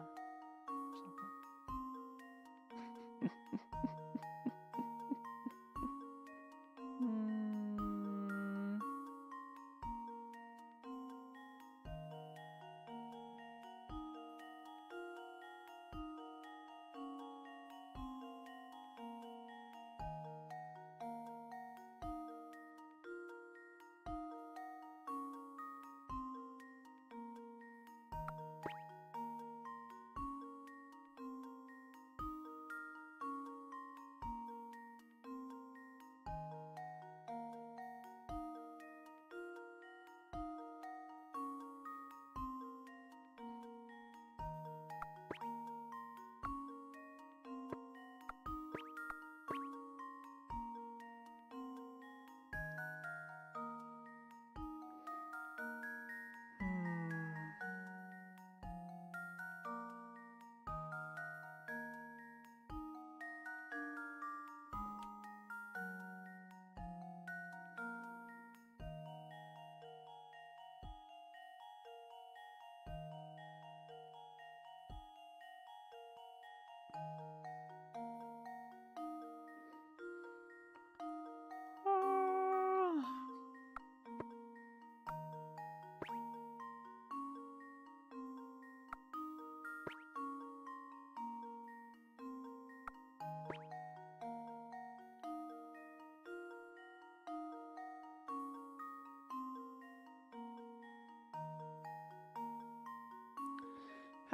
Hmm.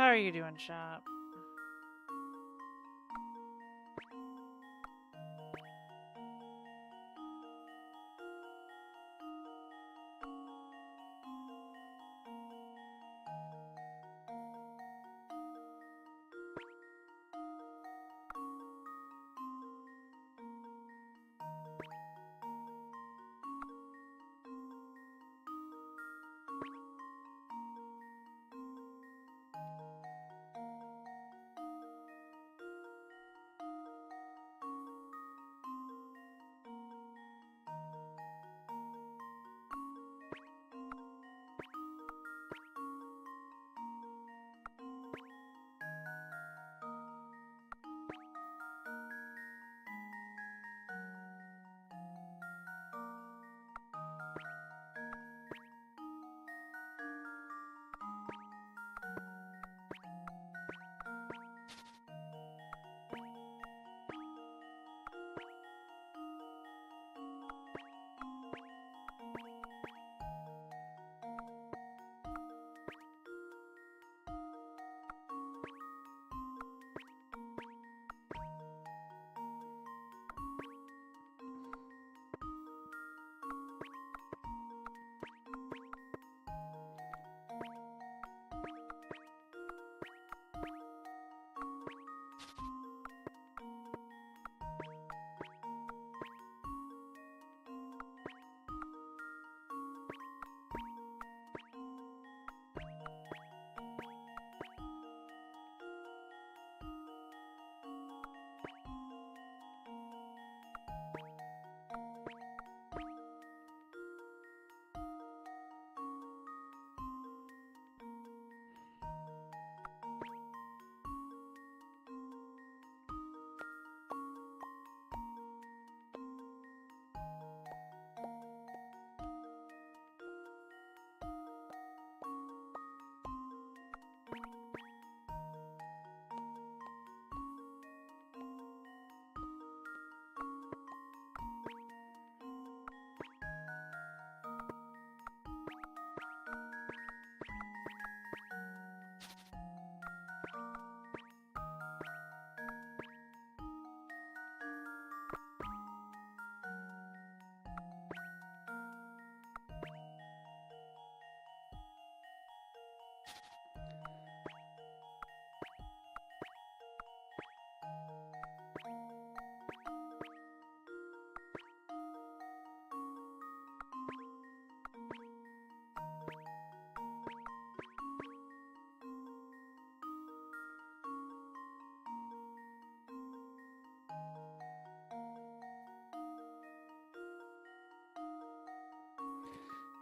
How are you doing, shop?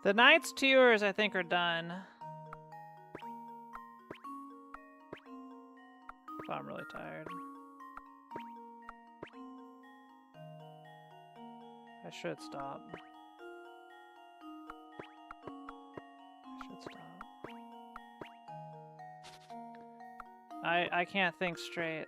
The night's tours, I think, are done. But I'm really tired. I should stop. I should stop. I can't think straight.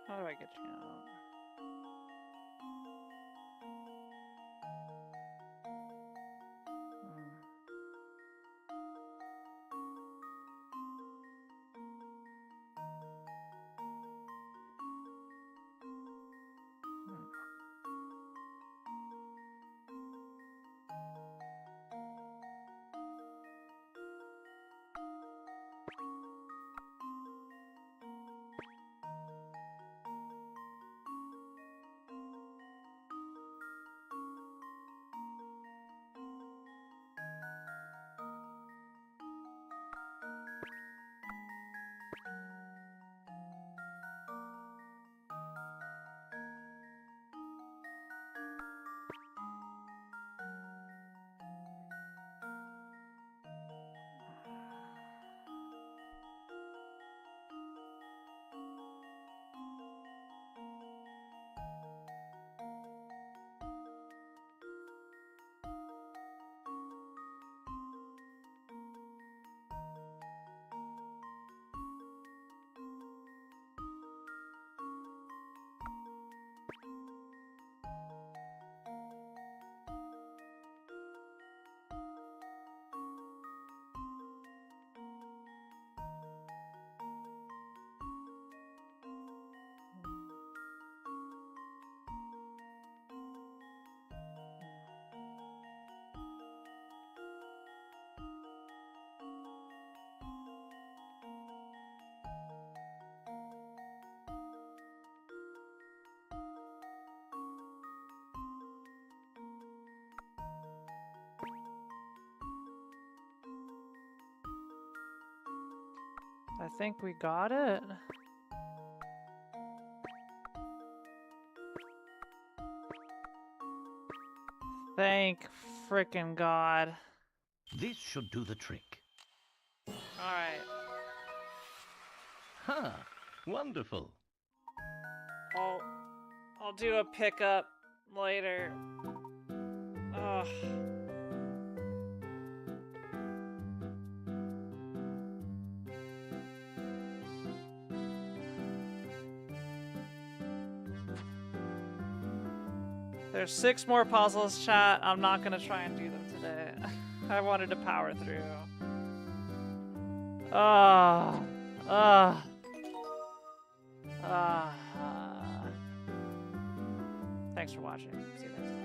How do I get you out? I think we got it. Thank frickin' God. This should do the trick. Alright. Ha! Wonderful. I'll do a pickup later. Ugh. There's 6 more puzzles, chat. I'm not gonna try and do them today. I wanted to power through. Thanks for watching. See you guys.